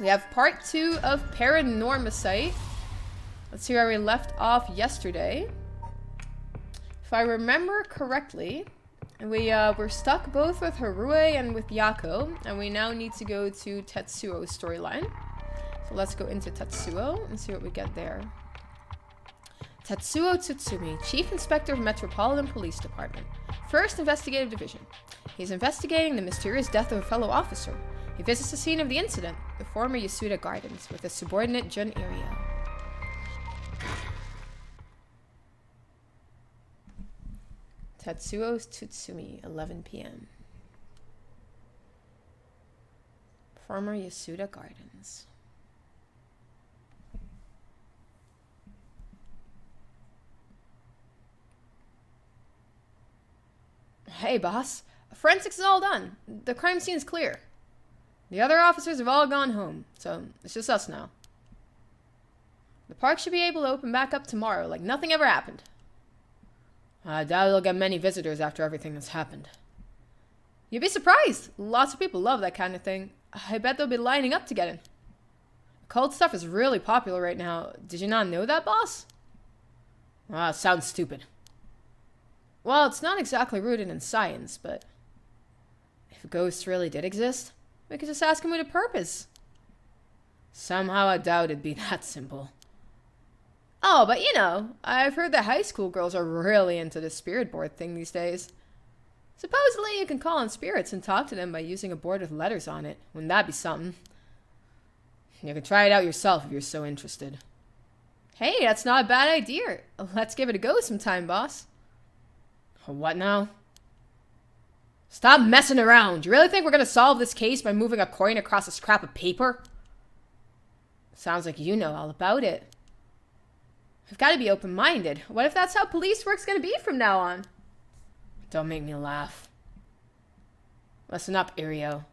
We have part 2 of Paranormasight. Let's see where we left off yesterday. If I remember correctly, we're stuck both with Harue and with Yako, and we now need to go to Tetsuo's storyline. So let's go into Tetsuo and see what we get there. Tetsuo Tsutsumi, Chief Inspector of Metropolitan Police Department, 1st Investigative Division. He's investigating the mysterious death of a fellow officer. He visits the scene of the incident, the former Yasuda Gardens, with his subordinate Jun Irio. Tetsuo Tsutsumi, 11 p.m. Former Yasuda Gardens. Hey, boss. Forensics is all done. The crime scene's clear. The other officers have all gone home, so it's just us now. The park should be able to open back up tomorrow, like nothing ever happened. I doubt it'll get many visitors after everything that's happened. You'd be surprised. Lots of people love that kind of thing. I bet they'll be lining up to get in. Occult stuff is really popular right now. Did you not know that, boss? It sounds stupid. Well, it's not exactly rooted in science, but if ghosts really did exist, we could just ask him with a purpose. Somehow I doubt it'd be that simple. Oh, but you know, I've heard that high school girls are really into the spirit board thing these days. Supposedly you can call on spirits and talk to them by using a board with letters on it. Wouldn't that be something? You can try it out yourself if you're so interested. Hey, that's not a bad idea. Let's give it a go sometime, boss. What now? Stop messing around. You really think we're going to solve this case by moving a coin across a scrap of paper? Sounds like you know all about it. I've got to be open-minded. What if that's how police work's going to be from now on? Don't make me laugh. Listen up, Irio.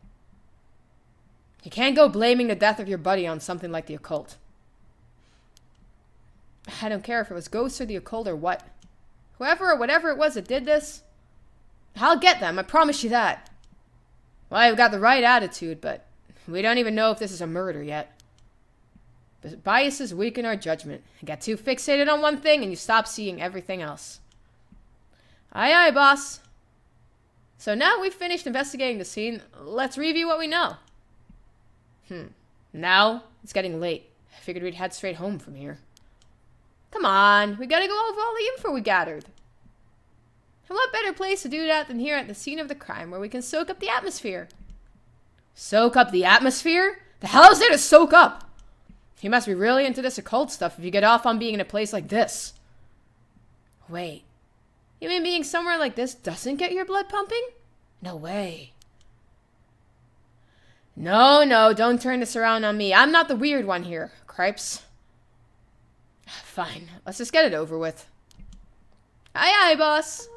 You can't go blaming the death of your buddy on something like the occult. I don't care if it was ghosts or the occult or what. Whoever or whatever it was that did this, I'll get them, I promise you that. Well, I've got the right attitude, but we don't even know if this is a murder yet. But biases weaken our judgment. You get too fixated on one thing and you stop seeing everything else. Aye, aye, boss. So now we've finished investigating the scene, let's review what we know. Now? It's getting late. I figured we'd head straight home from here. Come on, we gotta go over all the info we gathered. And what better place to do that than here at the scene of the crime, where we can soak up the atmosphere? Soak up the atmosphere? The hell is there to soak up? You must be really into this occult stuff if you get off on being in a place like this. Wait, you mean being somewhere like this doesn't get your blood pumping? No way. No, don't turn this around on me. I'm not the weird one here, Cripes. Fine, let's just get it over with. Aye, aye, boss.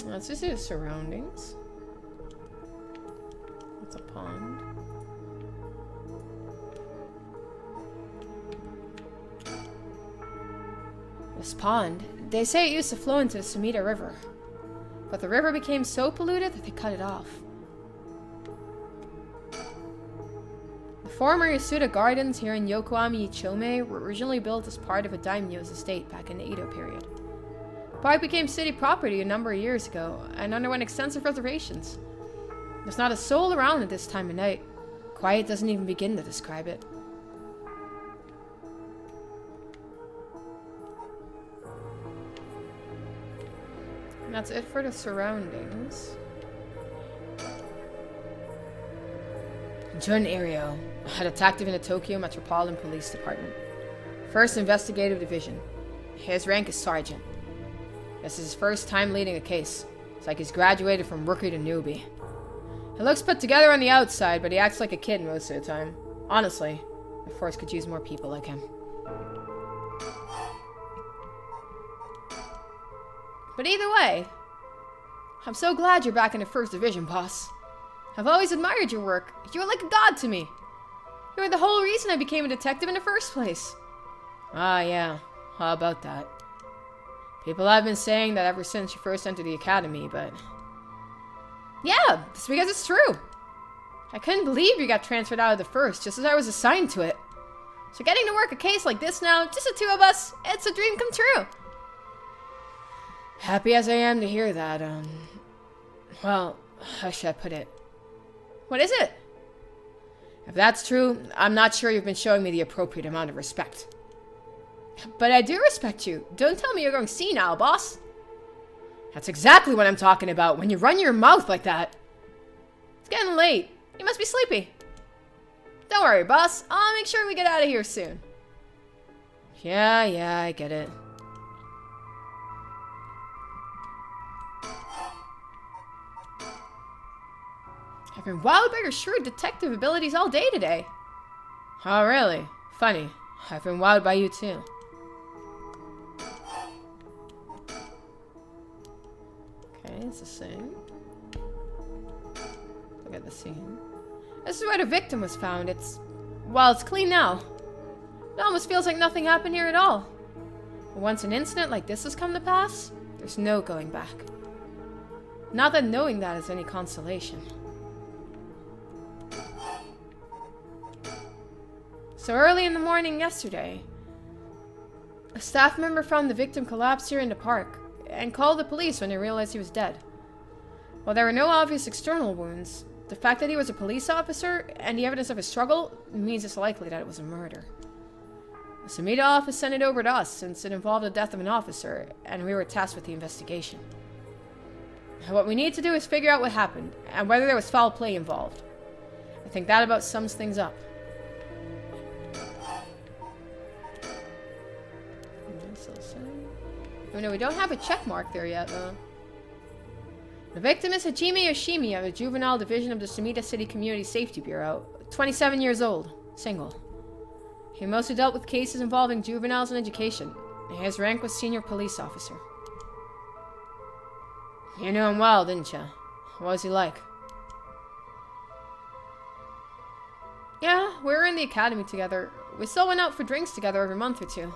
Let's just see the surroundings. It's a pond. This pond, they say it used to flow into the Sumida River. But the river became so polluted that they cut it off. The former Yasuda Gardens here in Yokohama Ichome were originally built as part of a daimyo's estate back in the Edo period. The park became city property a number of years ago and underwent extensive renovations. There's not a soul around at this time of night. Quiet doesn't even begin to describe it. And that's it for the surroundings. Jun Irio, a detective in the Tokyo Metropolitan Police Department. 1st Investigative Division. His rank is sergeant. This is his first time leading a case. It's like he's graduated from rookie to newbie. He looks put together on the outside, but he acts like a kid most of the time. Honestly, the force could use more people like him. But either way, I'm so glad you're back in the 1st Division, boss. I've always admired your work. You're like a god to me. You were the whole reason I became a detective in the first place. Ah, yeah. How about that? People have been saying that ever since you first entered the academy, but Yeah, it's because it's true. I couldn't believe you got transferred out of the first, just as I was assigned to it. So getting to work a case like this now, just the two of us, it's a dream come true. Happy as I am to hear that, well, how should I put it? What is it? If that's true, I'm not sure you've been showing me the appropriate amount of respect. But I do respect you. Don't tell me you're going senile, boss. That's exactly what I'm talking about when you run your mouth like that. It's getting late. You must be sleepy. Don't worry, boss. I'll make sure we get out of here soon. Yeah, I get it. I've been wowed by your shrewd detective abilities all day today. Oh, really? Funny. I've been wowed by you, too. Okay, it's the same. Look at the scene. This is where the victim was found. It's clean now. It almost feels like nothing happened here at all. But once an incident like this has come to pass, there's no going back. Not that knowing that is any consolation. So early in the morning yesterday, a staff member found the victim collapsed here in the park and called the police when they realized he was dead. While there were no obvious external wounds, the fact that he was a police officer and the evidence of his struggle means it's likely that it was a murder. The Sumida office sent it over to us since it involved the death of an officer and we were tasked with the investigation. What we need to do is figure out what happened and whether there was foul play involved. I think that about sums things up. Oh no, we don't have a check mark there yet, though. The victim is Hajime Yoshimi of the Juvenile Division of the Sumida City Community Safety Bureau, 27 years old, single. He mostly dealt with cases involving juveniles and education. His rank was senior police officer. You knew him well, didn't you? What was he like? Yeah, we were in the academy together. We still went out for drinks together every month or two.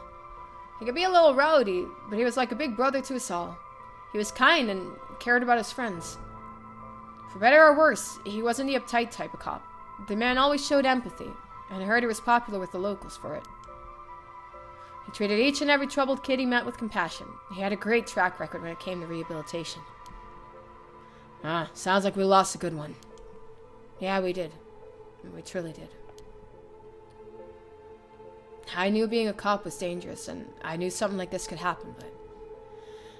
He could be a little rowdy, but he was like a big brother to us all. He was kind and cared about his friends. For better or worse, he wasn't the uptight type of cop. The man always showed empathy, and I heard he was popular with the locals for it. He treated each and every troubled kid he met with compassion. He had a great track record when it came to rehabilitation. Sounds like we lost a good one. Yeah, we did. We truly did. I knew being a cop was dangerous, and I knew something like this could happen, but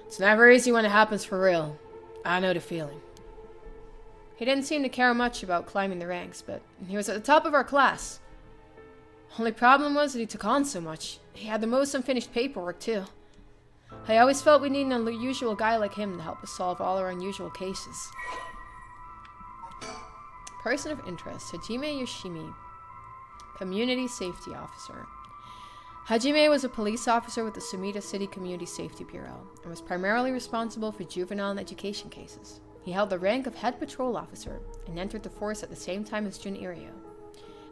it's never easy when it happens for real. I know the feeling. He didn't seem to care much about climbing the ranks, but he was at the top of our class. Only problem was that he took on so much. He had the most unfinished paperwork, too. I always felt we needed an unusual guy like him to help us solve all our unusual cases. Person of interest, Hajime Yoshimi, Community Safety Officer. Hajime was a police officer with the Sumida City Community Safety Bureau and was primarily responsible for juvenile and education cases. He held the rank of head patrol officer and entered the force at the same time as Jun Irio.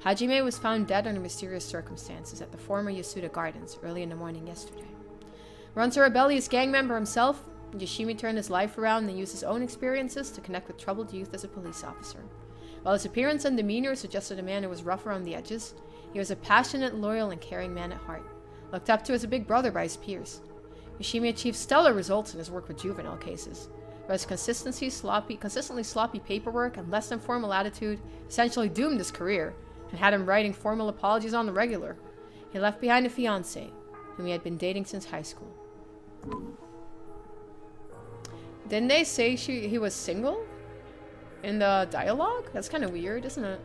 Hajime was found dead under mysterious circumstances at the former Yasuda Gardens early in the morning yesterday. Once a rebellious gang member himself, Yoshimi turned his life around and used his own experiences to connect with troubled youth as a police officer. While his appearance and demeanor suggested a man who was rough around the edges, he was a passionate, loyal, and caring man at heart, looked up to as a big brother by his peers. Yoshimi achieved stellar results in his work with juvenile cases, but his consistently sloppy paperwork and less than formal attitude essentially doomed his career and had him writing formal apologies on the regular. He left behind a fiancée, whom he had been dating since high school. Didn't they say he was single in the dialogue? That's kind of weird, isn't it?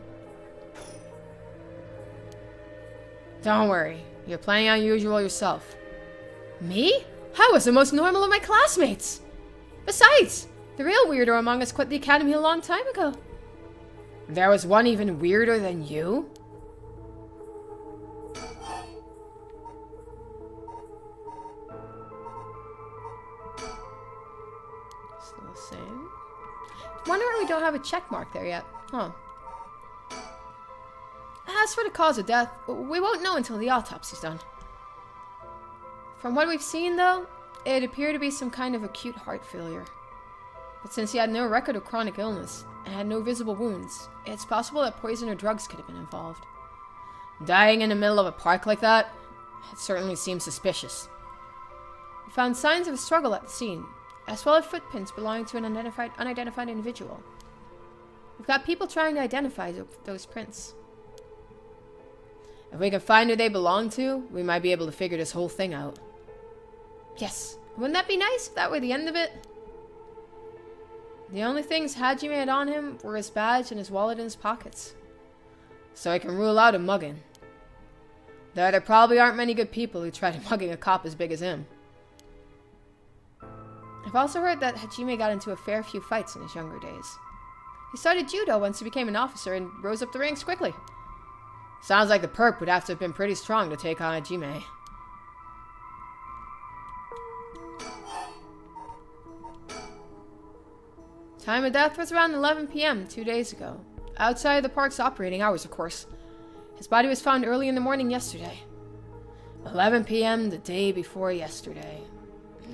Don't worry, you're playing unusual yourself. Me? I was the most normal of my classmates. Besides, the real weirdo among us quit the academy a long time ago. There was one even weirder than you? Still the same. Wonder why we don't have a check mark there yet. Huh. As for the cause of death, we won't know until the autopsy's done. From what we've seen, though, it appeared to be some kind of acute heart failure. But since he had no record of chronic illness and had no visible wounds, it's possible that poison or drugs could have been involved. Dying in the middle of a park like that? It certainly seems suspicious. We found signs of a struggle at the scene, as well as footprints belonging to an unidentified individual. We've got people trying to identify those prints. If we can find who they belong to, we might be able to figure this whole thing out. Yes. Wouldn't that be nice if that were the end of it? The only things Hajime had on him were his badge and his wallet in his pockets. So I can rule out a mugging. Though there probably aren't many good people who tried mugging a cop as big as him. I've also heard that Hajime got into a fair few fights in his younger days. He started judo once he became an officer and rose up the ranks quickly. Sounds like the perp would have to have been pretty strong to take on Hajime. Time of death was around 11 p.m. 2 days ago. Outside of the park's operating hours, of course. His body was found early in the morning yesterday. 11 p.m. the day before yesterday.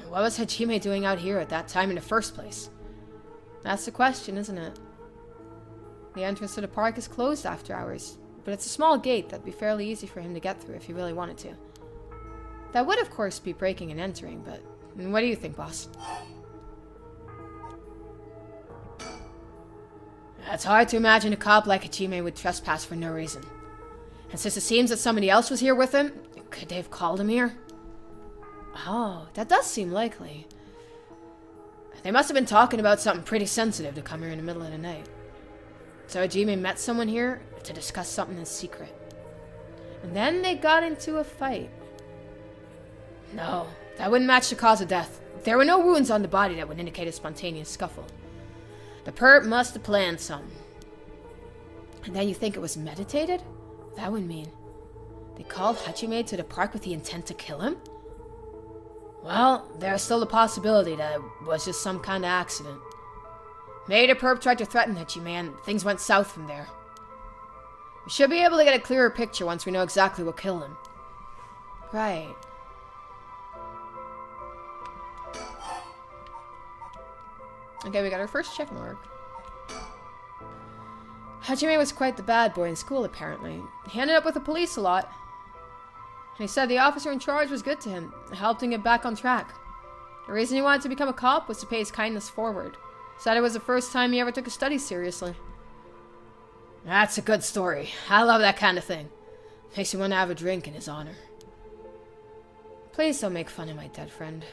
What was Hajime doing out here at that time in the first place? That's the question, isn't it? The entrance to the park is closed after hours, but it's a small gate that'd be fairly easy for him to get through if he really wanted to. That would, of course, be breaking and entering, but what do you think, boss? It's hard to imagine a cop like Hajime would trespass for no reason. And since it seems that somebody else was here with him, could they have called him here? Oh, that does seem likely. They must have been talking about something pretty sensitive to come here in the middle of the night. So Hajime met someone here to discuss something in secret. And then they got into a fight. No, that wouldn't match the cause of death. There were no wounds on the body that would indicate a spontaneous scuffle. The perp must have planned something. And then you think it was meditated? That would mean they called Hajime to the park with the intent to kill him? Well, there's still the possibility that it was just some kind of accident. Maybe the perp tried to threaten Hajime and things went south from there. We should be able to get a clearer picture once we know exactly what killed him. Right. Okay, we got our first check mark. Hajime was quite the bad boy in school, apparently. He ended up with the police a lot. And he said the officer in charge was good to him, helped him get back on track. The reason he wanted to become a cop was to pay his kindness forward. Said it was the first time he ever took his studies seriously. That's a good story. I love that kind of thing. Makes you want to have a drink in his honor. Please don't make fun of my dead friend.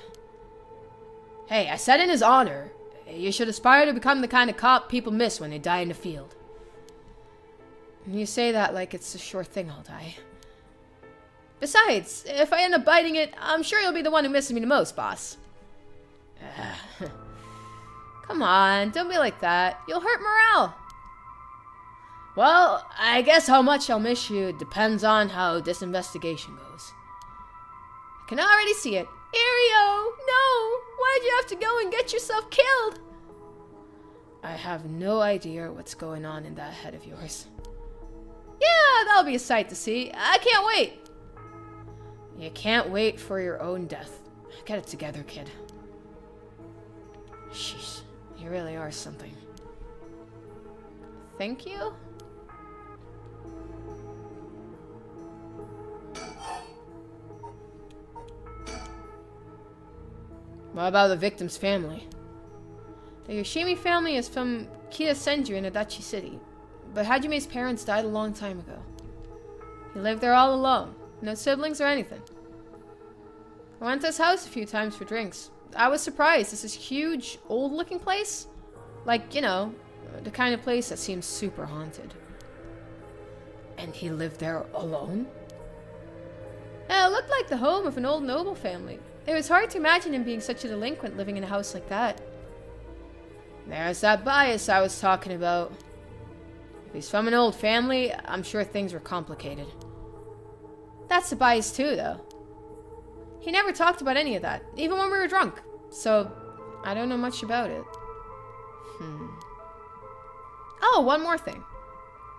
Hey, I said in his honor. You should aspire to become the kind of cop people miss when they die in the field. You say that like it's a sure thing I'll die. Besides, if I end up biting it, I'm sure you'll be the one who misses me the most, boss. Come on, don't be like that. You'll hurt morale. Well, I guess how much I'll miss you depends on how this investigation goes. I can already see it. Irio, no! Why'd you have to go and get yourself killed? I have no idea what's going on in that head of yours. Yeah, that'll be a sight to see. I can't wait. You can't wait for your own death. Get it together, kid. Sheesh, you really are something. Thank you? What about the victim's family? The Yoshimi family is from Kitasenju in Adachi City, but Hajime's parents died a long time ago. He lived there all alone, no siblings or anything. I went to his house a few times for drinks. I was surprised. It's this huge, old-looking place. Like, you know, the kind of place that seems super haunted. And he lived there alone? Yeah, it looked like the home of an old noble family. It was hard to imagine him being such a delinquent living in a house like that. There's that bias I was talking about. If he's from an old family, I'm sure things were complicated. That's the bias too, though. He never talked about any of that, even when we were drunk. So, I don't know much about it. Oh, one more thing.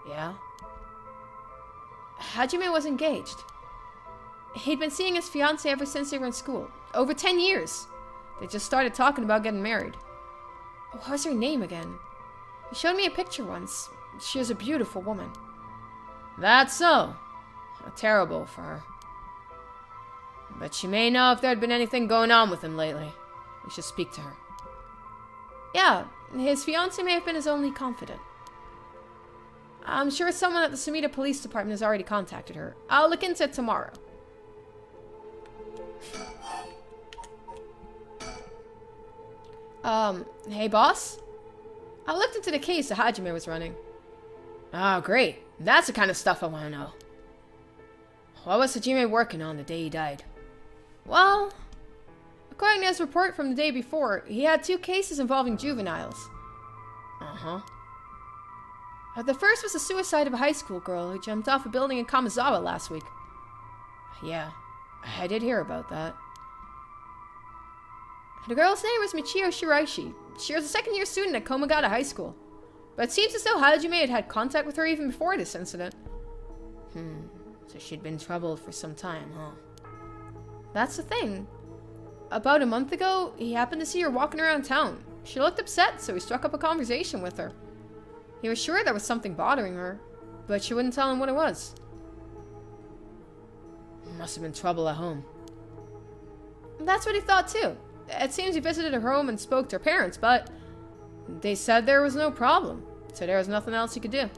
Yeah? Hajime was engaged. He'd been seeing his fiancée ever since they were in school. Over 10 years. They just started talking about getting married. What was her name again? He showed me a picture once. She was a beautiful woman. That's so. Terrible for her. But she may know if there had been anything going on with him lately. We should speak to her. Yeah, his fiancée may have been his only confidant. I'm sure someone at the Sumida Police Department has already contacted her. I'll look into it tomorrow. Hey boss? I looked into the case that Hajime was running. Oh, great. That's the kind of stuff I want to know. What was Hajime working on the day he died? Well, according to his report from the day before, he had 2 cases involving juveniles. Uh-huh. The first was the suicide of a high school girl who jumped off a building in Kamizawa last week. Yeah, I did hear about that. The girl's name was Michio Shiraishi. She was a 2nd-year student at Komagata High School. But it seems as though Hajime had had contact with her even before this incident. So she'd been troubled for some time, huh? That's the thing. About a month ago, he happened to see her walking around town. She looked upset, so he struck up a conversation with her. He was sure there was something bothering her, but she wouldn't tell him what it was. Must have been trouble at home. That's what he thought too. It seems he visited her home and spoke to her parents, but they said there was no problem, so there was nothing else he could do.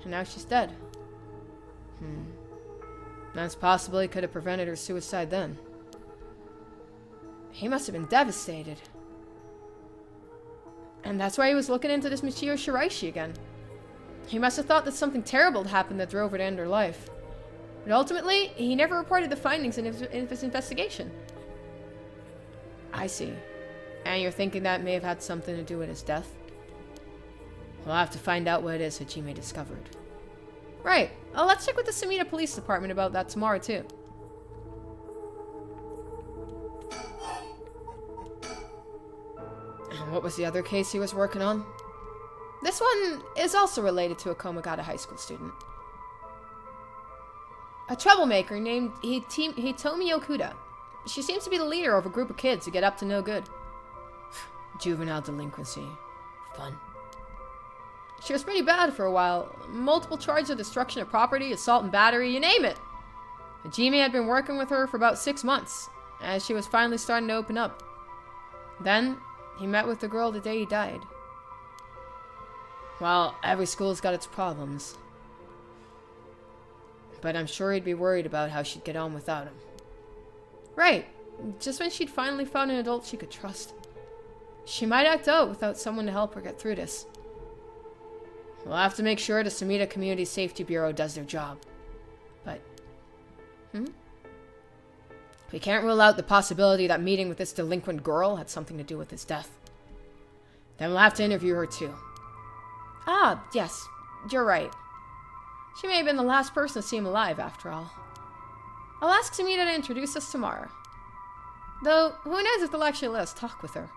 And now she's dead. That's possible he could have prevented her suicide then. He must have been devastated. And that's why he was looking into this Michio Shiraishi again. He must have thought that something terrible had happened that drove her to end her life. But ultimately, he never reported the findings in his investigation. I see. And you're thinking that may have had something to do with his death? We'll have to find out what it is Hajime discovered. Right. Let's check with the Sumida Police Department about that tomorrow, too. And what was the other case he was working on? This one is also related to a Komagata High School student. A troublemaker named Hitomi Okuda. She seems to be the leader of a group of kids who get up to no good. Juvenile delinquency. Fun. She was pretty bad for a while. Multiple charges of destruction of property, assault and battery, you name it. Hajime had been working with her for about 6 months, as she was finally starting to open up. Then, he met with the girl the day he died. Well, every school's got its problems. But I'm sure he'd be worried about how she'd get on without him. Right. Just when she'd finally found an adult she could trust. She might act out without someone to help her get through this. We'll have to make sure the Sumida Community Safety Bureau does their job. But... we can't rule out the possibility that meeting with this delinquent girl had something to do with his death. Then we'll have to interview her too. Ah, yes. You're right. She may have been the last person to see him alive, after all. I'll ask Sumida to introduce us tomorrow. Though, who knows if they'll actually let us talk with her.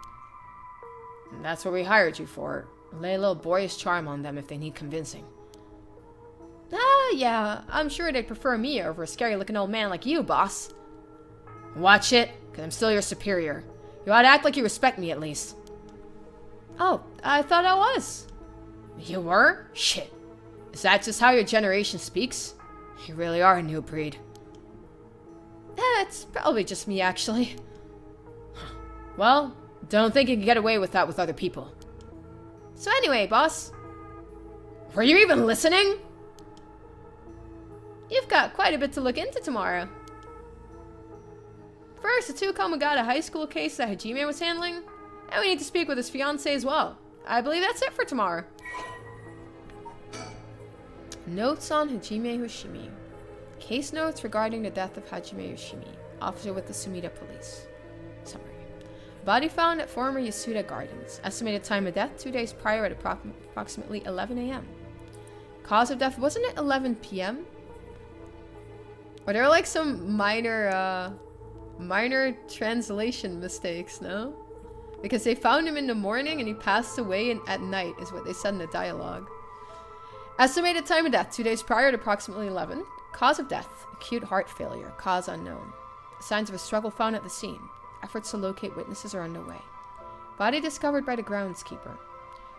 And that's what we hired you for. Lay a little boyish charm on them if they need convincing. Ah, yeah. I'm sure they'd prefer me over a scary-looking old man like you, boss. Watch it, because I'm still your superior. You ought to act like you respect me, at least. Oh, I thought I was. You were? Shit. Is that just how your generation speaks? You really are a new breed. It's probably just me, actually. Well, don't think you can get away with that with other people. So anyway, boss. Were you even listening? You've got quite a bit to look into tomorrow. First, the 2 Komagata High School case that Hajime was handling. And we need to speak with his fiancée as well. I believe that's it for tomorrow. Notes on Hajime Yoshimi. Case notes regarding the death of Hajime Yoshimi, officer with the Sumida Police. Summary. Body found at former Yasuda Gardens. Estimated time of death 2 days prior at approximately 11 a.m. Cause of death, wasn't it 11 p.m.? Or there were like some minor translation mistakes, no? Because they found him in the morning and he passed away at night, is what they said in the dialogue. Estimated time of death 2 days prior at approximately 11. Cause of death, acute heart failure, cause unknown. Signs of a struggle found at the scene. Efforts to locate witnesses are underway. Body discovered by the groundskeeper.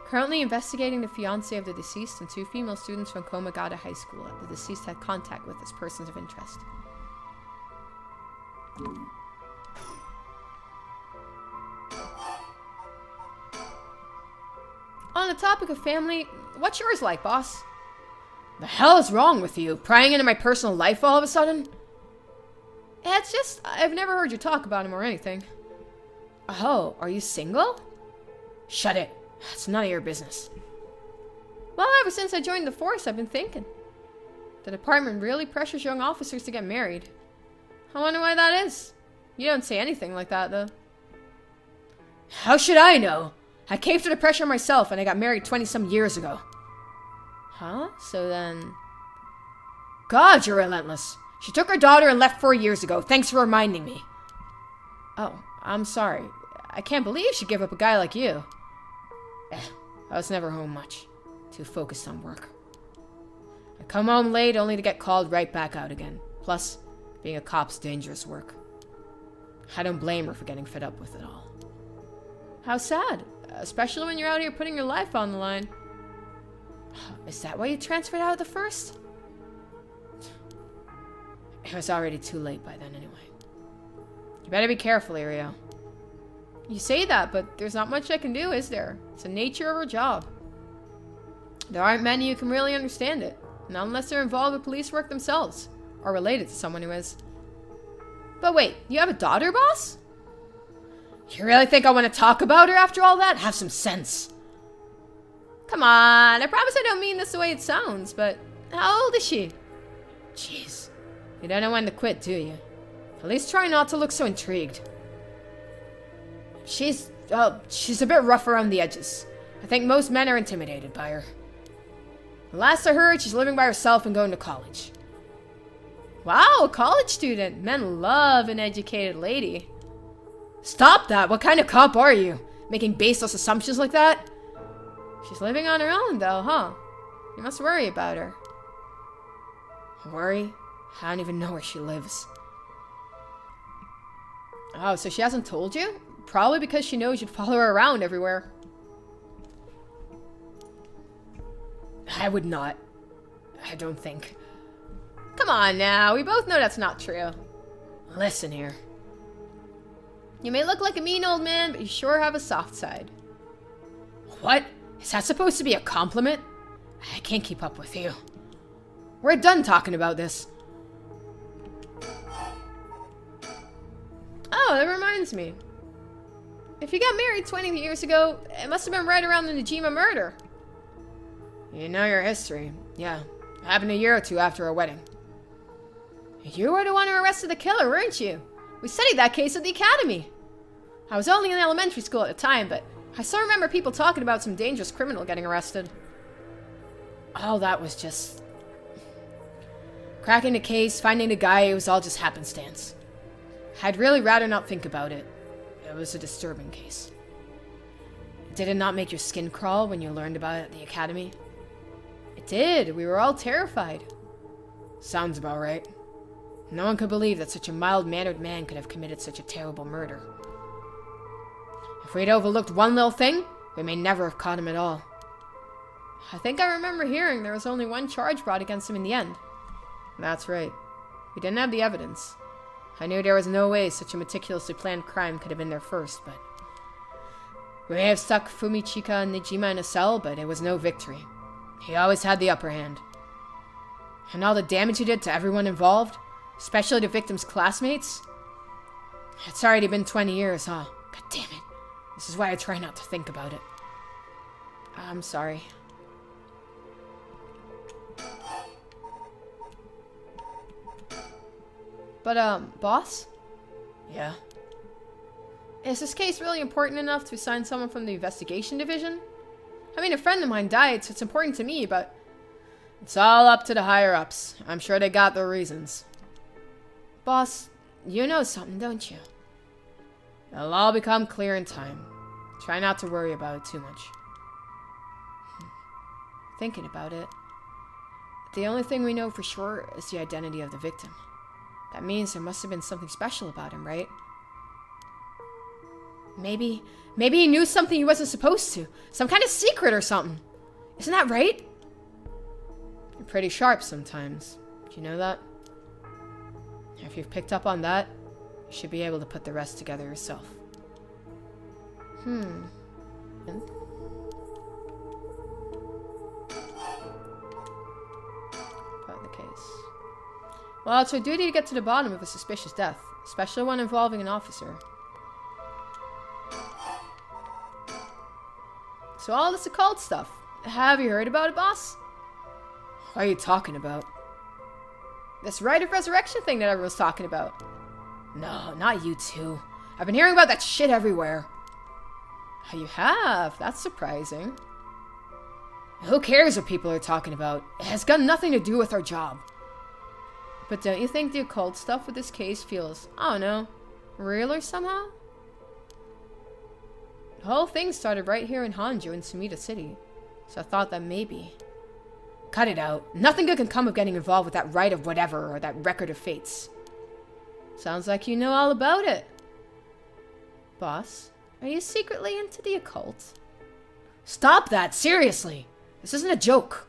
Currently investigating the fiancé of the deceased and 2 female students from Komagata High School that the deceased had contact with as persons of interest. On the topic of family, what's yours like, boss? The hell is wrong with you? Prying into my personal life all of a sudden? It's just, I've never heard you talk about him or anything. Oh, are you single? Shut it. It's none of your business. Well, ever since I joined the force, I've been thinking. The department really pressures young officers to get married. I wonder why that is. You don't say anything like that, though. How should I know? I caved to the pressure myself, and I got married 20-some years ago. Huh? So then... God, you're relentless. She took her daughter and left 4 years ago. Thanks for reminding me. Oh, I'm sorry. I can't believe she'd give up a guy like you. I was never home much. Too focused on work. I come home late only to get called right back out again. Plus, being a cop's dangerous work. I don't blame her for getting fed up with it all. How sad. Especially when you're out here putting your life on the line. Is that why you transferred out of the first? It was already too late by then anyway. You better be careful, Ariel. You say that, but there's not much I can do, is there? It's the nature of our job. There aren't many who can really understand it. Not unless they're involved with police work themselves. Or related to someone who is. But wait, you have a daughter, boss? You really think I want to talk about her after all that? Have some sense. Come on, I promise I don't mean this the way it sounds, but how old is she? Jeez. You don't know when to quit, do you? At least try not to look so intrigued. She's a bit rough around the edges. I think most men are intimidated by her. The last I heard, she's living by herself and going to college. Wow, a college student. Men love an educated lady. Stop that! What kind of cop are you? Making baseless assumptions like that? She's living on her own, though, huh? You must worry about her. Worry? I don't even know where she lives. Oh, so she hasn't told you? Probably because she knows you'd follow her around everywhere. I would not. I don't think. Come on now, we both know that's not true. Listen here. You may look like a mean old man, but you sure have a soft side. What? Is that supposed to be a compliment? I can't keep up with you. We're done talking about this. Oh, that reminds me. If you got married 20 years ago, it must have been right around the Najima murder. You know your history. Yeah, it happened a year or two after our wedding. You were the one who arrested the killer, weren't you? We studied that case at the academy. I was only in elementary school at the time, but I still remember people talking about some dangerous criminal getting arrested. All that was just... cracking the case, finding the guy, it was all just happenstance. I'd really rather not think about it. It was a disturbing case. Did it not make your skin crawl when you learned about it at the academy? It did. We were all terrified. Sounds about right. No one could believe that such a mild-mannered man could have committed such a terrible murder. If we'd overlooked one little thing, we may never have caught him at all. I think I remember hearing there was only one charge brought against him in the end. That's right. We didn't have the evidence. I knew there was no way such a meticulously planned crime could have been there first, but... we may have stuck Fumichika Nijima in a cell, but it was no victory. He always had the upper hand. And all the damage he did to everyone involved, especially the victim's classmates. It's already been 20 years, huh? God damn it. This is why I try not to think about it. I'm sorry. But, boss? Yeah? Is this case really important enough to assign someone from the investigation division? I mean, a friend of mine died, so it's important to me, but... it's all up to the higher-ups. I'm sure they got their reasons. Boss, you know something, don't you? It'll all become clear in time. Try not to worry about it too much. Thinking about it, the only thing we know for sure is the identity of the victim. That means there must have been something special about him, right? Maybe he knew something he wasn't supposed to. Some kind of secret or something. Isn't that right? You're pretty sharp sometimes. Do you know that? If you've picked up on that, you should be able to put the rest together yourself. About the case. Well, it's our duty to get to the bottom of a suspicious death, especially one involving an officer. So all this occult stuff. Have you heard about it, boss? What are you talking about? This rite of resurrection thing that everyone's talking about. No, not you two. I've been hearing about that shit everywhere. Oh, you have? That's surprising. Who cares what people are talking about? It has got nothing to do with our job. But don't you think the occult stuff with this case feels, I don't know, realer somehow? The whole thing started right here in Hanjo in Sumida City. So I thought that maybe... Cut it out. Nothing good can come of getting involved with that rite of whatever or that record of fates. Sounds like you know all about it. Boss, are you secretly into the occult? Stop that, seriously. This isn't a joke.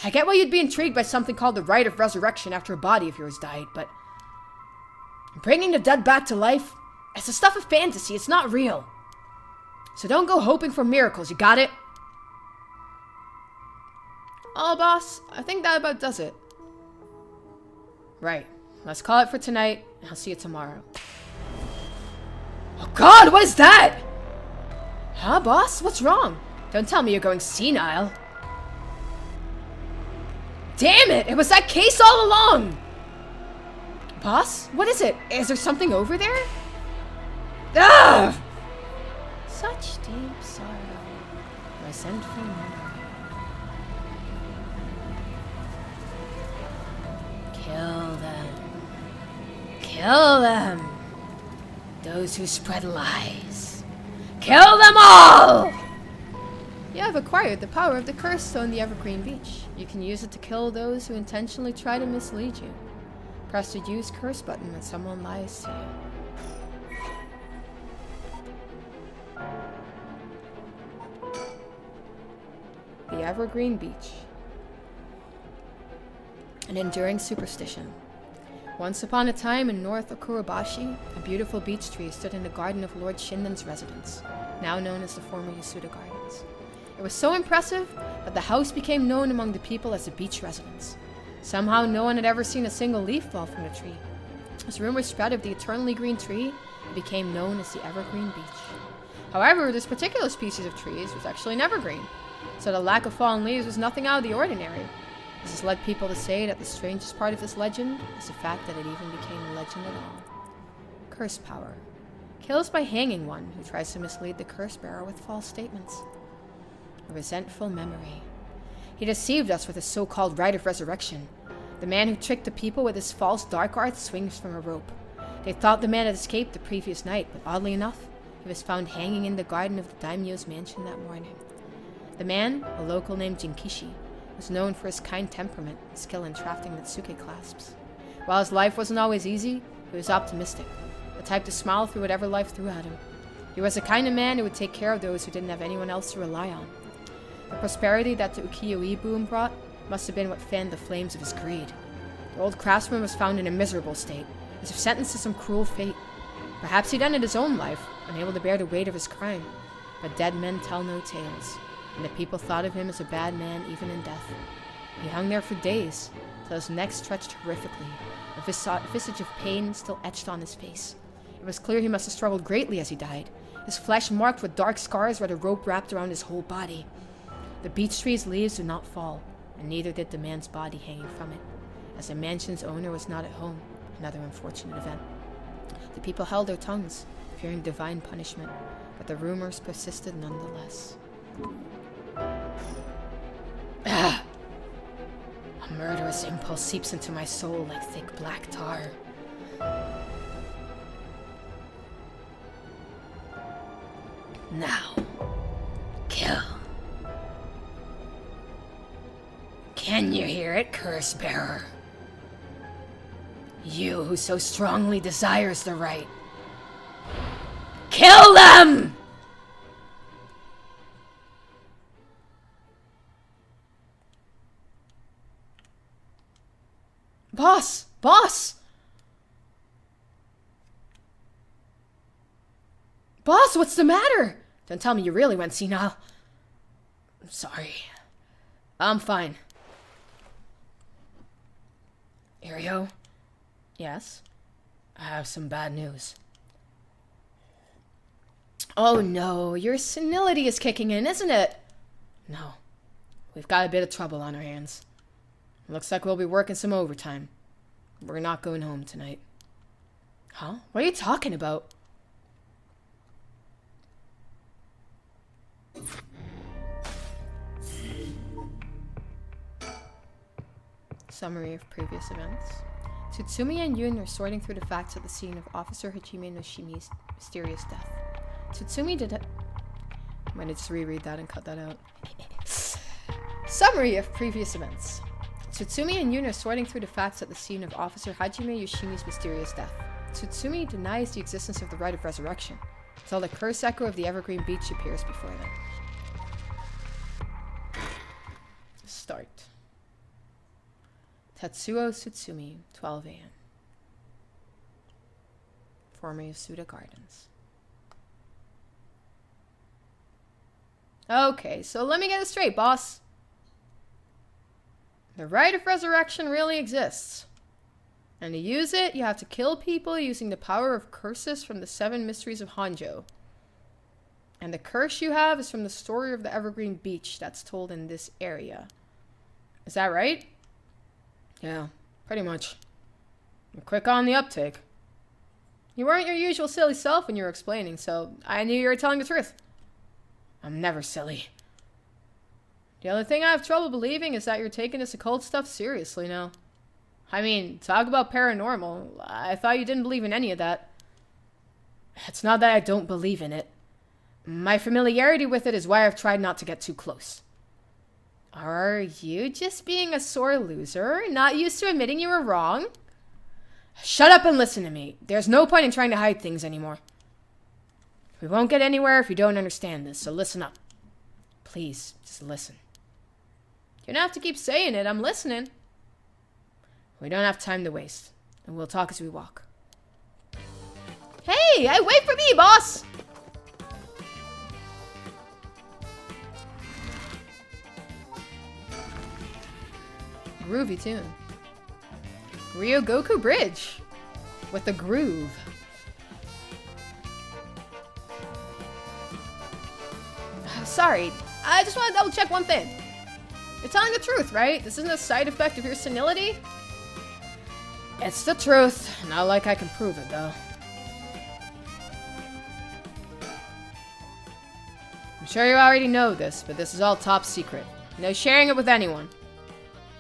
I get why you'd be intrigued by something called the rite of resurrection after a body of yours died, but... bringing the dead back to life? It's the stuff of fantasy, it's not real. So don't go hoping for miracles, you got it? Oh, boss, I think that about does it. Right. Let's call it for tonight, and I'll see you tomorrow. Oh God, what is that? Huh, boss? What's wrong? Don't tell me you're going senile. Damn it! It was that case all along! Boss? What is it? Is there something over there? Ah! Such deep sorrow, resentful memory. Kill them. Kill them. Those who spread lies. Kill them all! You have acquired the power of the Curse Stone, the Evergreen Beach. You can use it to kill those who intentionally try to mislead you. Press the Use Curse button when someone lies to you. The Evergreen Beach. An enduring superstition. Once upon a time in North Okurabashi, a beautiful beech tree stood in the garden of Lord Shinden's residence, now known as the former Yasuda Gardens. It was so impressive that the house became known among the people as the beach residence. Somehow no one had ever seen a single leaf fall from the tree. As rumors spread of the eternally green tree, it became known as the Evergreen Beach. However, this particular species of trees was actually an evergreen, so the lack of fallen leaves was nothing out of the ordinary. This has led people to say that the strangest part of this legend is the fact that it even became a legend at all. Curse power. Kills by hanging one who tries to mislead the curse bearer with false statements. A resentful memory. He deceived us with his so-called rite of resurrection. The man who tricked the people with his false dark art swings from a rope. They thought the man had escaped the previous night, but oddly enough, he was found hanging in the garden of the daimyo's mansion that morning. The man, a local named Jinkishi, was known for his kind temperament and skill in crafting Mitsuke clasps. While his life wasn't always easy, he was optimistic, the type to smile through whatever life threw at him. He was the kind of man who would take care of those who didn't have anyone else to rely on. The prosperity that the ukiyo-e boom brought must have been what fanned the flames of his greed. The old craftsman was found in a miserable state, as if sentenced to some cruel fate. Perhaps he'd ended his own life, unable to bear the weight of his crime. But dead men tell no tales, and the people thought of him as a bad man even in death. He hung there for days, till his neck stretched horrifically, a visage of pain still etched on his face. It was clear he must have struggled greatly as he died, his flesh marked with dark scars where the rope wrapped around his whole body. The beech tree's leaves did not fall, and neither did the man's body hanging from it, as the mansion's owner was not at home, another unfortunate event. The people held their tongues, fearing divine punishment, but the rumors persisted nonetheless. A murderous impulse seeps into my soul like thick black tar. Now, kill. Can you hear it, curse bearer? You who so strongly desires the right. Kill them! Boss! Boss! Boss, what's the matter? Don't tell me you really went senile. I'm sorry. I'm fine. Ario? Yes? I have some bad news. Oh no, your senility is kicking in, isn't it? No. We've got a bit of trouble on our hands. Looks like we'll be working some overtime. We're not going home tonight. Huh? What are you talking about? Summary of previous events. Tsutsumi and Yun are sorting through the facts at the scene of Officer Hajime Noshimi's mysterious death. Tsutsumi did it. I'm gonna just reread that and cut that out. Summary of previous events. Tsutsumi and Yun are sorting through the facts at the scene of Officer Hajime Yoshimi's mysterious death. Tsutsumi denies the existence of the rite of resurrection until the curse echo of the Evergreen Beach appears before them. Start. Tatsuo Tsutsumi, 12 a.m. Former Yasuda Gardens. Okay, so let me get it straight, boss. The rite of resurrection really exists. And to use it, you have to kill people using the power of curses from the 7 mysteries of Hanjo. And the curse you have is from the story of the Evergreen Beach that's told in this area. Is that right? Yeah, pretty much. You're quick on the uptake. You weren't your usual silly self when you were explaining, so I knew you were telling the truth. I'm never silly. The only thing I have trouble believing is that you're taking this occult stuff seriously now. I mean, talk about paranormal. I thought you didn't believe in any of that. It's not that I don't believe in it. My familiarity with it is why I've tried not to get too close. Are you just being a sore loser, not used to admitting you were wrong? Shut up and listen to me. There's no point in trying to hide things anymore. We won't get anywhere if you don't understand this, so listen up. Please, just listen. You don't have to keep saying it, I'm listening. We don't have time to waste, and we'll talk as we walk. Hey, wait for me, boss! Groovy tune. Ryogoku Bridge with the groove. Sorry, I just want to double check one thing. You're telling the truth, right? This isn't a side effect of your senility? It's the truth. Not like I can prove it, though. I'm sure you already know this, but this is all top secret. No sharing it with anyone.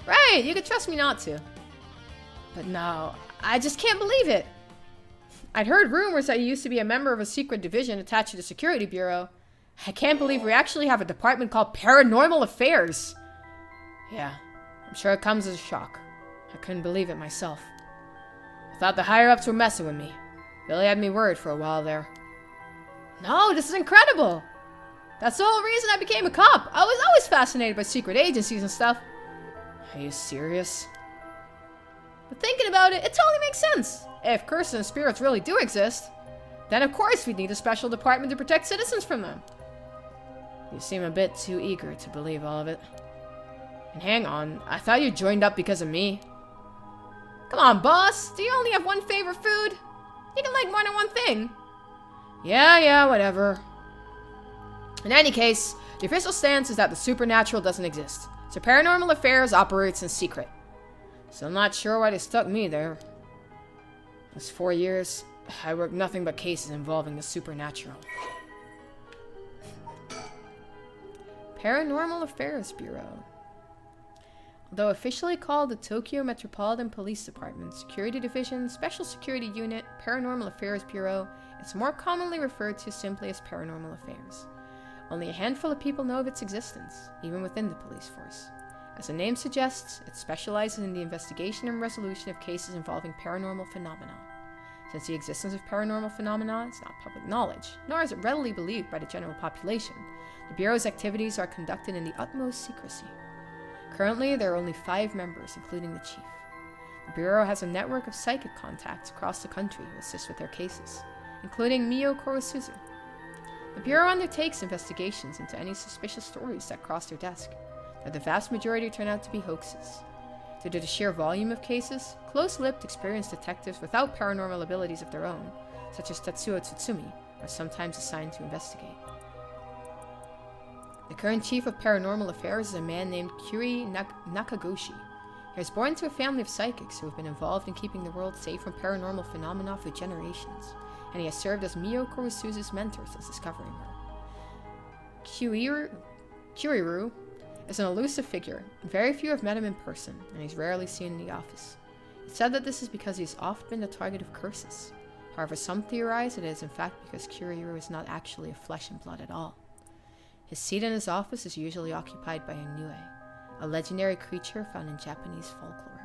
Right, you could trust me not to. But no, I just can't believe it. I'd heard rumors that you used to be a member of a secret division attached to the Security Bureau. I can't believe we actually have a department called Paranormal Affairs. Yeah, I'm sure it comes as a shock. I couldn't believe it myself. I thought the higher-ups were messing with me. Really had me worried for a while there. No, this is incredible. That's the whole reason I became a cop. I was always fascinated by secret agencies and stuff. Are you serious? But thinking about it, it totally makes sense. If curses and spirits really do exist, then of course we'd need a special department to protect citizens from them. You seem a bit too eager to believe all of it. And hang on, I thought you joined up because of me. Come on, boss. Do you only have one favorite food? You can like more than one thing. Yeah, whatever. In any case, the official stance is that the supernatural doesn't exist. So Paranormal Affairs operates in secret. So I'm not sure why they stuck me there. Those 4 years, I worked nothing but cases involving the supernatural. Paranormal Affairs Bureau. Although officially called the Tokyo Metropolitan Police Department, Security Division, Special Security Unit, Paranormal Affairs Bureau, it's more commonly referred to simply as Paranormal Affairs. Only a handful of people know of its existence, even within the police force. As the name suggests, it specializes in the investigation and resolution of cases involving paranormal phenomena. since the existence of paranormal phenomena is not public knowledge, nor is it readily believed by the general population. The Bureau's activities are conducted in the utmost secrecy. Currently, there are only 5 members, including the chief. The Bureau has a network of psychic contacts across the country who assist with their cases, including Mio Kurosuzu. The Bureau undertakes investigations into any suspicious stories that cross their desk, but the vast majority turn out to be hoaxes. Due to the sheer volume of cases, close-lipped, experienced detectives without paranormal abilities of their own, such as Tetsuo Tsutsumi, are sometimes assigned to investigate. The current chief of paranormal affairs is a man named Kyuri Nakagoshi. He was born to a family of psychics who have been involved in keeping the world safe from paranormal phenomena for generations, and he has served as Mio Kurosuzu's mentor since discovering her. Kyuriru is an elusive figure. Very few have met him in person, and he's rarely seen in the office. It's said that this is because he's often been the target of curses. However, some theorize it is in fact because Kyuriru is not actually of flesh and blood at all. His seat in his office is usually occupied by a Niue, a legendary creature found in Japanese folklore.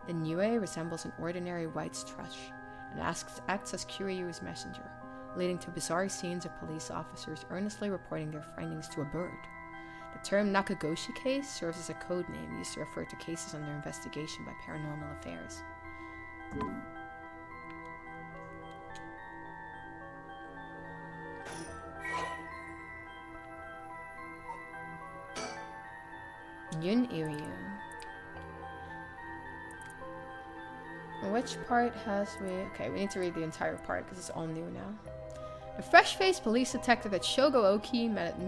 The Niue resembles an ordinary white thrush and acts as Kyuriru's messenger, leading to bizarre scenes of police officers earnestly reporting their findings to a bird. The term Nakagoshi case serves as a code name used to refer to cases under investigation by paranormal affairs. Yun Iryu. Which part has we... Okay, we need to read the entire part because it's all new now. The fresh-faced police detective at Shogo Oki met at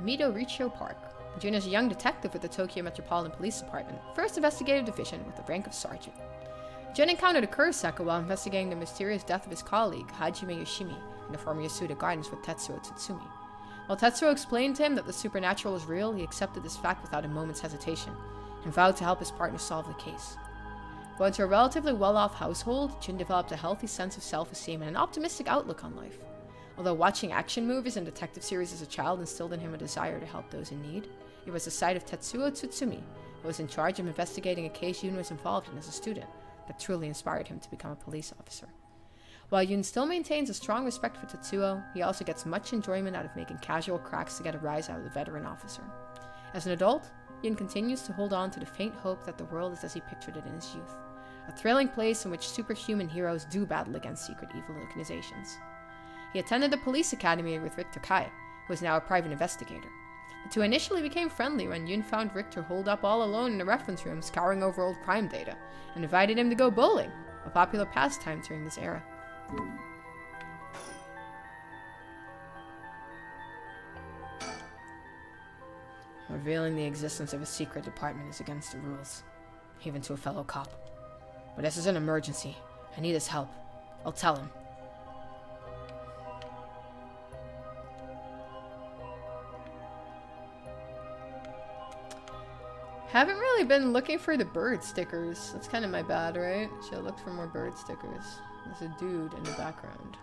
Midoricho Park. Jun is a young detective with the Tokyo Metropolitan Police Department, 1st Investigative Division with the rank of sergeant. Jun encountered a Kurosaka while investigating the mysterious death of his colleague, Hajime Yoshimi, in the former Yasuda Gardens with Tetsuo Tsutsumi. While Tetsuo explained to him that the supernatural was real, he accepted this fact without a moment's hesitation, and vowed to help his partner solve the case. Born to a relatively well-off household, Jun developed a healthy sense of self-esteem and an optimistic outlook on life. Although watching action movies and detective series as a child instilled in him a desire to help those in need, it was the sight of Tetsuo Tsutsumi, who was in charge of investigating a case Yun was involved in as a student, that truly inspired him to become a police officer. While Yun still maintains a strong respect for Tetsuo, he also gets much enjoyment out of making casual cracks to get a rise out of the veteran officer. As an adult, Yun continues to hold on to the faint hope that the world is as he pictured it in his youth, a thrilling place in which superhuman heroes do battle against secret evil organizations. He attended the police academy with Richter Kai, who is now a private investigator. The two initially became friendly when Yun found Richter holed up all alone in a reference room scouring over old crime data, and invited him to go bowling, a popular pastime during this era. Revealing the existence of a secret department is against the rules, even to a fellow cop. But this is an emergency. I need his help. I'll tell him. Haven't really been looking for the bird stickers. That's kind of my bad, right? Should have looked for more bird stickers. There's a dude in the background.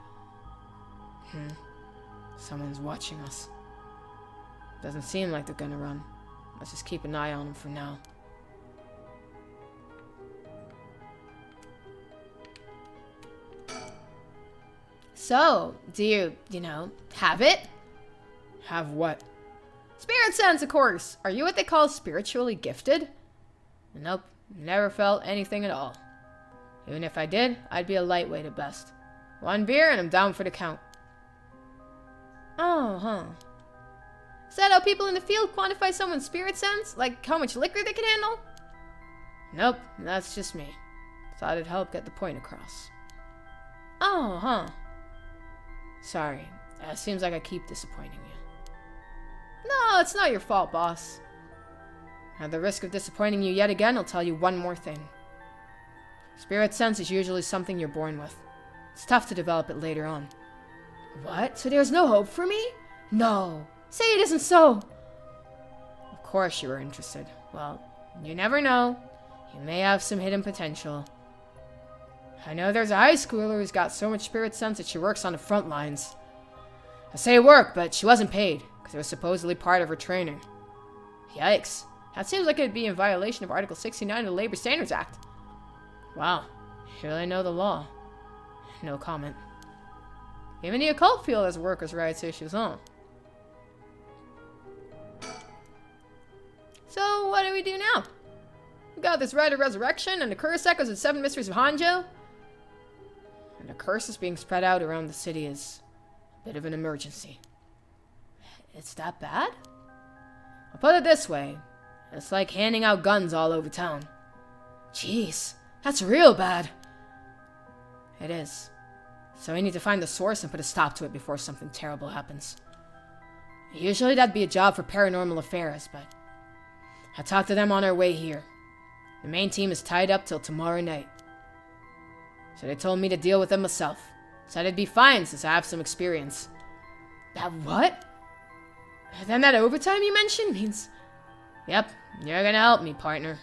Someone's watching us. Doesn't seem like they're gonna run. Let's just keep an eye on them for now. So, do you have it? Have what? Spirit sense, of course! Are you what they call spiritually gifted? Nope, never felt anything at all. Even if I did, I'd be a lightweight at best. 1 beer and I'm down for the count. Oh, huh. Is that how people in the field quantify someone's spirit sense? Like how much liquor they can handle? Nope, that's just me. Thought it'd help get the point across. Oh, huh. Sorry, seems like I keep disappointing you. No, it's not your fault, boss. At the risk of disappointing you yet again, I'll tell you one more thing. Spirit sense is usually something you're born with. It's tough to develop it later on. What? So there's no hope for me? No. Say it isn't so. Of course you were interested. Well, you never know. You may have some hidden potential. I know there's a high schooler who's got so much spirit sense that she works on the front lines. I say work, but she wasn't paid, because it was supposedly part of her training. Yikes. That seems like it'd be in violation of Article 69 of the Labor Standards Act. Wow. You really know the law. No comment. Even the occult field has workers' rights issues, huh? So, what do we do now? We got this rite of resurrection, and the curse echoes of 7 mysteries of Hanjo. And the curse is being spread out around the city is a bit of an emergency. It's that bad? I'll put it this way. It's like handing out guns all over town. Jeez, that's real bad. It is. So we need to find the source and put a stop to it before something terrible happens. Usually that'd be a job for paranormal affairs, but I talked to them on our way here. The main team is tied up till tomorrow night. So they told me to deal with them myself. Said it'd be fine since I have some experience. That what? Then that overtime you mentioned means... Yep, you're gonna help me, partner.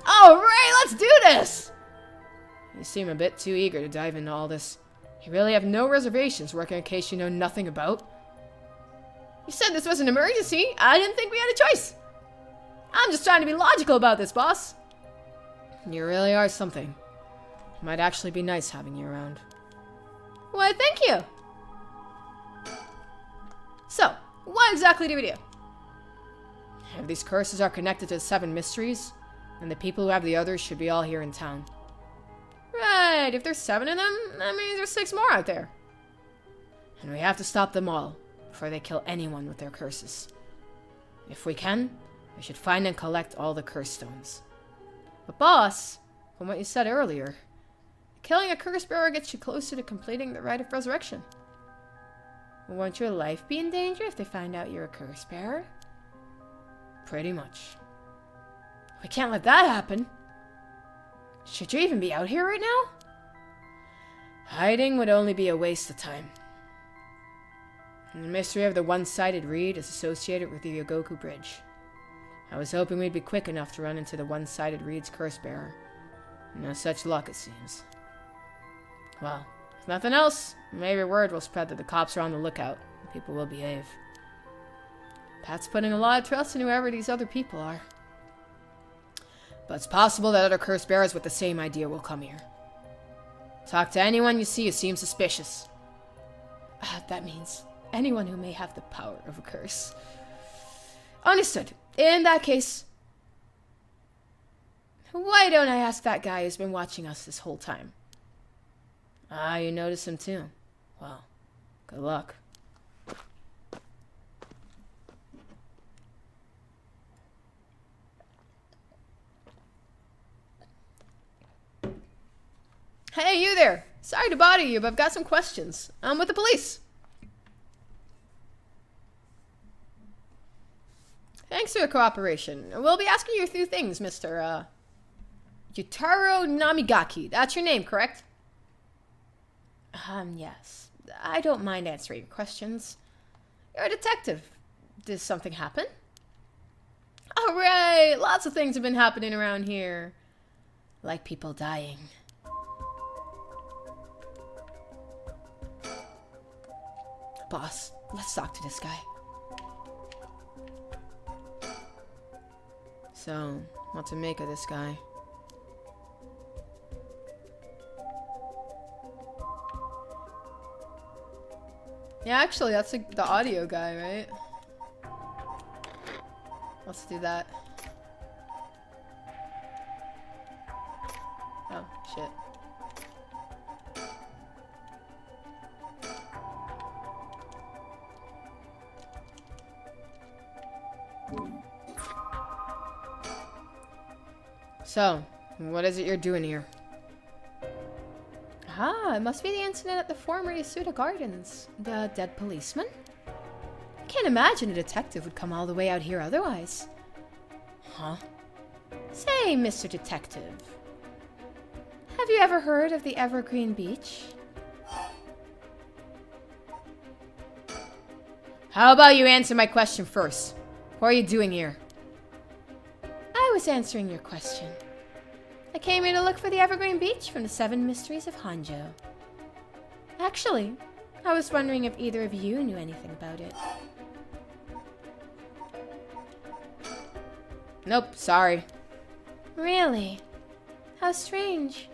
Alright, let's do this! You seem a bit too eager to dive into all this. You really have no reservations working a case you know nothing about. You said this was an emergency. I didn't think we had a choice. I'm just trying to be logical about this, boss. You really are something. It might actually be nice having you around. Why, thank you. So, what exactly do we do? If these curses are connected to the 7 mysteries, then the people who have the others should be all here in town. Right, if there's 7 of them, that means there's 6 more out there. And we have to stop them all before they kill anyone with their curses. If we can, we should find and collect all the curse stones. But boss, from what you said earlier, killing a curse bearer gets you closer to completing the rite of resurrection. Won't your life be in danger if they find out you're a curse bearer? Pretty much. We can't let that happen. Should you even be out here right now? Hiding would only be a waste of time. And the mystery of the one-sided reed is associated with the Yogoku Bridge. I was hoping we'd be quick enough to run into the one-sided reed's curse bearer. No such luck, it seems. Well, if nothing else, maybe word will spread that the cops are on the lookout and people will behave. Pat's putting a lot of trust in whoever these other people are. But it's possible that other curse bearers with the same idea will come here. Talk to anyone you see who seems suspicious. That means anyone who may have the power of a curse. Understood. In that case, why don't I ask that guy who's been watching us this whole time? You notice him too. Well, good luck. Hey, you there! Sorry to bother you, but I've got some questions. I'm with the police. Thanks for your cooperation. We'll be asking you a few things, Mr. Yutaro Namigaki. That's your name, correct? Yes. I don't mind answering your questions. You're a detective. Did something happen? Alright! Lots of things have been happening around here. Like people dying. Boss, let's talk to this guy. So, what to make of this guy? Yeah, actually, that's the audio guy, right? Let's do that. Oh, shit. So, what is it you're doing here? It must be the incident at the former Yasuda Gardens. The dead policeman? I can't imagine a detective would come all the way out here otherwise. Huh? Say, Mr. Detective, have you ever heard of the Evergreen Beach? How about you answer my question first? What are you doing here? I was answering your question. I came here to look for the Evergreen Beach from the 7 Mysteries of Hanjo. Actually, I was wondering if either of you knew anything about it. Nope, sorry. Really? How strange.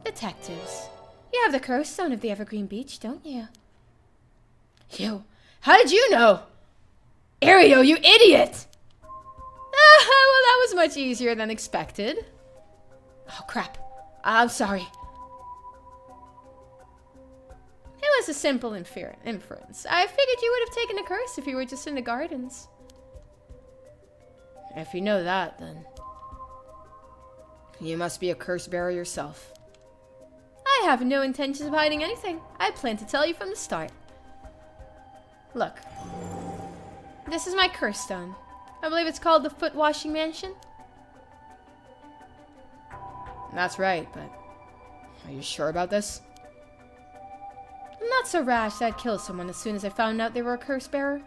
Detectives, You have the curse stone of the Evergreen Beach, don't you? You? How did you know? Ario, you idiot! Well, that was much easier than expected. Oh, crap. I'm sorry. It was a simple inference. I figured you would have taken a curse if you were just in the gardens. If you know that, then you must be a curse bearer yourself. I have no intentions of hiding anything. I plan to tell you from the start. Look. This is my curse stone. I believe it's called the Foot Washing Mansion. That's right, but are you sure about this? I'm not so rash that I'd kill someone as soon as I found out they were a curse bearer.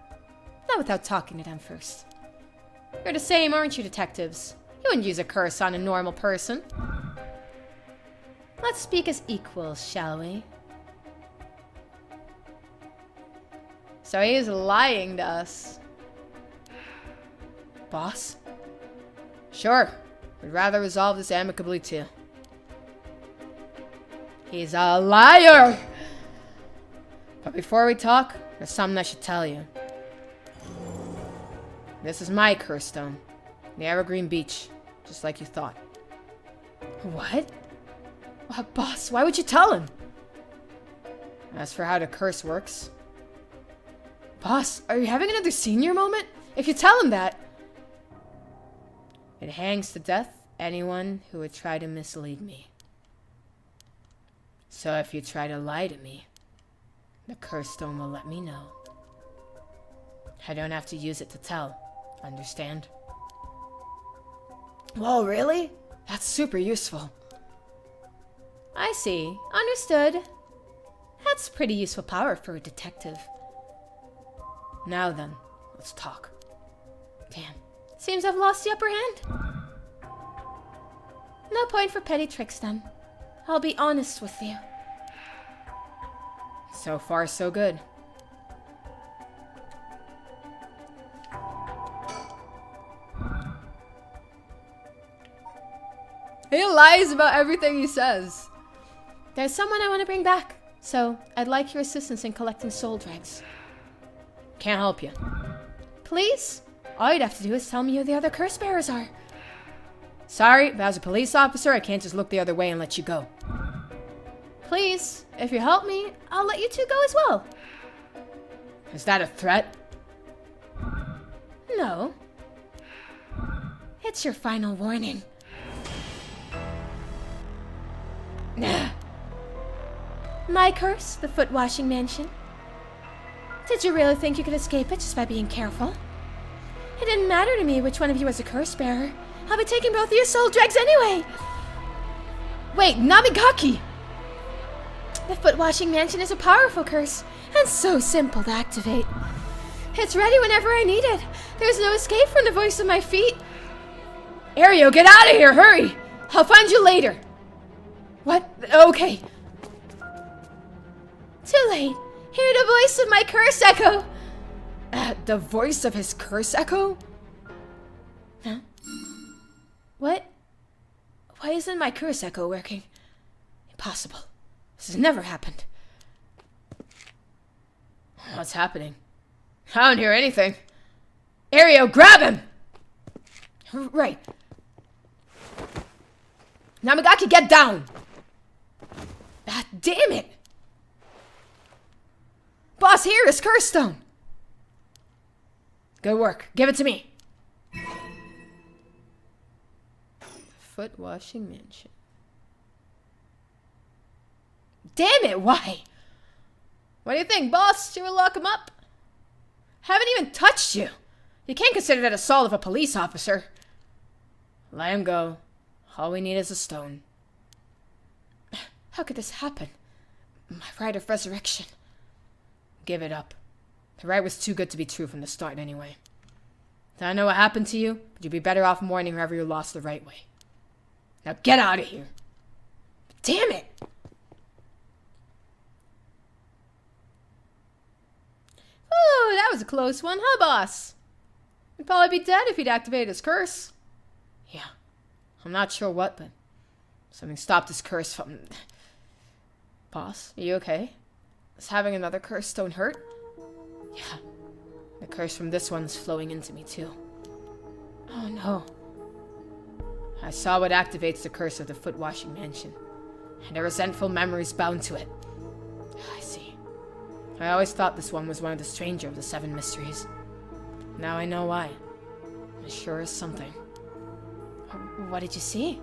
Not without talking to them first. You're the same, aren't you, detectives? You wouldn't use a curse on a normal person. Let's speak as equals, shall we? So he is lying to us. Boss? Sure. We'd rather resolve this amicably too. He's a liar! But before we talk, there's something I should tell you. This is my curse stone. The Evergreen Beach. Just like you thought. What? Boss, why would you tell him? As for how the curse works... Boss, are you having another senior moment? If you tell him that... It hangs to death anyone who would try to mislead me. So if you try to lie to me, the curse stone will let me know. I don't have to use it to tell. Understand? Whoa, really? That's super useful. I see. Understood. That's pretty useful power for a detective. Now then, let's talk. Damn. Seems I've lost the upper hand. No point for petty tricks then. I'll be honest with you. So far, so good. He lies about everything he says. There's someone I want to bring back, so I'd like your assistance in collecting soul dregs. Can't help you. Please? All you'd have to do is tell me who the other curse bearers are. Sorry, but as a police officer, I can't just look the other way and let you go. Please, if you help me, I'll let you two go as well. Is that a threat? No. It's your final warning. My curse, the Foot Washing Mansion. Did you really think you could escape it just by being careful? It didn't matter to me which one of you was a curse bearer. I'll be taking both of your soul dregs anyway. Wait, Namigaki! The Foot Washing Mansion is a powerful curse, and so simple to activate. It's ready whenever I need it. There's no escape from the voice of my feet. Ario, get out of here, hurry! I'll find you later. What? Okay. Too late. Hear the voice of my curse echo. The voice of his curse echo? Huh? What? Why isn't my curse echo working? Impossible. This has never happened. What's happening? I don't hear anything. Ario, grab him! Right. Namigaki, get down! Damn it! Boss, here is curse stone! Good work. Give it to me. Foot Washing Mansion. Damn it, why? What do you think, boss? Should we lock him up? Haven't even touched you. You can't consider that assault of a police officer. Let him go. All we need is a stone. How could this happen? My right of resurrection. Give it up. The right was too good to be true from the start anyway. I know what happened to you, but you'd be better off mourning whoever you lost the right way. Now get out of here. Damn it! Oh, that was a close one, huh, boss? He'd probably be dead if he'd activated his curse. Yeah. I'm not sure what, but something stopped his curse from... Boss, are you okay? Does having another curse stone hurt? Yeah. The curse from this one's flowing into me too. Oh no. I saw what activates the curse of the foot-washing mansion, and a resentful memory's bound to it. I see. I always thought this one was one of the stranger of the 7 mysteries. Now I know why. It sure is something. What did you see?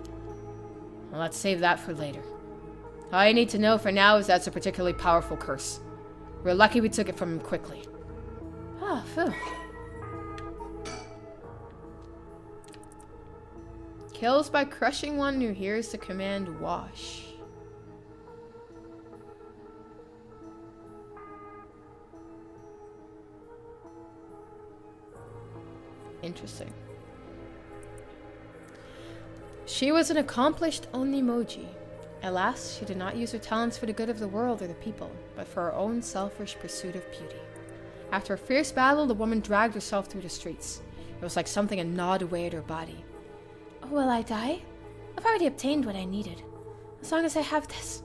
Well, let's save that for later. All I need to know for now is that it's a particularly powerful curse. We're lucky we took it from him quickly. Ah, phew. Kills by crushing one who hears the command wash. Interesting. She was an accomplished onimoji. Alas, she did not use her talents for the good of the world or the people, but for her own selfish pursuit of beauty. After a fierce battle, the woman dragged herself through the streets. It was like something had gnawed away at her body. Will I die? I've already obtained what I needed. As long as I have this.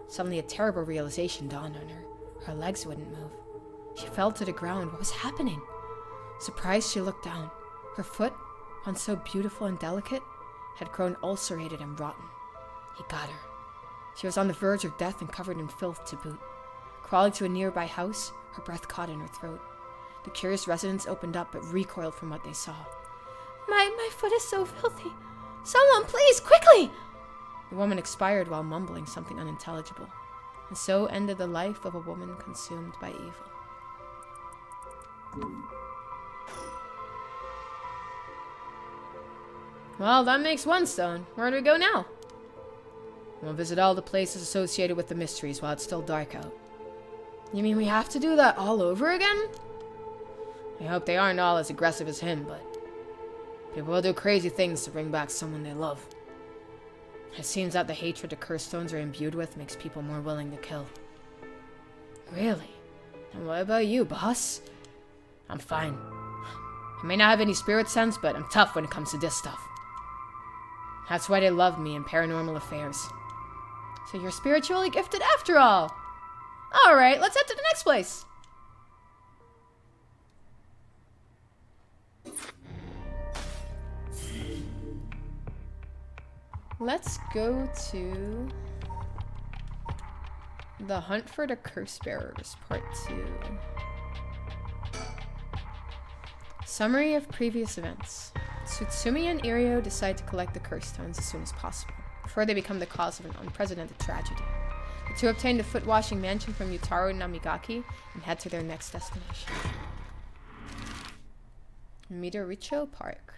Suddenly a terrible realization dawned on her. Her legs wouldn't move. She fell to the ground. What was happening? Surprised, she looked down. Her foot, once so beautiful and delicate, had grown ulcerated and rotten. He got her. She was on the verge of death and covered in filth to boot. Crawling to a nearby house, her breath caught in her throat. The curious residents opened up but recoiled from what they saw. My foot is so filthy. Someone, please, quickly! The woman expired while mumbling something unintelligible. And so ended the life of a woman consumed by evil. Well, that makes one stone. Where do we go now? We'll visit all the places associated with the mysteries while it's still dark out. You mean we have to do that all over again? I hope they aren't all as aggressive as him, but people will do crazy things to bring back someone they love. It seems that the hatred the curse stones are imbued with makes people more willing to kill. Really? And what about you, boss? I'm fine. I may not have any spirit sense, but I'm tough when it comes to this stuff. That's why they loved me in Paranormal Affairs. So you're spiritually gifted after all. Alright, let's head to the next place. Let's go to The Hunt for the Curse Bearers, Part 2. Summary of previous events. Tsutsumi and Irio decide to collect the curse stones as soon as possible, before they become the cause of an unprecedented tragedy. The two obtain the foot-washing mansion from Yutaro Namigaki and head to their next destination. Midoricho Park.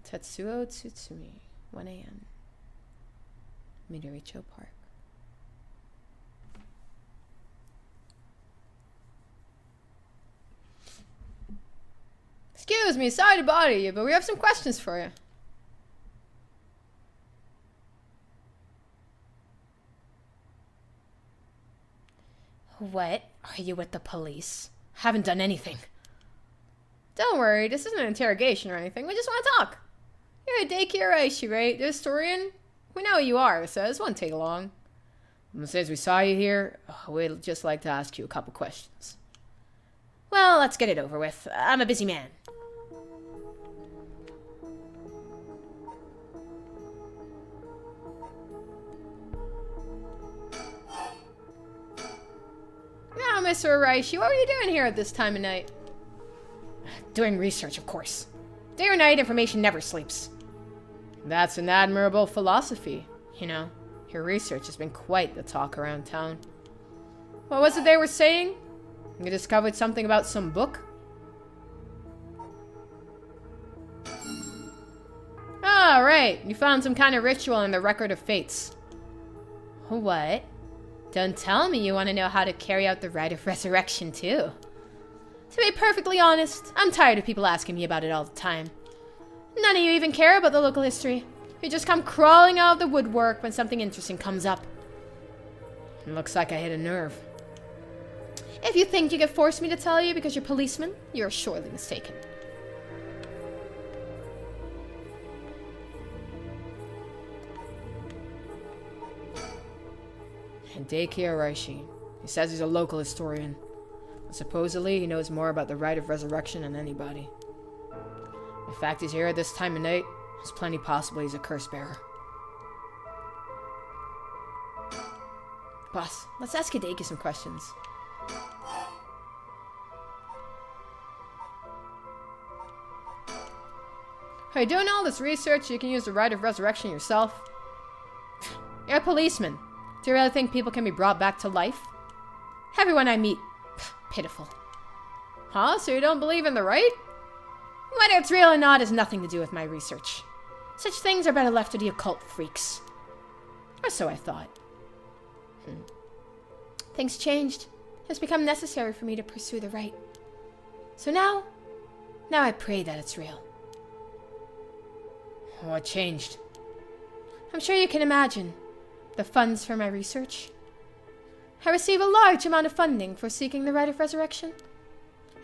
Tetsuo Tsutsumi, 1 a.m. Midoricho Park. Excuse me, sorry to bother you, but we have some questions for you. What? Are you with the police? Haven't done anything. Don't worry, this isn't an interrogation or anything. We just want to talk. You're a daycare Aishi, right? The historian? We know who you are, so this won't take long. Since we saw you here, we'd just like to ask you a couple questions. Well, let's get it over with. I'm a busy man. Now, Mr. Araishi, what were you doing here at this time of night? Doing research, of course. Day or night, information never sleeps. That's an admirable philosophy. You know, your research has been quite the talk around town. What was it they were saying? You discovered something about some book? Ah, right. You found some kind of ritual in the Record of Fates. What? Don't tell me you want to know how to carry out the rite of resurrection, too. To be perfectly honest, I'm tired of people asking me about it all the time. None of you even care about the local history. You just come crawling out of the woodwork when something interesting comes up. It looks like I hit a nerve. If you think you can force me to tell you because you're policemen, you're surely mistaken. Hideki Araishi. He says he's a local historian. But supposedly, he knows more about the rite of resurrection than anybody. The fact he's here at this time of night, it's plenty possible he's a curse bearer. Boss, let's ask Hideki some questions. Are you doing all this research so you can use the rite of resurrection yourself? You're a policeman. Do you really think people can be brought back to life? Everyone I meet, pitiful. Huh? So you don't believe in the rite? Whether it's real or not has nothing to do with my research. Such things are better left to the occult freaks. Or so I thought. Things changed. It's become necessary for me to pursue the rite. So now I pray that it's real. What changed? I'm sure you can imagine. The funds for my research. I receive a large amount of funding for seeking the rite of resurrection.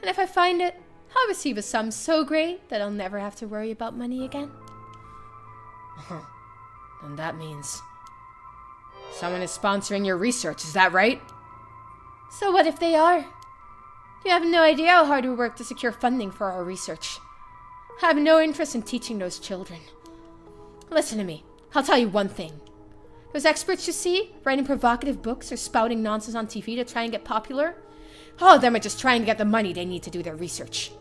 And if I find it, I'll receive a sum so great that I'll never have to worry about money again. And that means someone is sponsoring your research, is that right? So what if they are? You have no idea how hard we work to secure funding for our research. I have no interest in teaching those children. Listen to me. I'll tell you one thing. Those experts you see, writing provocative books or spouting nonsense on TV to try and get popular, all of them are just trying to get the money they need to do their research.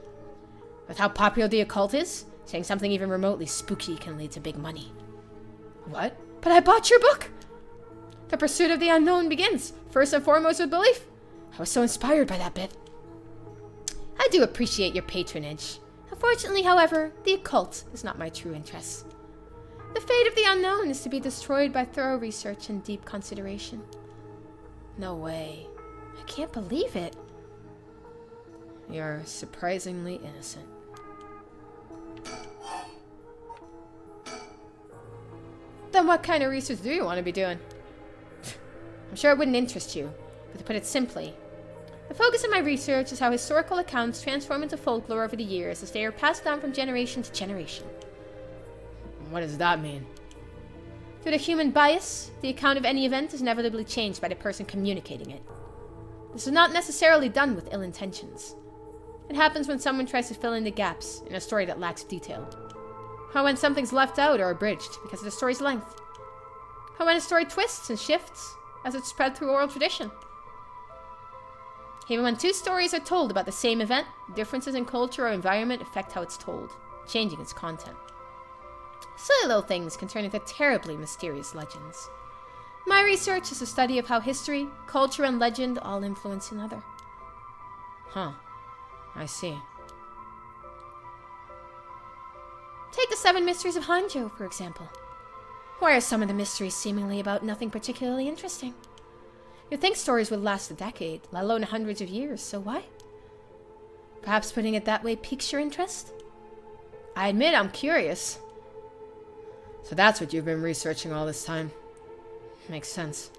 With how popular the occult is, saying something even remotely spooky can lead to big money. What? But I bought your book! The pursuit of the unknown begins, first and foremost with belief. I was so inspired by that bit. I do appreciate your patronage. Unfortunately, however, the occult is not my true interest. The fate of the unknown is to be destroyed by thorough research and deep consideration. No way. I can't believe it. You're surprisingly innocent. Then what kind of research do you want to be doing? I'm sure it wouldn't interest you, but to put it simply, the focus of my research is how historical accounts transform into folklore over the years as they are passed down from generation to generation. What does that mean? Due to human bias, the account of any event is inevitably changed by the person communicating it. This is not necessarily done with ill intentions. It happens when someone tries to fill in the gaps in a story that lacks detail. Or when something's left out or abridged because of the story's length. Or when a story twists and shifts as it's spread through oral tradition. Even when two stories are told about the same event, differences in culture or environment affect how it's told, changing its content. Silly little things can turn into terribly mysterious legends. My research is a study of how history, culture, and legend all influence another. Huh. I see. Take the 7 Mysteries of Hanjo, for example. Why are some of the mysteries seemingly about nothing particularly interesting? You'd think stories would last a decade, let alone hundreds of years, so why? Perhaps putting it that way piques your interest? I admit I'm curious. So that's what you've been researching all this time. Makes sense.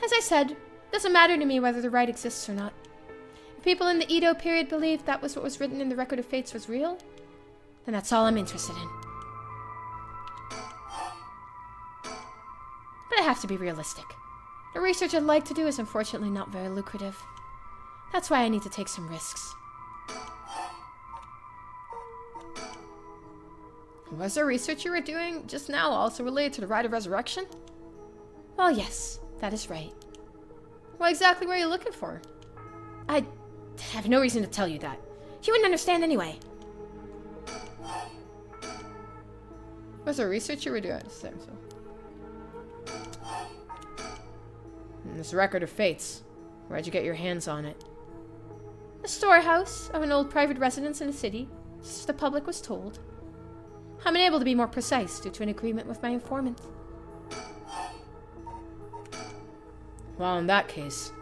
As I said, it doesn't matter to me whether the rite exists or not. If people in the Edo period believed that was what was written in the Record of Fates was real, then that's all I'm interested in. But I have to be realistic. The research I'd like to do is unfortunately not very lucrative. That's why I need to take some risks. Was the research you were doing just now also related to the rite of resurrection? Well, yes, that is right. What exactly were you looking for? I have no reason to tell you that. You wouldn't understand anyway. Was the research you were doing? And this Record of Fates. Where'd you get your hands on it? The storehouse of an old private residence in the city, just as the public was told. I'm unable to be more precise due to an agreement with my informant. Well, in that case,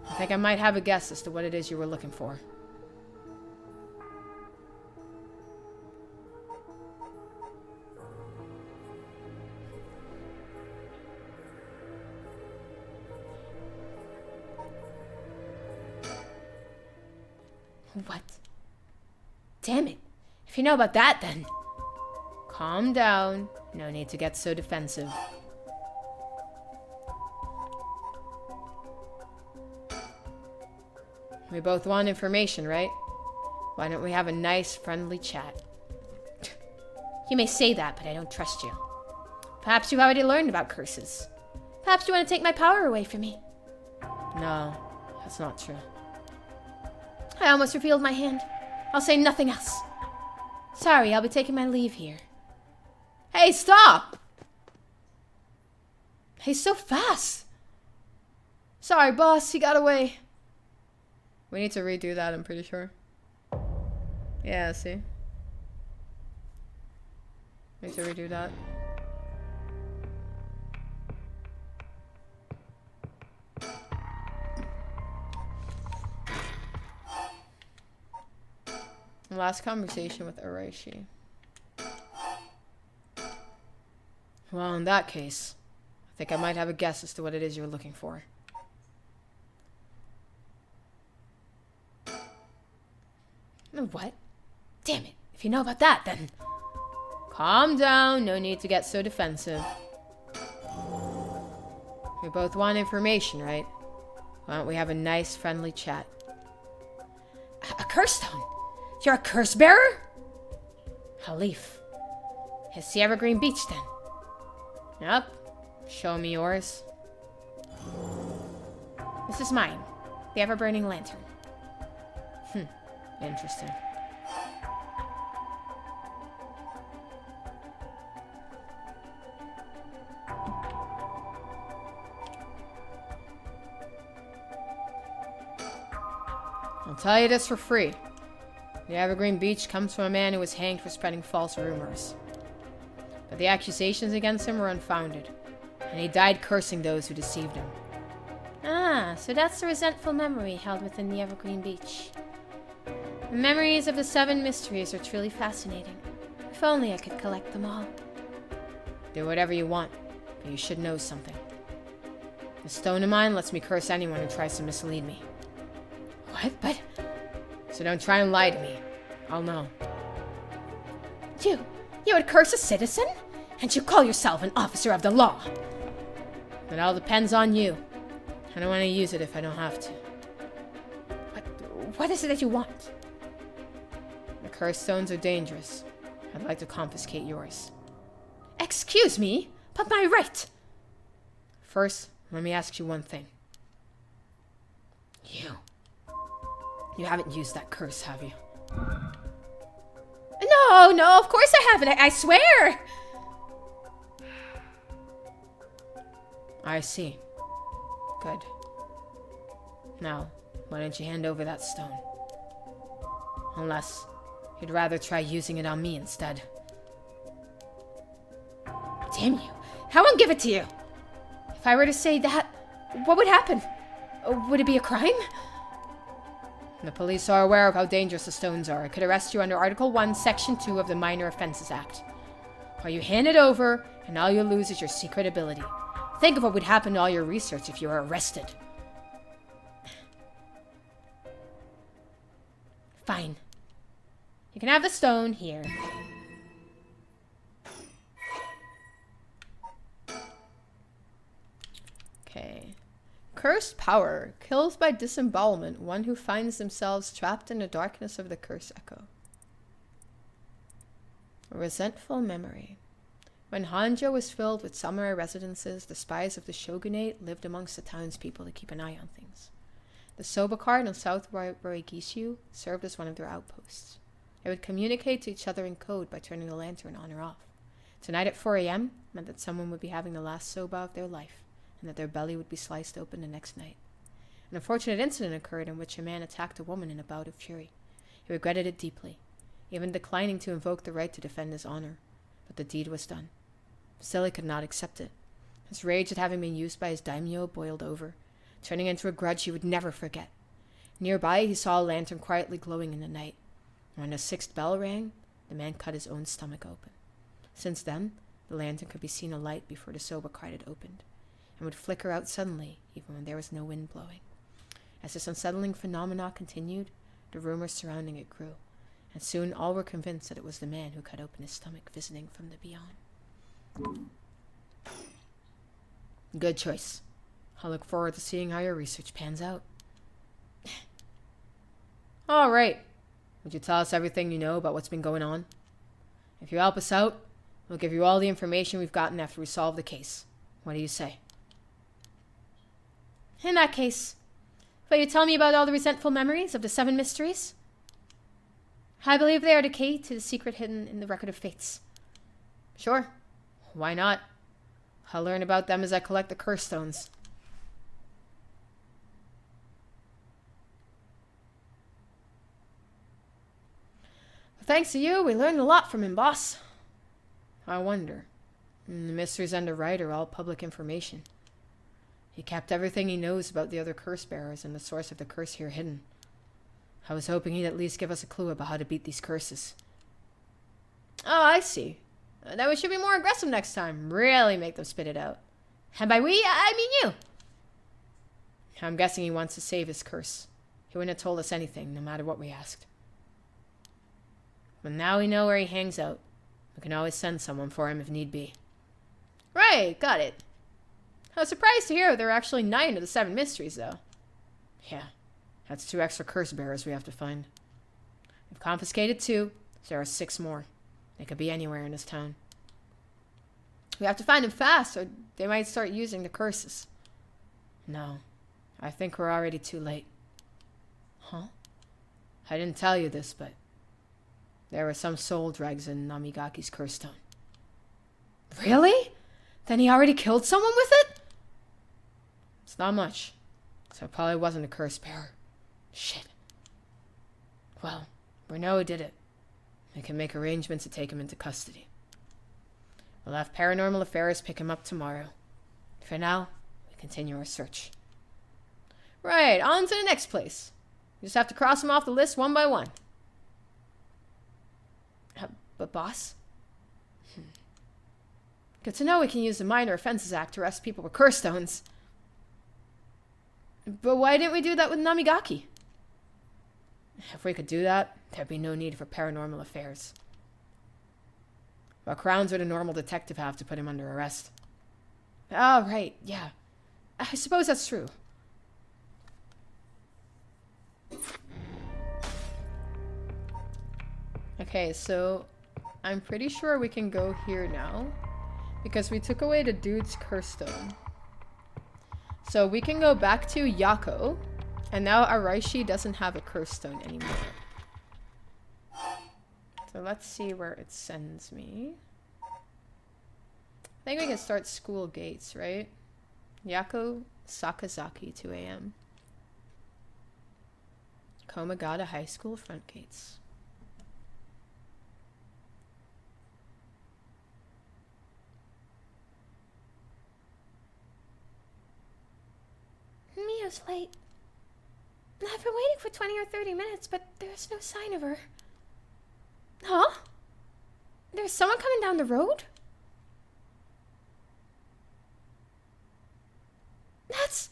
I think I might have a guess as to what it is you were looking for. What? Damn it. If you know about that, then... Calm down. No need to get so defensive. We both want information, right? Why don't we have a nice, friendly chat? You may say that, but I don't trust you. Perhaps you've already learned about curses. Perhaps you want to take my power away from me. No, that's not true. I almost revealed my hand. I'll say nothing else. Sorry, I'll be taking my leave here. Hey, stop! He's so fast. Sorry, boss, he got away. We need to redo that, I'm pretty sure. Yeah, see? Need to redo that. Last conversation with Arashi. Well, in that case, I think I might have a guess as to what it is you're looking for. What? Damn it. If you know about that, then... Calm down. No need to get so defensive. We both want information, right? Why don't we have a nice, friendly chat? A curse stone? You're a curse bearer? A leaf. It's the Evergreen Beach, then. Yep. Show me yours. This is mine. The ever-burning lantern. Interesting. I'll tell you this for free. The Evergreen Beach comes from a man who was hanged for spreading false rumors. But the accusations against him were unfounded, and he died cursing those who deceived him. Ah, so that's the resentful memory held within the Evergreen Beach. The memories of the 7 mysteries are truly fascinating. If only I could collect them all. Do whatever you want, but you should know something. The stone of mine lets me curse anyone who tries to mislead me. What? But... So don't try and lie to me. I'll know. You would curse a citizen? And you call yourself an officer of the law? It all depends on you. I don't want to use it if I don't have to. What is it that you want? The cursed stones are dangerous. I'd like to confiscate yours. Excuse me, but my right. First, let me ask you one thing. You haven't used that curse, have you? No, of course I haven't. I swear. I see. Good. Now, why don't you hand over that stone? Unless you'd rather try using it on me instead. Damn you. I won't give it to you. If I were to say that, what would happen? Would it be a crime? The police are aware of how dangerous the stones are. I could arrest you under Article 1, Section 2 of the Minor Offenses Act. Or you hand it over, and all you'll lose is your secret ability. Think of what would happen to all your research if you were arrested. Fine. You can have the stone here. Okay. Cursed power kills by disembowelment one who finds themselves trapped in the darkness of the curse echo. A resentful memory. When Hanjo was filled with samurai residences, the spies of the shogunate lived amongst the townspeople to keep an eye on things. The Soba card on South Roigishu served as one of their outposts. They would communicate to each other in code by turning the lantern on or off. Tonight at 4 a.m. meant that someone would be having the last soba of their life, and that their belly would be sliced open the next night. An unfortunate incident occurred in which a man attacked a woman in a bout of fury. He regretted it deeply, even declining to invoke the right to defend his honor. But the deed was done. Still, he could not accept it. His rage at having been used by his daimyo boiled over, turning into a grudge he would never forget. Nearby, he saw a lantern quietly glowing in the night. When the 6th bell rang, the man cut his own stomach open. Since then, the lantern could be seen alight before the soba card had opened, and would flicker out suddenly even when there was no wind blowing. As this unsettling phenomena continued, the rumors surrounding it grew, and soon all were convinced that it was the man who cut open his stomach visiting from the beyond. Good choice. I'll look forward to seeing how your research pans out. All right. Would you tell us everything you know about what's been going on? If you help us out, we'll give you all the information we've gotten after we solve the case. What do you say? In that case, will you tell me about all the resentful memories of the 7 mysteries? I believe they are the key to the secret hidden in the Record of Fates. Sure. Why not? I'll learn about them as I collect the curse stones. Thanks to you, we learned a lot from him, boss. I wonder. The mysteries and the right are all public information. He kept everything he knows about the other curse bearers and the source of the curse here hidden. I was hoping he'd at least give us a clue about how to beat these curses. Oh, I see. Then we should be more aggressive next time. Really make them spit it out. And by we, I mean you. I'm guessing he wants to save his curse. He wouldn't have told us anything, no matter what we asked. But now we know where he hangs out. We can always send someone for him if need be. Right, got it. I was surprised to hear there are actually 9 of the 7 mysteries, though. Yeah, that's 2 extra curse bearers we have to find. We've confiscated 2, so there are 6 more. They could be anywhere in this town. We have to find them fast, or they might start using the curses. No, I think we're already too late. Huh? I didn't tell you this, but there were some soul dregs in Namigaki's curse stone. Really? Then he already killed someone with it? It's not much, so it probably wasn't a curse bearer. Shit. Well, we know who did it. We can make arrangements to take him into custody. We'll have Paranormal Affairs pick him up tomorrow. For now, we continue our search. Right, on to the next place. You just have to cross them off the list one by one. But boss? Good to know we can use the Minor Offenses Act to arrest people with curse stones. But why didn't we do that with Namigaki? If we could do that, there'd be no need for Paranormal Affairs. What grounds would a normal detective have to put him under arrest? Oh, right, yeah. I suppose that's true. Okay, so I'm pretty sure we can go here now, because we took away the dude's curse stone. So we can go back to Yako, and now Araishi doesn't have a curse stone anymore. So let's see where it sends me. I think we can start school gates, right? Yako Sakazaki, 2 a.m. Komagata High School front gates. Mia's late. I've been waiting for 20 or 30 minutes, but there's no sign of her. Huh? There's someone coming down the road? That's...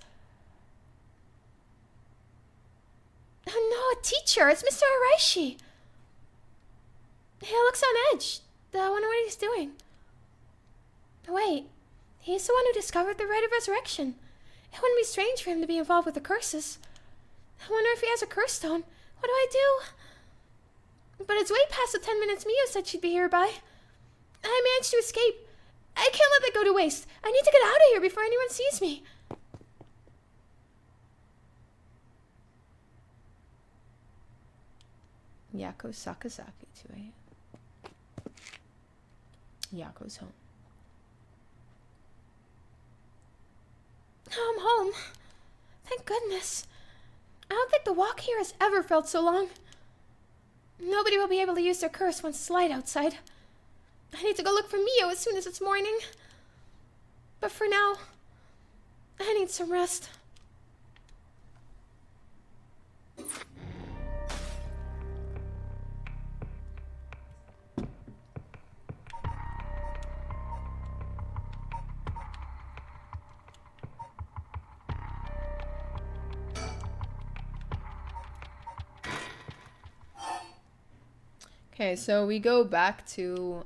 Oh no, a teacher! It's Mr. Araishi! He looks on edge. I wonder what he's doing. Wait, he's the one who discovered the rite of resurrection. It wouldn't be strange for him to be involved with the curses. I wonder if he has a curse stone. What do I do? But it's way past the 10 minutes Mio said she'd be here by. I managed to escape. I can't let that go to waste. I need to get out of here before anyone sees me. Yako Sakazaki, 2 a.m. Yako's home. Oh, I'm home. Thank goodness. I don't think the walk here has ever felt so long. Nobody will be able to use their curse once it's light outside. I need to go look for Mio as soon as it's morning. But for now, I need some rest. Okay, so we go back to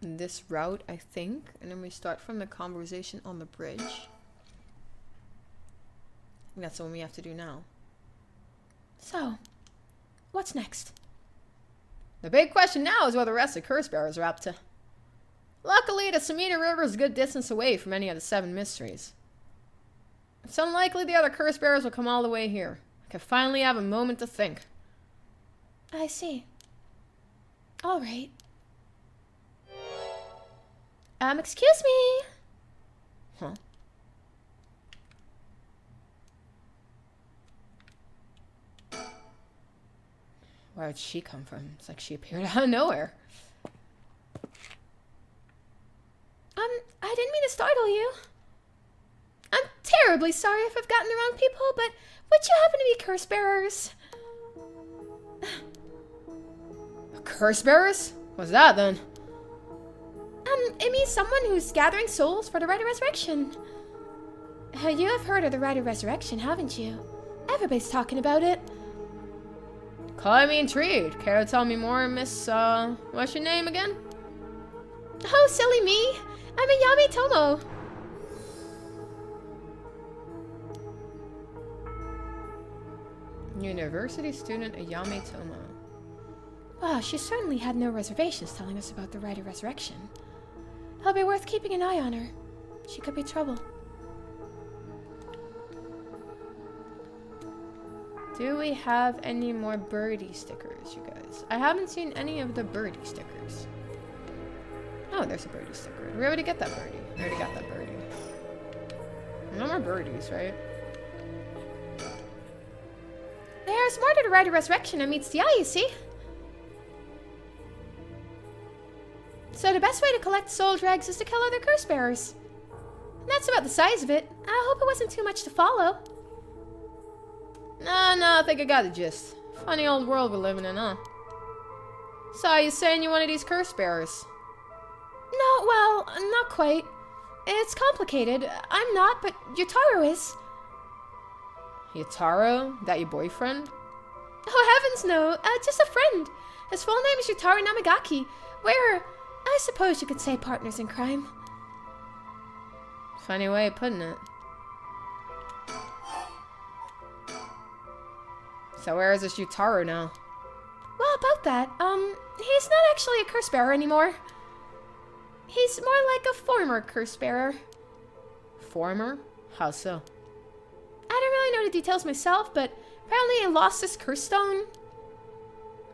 this route, I think, and then we start from the conversation on the bridge. think that's the one we have to do now. So, what's next? The big question now is what the rest of the curse bearers are up to. Luckily, the Samita River is a good distance away from any of the 7 mysteries. It's unlikely the other curse bearers will come all the way here. I can finally have a moment to think. I see. All right. Excuse me. Huh? Where did she come from? It's like she appeared out of nowhere. I didn't mean to startle you. I'm terribly sorry if I've gotten the wrong people, but would you happen to be curse bearers? Curse bearers? What's that then? It means someone who's gathering souls for the Rite of Resurrection. You have heard of the Rite of Resurrection, haven't you? Everybody's talking about it. Calling me intrigued. Care to tell me more, Miss, what's your name again? Oh, silly me. I'm a Yami Tomo. University student Ayame Tomo. Well, she certainly had no reservations telling us about the Rite of Resurrection. It'll be worth keeping an eye on her. She could be trouble. Do we have any more birdie stickers, you guys? I haven't seen any of the birdie stickers. Oh, there's a birdie sticker. Did we already get that birdie? I already got that birdie. No more birdies, right? There's more to the Rite of Resurrection than meets the eye, you see. So the best way to collect soul dregs is to kill other curse bearers. And that's about the size of it. I hope it wasn't too much to follow. No, I think I got the gist. Funny old world we're living in, huh? So, you saying you're one of these curse bearers? No, well, not quite. It's complicated. I'm not, but Yotaro is. Yotaro? That your boyfriend? Oh, heavens no. Just a friend. His full name is Yotaro Namagaki. We're, I suppose you could say, partners in crime. Funny way of putting it. So where is this Yotaro now? Well, about that, he's not actually a curse bearer anymore. He's more like a former curse bearer. Former? How so? I don't really know the details myself, but apparently he lost his curse stone.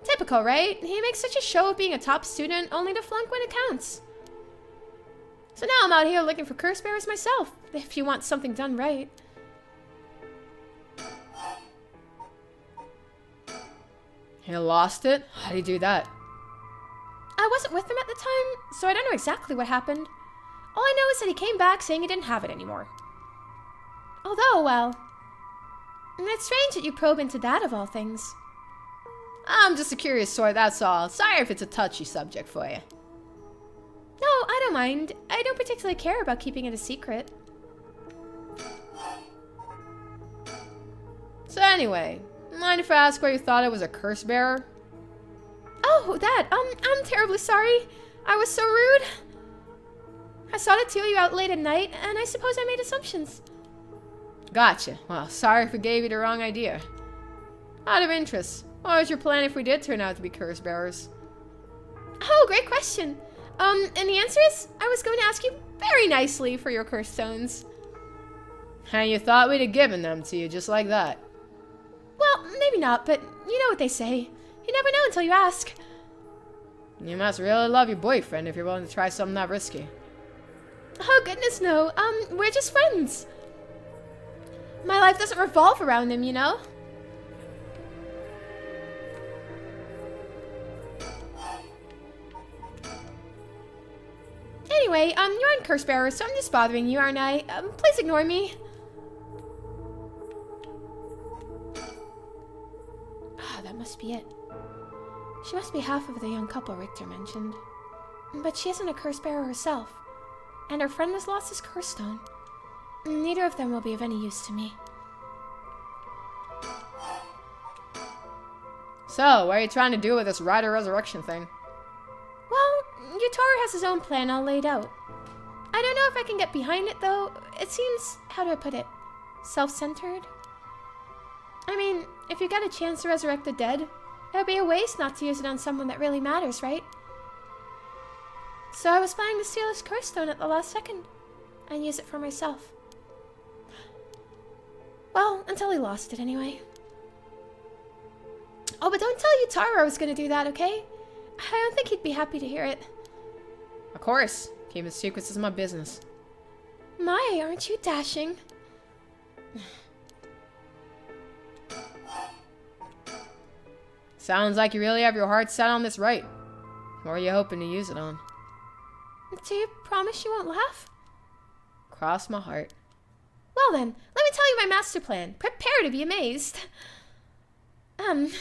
Typical, right? He makes such a show of being a top student, only to flunk when it counts. So now I'm out here looking for curse bearers myself, if you want something done right. He lost it? How'd he do that? I wasn't with him at the time, so I don't know exactly what happened. All I know is that he came back saying he didn't have it anymore. Although, well, it's strange that you probe into that of all things. I'm just a curious sort, that's all. Sorry if it's a touchy subject for you. No, I don't mind. I don't particularly care about keeping it a secret. So anyway, mind if I ask why you thought I was a curse bearer? Oh, that. I'm terribly sorry. I was so rude. I saw the two of you out late at night, and I suppose I made assumptions. Gotcha. Well, sorry if we gave you the wrong idea. Out of interest, what was your plan if we did turn out to be curse bearers? Oh, great question. And the answer is, I was going to ask you very nicely for your curse stones. And you thought we'd have given them to you just like that? Well, maybe not, but you know what they say. You never know until you ask. You must really love your boyfriend if you're willing to try something that risky. Oh, goodness, no. We're just friends. My life doesn't revolve around him, you know? Anyway, you're on curse bearer, so I'm just bothering you, aren't I? Please ignore me. Ah, that must be it. She must be half of the young couple Richter mentioned. But she isn't a curse bearer herself. And her friend has lost his curse stone. Neither of them will be of any use to me. So, what are you trying to do with this Rite of Resurrection thing? Well, Yotaro has his own plan all laid out. I don't know if I can get behind it, though. It seems, how do I put it, self-centered? I mean, if you get a chance to resurrect the dead, it would be a waste not to use it on someone that really matters, right? So I was planning to steal his curse stone at the last second and use it for myself. Well, until he lost it anyway. Oh, but don't tell Yutaro I was going to do that, okay? I don't think he'd be happy to hear it. Of course. Keeping secrets is my business. My, aren't you dashing? Sounds like you really have your heart set on this right. What are you hoping to use it on? Do you promise you won't laugh? Cross my heart. Well then, let me tell you my master plan. Prepare to be amazed. I'm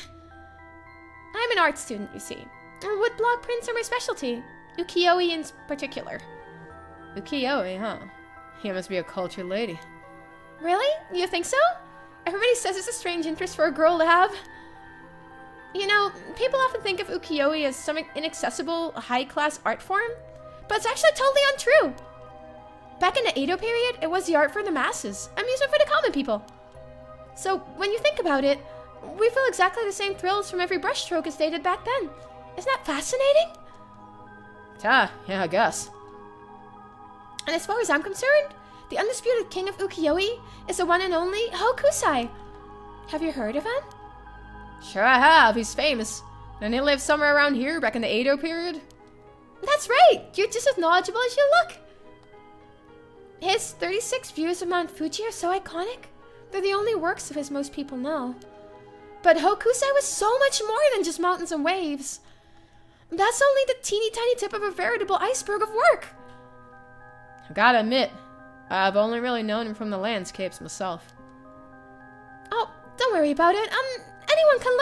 an art student, you see. Woodblock prints are my specialty. Ukiyo-e in particular. Ukiyo-e, huh? You must be a cultured lady. Really? You think so? Everybody says it's a strange interest for a girl to have. You know, people often think of ukiyo-e as some inaccessible, high-class art form, but it's actually totally untrue. Back in the Edo period, it was the art for the masses, amusement for the common people. So, when you think about it, we feel exactly the same thrills from every brushstroke as they did back then. Isn't that fascinating? Yeah, I guess. And as far as I'm concerned, the undisputed king of ukiyo-e is the one and only Hokusai. Have you heard of him? Sure I have. He's famous. And he lived somewhere around here back in the Edo period. That's right. You're just as knowledgeable as you look. His 36 views of Mount Fuji are so iconic. They're the only works of his most people know. But Hokusai was so much more than just mountains and waves. That's only the teeny tiny tip of a veritable iceberg of work. I gotta admit, I've only really known him from the landscapes myself. Oh, don't worry about it. Anyone can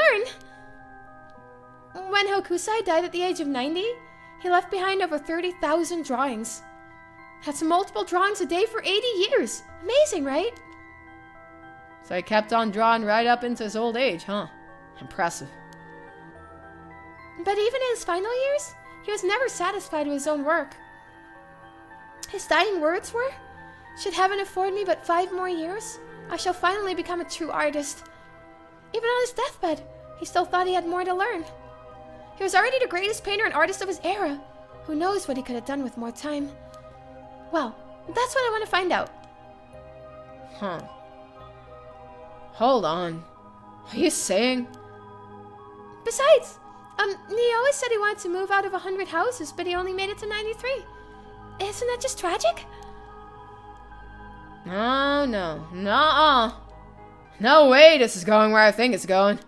learn. When Hokusai died at the age of 90, he left behind over 30,000 drawings. That's multiple drawings a day for 80 years. Amazing, right? So he kept on drawing right up into his old age, huh? Impressive. But even in his final years, he was never satisfied with his own work. His dying words were, "Should heaven afford me but 5 more years, I shall finally become a true artist." Even on his deathbed, he still thought he had more to learn. He was already the greatest painter and artist of his era. Who knows what he could have done with more time? Well, that's what I want to find out. Huh. Hold on. Are you saying? Besides, he always said he wanted to move out of 100 houses, but he only made it to 93. Isn't that just tragic? No, nuh-uh. No way this is going where I think it's going.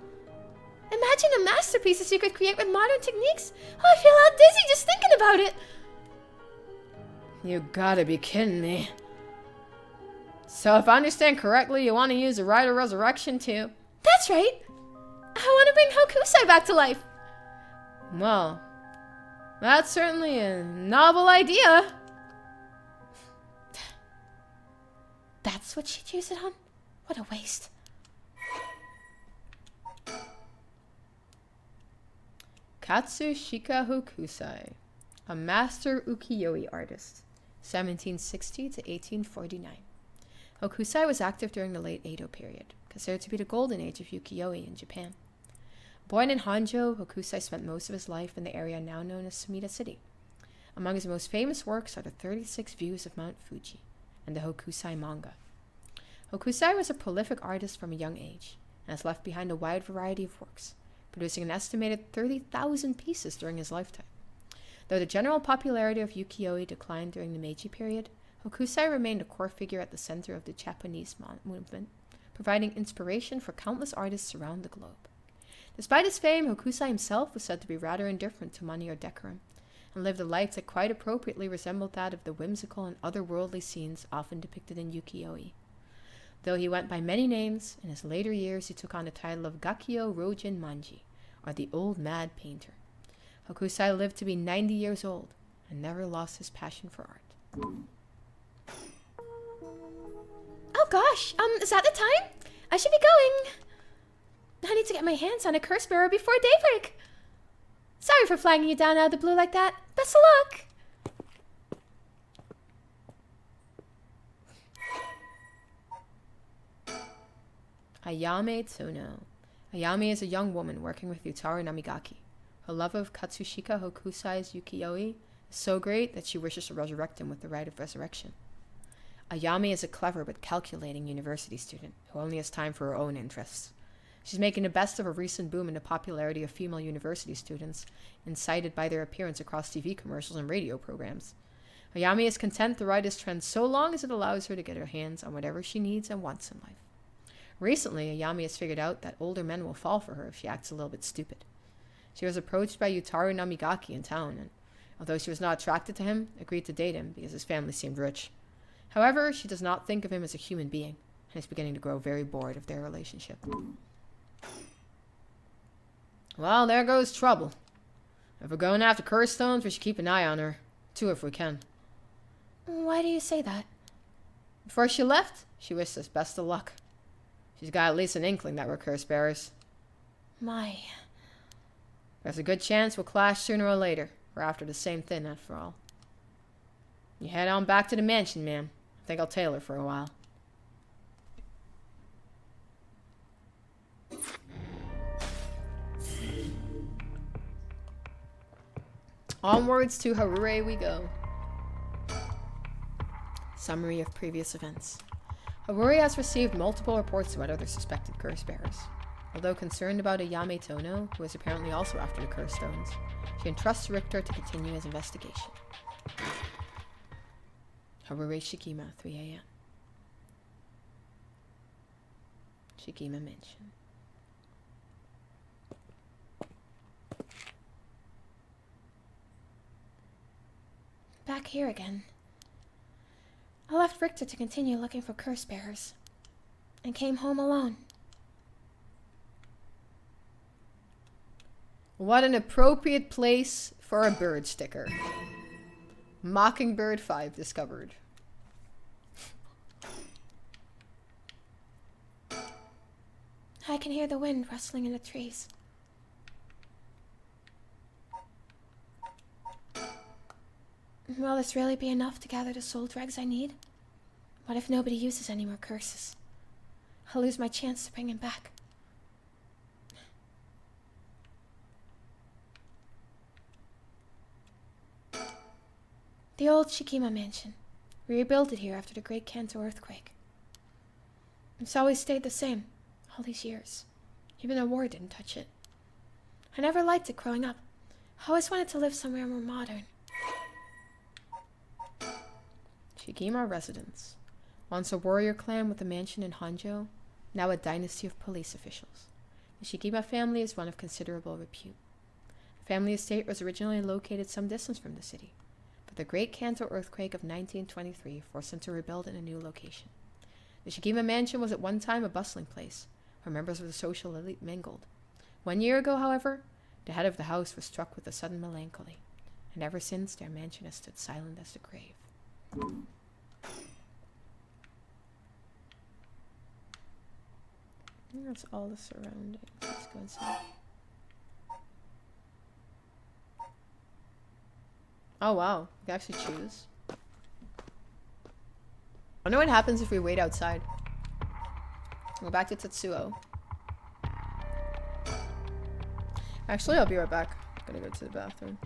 Imagine the masterpieces you could create with modern techniques. Oh, I feel all dizzy just thinking about it. You gotta be kidding me. So if I understand correctly, you want to use the Rite of Resurrection too? That's right. I want to bring Hokusai back to life. Well, that's certainly a novel idea. That's what she'd use it on? What a waste. Katsushika Hokusai, a master ukiyo-e artist, 1760 to 1849. Hokusai was active during the late Edo period, considered to be the golden age of ukiyo-e in Japan. Born in Honjo, Hokusai spent most of his life in the area now known as Sumida City. Among his most famous works are the 36 Views of Mount Fuji and the Hokusai manga. Hokusai was a prolific artist from a young age and has left behind a wide variety of works, producing an estimated 30,000 pieces during his lifetime. Though the general popularity of ukiyo-e declined during the Meiji period, Hokusai remained a core figure at the center of the Japanese movement, providing inspiration for countless artists around the globe. Despite his fame, Hokusai himself was said to be rather indifferent to money or decorum, and lived a life that quite appropriately resembled that of the whimsical and otherworldly scenes often depicted in ukiyo-e. Though he went by many names, in his later years he took on the title of Gakyo Rojin Manji, or the Old Mad Painter. Hokusai lived to be 90 years old, and never lost his passion for art. Oh gosh, is that the time? I should be going. I need to get my hands on a curse bearer before daybreak. Sorry for flagging you down out of the blue like that. Best of luck. Ayame Tsuno. Ayame is a young woman working with Yutaru Namigaki. Her love of Katsushika Hokusai's Yukiyoi is so great that she wishes to resurrect him with the rite of resurrection. Ayame is a clever but calculating university student who only has time for her own interests. She's making the best of a recent boom in the popularity of female university students, incited by their appearance across TV commercials and radio programs. Ayame is content to ride this trend so long as it allows her to get her hands on whatever she needs and wants in life. Recently, Ayame has figured out that older men will fall for her if she acts a little bit stupid. She was approached by Yutaru Namigaki in town, and although she was not attracted to him, agreed to date him because his family seemed rich. However, she does not think of him as a human being, and is beginning to grow very bored of their relationship. Well, there goes trouble. If we're going after curse stones, we should keep an eye on her. 2 if we can. Why do you say that? Before she left, she wished us best of luck. She's got at least an inkling that we're curse bearers. My. There's a good chance we'll clash sooner or later. We're after the same thing, after all. You head on back to the mansion, ma'am. I think I'll tail her for a while. Onwards to Harure we go. Summary of previous events. Harure has received multiple reports about other suspected curse bearers. Although concerned about Ayame Tono, who is apparently also after the curse stones, she entrusts Richter to continue his investigation. Harure Shikima, 3 a.m. Shikima Mansion. Back here again. I left Richter to continue looking for curse bearers, and came home alone. What an appropriate place for a bird sticker. Mockingbird 5 discovered. I can hear the wind rustling in the trees. Will this really be enough to gather the soul dregs I need? What if nobody uses any more curses? I'll lose my chance to bring him back. The old Shikima mansion. We rebuilt it here after the Great Kanto earthquake. It's always stayed the same, all these years. Even a war didn't touch it. I never liked it growing up. I always wanted to live somewhere more modern. Shikima residence. Once a warrior clan with a mansion in Honjo, now a dynasty of police officials. The Shikima family is one of considerable repute. The family estate was originally located some distance from the city, but the Great Kanto earthquake of 1923 forced them to rebuild in a new location. The Shikima mansion was at one time a bustling place, where members of the social elite mingled. 1 year ago, however, the head of the house was struck with a sudden melancholy, and ever since their mansion has stood silent as the grave. I think that's all the surroundings. Let's go inside. Oh wow, you can actually choose. I wonder what happens if we wait outside. Go back to Tetsuo. Actually, I'll be right back. I'm gonna go to the bathroom.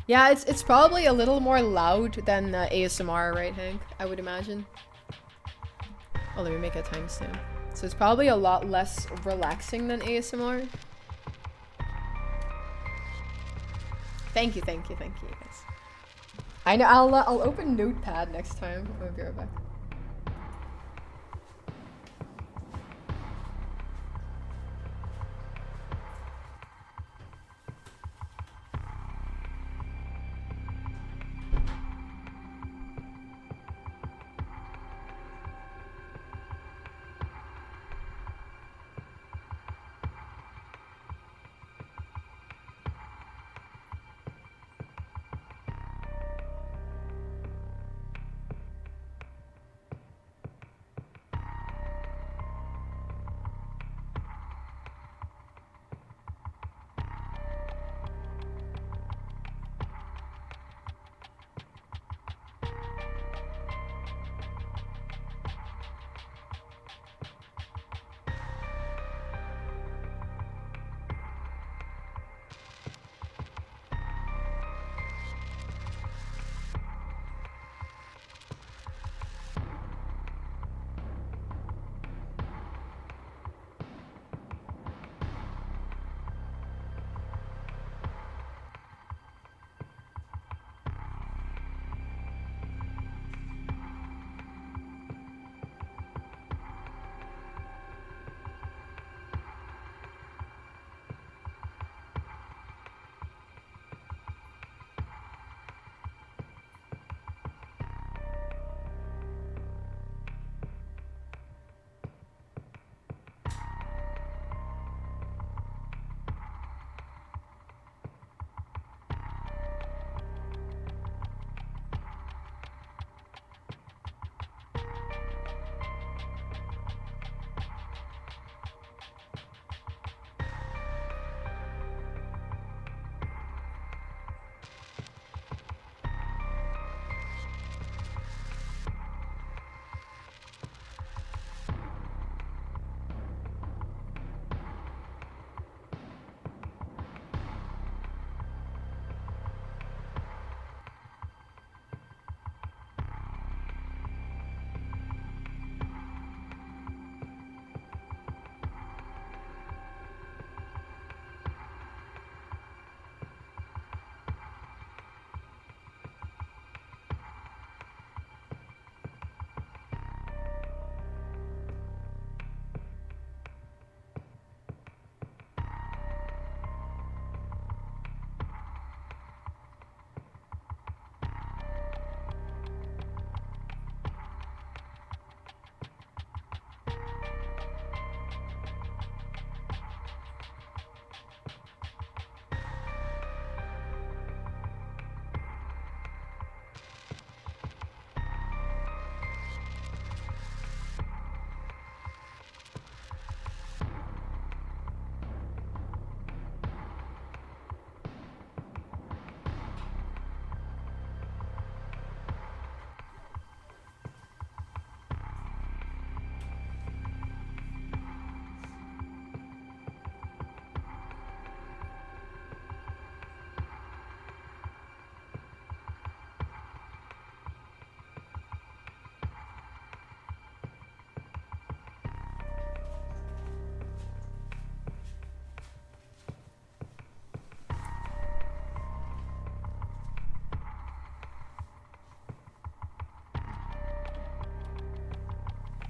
Yeah, it's probably a little more loud than ASMR, right, Hank? I would imagine. Oh, let me make a timestamp. So it's probably a lot less relaxing than ASMR. Thank you, guys. I know, I'll open Notepad next time. I'll be right back.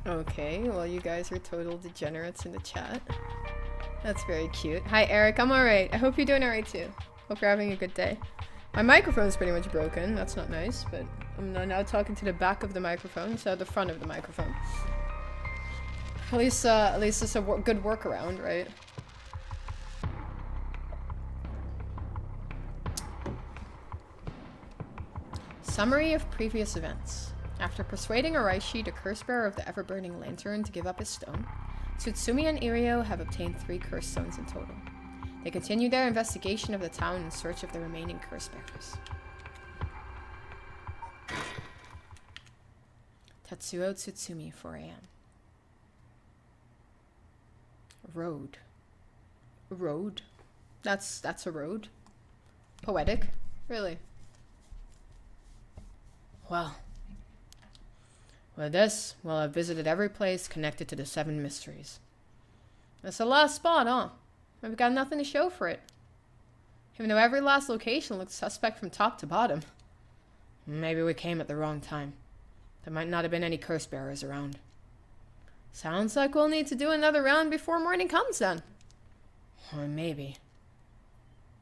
Okay, well you guys are total degenerates in the chat. That's very cute. Hi Eric, I'm alright. I hope you're doing alright too. Hope you're having a good day. My microphone's pretty much broken. That's not nice, but I'm now talking to the back of the microphone instead of the front of the microphone. At least it's a good workaround, right? Summary of previous events. After persuading Araishi, the curse-bearer of the ever-burning lantern, to give up his stone, Tsutsumi and Irio have obtained 3 curse stones in total. They continue their investigation of the town in search of the remaining curse-bearers. Tetsuo Tsutsumi, 4 a.m. Road. Road? That's a road? Poetic? Really? Well. With this, well, I've visited every place connected to the 7 mysteries. That's the last spot, huh? We've got nothing to show for it. Even though every last location looks suspect from top to bottom. Maybe we came at the wrong time. There might not have been any curse bearers around. Sounds like we'll need to do another round before morning comes then. Or maybe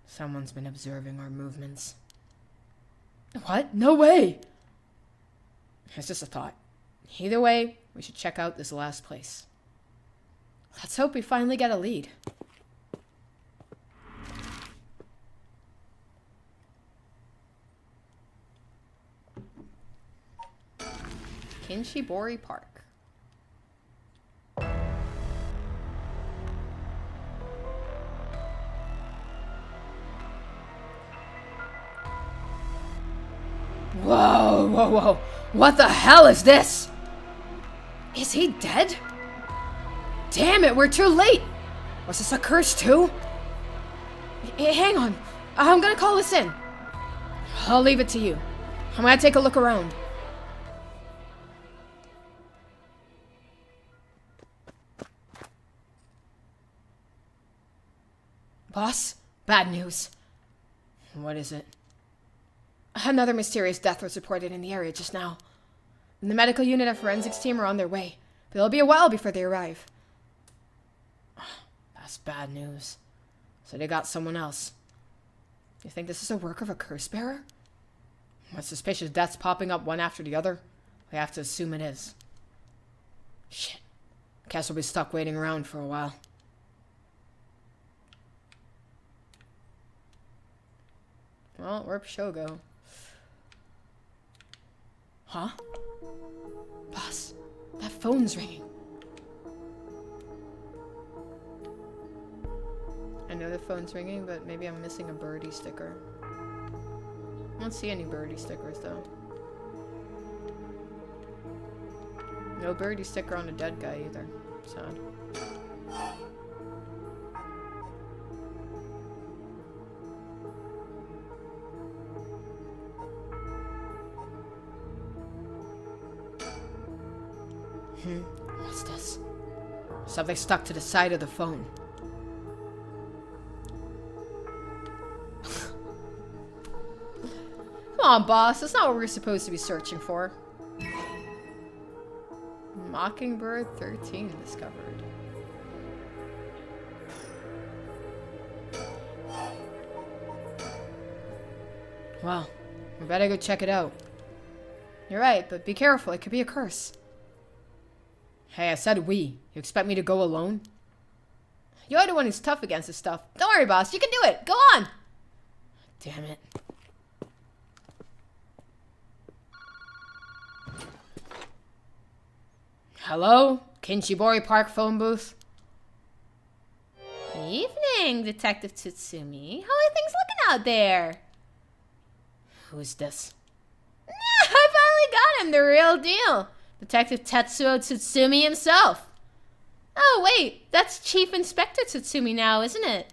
someone's been observing our movements. What? No way! It's just a thought. Either way, we should check out this last place. Let's hope we finally get a lead. Kinshibori Park. Whoa, whoa, whoa. What the hell is this? Is he dead? Damn it, we're too late. Was this a curse too? Hang on. I'm gonna call this in. I'll leave it to you. I'm gonna take a look around. Boss, bad news. What is it? Another mysterious death was reported in the area just now. The medical unit and forensics team are on their way, but it'll be a while before they arrive. That's bad news. So they got someone else. You think this is a work of a curse bearer? With suspicious deaths popping up one after the other, we have to assume it is. Shit. Guess we'll be stuck waiting around for a while. Well, where'd Show go? Huh? Boss, that phone's ringing. I know the phone's ringing, but maybe I'm missing a birdie sticker. I don't see any birdie stickers, though. No birdie sticker on the dead guy, either. Sad. What's this? Something stuck to the side of the phone. Come on, boss. That's not what we're supposed to be searching for. Mockingbird 13 discovered. Well, we better go check it out. You're right, but be careful. It could be a curse. Hey, I said we. You expect me to go alone? You're the one who's tough against this stuff. Don't worry, boss. You can do it. Go on. Damn it. Hello? Kinshibori Park phone booth? Evening, Detective Tsutsumi. How are things looking out there? Who's this? I finally got him, the real deal. Detective Tetsuo Tsutsumi himself. Oh, wait, that's Chief Inspector Tsutsumi now, isn't it?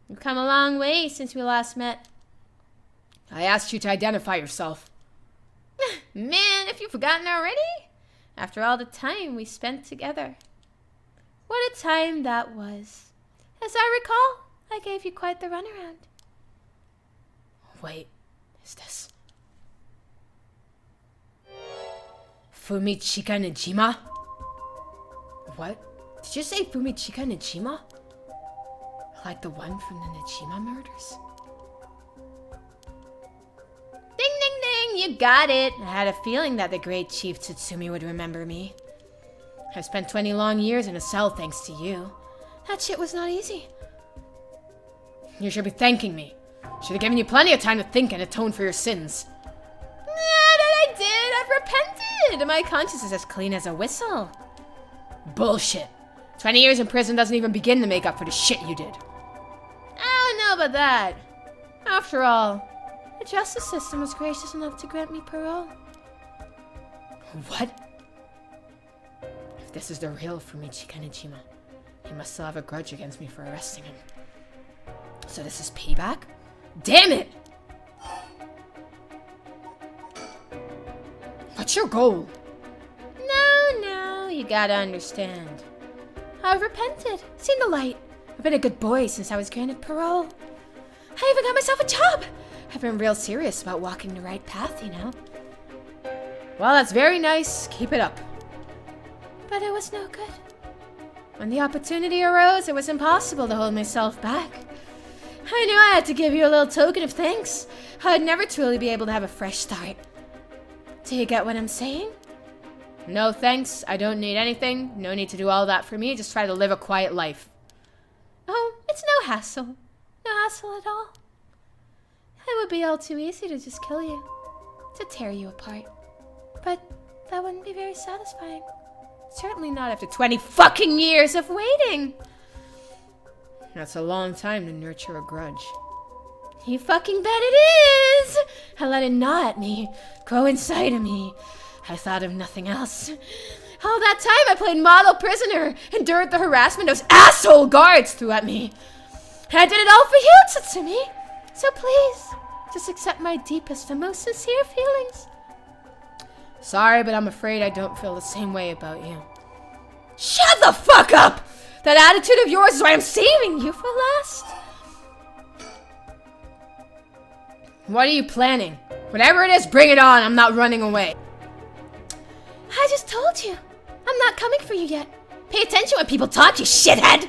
You've come a long way since we last met. I asked you to identify yourself. Man, have you forgotten already? After all the time we spent together. What a time that was. As I recall, I gave you quite the runaround. Wait, is this Fumichika Nejima? What? Did you say Fumichika Najima? Like the one from the Najima murders? Ding, ding, ding! You got it! I had a feeling that the great Chief Tsutsumi would remember me. I've spent 20 long years in a cell thanks to you. That shit was not easy. You should be thanking me. Should have given you plenty of time to think and atone for your sins. That I did! I've repented! My conscience is as clean as a whistle. Bullshit. 20 years in prison doesn't even begin to make up for the shit you did. I don't know about that. After all, the justice system was gracious enough to grant me parole. What? If this is the real Fumichika Najima, he must still have a grudge against me for arresting him. So this is payback? Damn it! What's your goal? No, you gotta understand. I've repented, seen the light. I've been a good boy since I was granted parole. I even got myself a job. I've been real serious about walking the right path, you know. Well, that's very nice. Keep it up. But it was no good. When the opportunity arose, it was impossible to hold myself back. I knew I had to give you a little token of thanks. I'd never truly be able to have a fresh start. Do you get what I'm saying? No thanks. I don't need anything. No need to do all that for me. Just try to live a quiet life. Oh, it's no hassle. No hassle at all. It would be all too easy to just kill you. To tear you apart. But that wouldn't be very satisfying. Certainly not after 20 fucking years of waiting. That's a long time to nurture a grudge. You fucking bet it is! I let it gnaw at me, grow inside of me. I thought of nothing else. All that time I played model prisoner, endured the harassment those asshole guards threw at me. And I did it all for you, Tsutsumi. So please, just accept my deepest and most sincere feelings. Sorry, but I'm afraid I don't feel the same way about you. Shut the fuck up! That attitude of yours is why I'm saving you for last. What are you planning? Whatever it is, bring it on. I'm not running away. I just told you. I'm not coming for you yet. Pay attention when people talk, you shithead!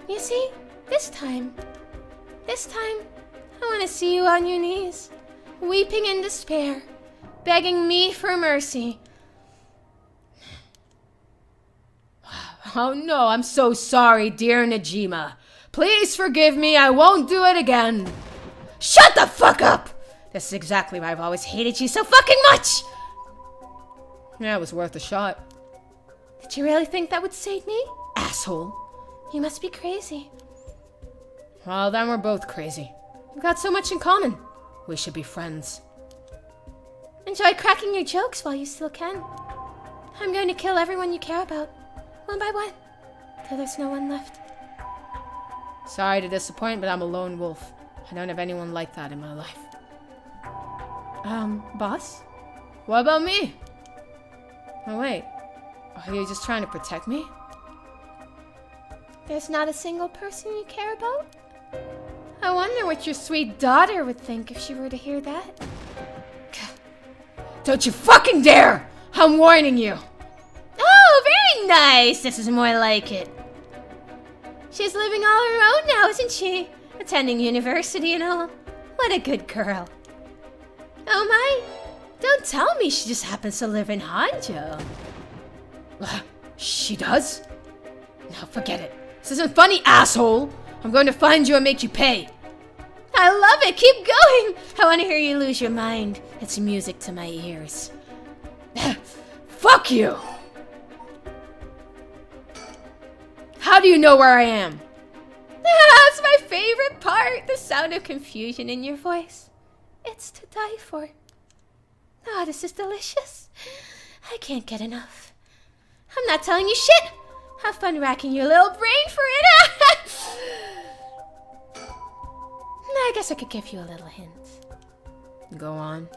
You see, this time, I want to see you on your knees, weeping in despair, begging me for mercy. Oh no, I'm so sorry, dear Najima. Please forgive me, I won't do it again. Shut the fuck up! This is exactly why I've always hated you so fucking much! Yeah, it was worth a shot. Did you really think that would save me? Asshole. You must be crazy. Well, then we're both crazy. We've got so much in common. We should be friends. Enjoy cracking your jokes while you still can. I'm going to kill everyone you care about, one by one, till there's no one left. Sorry to disappoint, but I'm a lone wolf. I don't have anyone like that in my life. Boss? What about me? Oh, wait. Are you just trying to protect me? There's not a single person you care about? I wonder what your sweet daughter would think if she were to hear that. Don't you fucking dare! I'm warning you! Oh, very nice! This is more like it. She's living all her own now, isn't she? Attending university and all. What a good girl. Oh my, don't tell me she just happens to live in Hanjo. She does? No, forget it. This isn't funny, asshole! I'm going to find you and make you pay. I love it, keep going! I want to hear you lose your mind. It's music to my ears. Fuck you! How do you know where I am? That's my favorite part, the sound of confusion in your voice. It's to die for. Oh, this is delicious. I can't get enough. I'm not telling you shit. Have fun racking your little brain for it. I guess I could give you a little hint. Go on.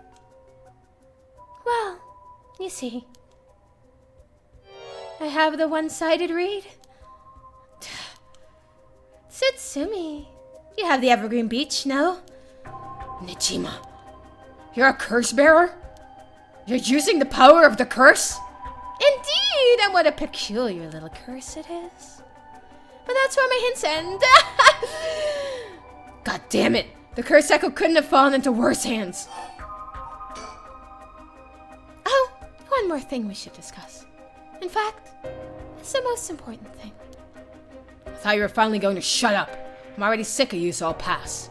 Well, you see, I have the one-sided read. Tsutsumi, you have the Evergreen Beach, no? Najima, you're a curse bearer? You're using the power of the curse? Indeed, and what a peculiar little curse it is. But that's where my hints end. God damn it! The curse echo couldn't have fallen into worse hands. Oh, one more thing we should discuss. In fact, it's the most important thing. I thought you were finally going to shut up. I'm already sick of you, so I'll pass.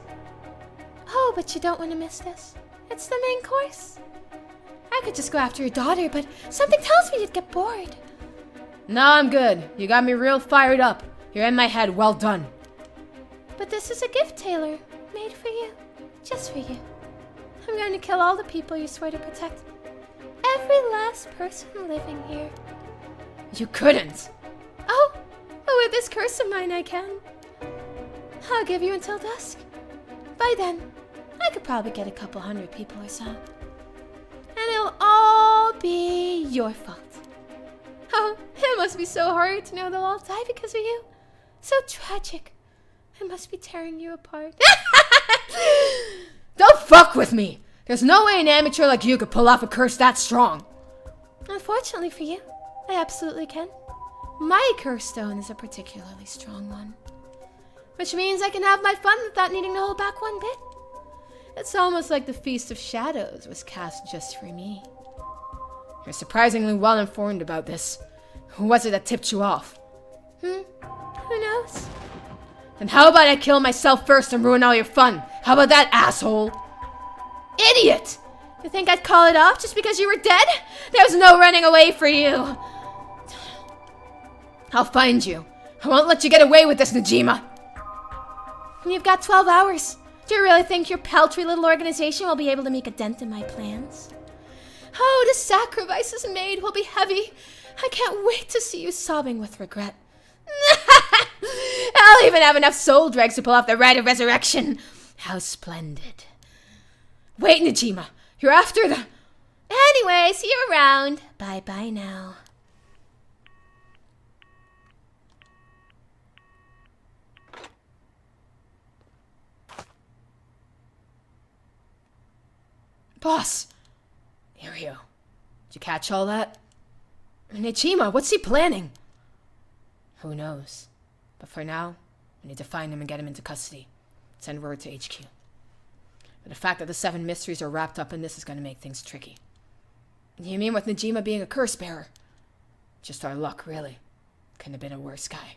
Oh, but you don't want to miss this. It's the main course. I could just go after your daughter, but something tells me you'd get bored. No, I'm good. You got me real fired up. You're in my head. Well done. But this is a gift, Taylor. Made for you. Just for you. I'm going to kill all the people you swear to protect. Every last person living here. You couldn't. Oh, with this curse of mine I can. I'll give you until dusk. By then, I could probably get a couple hundred people or so. And it'll all be your fault. Oh, it must be so hard to know they'll all die because of you. So tragic. It must be tearing you apart. Don't fuck with me. There's no way an amateur like you could pull off a curse that strong. Unfortunately for you, I absolutely can. My curse stone is a particularly strong one. Which means I can have my fun without needing to hold back one bit. It's almost like the Feast of Shadows was cast just for me. You're surprisingly well informed about this. Who was it that tipped you off? Who knows? Then how about I kill myself first and ruin all your fun? How about that, asshole? Idiot! You think I'd call it off just because you were dead? There's no running away for you. I'll find you. I won't let you get away with this, Najima. You've got 12 hours. Do you really think your paltry little organization will be able to make a dent in my plans? Oh, the sacrifices made will be heavy. I can't wait to see you sobbing with regret. I'll even have enough soul dregs to pull off the rite of resurrection. How splendid. Wait, Najima. You're after the... Anyway, see you around. Bye-bye now. Boss! Here we go. Did you catch all that? Najima, what's he planning? Who knows? But for now, we need to find him and get him into custody. Send word to HQ. But the fact that the 7 mysteries are wrapped up in this is going to make things tricky. You mean with Najima being a curse bearer? Just our luck, really. Couldn't have been a worse guy.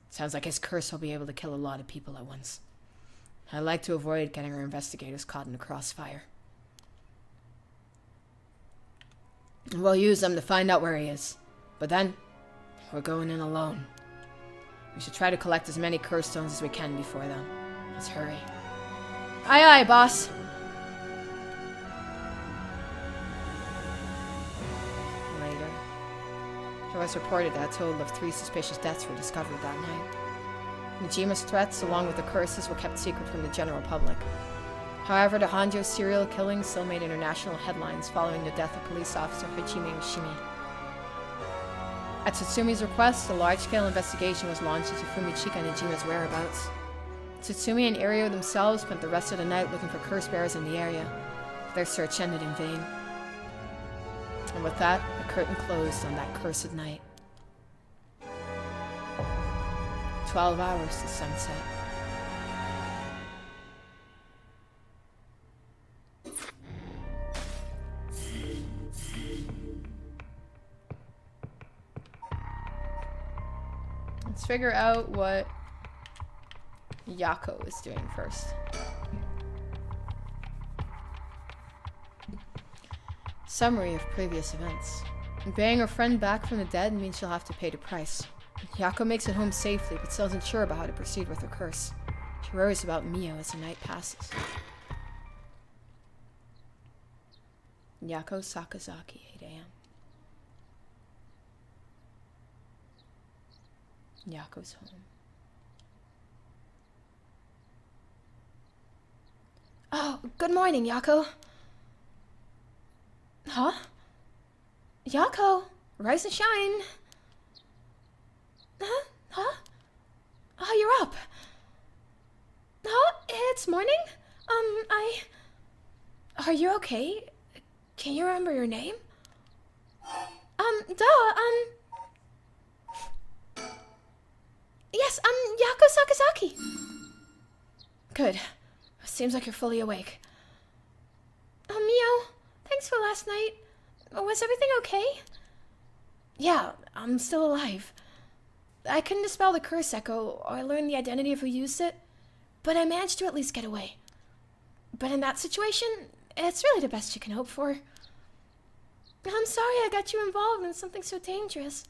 Sounds like his curse will be able to kill a lot of people at once. I'd like to avoid getting our investigators caught in the crossfire. We'll use them to find out where he is. But then, we're going in alone. We should try to collect as many curse stones as we can before then. Let's hurry. Aye aye, boss. Later. It was reported that a total of 3 suspicious deaths were discovered that night. Najima's threats, along with the curses, were kept secret from the general public. However, the Hanjo serial killing still made international headlines following the death of police officer Hajime Yoshimi. At Tsutsumi request, a large-scale investigation was launched into Fumichika Najima's whereabouts. Tsutsumi and Iryo themselves spent the rest of the night looking for curse bearers in the area. Their search ended in vain. And with that, the curtain closed on that cursed night. 12 hours to sunset. Let's figure out what Yako is doing first. Summary of previous events. Bringing her friend back from the dead means she'll have to pay the price. Yako makes it home safely, but still isn't sure about how to proceed with her curse. She worries about Mio as the night passes. Yako Sakazaki, 8 a.m. Yako's home. Oh, good morning, Yako. Huh? Yako, rise and shine. Huh? Oh, you're up. Huh? It's morning? Are you okay? Can you remember your name? Yes, Yako Sakazaki. Good. Seems like you're fully awake. Mio, thanks for last night. Was everything okay? Yeah, I'm still alive. I couldn't dispel the curse echo or learn the identity of who used it, but I managed to at least get away. But in that situation, it's really the best you can hope for. I'm sorry I got you involved in something so dangerous.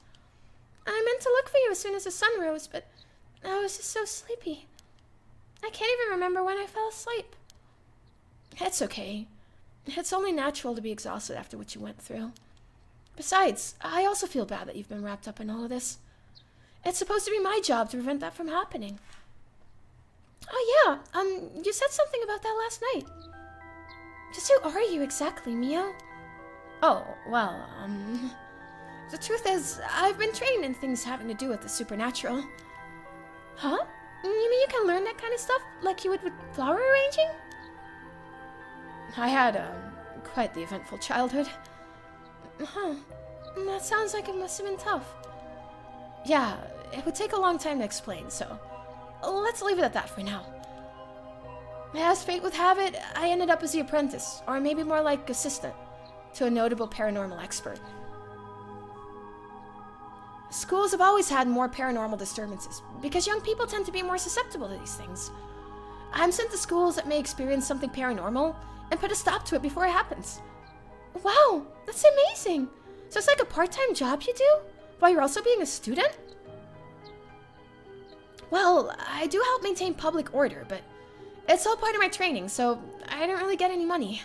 I meant to look for you as soon as the sun rose, but I was just so sleepy. I can't even remember when I fell asleep. It's okay. It's only natural to be exhausted after what you went through. Besides, I also feel bad that you've been wrapped up in all of this. It's supposed to be my job to prevent that from happening. Oh yeah, you said something about that last night. Just who are you exactly, Mio? Oh, well, the truth is, I've been trained in things having to do with the supernatural. Huh? You mean you can learn that kind of stuff like you would with flower arranging? I had, quite the eventful childhood. Huh. That sounds like it must have been tough. Yeah, it would take a long time to explain, so let's leave it at that for now. As fate would have it, I ended up as the apprentice, or maybe more like assistant, to a notable paranormal expert. Schools have always had more paranormal disturbances, because young people tend to be more susceptible to these things. I'm sent to schools that may experience something paranormal, and put a stop to it before it happens. Wow, that's amazing! So it's like a part-time job you do, while you're also being a student? Well, I do help maintain public order, but it's all part of my training, so I don't really get any money.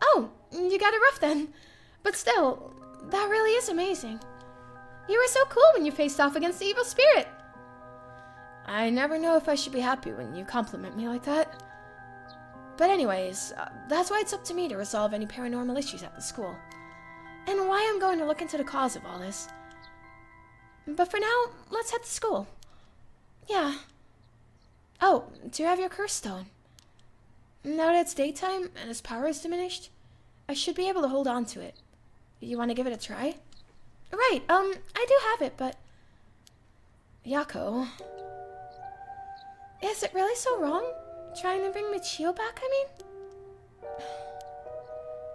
Oh, you got it rough then. But still, that really is amazing. You were so cool when you faced off against the evil spirit. I never know if I should be happy when you compliment me like that. But anyways, that's why it's up to me to resolve any paranormal issues at the school. And why I'm going to look into the cause of all this. But for now, let's head to school. Yeah. Oh, do you have your curse stone? Now that it's daytime and its power is diminished, I should be able to hold on to it. You want to give it a try? Right, I do have it, but... Yako... Is it really so wrong? Trying to bring Michio back, I mean?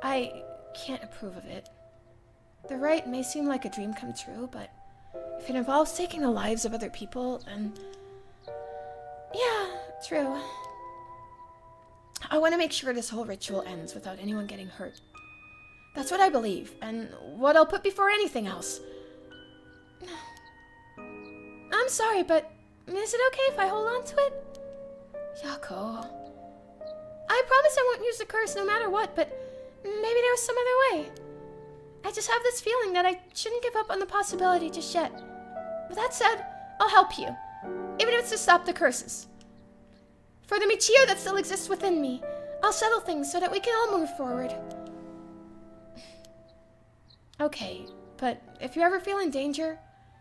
I can't approve of it. The rite may seem like a dream come true, but if it involves taking the lives of other people, then... Yeah, true. I want to make sure this whole ritual ends without anyone getting hurt. That's what I believe, and what I'll put before anything else. I'm sorry, but is it okay if I hold on to it? Yako... I promise I won't use the curse no matter what, but maybe there was some other way. I just have this feeling that I shouldn't give up on the possibility just yet. With that said, I'll help you, even if it's to stop the curses. For the Michio that still exists within me, I'll settle things so that we can all move forward. Okay, but if you ever feel in danger,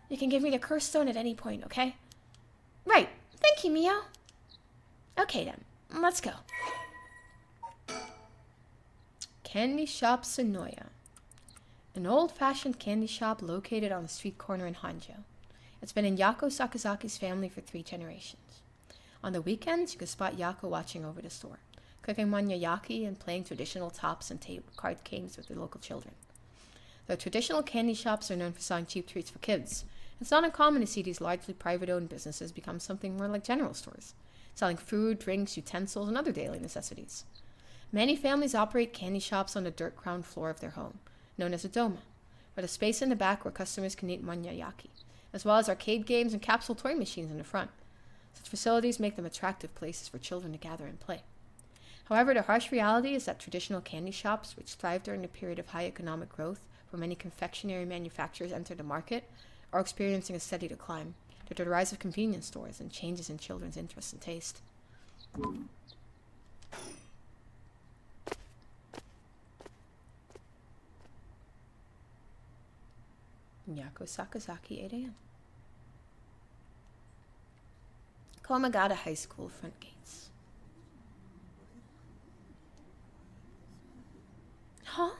you can give me the curse stone at any point, okay? Right. Thank you, Mio. Okay then, let's go. Candy Shop Sonoya. An old-fashioned candy shop located on a street corner in Hanjo. It's been in Yako Sakazaki's family for 3 generations. On the weekends, you can spot Yako watching over the store, cooking manyayaki and playing traditional tops and card games with the local children. Though traditional candy shops are known for selling cheap treats for kids, it's not uncommon to see these largely private-owned businesses become something more like general stores, selling food, drinks, utensils, and other daily necessities. Many families operate candy shops on the dirt ground floor of their home, known as a doma, with a space in the back where customers can eat manyayaki, as well as arcade games and capsule toy machines in the front. Such facilities make them attractive places for children to gather and play. However, the harsh reality is that traditional candy shops, which thrived during a period of high economic growth where many confectionery manufacturers entered the market, are experiencing a steady decline due to the rise of convenience stores and changes in children's interests and taste. Yako Sakazaki, 8 a.m. Komagata High School front gates. Huh?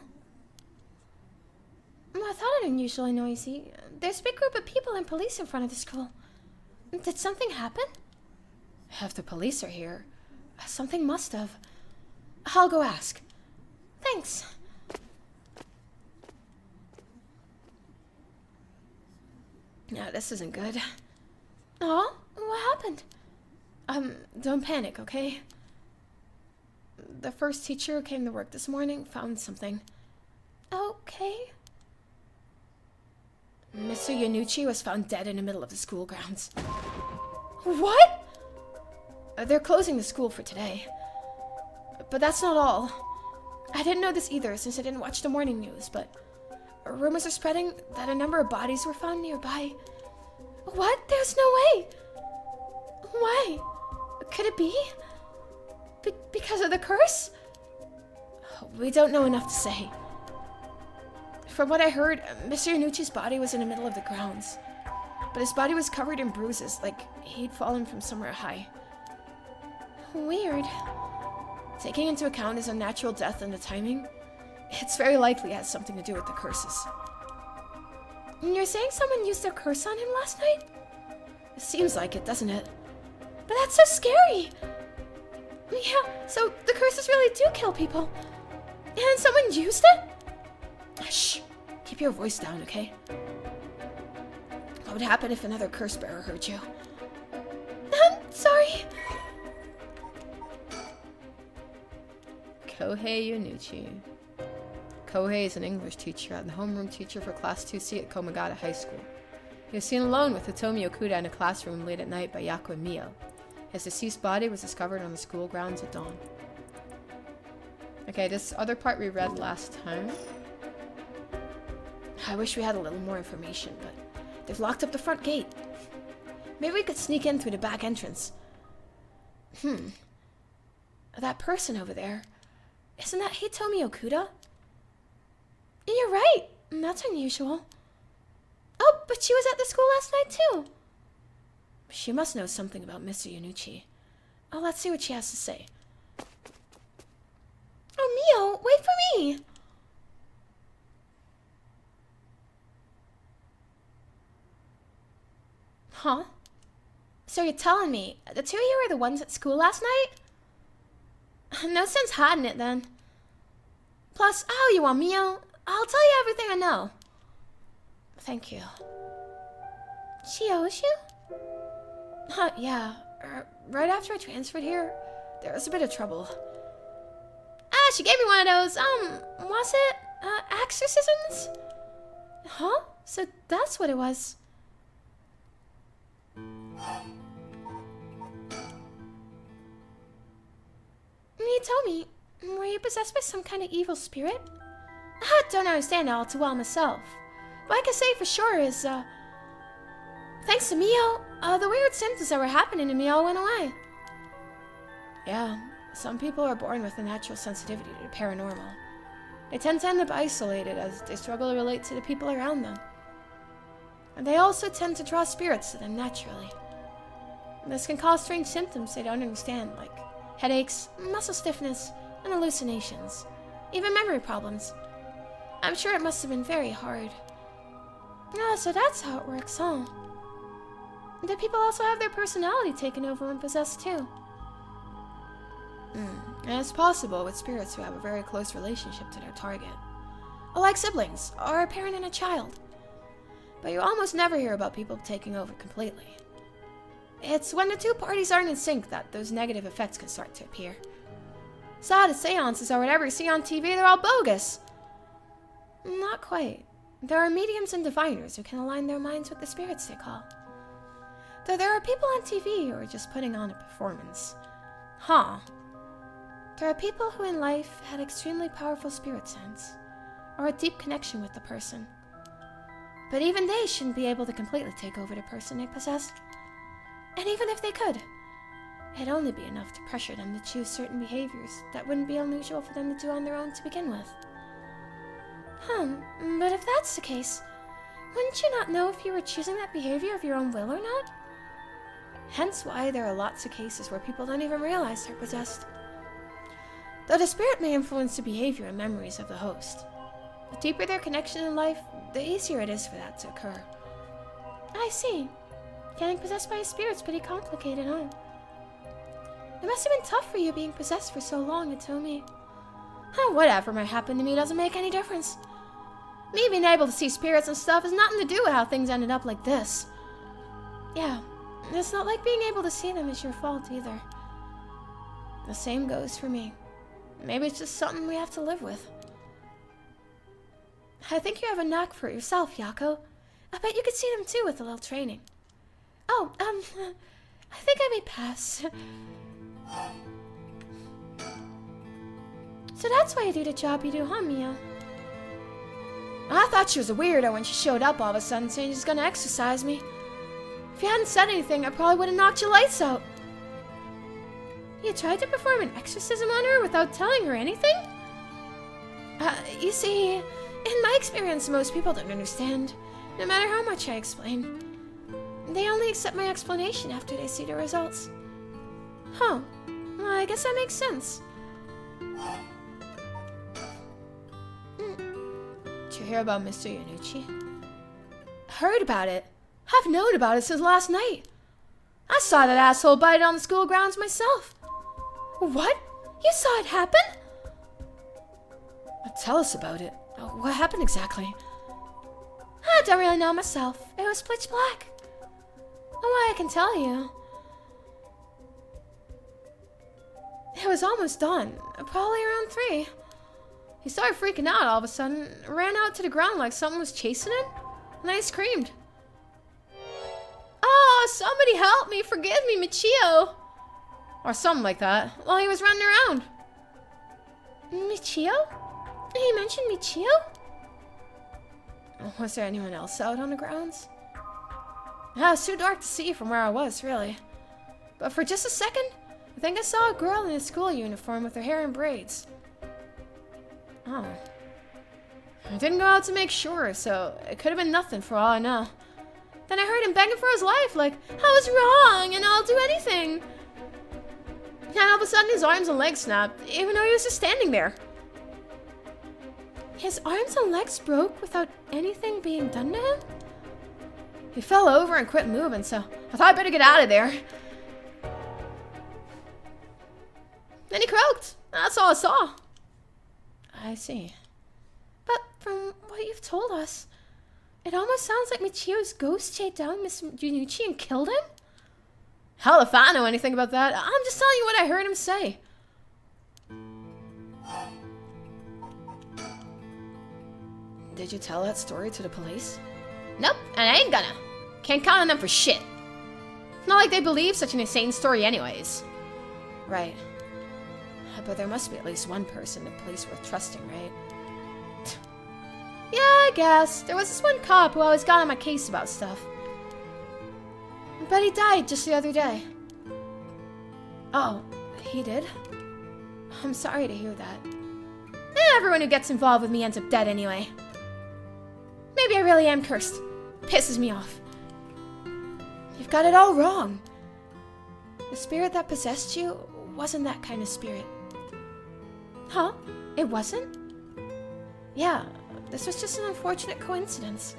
I thought I unusually noisy. There's a big group of people and police in front of the school. Did something happen? If the police are here, something must have. I'll go ask. Thanks. Yeah, this isn't good. Oh, what happened? Don't panic, okay? The first teacher who came to work this morning found something. Okay. Mr. Yanucci was found dead in the middle of the school grounds. What? They're closing the school for today. But that's not all. I didn't know this either since I didn't watch the morning news, but rumors are spreading that a number of bodies were found nearby. What? There's no way. Why? Could it be? Because of the curse? We don't know enough to say. From what I heard, Mr. Yanucci's body was in the middle of the grounds. But his body was covered in bruises, like he'd fallen from somewhere high. Weird. Taking into account his unnatural death and the timing, it's very likely it has something to do with the curses. You're saying someone used a curse on him last night? It seems like it, doesn't it? But that's so scary! Yeah, so the curses really do kill people. And someone used it? Shh! Keep your voice down, okay? What would happen if another curse bearer heard you? I'm sorry. Kohei Yanucci. Kohei is an English teacher and the homeroom teacher for Class 2C at Komagata High School. He was seen alone with Hitomi Okuda in a classroom late at night by Yako and Mio. His deceased body was discovered on the school grounds at dawn. Okay, this other part we read last time. I wish we had a little more information, but they've locked up the front gate. Maybe we could sneak in through the back entrance. That person over there. Isn't that Hitomi Okuda? You're right. That's unusual. Oh, but she was at the school last night too. She must know something about Mr. Yanucci. Oh, let's see what she has to say. Oh, Mio, wait for me. Huh? So you're telling me the two of you were the ones at school last night? No sense hiding it then. Plus, I owe you one, Mio. I'll tell you everything I know. Thank you. She owes you? Yeah. Right after I transferred here, there was a bit of trouble. She gave me one of those, was it, exorcisms? Huh? So that's what it was. You told me, were you possessed by some kind of evil spirit? I don't understand it all too well myself. What I can say for sure is, thanks to Mio, the weird symptoms that were happening to me all went away. Yeah, some people are born with a natural sensitivity to the paranormal. They tend to end up isolated as they struggle to relate to the people around them. And they also tend to draw spirits to them naturally. This can cause strange symptoms they don't understand, like headaches, muscle stiffness, and hallucinations. Even memory problems. I'm sure it must have been very hard. Ah, so that's how it works, huh? Do people also have their personality taken over when possessed too? And it's possible with spirits who have a very close relationship to their target. Like siblings, or a parent and a child. But you almost never hear about people taking over completely. It's when the two parties aren't in sync that those negative effects can start to appear. So the seances or whatever you see on TV, they're all bogus. Not quite. There are mediums and diviners who can align their minds with the spirits they call. Though there are people on TV who are just putting on a performance. Huh. There are people who in life had extremely powerful spirit sense, or a deep connection with the person. But even they shouldn't be able to completely take over the person they possess. And even if they could, it'd only be enough to pressure them to choose certain behaviors that wouldn't be unusual for them to do on their own to begin with. But if that's the case, wouldn't you not know if you were choosing that behavior of your own will or not? Hence why there are lots of cases where people don't even realize they're possessed. Though the spirit may influence the behavior and memories of the host. The deeper their connection in life, the easier it is for that to occur. I see. Getting possessed by a spirit's pretty complicated, huh? It must have been tough for you being possessed for so long, Atomi. Huh, whatever might happen to me doesn't make any difference. Me being able to see spirits and stuff has nothing to do with how things ended up like this. Yeah, it's not like being able to see them is your fault either. The same goes for me. Maybe it's just something we have to live with. I think you have a knack for it yourself, Yako. I bet you could see them too with a little training. Oh, I think I may pass. So that's why you do the job you do, huh, Mia? I thought she was a weirdo when she showed up all of a sudden saying she's gonna exercise me. If you hadn't said anything, I probably would have knocked your lights out. You tried to perform an exorcism on her without telling her anything? You see, in my experience, most people don't understand, no matter how much I explain. They only accept my explanation after they see the results. Huh. Well, I guess that makes sense. Did you hear about Mr. Yanucci? Heard about it. I've known about it since last night. I saw that asshole bite it on the school grounds myself. What? You saw it happen? Tell us about it. What happened exactly? I don't really know myself. It was pitch black. Oh, I can tell you. It was almost dawn, probably around 3. He started freaking out all of a sudden, ran out to the ground like something was chasing him, and I screamed. Oh, somebody help me, forgive me, Michio! Or something like that, while he was running around. Michio? He mentioned Michio? Was there anyone else out on the grounds? It was too dark to see from where I was, really. But for just a second, I think I saw a girl in a school uniform with her hair in braids. Oh. I didn't go out to make sure, so it could have been nothing for all I know. Then I heard him begging for his life, like, I was wrong, and I'll do anything. And all of a sudden, his arms and legs snapped, even though he was just standing there. His arms and legs broke without anything being done to him? He fell over and quit moving, so I thought I'd better get out of there. Then he croaked. That's all I saw. I see. But from what you've told us, it almost sounds like Michio's ghost chased down Miss Junucci and killed him? Hell if I know anything about that. I'm just telling you what I heard him say. Did you tell that story to the police? Nope, and I ain't gonna. Can't count on them for shit. Not like they believe such an insane story anyways. Right. But there must be at least one person the police worth trusting, right? Yeah, I guess. There was this one cop who always got on my case about stuff. But he died just the other day. Oh, he did? I'm sorry to hear that. Everyone who gets involved with me ends up dead anyway. Maybe I really am cursed. Pisses me off. You've got it all wrong. The spirit that possessed you wasn't that kind of spirit. Huh? It wasn't? Yeah, this was just an unfortunate coincidence.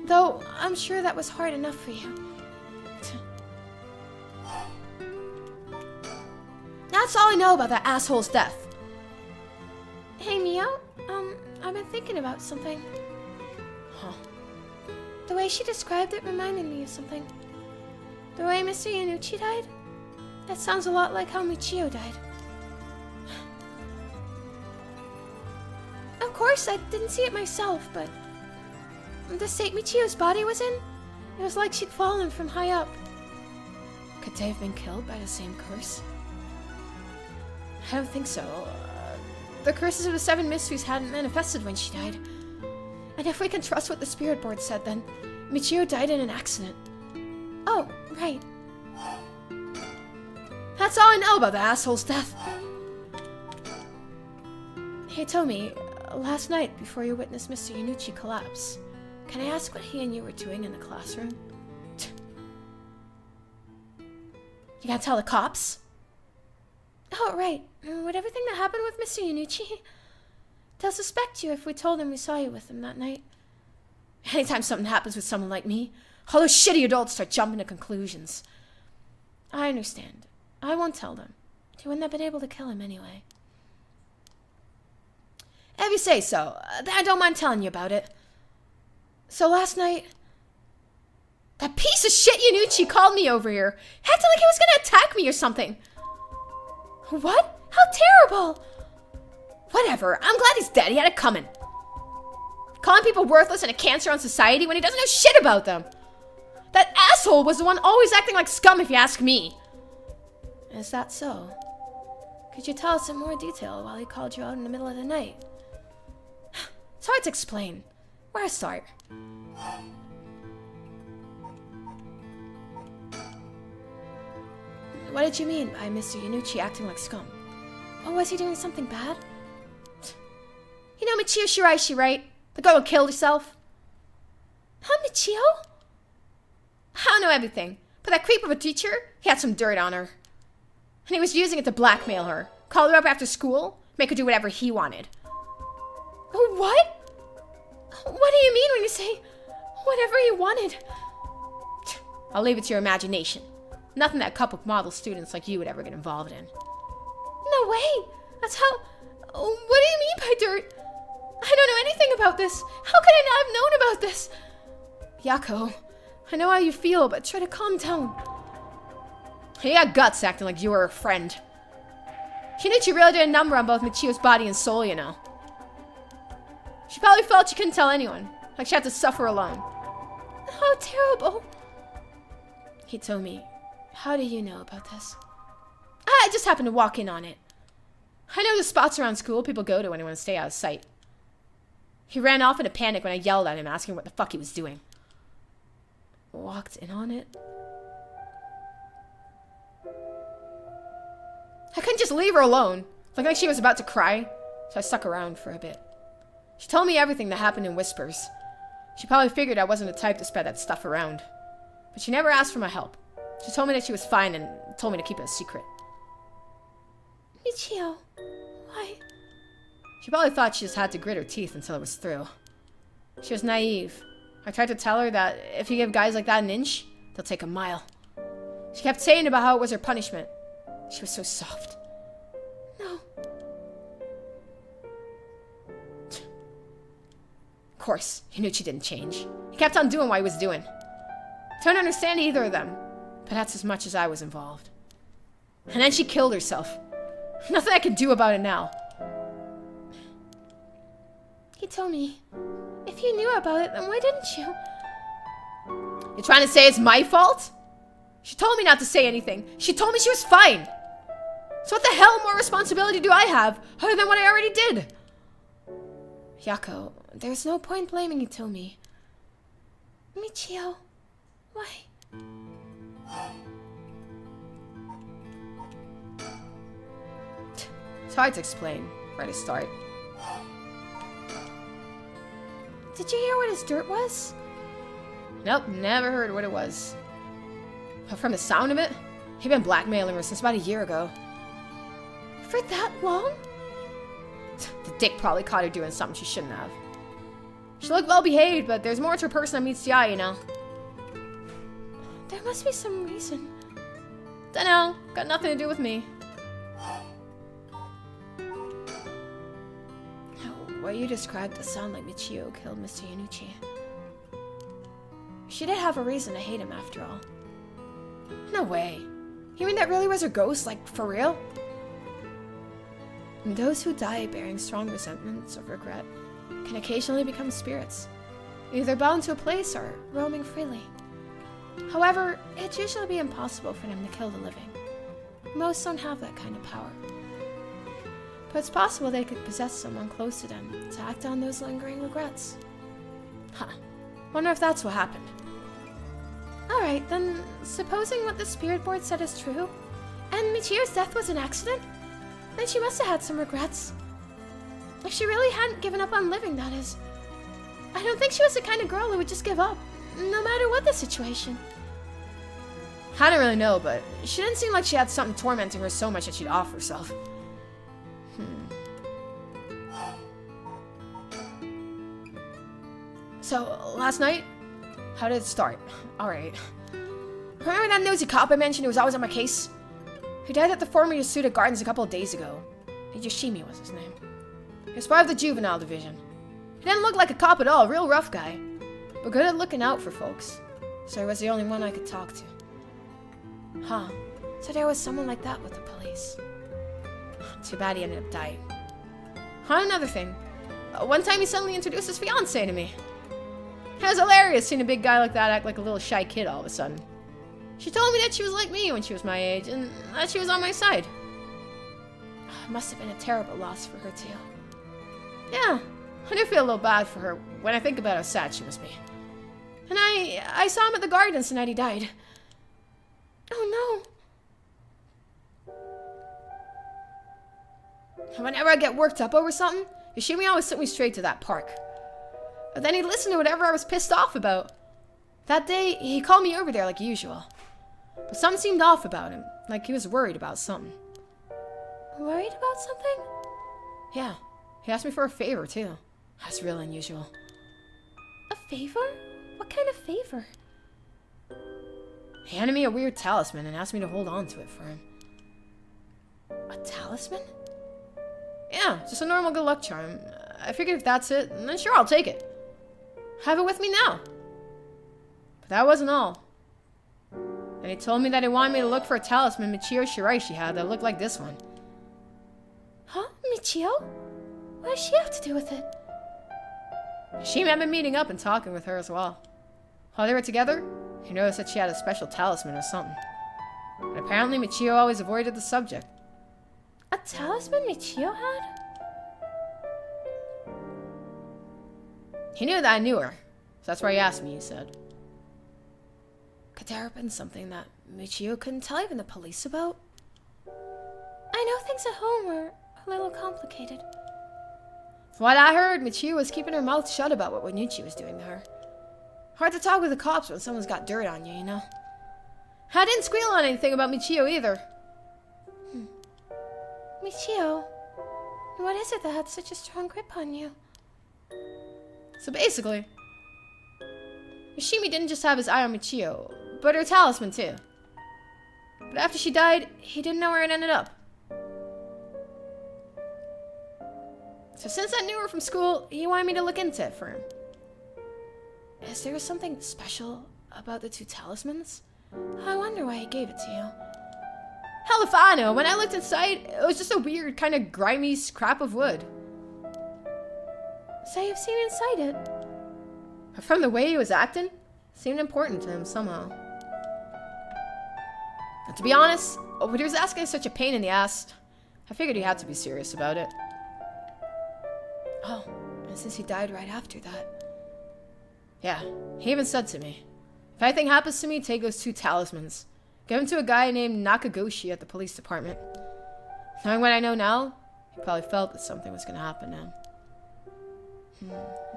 Though, I'm sure that was hard enough for you. That's all I know about that asshole's death. Hey, Mio, I've been thinking about something. Huh? The way she described it reminded me of something. The way Mr. Yanucci died? That sounds a lot like how Michio died. Of course, I didn't see it myself, but the state Michio's body was in, it was like she'd fallen from high up. Could they have been killed by the same curse? I don't think so. The curses of the 7 mysteries hadn't manifested when she died. And if we can trust what the spirit board said, then Michio died in an accident. Oh, right. That's all I know about the asshole's death. Hey, Tomi, last night before you witnessed Mr. Yanucci collapse, can I ask what he and you were doing in the classroom? You gotta tell the cops? Oh, right. With everything that happened with Mr. Yanucci, They'll suspect you if we told them we saw you with them that night. Anytime something happens with someone like me, all those shitty adults start jumping to conclusions. I understand. I won't tell them. You wouldn't have been able to kill him anyway. If you say so, I don't mind telling you about it. So last night, that piece of shit Yanucci called me over here. Acted like he was gonna attack me or something. What? How terrible! Whatever, I'm glad he's dead. He had it coming. Calling people worthless and a cancer on society when he doesn't know shit about them. That asshole was the one always acting like scum if you ask me. Is that so? Could you tell us in more detail while he called you out in the middle of the night? It's hard to explain. Where to start? What did you mean by Mr. Yanucci acting like scum? Or was he doing something bad? You know Michio Shiraishi, right? The girl who killed herself? Huh, Michio? I don't know everything, but that creep of a teacher, he had some dirt on her. And he was using it to blackmail her. Call her up after school, make her do whatever he wanted. What? What do you mean when you say whatever he wanted? I'll leave it to your imagination. Nothing that a couple of model students like you would ever get involved in. No way! That's how... What do you mean by dirt? I don't know anything about this. How could I not have known about this? Yako, I know how you feel, but try to calm down. You got guts acting like you were a friend. Shinichi really did a number on both Michio's body and soul, you know. She probably felt she couldn't tell anyone, like she had to suffer alone. How terrible. Hitomi, how do you know about this? I just happened to walk in on it. I know the spots around school people go to when they want to stay out of sight. He ran off in a panic when I yelled at him asking what the fuck he was doing. Walked in on it? I couldn't just leave her alone. Looked like she was about to cry, so I stuck around for a bit. She told me everything that happened in whispers. She probably figured I wasn't the type to spread that stuff around. But she never asked for my help. She told me that she was fine and told me to keep it a secret. Michio, why? She probably thought she just had to grit her teeth until it was through. She was naive. I tried to tell her that if you give guys like that an inch, they'll take a mile. She kept saying about how it was her punishment. She was so soft. No. Of course, he knew she didn't change. He kept on doing what he was doing. I don't understand either of them, but that's as much as I was involved. And then she killed herself. Nothing I can do about it now. He told me, if you knew about it, then why didn't you? You're trying to say it's my fault? She told me not to say anything. She told me she was fine. So what the hell more responsibility do I have, other than what I already did? Yako, there's no point blaming Hitomi. Michio, why? It's hard to explain. Where to start? Did you hear what his dirt was? Nope, never heard what it was. But from the sound of it, he'd been blackmailing her since about a year ago. For that long? The dick probably caught her doing something she shouldn't have. She looked well behaved, but there's more to her person than meets the eye, you know. There must be some reason. Dunno, got nothing to do with me. What you described does sound like Michio killed Mr. Yanucci. She did have a reason to hate him after all. No way. You mean that really was her ghost? Like, for real? And those who die bearing strong resentments or regret can occasionally become spirits, either bound to a place or roaming freely. However, it'd usually be impossible for them to kill the living. Most don't have that kind of power. But it's possible they could possess someone close to them to act on those lingering regrets. Huh. Wonder if that's what happened. Alright, then, supposing what the spirit board said is true, and Michio's death was an accident, then she must have had some regrets. If she really hadn't given up on living, that is. I don't think she was the kind of girl who would just give up, no matter what the situation. I don't really know, but she didn't seem like she had something tormenting her so much that she'd off herself. So, last night, how did it start? Alright. Remember that nosy cop I mentioned who was always on my case? He died at the former Yasuda Gardens a couple of days ago. Yoshimi was his name. He was part of the juvenile division. He didn't look like a cop at all, real rough guy. But good at looking out for folks. So he was the only one I could talk to. Huh. So there was someone like that with the police. Too bad he ended up dying. Another thing. One time he suddenly introduced his fiancée to me. It was hilarious seeing a big guy like that act like a little shy kid all of a sudden. She told me that she was like me when she was my age, and that she was on my side. It must have been a terrible loss for her, too. Yeah, I do feel a little bad for her when I think about how sad she must be. And I saw him at the gardens the night he died. Oh, no. Whenever I get worked up over something, Yoshimi always took me straight to that park. But then he'd listen to whatever I was pissed off about. That day, he called me over there like usual. But something seemed off about him, like he was worried about something. Worried about something? Yeah, he asked me for a favor, too. That's real unusual. A favor? What kind of favor? He handed me a weird talisman and asked me to hold on to it for him. A talisman? Yeah, just a normal good luck charm. I figured if that's it, then sure, I'll take it. Have it with me now. But that wasn't all. And he told me that he wanted me to look for a talisman Michio Shiraishi had that looked like this one. Huh? Michio? What does she have to do with it? She had been meeting up and talking with her as well. While they were together, he noticed that she had a special talisman or something. And apparently Michio always avoided the subject. A talisman Michio had? He knew that I knew her, so that's why he asked me, he said. Could there have been something that Michio couldn't tell even the police about? I know things at home are a little complicated. From what I heard, Michio was keeping her mouth shut about what Wanichi was doing to her. Hard to talk with the cops when someone's got dirt on you, you know? I didn't squeal on anything about Michio either. Michio, what is it that had such a strong grip on you? So basically, Yoshimi didn't just have his eye on Michio, but her talisman too. But after she died, he didn't know where it ended up. So since I knew her from school, he wanted me to look into it for him. Is there something special about the two talismans? I wonder why he gave it to you. Hell if I know. When I looked inside, it was just a weird, kind of grimy scrap of wood. So you've seen inside it? From the way he was acting, it seemed important to him somehow. And to be honest, when he was asking such a pain in the ass, I figured he had to be serious about it. Oh, and since he died right after that. Yeah, he even said to me, if anything happens to me, take those two talismans. Give them to a guy named Nakagoshi at the police department. Knowing what I know now, he probably felt that something was going to happen to him.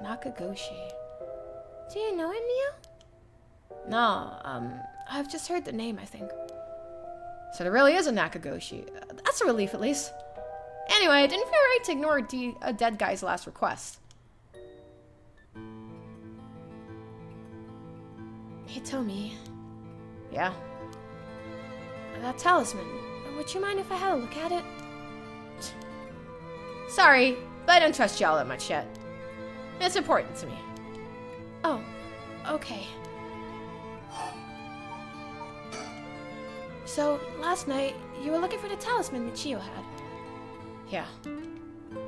Nakagoshi. Do you know him, Mio? No, I've just heard the name, I think. So there really is a Nakagoshi. That's a relief, at least. Anyway, I didn't feel right to ignore a dead guy's last request. Hitomi. Yeah? That talisman. Would you mind if I had a look at it? Sorry, but I don't trust you all that much yet. It's important to me. Oh, okay. So, last night, you were looking for the talisman Michio had. Yeah.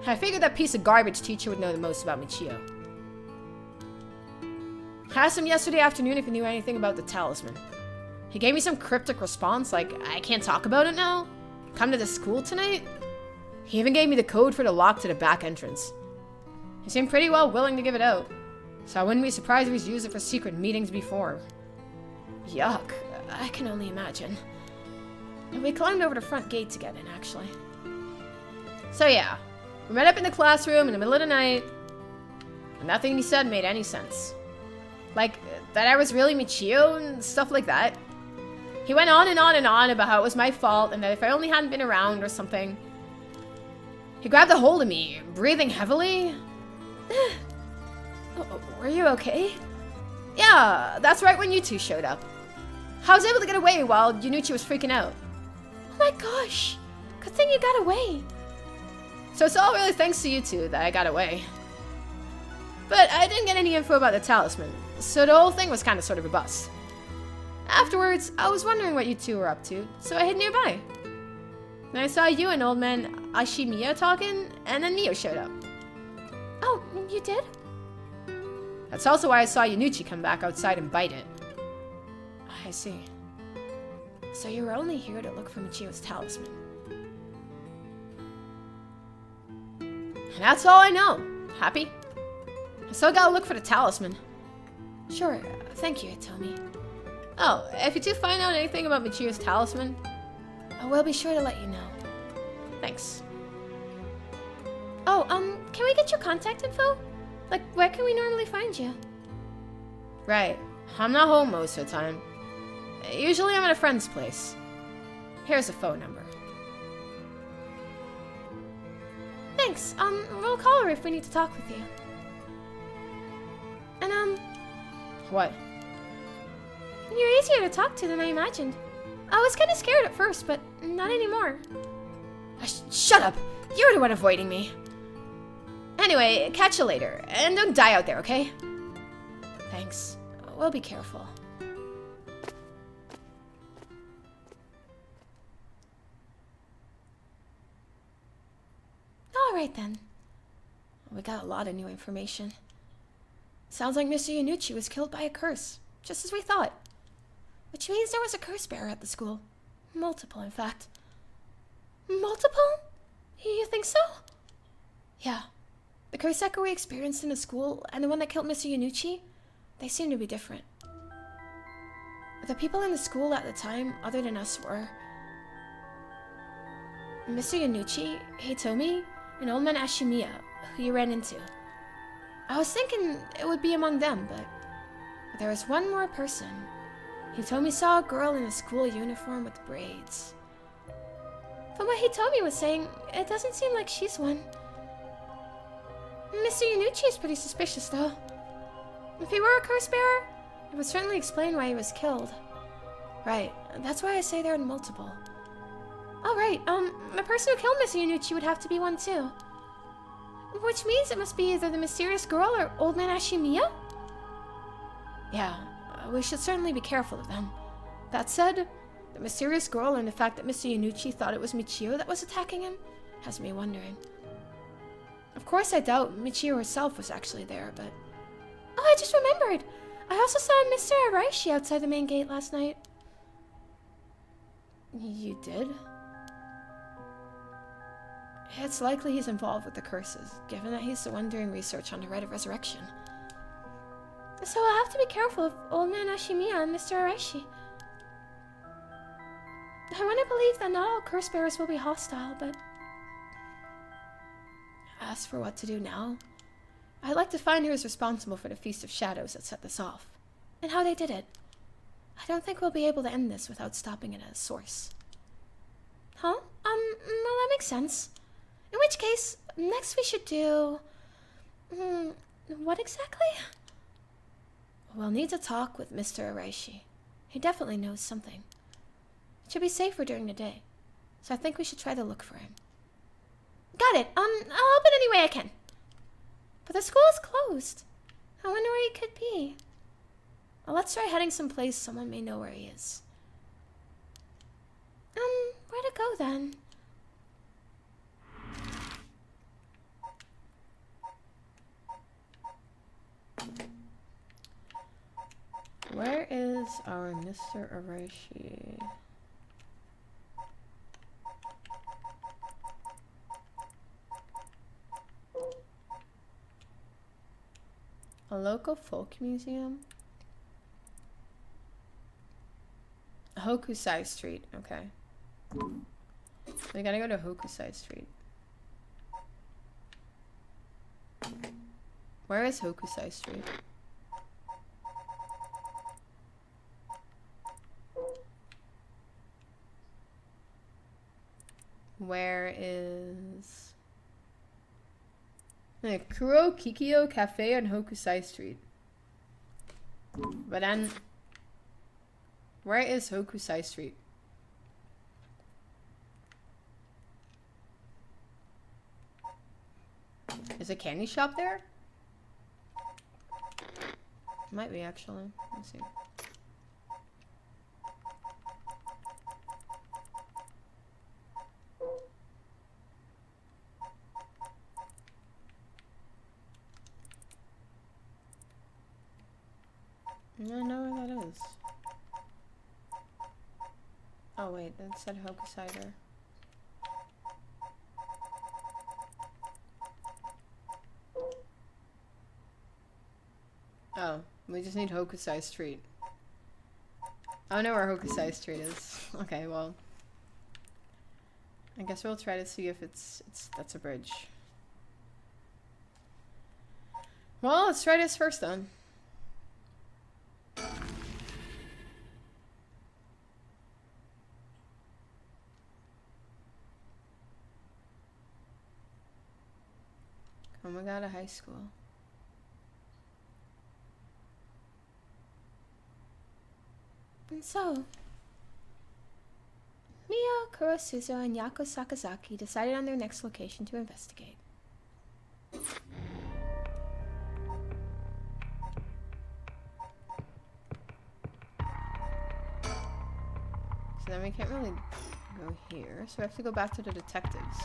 I figured that piece of garbage teacher would know the most about Michio. I asked him yesterday afternoon if he knew anything about the talisman. He gave me some cryptic response like, I can't talk about it now? Come to the school tonight? He even gave me the code for the lock to the back entrance. He seemed pretty well willing to give it out, so I wouldn't be surprised if he's used it for secret meetings before. Yuck, I can only imagine. And we climbed over the front gate to get in, actually. So yeah, we met up in the classroom in the middle of the night, and nothing he said made any sense. Like, that I was really Michio and stuff like that. He went on and on and on about how it was my fault and that if I only hadn't been around or something. He grabbed a hold of me, breathing heavily. Were you okay? Yeah, that's right when you two showed up. I was able to get away while Yanucci was freaking out. Oh my gosh. Good thing you got away. So it's all really thanks to you two that I got away. But I didn't get any info about the talisman, so the whole thing was kind of sort of a bust. Afterwards, I was wondering what you two were up to, so I hid nearby. Then I saw you and old man Ashimiya talking, and then Mio showed up. Oh, you did? That's also why I saw Yanucci come back outside and bite it. I see. So you were only here to look for Michio's talisman. And that's all I know. Happy? I still gotta look for the talisman. Sure, thank you, Hitomi. Oh, if you do find out anything about Michio's talisman, I will be sure to let you know. thanks. Oh, can we get your contact info? Like, where can we normally find you? Right. I'm not home most of the time. Usually I'm at a friend's place. Here's a phone number. Thanks. We'll call her if we need to talk with you. And, What? you're easier to talk to than I imagined. I was kind of scared at first, but not anymore. Shut up! You're the one avoiding me. Anyway, catch you later. And don't die out there, okay? Thanks. We'll be careful. Alright then. We got a lot of new information. Sounds like Mr. Yanucci was killed by a curse, just as we thought. Which means there was a curse bearer at the school. Multiple, in fact. Multiple? You think so? Yeah. The curse echo we experienced in the school and the one that killed Mr. Yanucci, they seem to be different. The people in the school at the time, other than us, were Mr. Yanucci, Hitomi, and old man Ashimiya, who you ran into. I was thinking it would be among them, but there was one more person. Hitomi saw a girl in a school uniform with braids. From what Hitomi was saying, it doesn't seem like she's one. Mr. Yanucci is pretty suspicious, though. If he were a curse bearer, it would certainly explain why he was killed. Right, that's why I say there are multiple. Oh, right, the person who killed Mr. Yanucci would have to be one, too. Which means it must be either the mysterious girl or old man Ashimiya? Yeah, we should certainly be careful of them. That said, the mysterious girl and the fact that Mr. Yanucci thought it was Michio that was attacking him has me wondering. Of course, I doubt Michio herself was actually there, but... Oh, I just remembered! I also saw Mr. Araishi outside the main gate last night. You did? It's likely he's involved with the curses, given that he's the one doing research on the rite of resurrection. So I'll have to be careful of old man Ashimiya and Mr. Araishi. I want to believe that not all curse bearers will be hostile, but... As for what to do now, I'd like to find who is responsible for the Feast of Shadows that set this off. And how they did it. I don't think we'll be able to end this without stopping it at its source. Huh? Well, that makes sense. In which case, next we should do... what exactly? We'll need to talk with Mr. Araishi. He definitely knows something. It should be safer during the day, so I think we should try to look for him. Got it. I'll help in any way I can. But the school is closed. I wonder where he could be. Well, let's try heading someplace someone may know where he is. Where to go then? Where is our Mr. Araishi? A local folk museum? Hokusai Street, okay. We gotta go to Hokusai Street. Where is Hokusai Street? Where is... Kuro Kikyo Cafe on Hokusai Street. But then, where is Hokusai Street? Is a candy shop there? Might be, actually. Let's see. I don't know where that is. Oh wait, that said Hokusai there. Oh, we just need Hokusai Street. I don't know where Hokusai Street is. Okay, well. I guess we'll try to see if that's a bridge. Well, let's try this first then. Komagata High School. And so, Mio, Kurosuzo, and Yako Sakazaki decided on their next location to investigate. So then we can't really go here, so we have to go back to the detectives.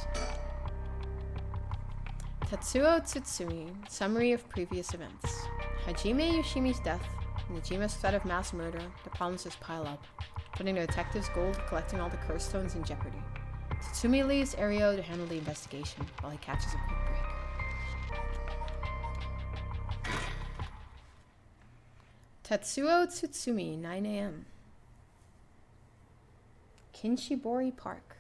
Tetsuo Tsutsumi, summary of previous events. Hajime Yoshimi's death, and Nejima's threat of mass murder, the problems just pile up, putting the detective's goal of collecting all the curse stones in jeopardy. Tsutsumi leaves Ario to handle the investigation, while he catches a quick break. Tetsuo Tsutsumi, 9 a.m. Kinshibori Park.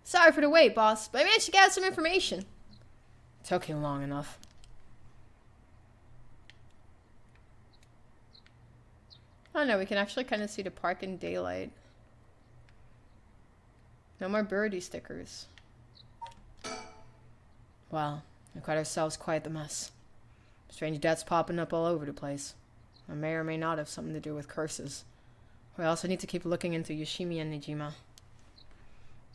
Sorry for the wait, boss, but I managed to get some information. Took you long enough. Oh no, we can actually kind of see the park in daylight. No more birdie stickers. Wow, we got ourselves quite the mess. Strange deaths popping up all over the place. It may or may not have something to do with curses. We also need to keep looking into Yoshimi and Nejima.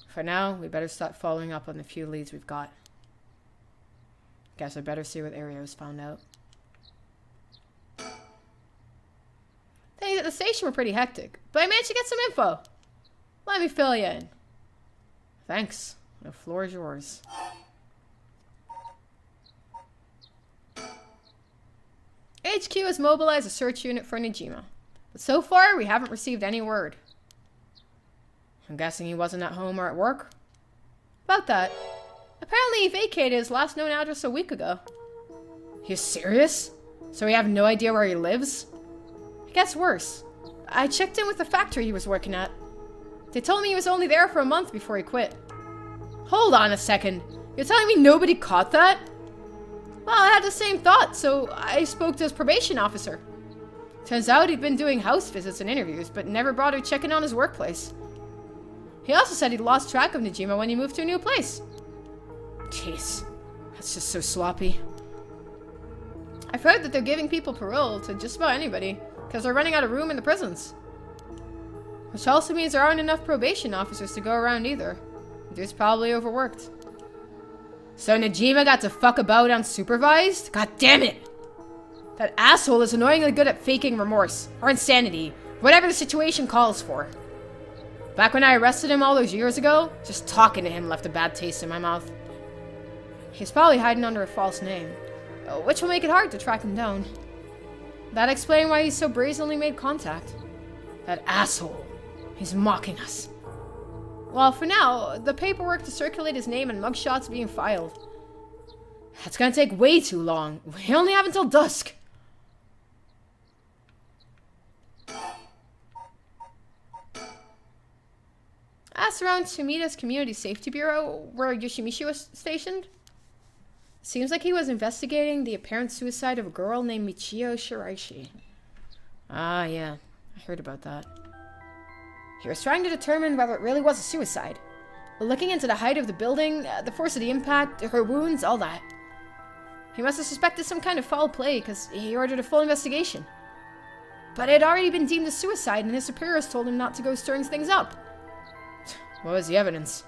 For now, we better start following up on the few leads we've got. Guess I better see what Ario's found out. Things at the station were pretty hectic, but I managed to get some info. Let me fill you in. Thanks. The floor is yours. HQ has mobilized a search unit for Nejima, but so far we haven't received any word. I'm guessing he wasn't at home or at work? About that. Apparently he vacated his last known address a week ago. You're serious? So we have no idea where he lives? It gets worse. I checked in with the factory he was working at. They told me he was only there for a month before he quit. Hold on a second. You're telling me nobody caught that? Well, I had the same thought, so I spoke to his probation officer. Turns out he'd been doing house visits and interviews, but never bothered checking on his workplace. He also said he'd lost track of Nejima when he moved to a new place. Jeez, that's just so sloppy. I've heard that they're giving people parole to just about anybody, because they're running out of room in the prisons. Which also means there aren't enough probation officers to go around either. Dude's probably overworked. So Nejima got to fuck about unsupervised? God damn it! That asshole is annoyingly good at faking remorse, or insanity, whatever the situation calls for. Back when I arrested him all those years ago, just talking to him left a bad taste in my mouth. He's probably hiding under a false name, which will make it hard to track him down. That explains why he's so brazenly made contact. That asshole. He's mocking us. Well, for now, the paperwork to circulate his name and mugshots being filed. That's gonna take way too long. We only have until dusk. Asked around Sumida's Community Safety Bureau, where Yoshimichi was stationed. Seems like he was investigating the apparent suicide of a girl named Michio Shiraishi. Ah, yeah. I heard about that. He was trying to determine whether it really was a suicide. But looking into the height of the building, the force of the impact, her wounds, all that, He must have suspected some kind of foul play because he ordered a full investigation. But it had already been deemed a suicide and his superiors told him not to go stirring things up. What was the evidence?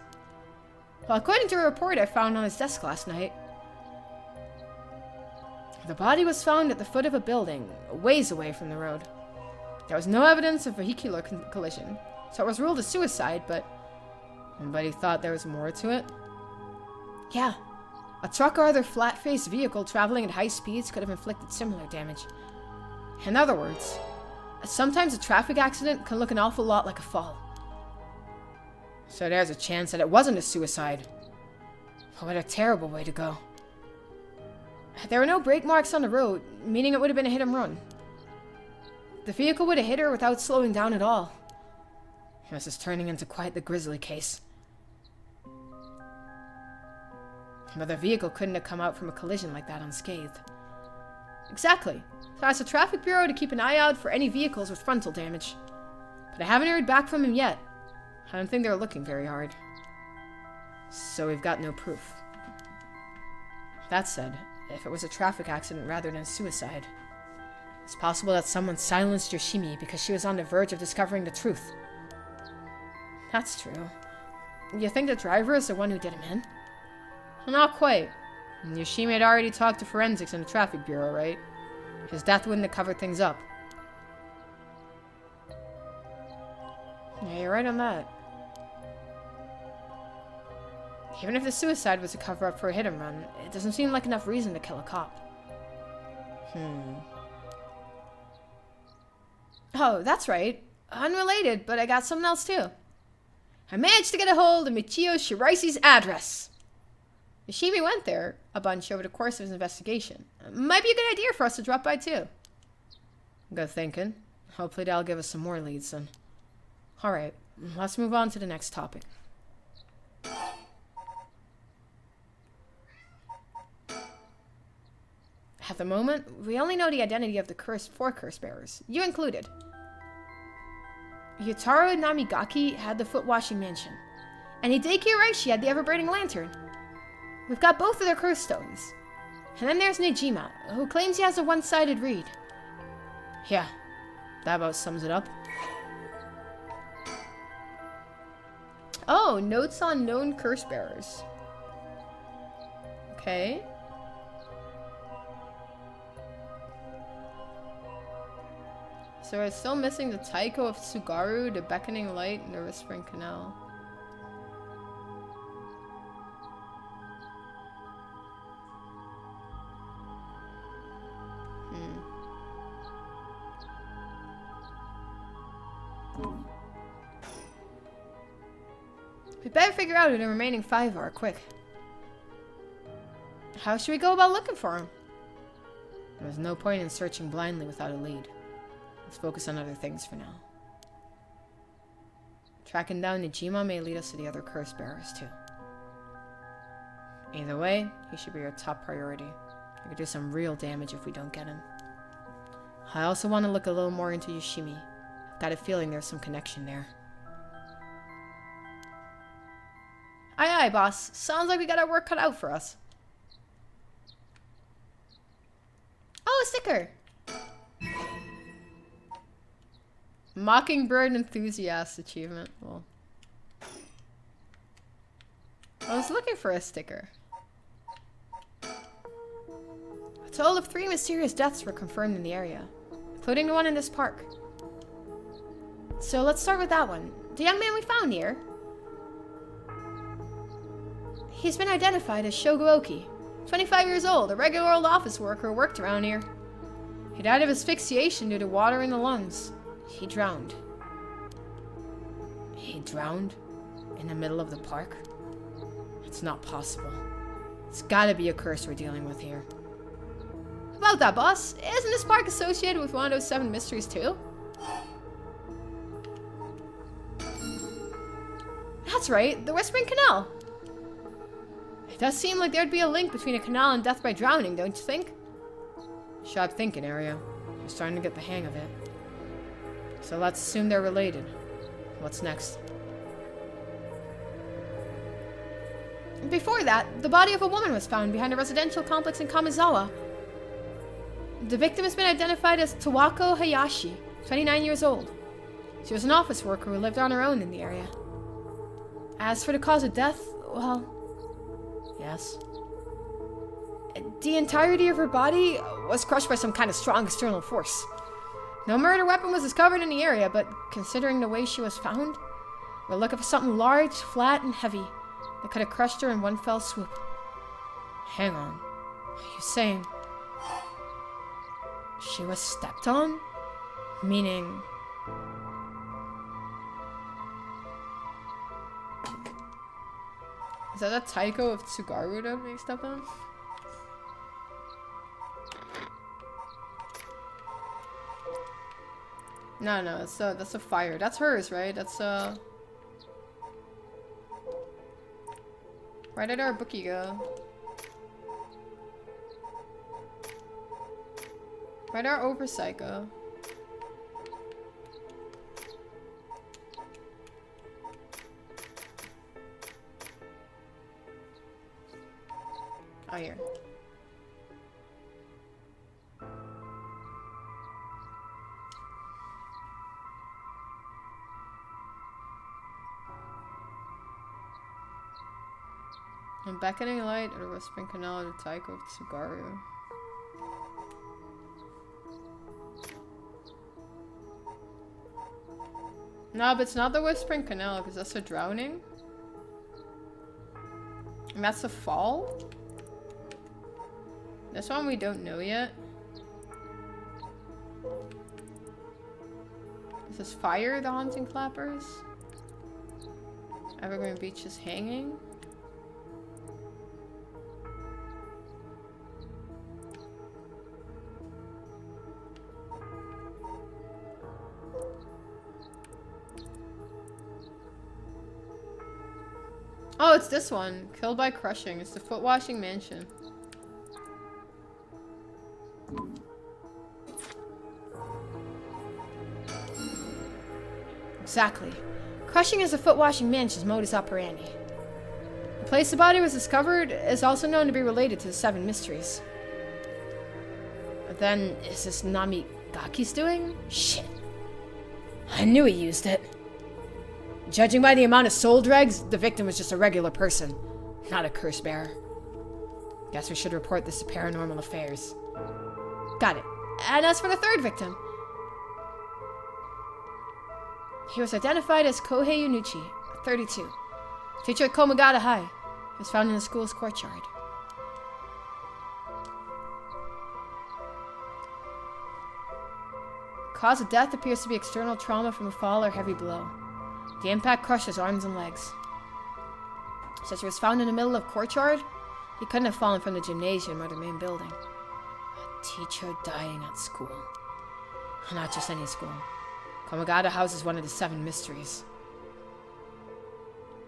Well, according to a report I found on his desk last night, the body was found at the foot of a building, a ways away from the road. There was no evidence of vehicular collision, so it was ruled a suicide, but anybody thought there was more to it? Yeah, a truck or other flat-faced vehicle traveling at high speeds could have inflicted similar damage. In other words, sometimes a traffic accident can look an awful lot like a fall. So there's a chance that it wasn't a suicide. What a terrible way to go. There were no brake marks on the road, meaning it would have been a hit and run. The vehicle would have hit her without slowing down at all. This is turning into quite the grisly case. But the vehicle couldn't have come out from a collision like that unscathed. Exactly. So I asked the traffic bureau to keep an eye out for any vehicles with frontal damage. But I haven't heard back from him yet. I don't think they're looking very hard. So we've got no proof. That said, if it was a traffic accident rather than a suicide, it's possible that someone silenced Yoshimi because she was on the verge of discovering the truth. That's true. You think the driver is the one who did him in? Well, not quite. Yoshimi had already talked to forensics in the traffic bureau, right? His death wouldn't have covered things up. Yeah, you're right on that. Even if the suicide was a cover-up for a hit-and-run, it doesn't seem like enough reason to kill a cop. Oh, that's right. Unrelated, but I got something else too. I managed to get a hold of Michio Shiraishi's address. Yoshimi went there a bunch over the course of his investigation. Might be a good idea for us to drop by too. Good thinking. Hopefully that'll give us some more leads then. Alright, let's move on to the next topic. At the moment, we only know the identity of the four curse bearers, you included. Yutaro Namigaki had the foot-washing mansion, and Hideki Araishi had the ever-burning lantern. We've got both of their curse stones. And then there's Nejima, who claims he has a one-sided read. Yeah, that about sums it up. Oh, notes on known curse bearers. Okay. So we're still missing the Taiko of Tsugaru, the Beckoning Light, and the Whispering Canal. We better figure out who the remaining 5 are, quick. How should we go about looking for them? There's no point in searching blindly without a lead. Let's focus on other things for now. Tracking down Nejima may lead us to the other curse bearers too. Either way, he should be our top priority. We could do some real damage if we don't get him. I also want to look a little more into Yoshimi. Got a feeling there's some connection there. Aye aye, boss. Sounds like we got our work cut out for us. Oh, a sticker! Mockingbird Enthusiast achievement. Well, I was looking for a sticker. A total of 3 mysterious deaths were confirmed in the area, including the one in this park. So let's start with that one. The young man we found here. He's been identified as Shoguoki, 25 years old, a regular old office worker who worked around here. He died of asphyxiation due to water in the lungs. He drowned. He drowned? In the middle of the park? It's not possible. It's gotta be a curse we're dealing with here. About that, boss. Isn't this park associated with one of those 7 mysteries too? That's right, the Whispering Canal. It does seem like there'd be a link between a canal and death by drowning, don't you think? Sharp thinking, Aria. You're starting to get the hang of it. So let's assume they're related. What's next? Before that, the body of a woman was found behind a residential complex in Kamizawa. The victim has been identified as Tawako Hayashi, 29 years old. She was an office worker who lived on her own in the area. As for the cause of death, well, yes. The entirety of her body was crushed by some kind of strong external force. No murder weapon was discovered in the area, but considering the way she was found, we're looking for something large, flat, and heavy that could have crushed her in one fell swoop. Hang on. Are you saying she was stepped on? Meaning... Is that a Taiko of Tsugaru that being stepped on? No, that's a fire. That's hers, right? That's Where did our bookie go? Where did our oversight go? Oh, here. A beckoning light or a whispering canal to Taiko of Tsugaru. No, but it's not the whispering canal because that's a drowning. And that's a fall. This one we don't know yet. This is fire, the haunting clappers. Evergreen Beach is hanging. Oh, it's this one. Killed by crushing. It's the foot washing mansion. Exactly. Crushing is the foot washing mansion's modus operandi. The place the body was discovered is also known to be related to the Seven Mysteries. But then, is this Namigaki's doing? Shit. I knew he used it. Judging by the amount of soul dregs, the victim was just a regular person, not a curse bearer. Guess we should report this to Paranormal Affairs. Got it. And as for the third victim, he was identified as Kohei Yunuchi, 32. Teacher at Komagata High. He was found in the school's courtyard. Cause of death appears to be external trauma from a fall or heavy blow. The impact crushed his arms and legs. Since he was found in the middle of courtyard, he couldn't have fallen from the gymnasium or the main building. A teacher dying at school. Not just any school. Komagata House is one of the Seven Mysteries.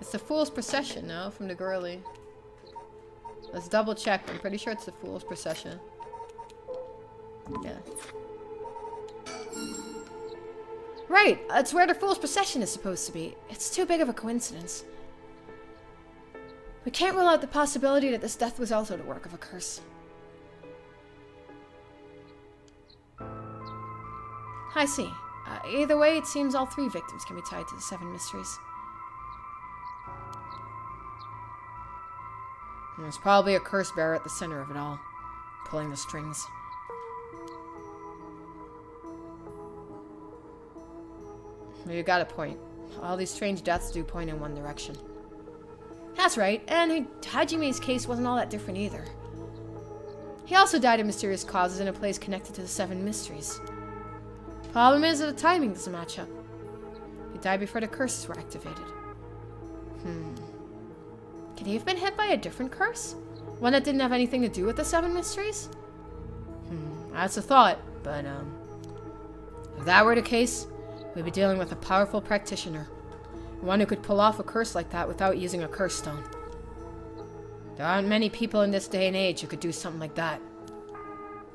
It's the Fool's Procession now from the girly. Let's double check. I'm pretty sure it's the Fool's Procession. Yeah. Right, it's where the Fool's Procession is supposed to be. It's too big of a coincidence. We can't rule out the possibility that this death was also the work of a curse. I see. Either way, it seems all three victims can be tied to the Seven Mysteries. And there's probably a curse bearer at the center of it all, pulling the strings. You got a point. All these strange deaths do point in one direction. That's right, and Hajime's case wasn't all that different either. He also died of mysterious causes in a place connected to the Seven Mysteries. Problem is that the timing doesn't match up. He died before the curses were activated. Could he have been hit by a different curse? One that didn't have anything to do with the Seven Mysteries? That's a thought, but if that were the case, we'd be dealing with a powerful practitioner. One who could pull off a curse like that without using a curse stone. There aren't many people in this day and age who could do something like that.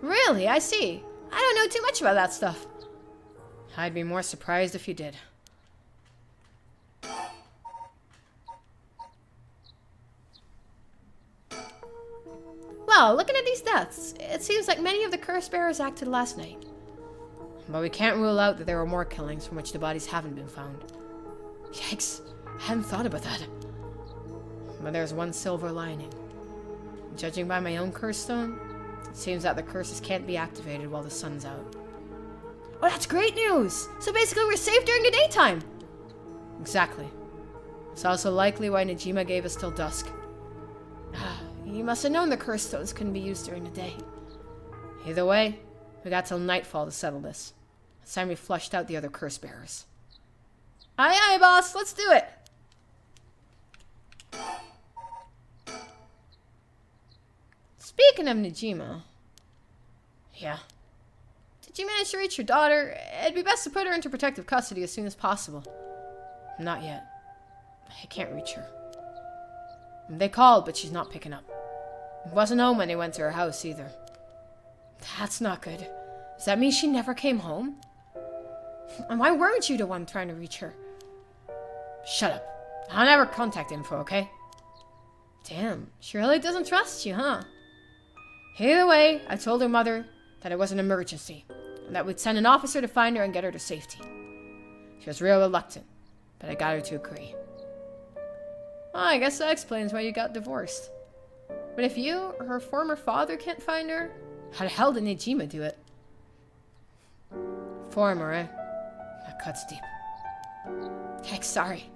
Really? I see. I don't know too much about that stuff. I'd be more surprised if you did. Well, looking at these deaths, it seems like many of the curse bearers acted last night. But we can't rule out that there were more killings from which the bodies haven't been found. Yikes, I hadn't thought about that. But there's one silver lining. Judging by my own curse stone, it seems that the curses can't be activated while the sun's out. Oh, that's great news! So basically we're safe during the daytime! Exactly. It's also likely why Najima gave us till dusk. He must have known the curse stones couldn't be used during the day. Either way, we got till nightfall to settle this. It's time we flushed out the other curse bearers. Aye aye, boss, let's do it! Speaking of Najima... Yeah. Did you manage to reach your daughter? It'd be best to put her into protective custody as soon as possible. Not yet. I can't reach her. They called, but she's not picking up. Wasn't home when they went to her house either. That's not good. Does that mean she never came home? And why weren't you the one trying to reach her? Shut up. I'll never contact info, okay? Damn, she really doesn't trust you, huh? Either way, I told her mother that it was an emergency, and that we'd send an officer to find her and get her to safety. She was real reluctant, but I got her to agree. Well, I guess that explains why you got divorced. But if you or her former father can't find her, how the hell did Najima do it? Former, eh? That cuts deep. Heck, sorry.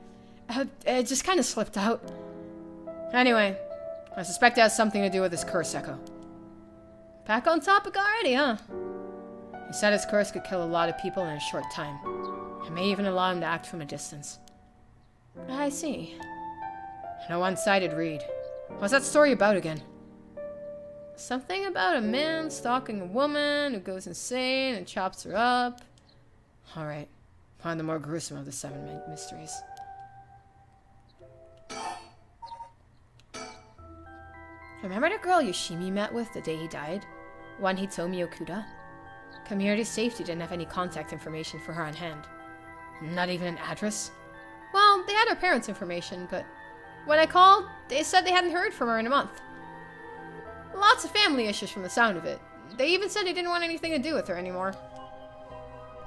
It just kind of slipped out. Anyway, I suspect it has something to do with this curse echo. Back on topic already, huh? He said his curse could kill a lot of people in a short time. It may even allow him to act from a distance. I see. And a one-sided read. What's that story about again? Something about a man stalking a woman who goes insane and chops her up. Alright. One of the more gruesome of the 7 mysteries. Remember the girl Yoshimi met with the day he died? One Hitomi Okuda? Community safety didn't have any contact information for her on hand. Not even an address? Well, they had her parents' information, but when I called, they said they hadn't heard from her in a month. Lots of family issues from the sound of it. They even said they didn't want anything to do with her anymore.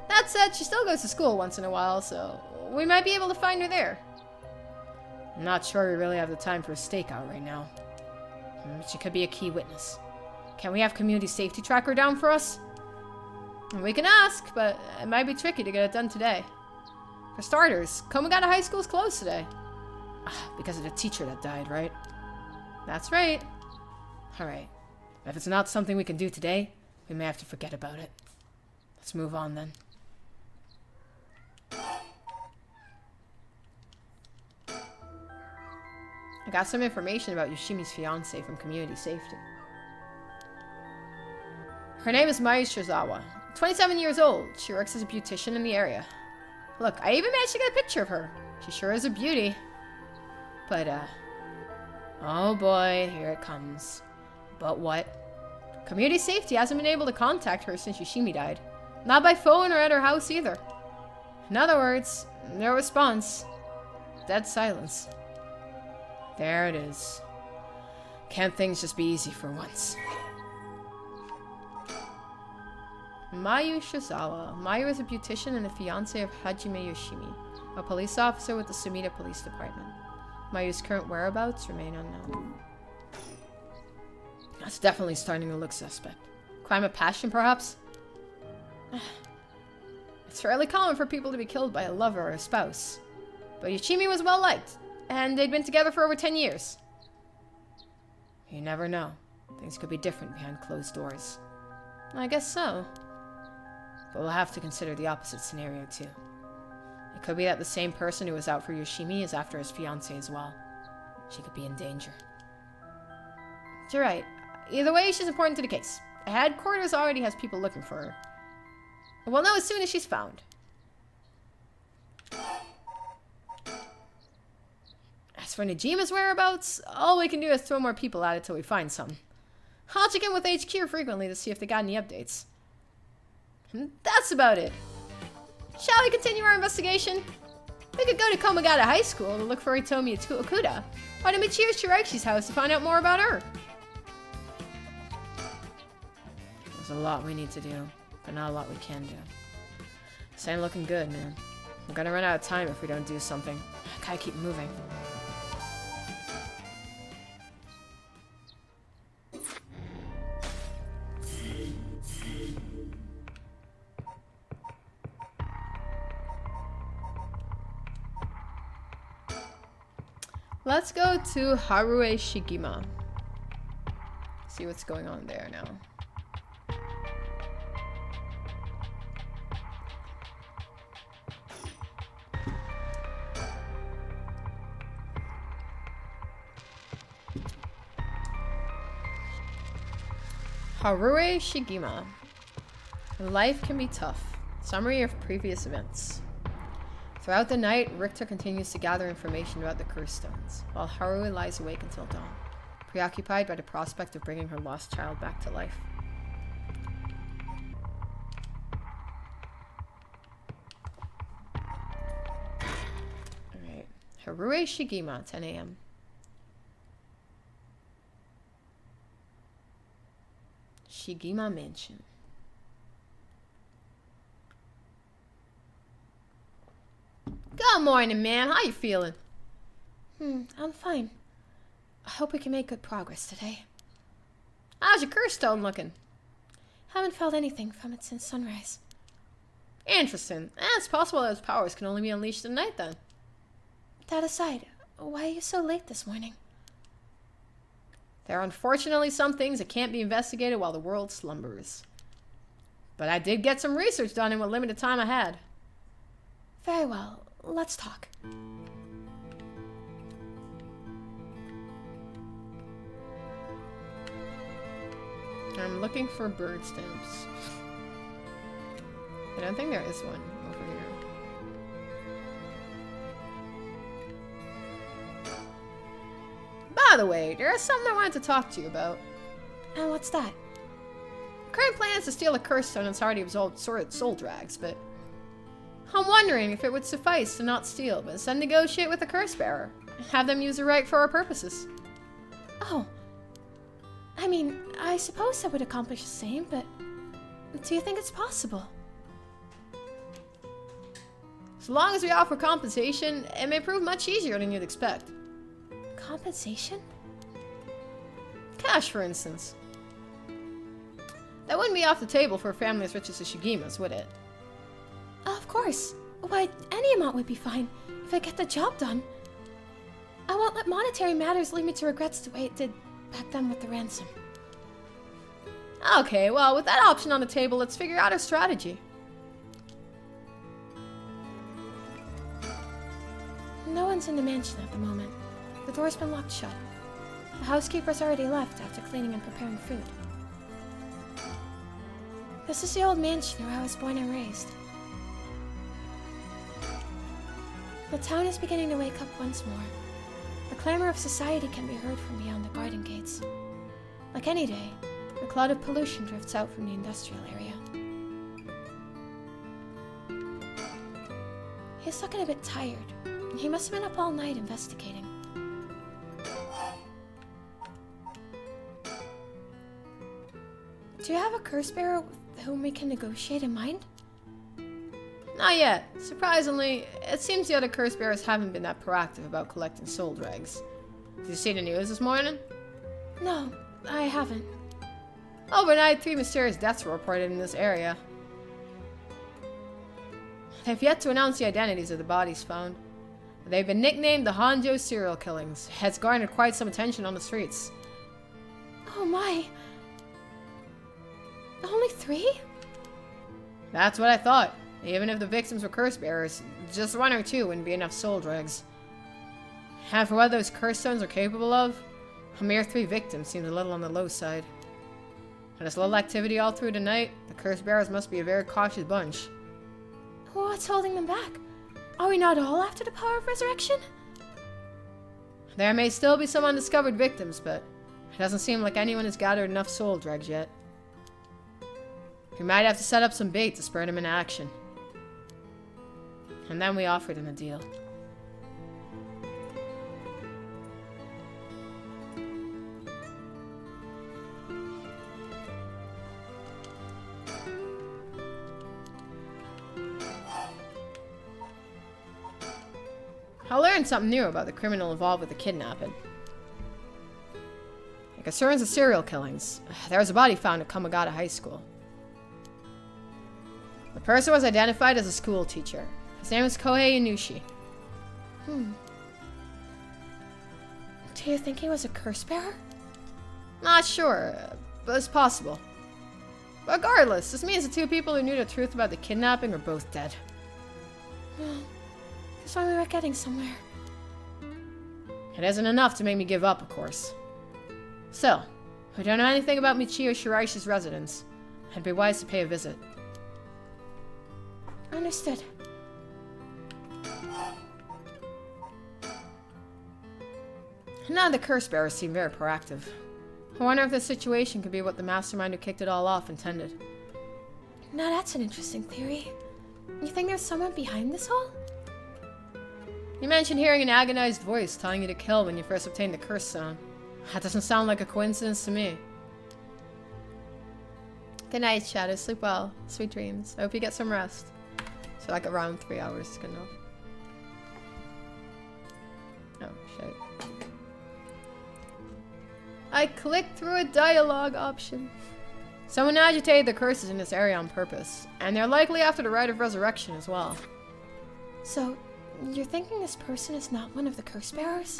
That said, she still goes to school once in a while, so we might be able to find her there. I'm not sure we really have the time for a stakeout right now. She could be a key witness. Can we have community safety tracker down for us? We can ask, but it might be tricky to get it done today. For starters, Komagata High School's closed today. Because of the teacher that died, right? That's right. Alright. If it's not something we can do today, we may have to forget about it. Let's move on then. I got some information about Yoshimi's fiancé from community safety. Her name is Mayu Shizawa. 27 years old. She works as a beautician in the area. Look, I even managed to get a picture of her. She sure is a beauty. But, oh boy, here it comes. But what? Community safety hasn't been able to contact her since Yoshimi died. Not by phone or at her house either. In other words, no response. Dead silence. There it is. Can't things just be easy for once? Mayu Shizawa. Mayu is a beautician and the fiancé of Hajime Yoshimi, a police officer with the Sumida Police Department. Mayu's current whereabouts remain unknown. That's definitely starting to look suspect. Crime of passion, perhaps? It's fairly common for people to be killed by a lover or a spouse. But Yoshimi was well liked, and they'd been together for over 10 years. You never know. Things could be different behind closed doors. I guess so. But we'll have to consider the opposite scenario too. It could be that the same person who was out for Yoshimi is after his fiancée as well. She could be in danger. You're right. Either way, she's important to the case. Headquarters already has people looking for her. We'll know as soon as she's found. As for Najima's whereabouts, all we can do is throw more people at it till we find some. I'll check in with HQ frequently to see if they got any updates. And that's about it. Shall we continue our investigation? We could go to Komagata High School to look for Hitomi Okuda, or to Michiyo Shiraishi's house to find out more about her. There's a lot we need to do, but not a lot we can do. This ain't looking good, man. We're gonna run out of time if we don't do something. I gotta keep moving. Let's go to Harue Shigima. See what's going on there now. Harue Shigima. Life can be tough. Summary of previous events. Throughout the night, Richter continues to gather information about the curse stones, while Haruhi lies awake until dawn, preoccupied by the prospect of bringing her lost child back to life. Alright. Harue Shigima, 10 a.m. Shigima Mansion. Good morning, man. How you feeling? I'm fine. I hope we can make good progress today. How's your curse stone looking? Haven't felt anything from it since sunrise. Interesting. It's possible that its powers can only be unleashed at night then. That aside, why are you so late this morning? There are unfortunately some things that can't be investigated while the world slumbers. But I did get some research done in what limited time I had. Very well. Let's talk. I'm looking for bird stamps. I don't think there is one over here. By the way, there is something I wanted to talk to you about. And what's that? Current plan is to steal a curse stone that's already absorbed soul drags, but I'm wondering if it would suffice to not steal, but instead negotiate with the curse bearer and have them use the right for our purposes. Oh. I mean, I suppose that would accomplish the same, but do you think it's possible? As long as we offer compensation, it may prove much easier than you'd expect. Compensation? Cash, for instance. That wouldn't be off the table for a family as rich as the Shigimas, would it? Of course. Why, any amount would be fine if I get the job done. I won't let monetary matters lead me to regrets the way it did back then with the ransom. Okay, well, with that option on the table, let's figure out our strategy. No one's in the mansion at the moment. The door's been locked shut. The housekeeper's already left after cleaning and preparing food. This is the old mansion where I was born and raised. The town is beginning to wake up once more. The clamor of society can be heard from beyond the garden gates. Like any day, a cloud of pollution drifts out from the industrial area. He's looking a bit tired. He must have been up all night investigating. Do you have a curse bearer with whom we can negotiate in mind? Not yet. Surprisingly, it seems the other curse bearers haven't been that proactive about collecting soul dregs. Did you see the news this morning? No, I haven't. Overnight, 3 mysterious deaths were reported in this area. They've yet to announce the identities of the bodies found. They've been nicknamed the Hanjo serial killings. It's garnered quite some attention on the streets. Oh my. Only 3? That's what I thought. Even if the victims were curse bearers, just 1 or 2 wouldn't be enough soul dregs. And for what those curse stones are capable of, a mere 3 victims seems a little on the low side. And this little activity all through the night, the curse bearers must be a very cautious bunch. What's holding them back? Are we not all after the power of resurrection? There may still be some undiscovered victims, but it doesn't seem like anyone has gathered enough soul dregs yet. We might have to set up some bait to spur them into action. And then we offered them a deal. I learned something new about the criminal involved with the kidnapping. It concerns the serial killings. There was a body found at Kamagata High School. The person was identified as a school teacher. His name is Kohei Inushi. Do you think he was a curse bearer? Not sure, but it's possible. Regardless, this means the two people who knew the truth about the kidnapping are both dead. That's why we were getting somewhere. It isn't enough to make me give up, of course. Still, if we don't know anything about Michio Shiraishi's residence, it'd be wise to pay a visit. Understood. None of the curse bearers seem very proactive. I wonder if this situation could be what the mastermind who kicked it all off intended. Now that's an interesting theory. You think there's someone behind this all? You mentioned hearing an agonized voice telling you to kill when you first obtained the curse stone. That doesn't sound like a coincidence to me. Good night, Shadow. Sleep well. Sweet dreams. I hope you get some rest. So like around 3 hours is good enough. Oh, shit. I clicked through a dialogue option. Someone agitated the curses in this area on purpose, and they're likely after the rite of resurrection as well. So, you're thinking this person is not one of the curse bearers?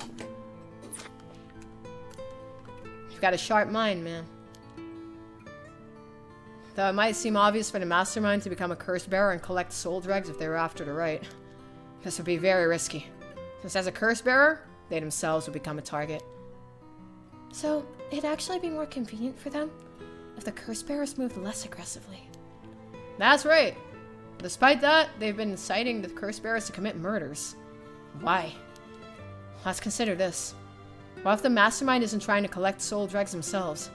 You've got a sharp mind, man. Though it might seem obvious for the mastermind to become a curse bearer and collect soul dregs if they were after the rite. This would be very risky, since as a curse bearer, they themselves would become a target. So, it'd actually be more convenient for them if the curse bearers moved less aggressively. That's right. Despite that, they've been inciting the curse bearers to commit murders. Why? Let's consider this. What if the mastermind isn't trying to collect soul dregs themselves?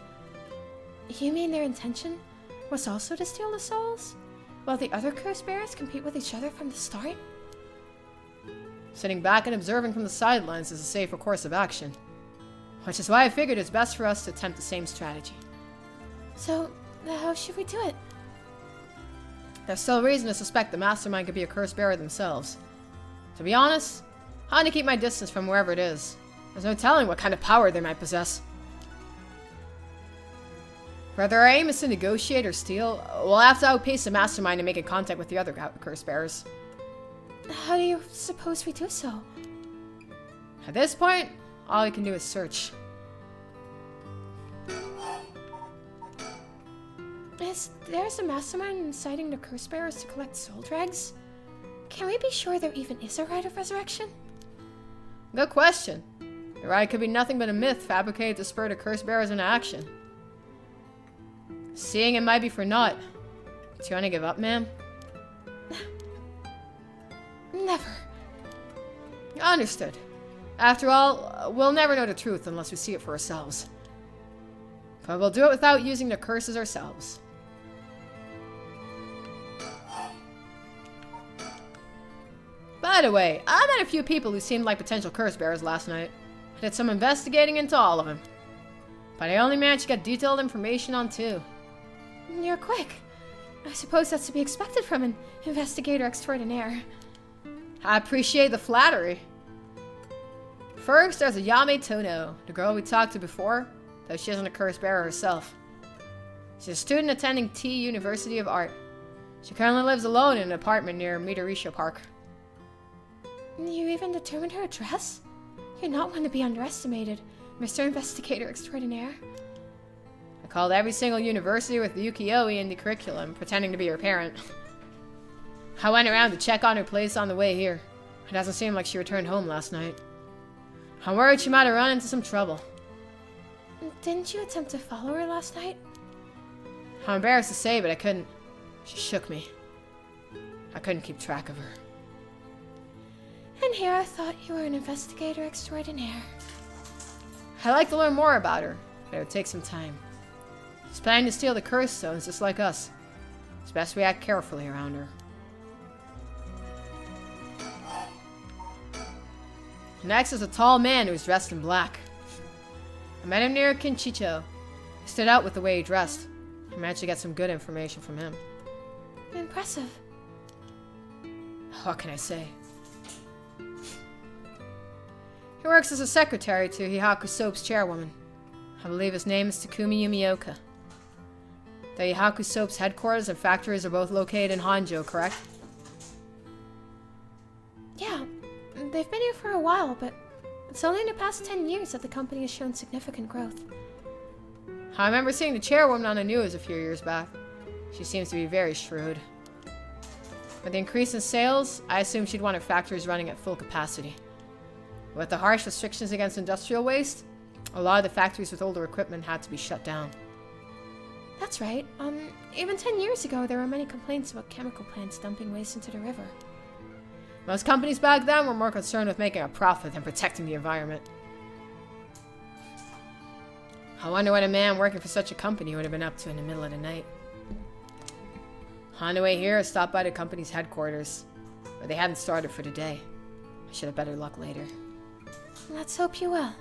You mean their intention was also to steal the souls, while the other curse bearers compete with each other from the start? Sitting back and observing from the sidelines is a safer course of action. Which is why I figured it's best for us to attempt the same strategy. So, how should we do it? There's still reason to suspect the mastermind could be a curse bearer themselves. To be honest, I want to keep my distance from wherever it is. There's no telling what kind of power they might possess. Whether our aim is to negotiate or steal, we'll have to outpace the mastermind in making contact with the other curse bearers. How do you suppose we do so? At this point, all we can do is search. Is there's a mastermind inciting the curse bearers to collect soul dregs? Can we be sure there even is a rite of resurrection? Good question. The rite could be nothing but a myth fabricated to spur the curse bearers into action. Seeing it might be for naught. Do you want to give up, ma'am? Never. Understood. After all, we'll never know the truth unless we see it for ourselves. But we'll do it without using the curses ourselves. By the way, I met a few people who seemed like potential curse bearers last night. I did some investigating into all of them. But I only managed to get detailed information on 2. You're quick. I suppose that's to be expected from an investigator extraordinaire. I appreciate the flattery. First, there's Ayame Tono, the girl we talked to before, though she isn't a curse bearer herself. She's a student attending T University of Art. She currently lives alone in an apartment near Midoricho Park. You even determined her address? You're not one to be underestimated, Mr. Investigator Extraordinaire. I called every single university with Yukioi in the curriculum, pretending to be her parent. I went around to check on her place on the way here. It doesn't seem like she returned home last night. I'm worried she might have run into some trouble. Didn't you attempt to follow her last night? I'm embarrassed to say, but I couldn't. She shook me. I couldn't keep track of her. And here I thought you were an investigator extraordinaire. I'd like to learn more about her, but it would take some time. She's planning to steal the curse stones just like us. It's best we act carefully around her. Next is a tall man who's dressed in black. I met him near Kinchicho. He stood out with the way he dressed. I managed to get some good information from him. Impressive. What can I say? He works as a secretary to Hihaku Soap's chairwoman. I believe his name is Takumi Yumioka. The Hihaku Soap's headquarters and factories are both located in Honjo, correct? Yeah, they've been here for a while, but it's only in the past 10 years that the company has shown significant growth. I remember seeing the chairwoman on the news a few years back. She seems to be very shrewd. With the increase in sales, I assume she'd want her factories running at full capacity. With the harsh restrictions against industrial waste, a lot of the factories with older equipment had to be shut down. That's right. Even 10 years ago, there were many complaints about chemical plants dumping waste into the river. Most companies back then were more concerned with making a profit than protecting the environment. I wonder what a man working for such a company would have been up to in the middle of the night. On the way here, I stopped by the company's headquarters, but they hadn't started for the day. I should have better luck later. Let's hope you will.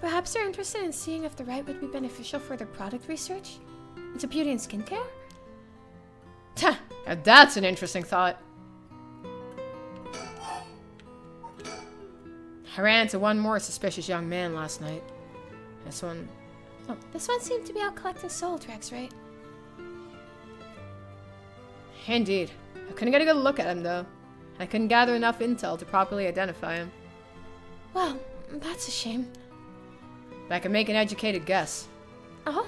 Perhaps they're interested in seeing if the rite would be beneficial for their product research? Into beauty and skincare? Now that's an interesting thought. I ran into one more suspicious young man last night. This one seemed to be out collecting soul tracks, right? Indeed. I couldn't get a good look at him, though. I couldn't gather enough intel to properly identify him. Well, that's a shame. But I can make an educated guess. Oh?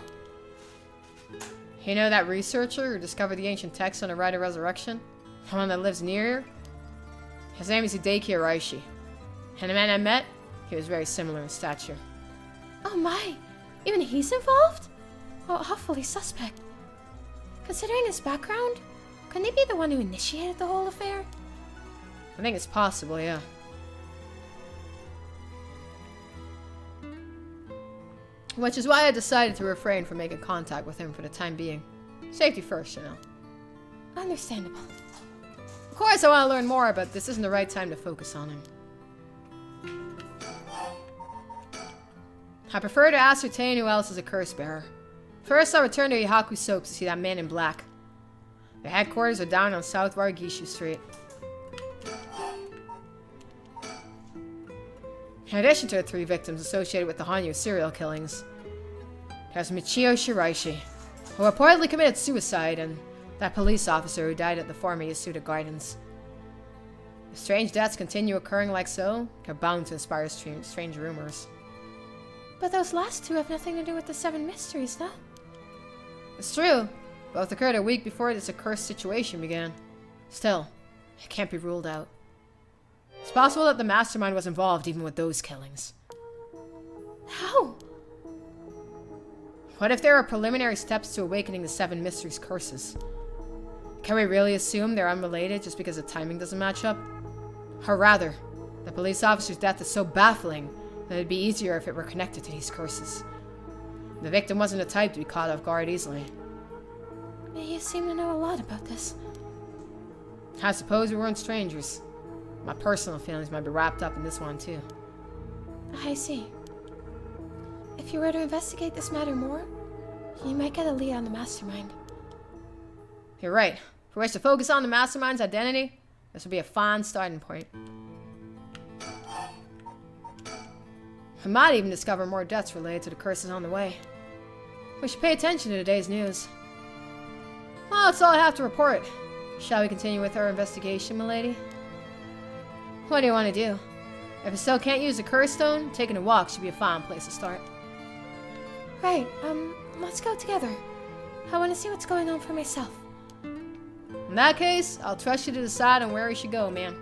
You know that researcher who discovered the ancient text on the Rite of Resurrection? The one that lives near here? His name is Hideki Araishi. And the man I met, he was very similar in stature. Oh my! Even he's involved? Oh, awfully suspect. Considering his background, couldn't he be the one who initiated the whole affair? I think it's possible, yeah. Which is why I decided to refrain from making contact with him for the time being. Safety first, you know. Understandable. Of course I want to learn more, but this isn't the right time to focus on him. I prefer to ascertain who else is a curse bearer. First, I'll return to Hihaku Soaps to see that man in black. The headquarters are down on South Waragishu Street. In addition to the 3 victims associated with the Hanyu serial killings, there's Michio Shiraishi, who reportedly committed suicide, and that police officer who died at the former Yasuda Gardens. If strange deaths continue occurring like so, they're bound to inspire strange rumors. But those last 2 have nothing to do with the 7 mysteries, no? It's true. Both occurred a week before this accursed situation began. Still, it can't be ruled out. It's possible that the mastermind was involved even with those killings. How? What if there are preliminary steps to awakening the 7 mysteries' curses? Can we really assume they're unrelated just because the timing doesn't match up? Or rather, the police officer's death is so baffling that it'd be easier if it were connected to these curses. The victim wasn't the type to be caught off guard easily. You seem to know a lot about this. I suppose we weren't strangers. My personal feelings might be wrapped up in this one, too. I see. If you were to investigate this matter more, you might get a lead on the mastermind. You're right. If we wish to focus on the mastermind's identity, this would be a fine starting point. We might even discover more deaths related to the curses on the way. We should pay attention to today's news. Well, that's all I have to report. Shall we continue with our investigation, milady? What do you want to do? If you still can't use the curse stone, taking a walk should be a fine place to start. Right, let's go together. I want to see what's going on for myself. In that case, I'll trust you to decide on where we should go, man.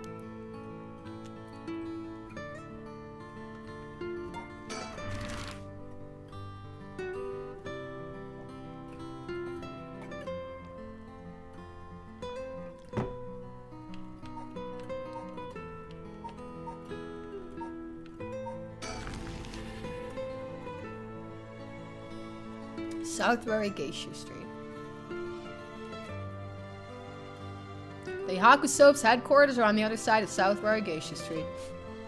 South Waragishu Street. The Hihaku Soap's headquarters are on the other side of South Waragishu Street.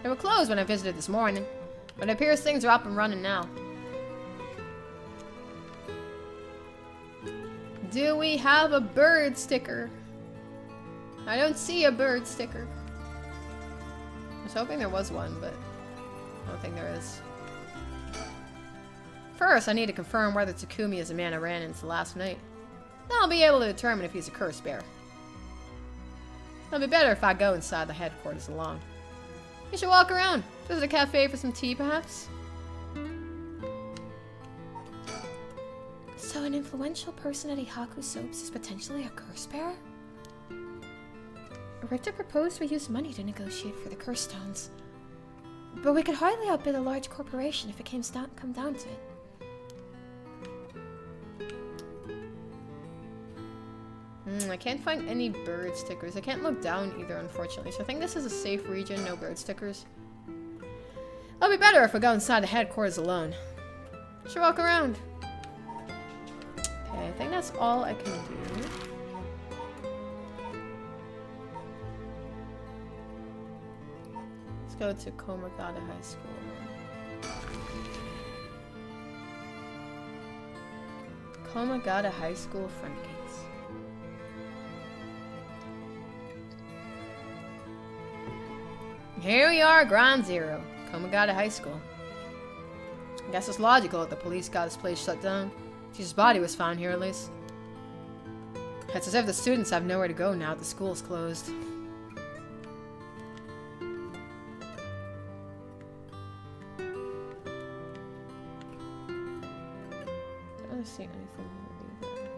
They were closed when I visited this morning, but it appears things are up and running now. Do we have a bird sticker? I don't see a bird sticker. was hoping there was one, but I don't think there is. First, I need to confirm whether Takumi is the man I ran into last night. Then I'll be able to determine if he's a curse bearer. It'll be better if I go inside the headquarters alone. You should walk around. Visit a cafe for some tea, perhaps? So an influential person at Ihaku Soaps is potentially a curse bearer? Richter proposed we use money to negotiate for the curse stones. But we could hardly outbid a large corporation if it come down to it. I can't find any bird stickers. I can't look down either, unfortunately. So I think this is a safe region, no bird stickers. It'll be better if I go inside the headquarters alone. Should walk around. Okay, I think that's all I can do. Let's go to Komagata High School. Komagata High School front gates. Here we are, Ground Zero, Komagata High School. I guess it's logical that the police got this place shut down. Teacher's body was found here, at least. It's as if the students have nowhere to go now that the school's closed. I don't see anything here either.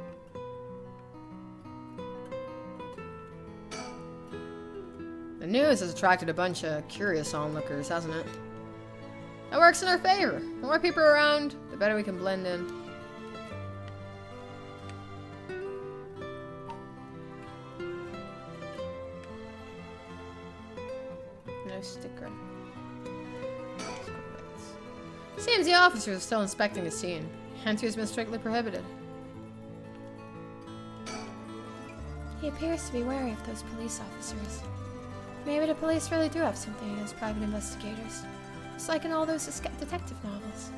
The news has attracted a bunch of curious onlookers, hasn't it? That works in our favor. The more people are around, the better we can blend in. No sticker. Seems the officers are still inspecting the scene. Entry has been strictly prohibited. He appears to be wary of those police officers. Maybe the police really do have something against private investigators. Just like in all those detective novels.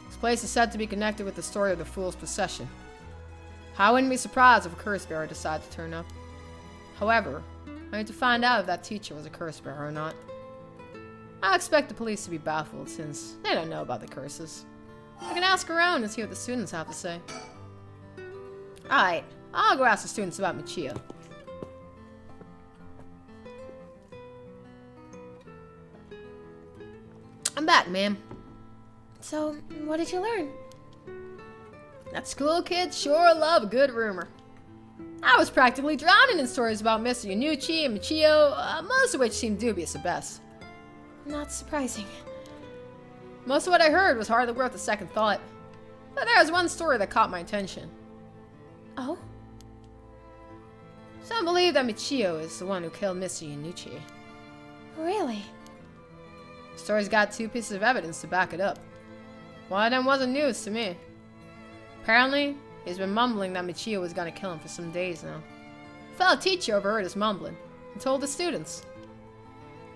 This place is said to be connected with the story of the Fool's Procession. I wouldn't be surprised if a curse bearer decided to turn up. However, I need to find out if that teacher was a curse bearer or not. I expect the police to be baffled since they don't know about the curses. I can ask around and see what the students have to say. Alright, I'll go ask the students about Michio. I'm back, ma'am. So, what did you learn? That school kids sure love a good rumor. I was practically drowning in stories about Mr. Yanucci and Michio, most of which seemed dubious at best. Not surprising. Most of what I heard was hardly worth a second thought. But there was one story that caught my attention. Oh? Some believe that Michio is the one who killed Mr. Yanucci. Really? The story's got two pieces of evidence to back it up. One of them wasn't news to me. Apparently, he's been mumbling that Michio was gonna kill him for some days now. A fellow teacher overheard his mumbling and told the students.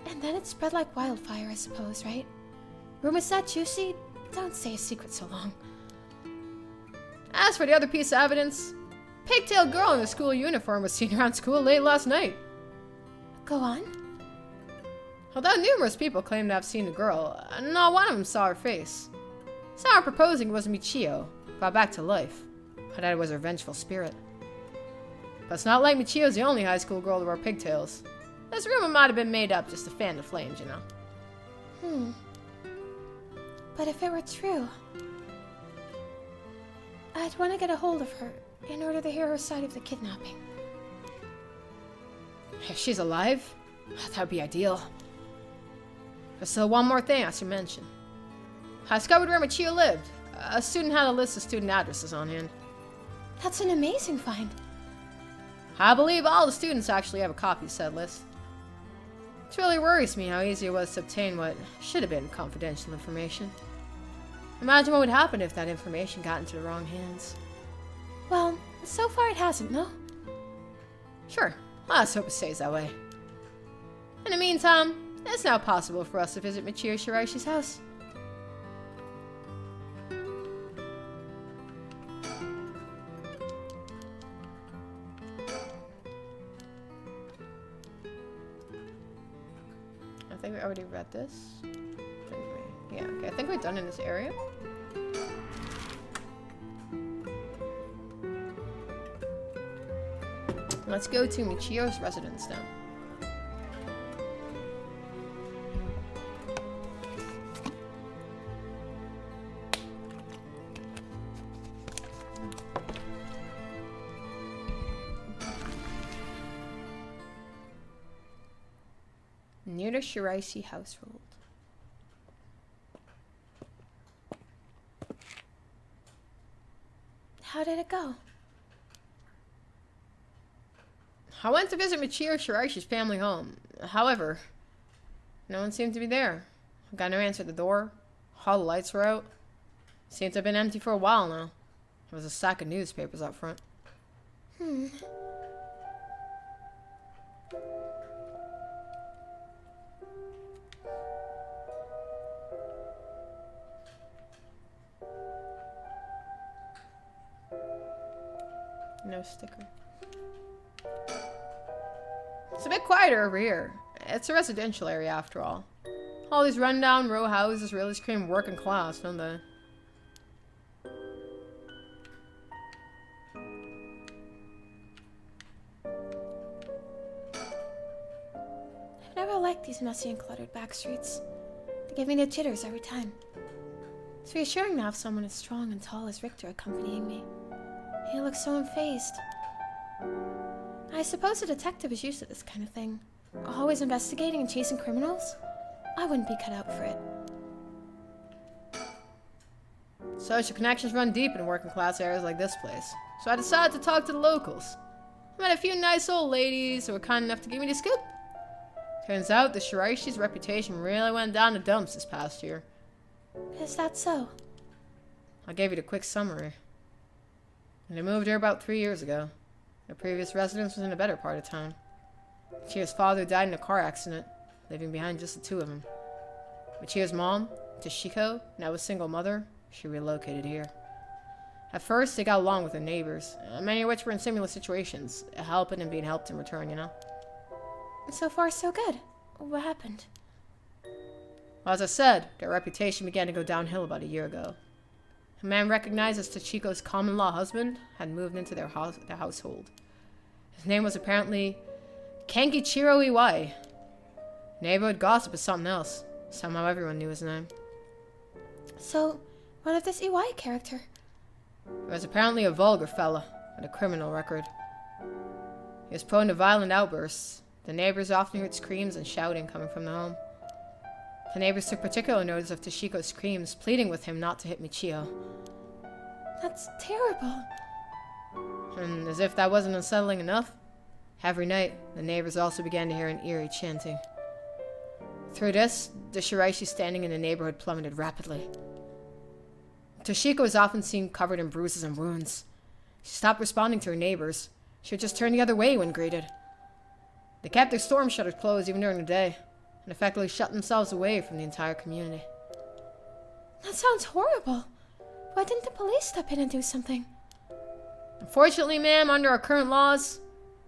And then it spread like wildfire, I suppose, right? Rumors that juicy? Don't say a secret so long. As for the other piece of evidence, a pigtailed girl in a school uniform was seen around school late last night. Go on. Although numerous people claim to have seen the girl, not one of them saw her face. Saw her proposing was Michio, brought back to life. I thought it was her vengeful spirit. But it's not like Michio's the only high school girl to wear pigtails. This rumor might have been made up just to fan the flames, you know. But if it were true, I'd want to get a hold of her in order to hear her side of the kidnapping. If she's alive, that would be ideal. There's still one more thing I should mention. I discovered where Michio lived. A student had a list of student addresses on hand. That's an amazing find. I believe all the students actually have a copy of said list. It really worries me how easy it was to obtain what should have been confidential information. Imagine what would happen if that information got into the wrong hands. Well, so far it hasn't, no? Sure, let's hope it stays that way. In the meantime, it's now possible for us to visit Michio Shiraishi's house. already read this. Didn't we? Yeah, okay. I think we're done in this area. Let's go to Michio's residence now. Near the Shiraishi household. How did it go? I went to visit Michio Shiraishi's family home. However, no one seemed to be there. I got no answer at the door. All the lights were out. Seemed to have been empty for a while now. There was a stack of newspapers out front. No sticker. It's a bit quieter over here. It's a residential area after all. All these rundown row houses really scream working class, don't they? I've never liked these messy and cluttered back streets. They give me the jitters every time. It's reassuring to have someone as strong and tall as Richter accompanying me. He looks so unfazed. I suppose a detective is used to this kind of thing. Always investigating and chasing criminals? I wouldn't be cut out for it. Social connections run deep in working class areas like this place. So I decided to talk to the locals. I met a few nice old ladies who were kind enough to give me the scoop. Turns out the Shiraishi's reputation really went down the dumps this past year. Is that so? I'll give you the quick summary. They moved here about 3 years ago. Their previous residence was in a better part of town. Michio's father died in a car accident, leaving behind just the two of them. Michio's mom, Toshiko, now a single mother, she relocated here. At first, they got along with their neighbors, many of which were in similar situations, helping and being helped in return, you know? So far, so good. What happened? Well, as I said, their reputation began to go downhill about a year ago. A man recognized as Toshiko's common-law husband had moved into their household. His name was apparently Kenkichiro Iwai. Neighborhood gossip is something else. Somehow everyone knew his name. So, what of this Iwai character? He was apparently a vulgar fella with a criminal record. He was prone to violent outbursts. The neighbors often heard screams and shouting coming from the home. The neighbors took particular notice of Toshiko's screams, pleading with him not to hit Michio. That's terrible. And as if that wasn't unsettling enough, every night, the neighbors also began to hear an eerie chanting. Through this, the Shiraishi standing in the neighborhood plummeted rapidly. Toshiko was often seen covered in bruises and wounds. She stopped responding to her neighbors. She would just turn the other way when greeted. They kept their storm shutters closed even during the day, and effectively shut themselves away from the entire community. That sounds horrible. Why didn't the police step in and do something? Unfortunately, ma'am, under our current laws,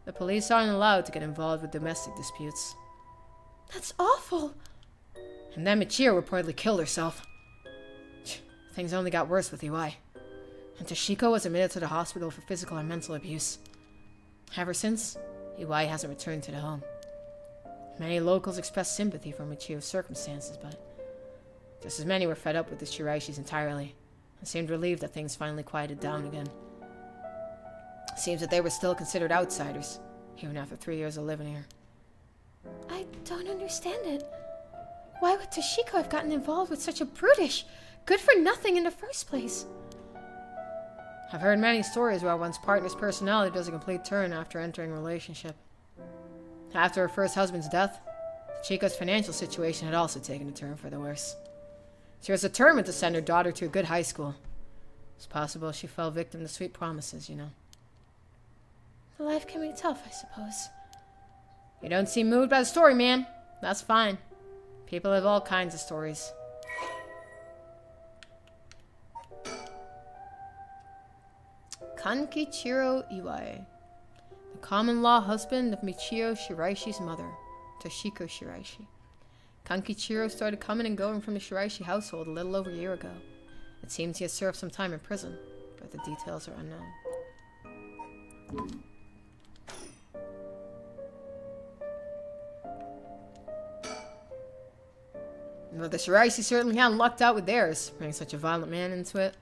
the police aren't allowed to get involved with domestic disputes. That's awful. And then Michio reportedly killed herself. Things only got worse with Iwai. And Toshiko was admitted to the hospital for physical and mental abuse. Ever since, Iwai hasn't returned to the home. Many locals expressed sympathy for Michio's circumstances, but just as many were fed up with the Shiraishis entirely, and seemed relieved that things finally quieted down again. Seems that they were still considered outsiders, even after 3 years of living here. I don't understand it. Why would Toshiko have gotten involved with such a brutish, good-for-nothing in the first place? I've heard many stories where one's partner's personality does a complete turn after entering a relationship. After her first husband's death, Chico's financial situation had also taken a turn for the worse. She was determined to send her daughter to a good high school. It's possible she fell victim to sweet promises, you know. Life can be tough, I suppose. You don't seem moved by the story, ma'am. That's fine. People have all kinds of stories. Kankichiro Iwai, the common-law husband of Michio Shiraishi's mother, Toshiko Shiraishi. Kankichiro started coming and going from the Shiraishi household a little over a year ago. It seems he has served some time in prison, but the details are unknown. Well, the Shiraishi certainly hadn't lucked out with theirs, bringing such a violent man into it.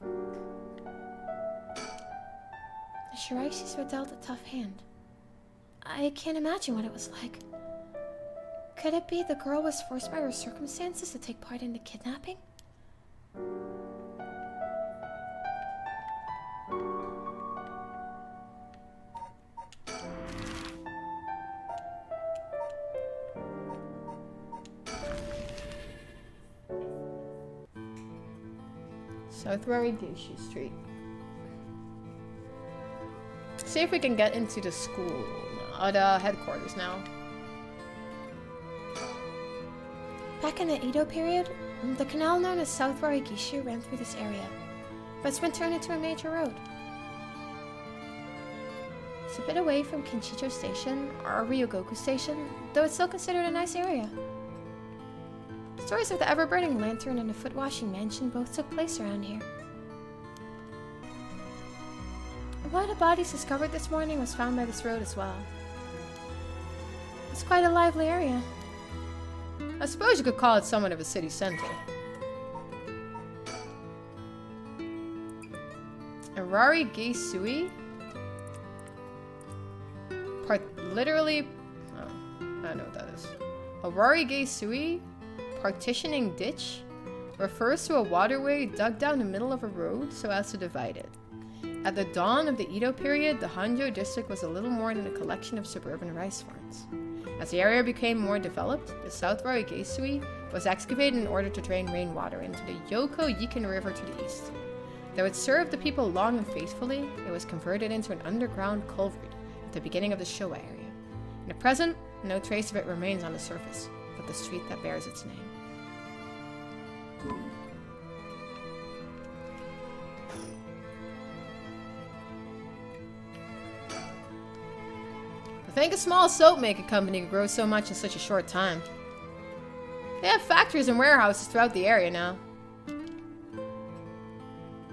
The Shiraishis were dealt a tough hand. I can't imagine what it was like. Could it be the girl was forced by her circumstances to take part in the kidnapping? South Warigishi Street. See if we can get into the school at headquarters now. Back in the Edo period, the canal known as South Warigishi ran through this area, but it's been turned into a major road. It's a bit away from Kinchicho Station, or Ryogoku Station, though it's still considered a nice area. Stories of the ever-burning lantern and the foot-washing mansion both took place around here. One of the bodies discovered this morning was found by this road as well. It's quite a lively area. I suppose you could call it somewhat of a city center. Arari Geisui? Literally... Oh, I know what that is. Arari Geisui? Partitioning ditch? Refers to a waterway dug down the middle of a road so as to divide it. At the dawn of the Edo period, the Hanjo district was a little more than a collection of suburban rice farms. As the area became more developed, the South Warigeisui was excavated in order to drain rainwater into the Yoko Yiken River to the east. Though it served the people long and faithfully, it was converted into an underground culvert at the beginning of the Showa area. In the present, no trace of it remains on the surface, but the street that bears its name. I think a small soap making company could grow so much in such a short time. They have factories and warehouses throughout the area now. And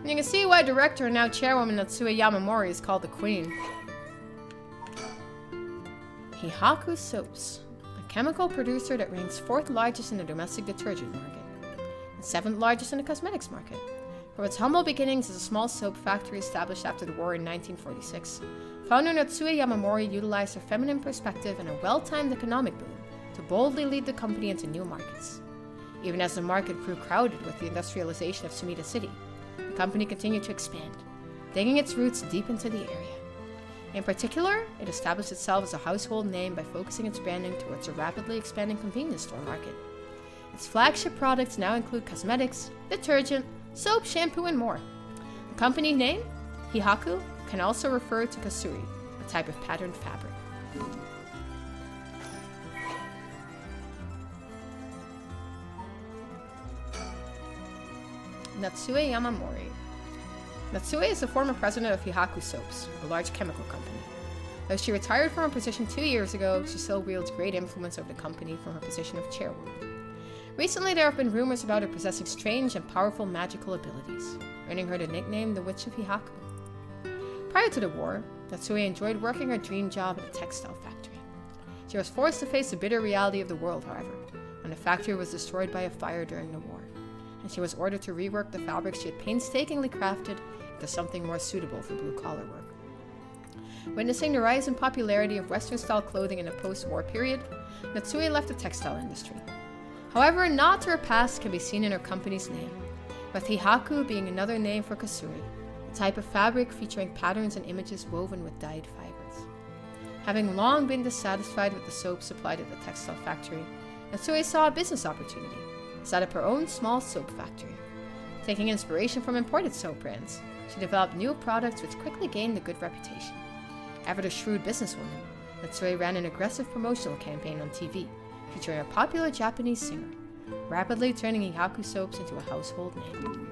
you can see why director and now chairwoman Natsue Yamamori is called the Queen. Hihaku Soaps, a chemical producer that ranks 4th largest in the domestic detergent market, and 7th largest in the cosmetics market. From its humble beginnings as a small soap factory established after the war in 1946, founder Natsue Yamamori utilized her feminine perspective and a well-timed economic boom to boldly lead the company into new markets. Even as the market grew crowded with the industrialization of Sumida City, the company continued to expand, digging its roots deep into the area. In particular, it established itself as a household name by focusing its branding towards a rapidly expanding convenience store market. Its flagship products now include cosmetics, detergent, soap, shampoo, and more. The company name, Hihaku, can also refer to kasuri, a type of patterned fabric. Natsue Yamamori. Natsue is the former president of Hihaku Soaps, a large chemical company. Though she retired from her position 2 years ago, she still wields great influence over the company from her position of chairwoman. Recently, there have been rumors about her possessing strange and powerful magical abilities, earning her the nickname the Witch of Hihaku. Prior to the war, Natsue enjoyed working her dream job at a textile factory. She was forced to face the bitter reality of the world, however, when the factory was destroyed by a fire during the war, and she was ordered to rework the fabrics she had painstakingly crafted into something more suitable for blue-collar work. Witnessing the rise in popularity of Western-style clothing in the post-war period, Natsue left the textile industry. However, a nod to her past can be seen in her company's name, with Hihaku being another name for kasuri, a type of fabric featuring patterns and images woven with dyed fibers. Having long been dissatisfied with the soap supplied at the textile factory, Natsue saw a business opportunity and set up her own small soap factory. Taking inspiration from imported soap brands, she developed new products which quickly gained a good reputation. Ever the shrewd businesswoman, Natsue ran an aggressive promotional campaign on TV, featuring a popular Japanese singer, rapidly turning Hihaku Soaps into a household name.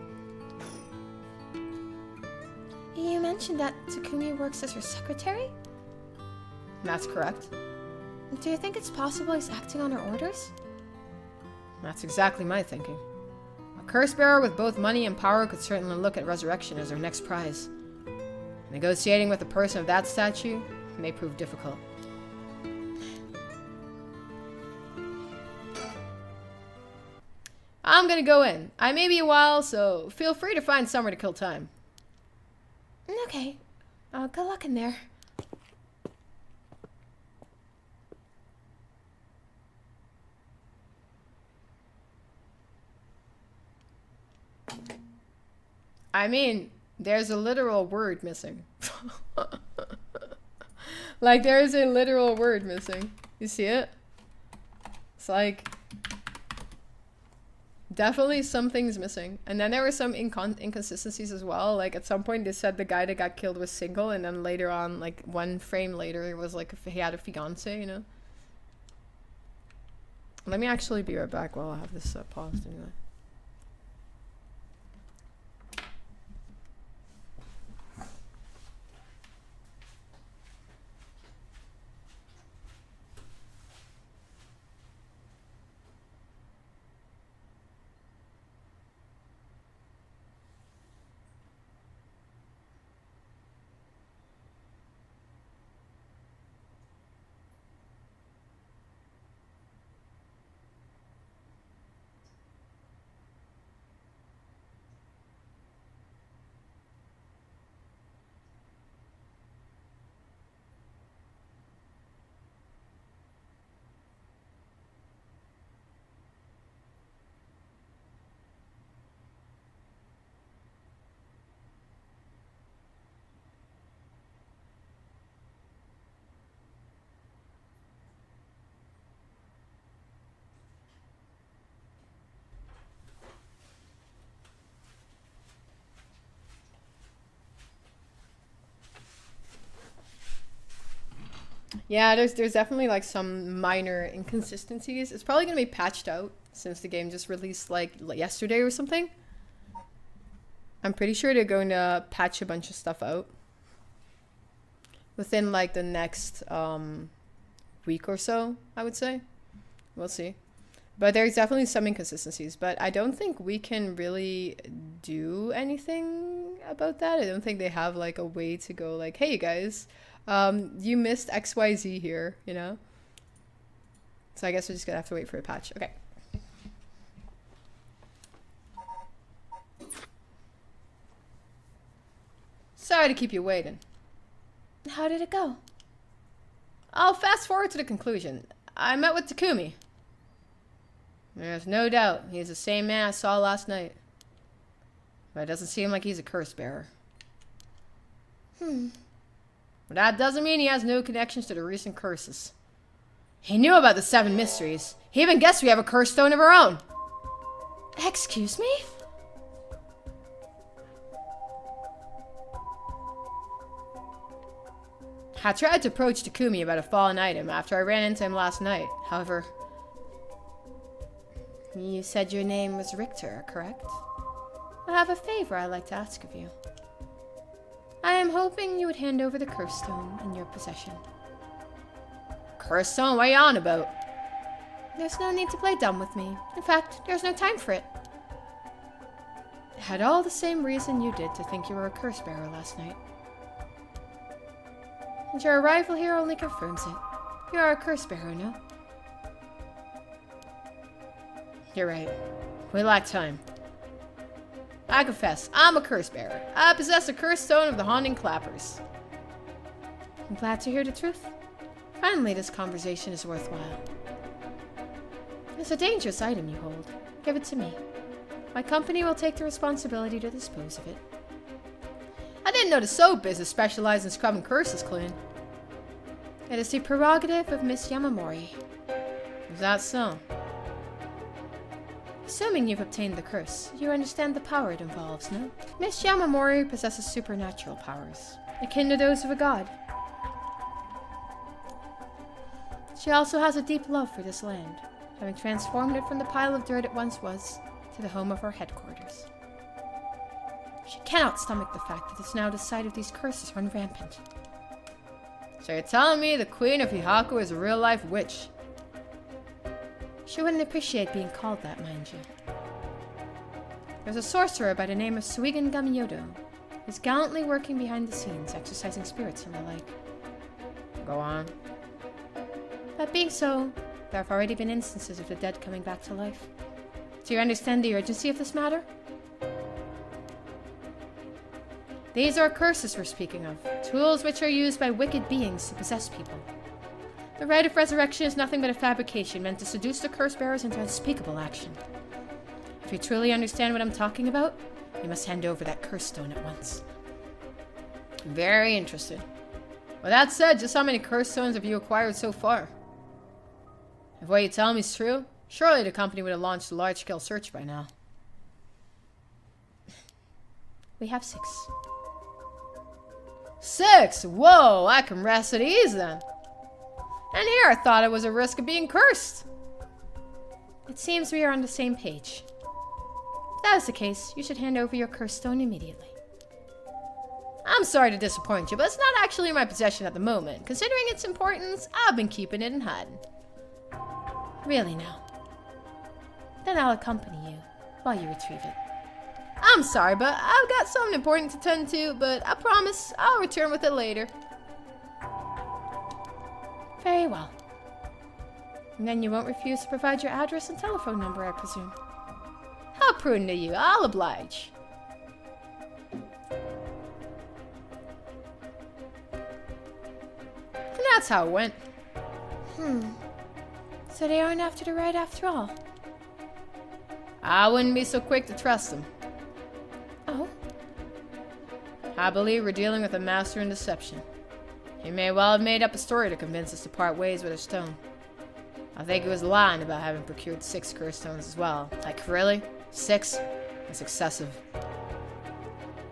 You mentioned that Takumi works as her secretary? That's correct. Do you think it's possible he's acting on our orders? That's exactly my thinking. A curse bearer with both money and power could certainly look at resurrection as their next prize. Negotiating with a person of that stature may prove difficult. I'm gonna go in. I may be a while, so feel free to find somewhere to kill time. Okay. Good luck in there. I mean, there's a literal word missing. Like, there is a literal word missing. You see it? It's like... definitely something's missing. And then there were some inconsistencies as well. Like, at some point they said the guy that got killed was single, and then later on, like, one frame later, it was like he had a fiance, you know? Let me actually be right back while I have this paused anyway. Yeah, there's definitely like some minor inconsistencies. It's probably gonna be patched out since the game just released like yesterday or something. I'm pretty sure they're going to patch a bunch of stuff out within like the next week or so, I would say. We'll see. But there's definitely some inconsistencies, but I don't think we can really do anything about that. I don't think they have like a way to go like, hey, you guys, you missed XYZ here, you know? So I guess we're just gonna have to wait for a patch. Okay. Sorry to keep you waiting. How did it go? I'll fast forward to the conclusion. I met with Takumi. There's no doubt he's the same man I saw last night. But it doesn't seem like he's a curse bearer. But that doesn't mean he has no connections to the recent curses. He knew about the 7 mysteries. He even guessed we have a curse stone of our own. Excuse me? I tried to approach Takumi about a fallen item after I ran into him last night. However... You said your name was Richter, correct? I have a favor I'd like to ask of you. I am hoping you would hand over the curse stone in your possession. Curse stone? What are you on about? There's no need to play dumb with me. In fact, there's no time for it. I had all the same reason you did to think you were a curse bearer last night. And your arrival here only confirms it. You are a curse bearer, no? You're right. We lack time. I confess, I'm a curse bearer. I possess a curse stone of the Haunting Clappers. I'm glad to hear the truth. Finally, this conversation is worthwhile. It's a dangerous item you hold. Give it to me. My company will take the responsibility to dispose of it. I didn't know the soap business specialized in scrubbing curses clean. It is the prerogative of Miss Yamamori. Is that so? Assuming you've obtained the curse, you understand the power it involves, no? Miss Yamamori possesses supernatural powers, akin to those of a god. She also has a deep love for this land, having transformed it from the pile of dirt it once was to the home of her headquarters. She cannot stomach the fact that it's now the site of these curses run rampant. So you're telling me the Queen of Hihaku is a real-life witch? She wouldn't appreciate being called that, mind you. There's a sorcerer by the name of Suigan Gamyodo. He's gallantly working behind the scenes, exorcising spirits and the like. Go on. That being so, there have already been instances of the dead coming back to life. Do you understand the urgency of this matter? These are curses we're speaking of, tools which are used by wicked beings to possess people. The rite of resurrection is nothing but a fabrication meant to seduce the curse bearers into unspeakable action. If you truly understand what I'm talking about, you must hand over that curse stone at once. Very interested. With that said, just how many curse stones have you acquired so far? If what you tell me is true, surely the company would have launched a large-scale search by now. We have 6. 6? Whoa, I can rest at ease then. And here I thought it was a risk of being cursed. It seems we are on the same page. If that is the case, you should hand over your curse stone immediately. I'm sorry to disappoint you, but it's not actually in my possession at the moment. Considering its importance, I've been keeping it in hiding. Really now? Then I'll accompany you while you retrieve it. I'm sorry, but I've got something important to tend to, but I promise I'll return with it later. Very well. And then you won't refuse to provide your address and telephone number, I presume. How prudent of you. I'll oblige. And that's how it went. So they aren't after the ride after all? I wouldn't be so quick to trust them. Oh? I believe we're dealing with a master in deception. He may well have made up a story to convince us to part ways with a stone. I think he was lying about having procured 6 curse stones as well. Like, really? 6? That's excessive.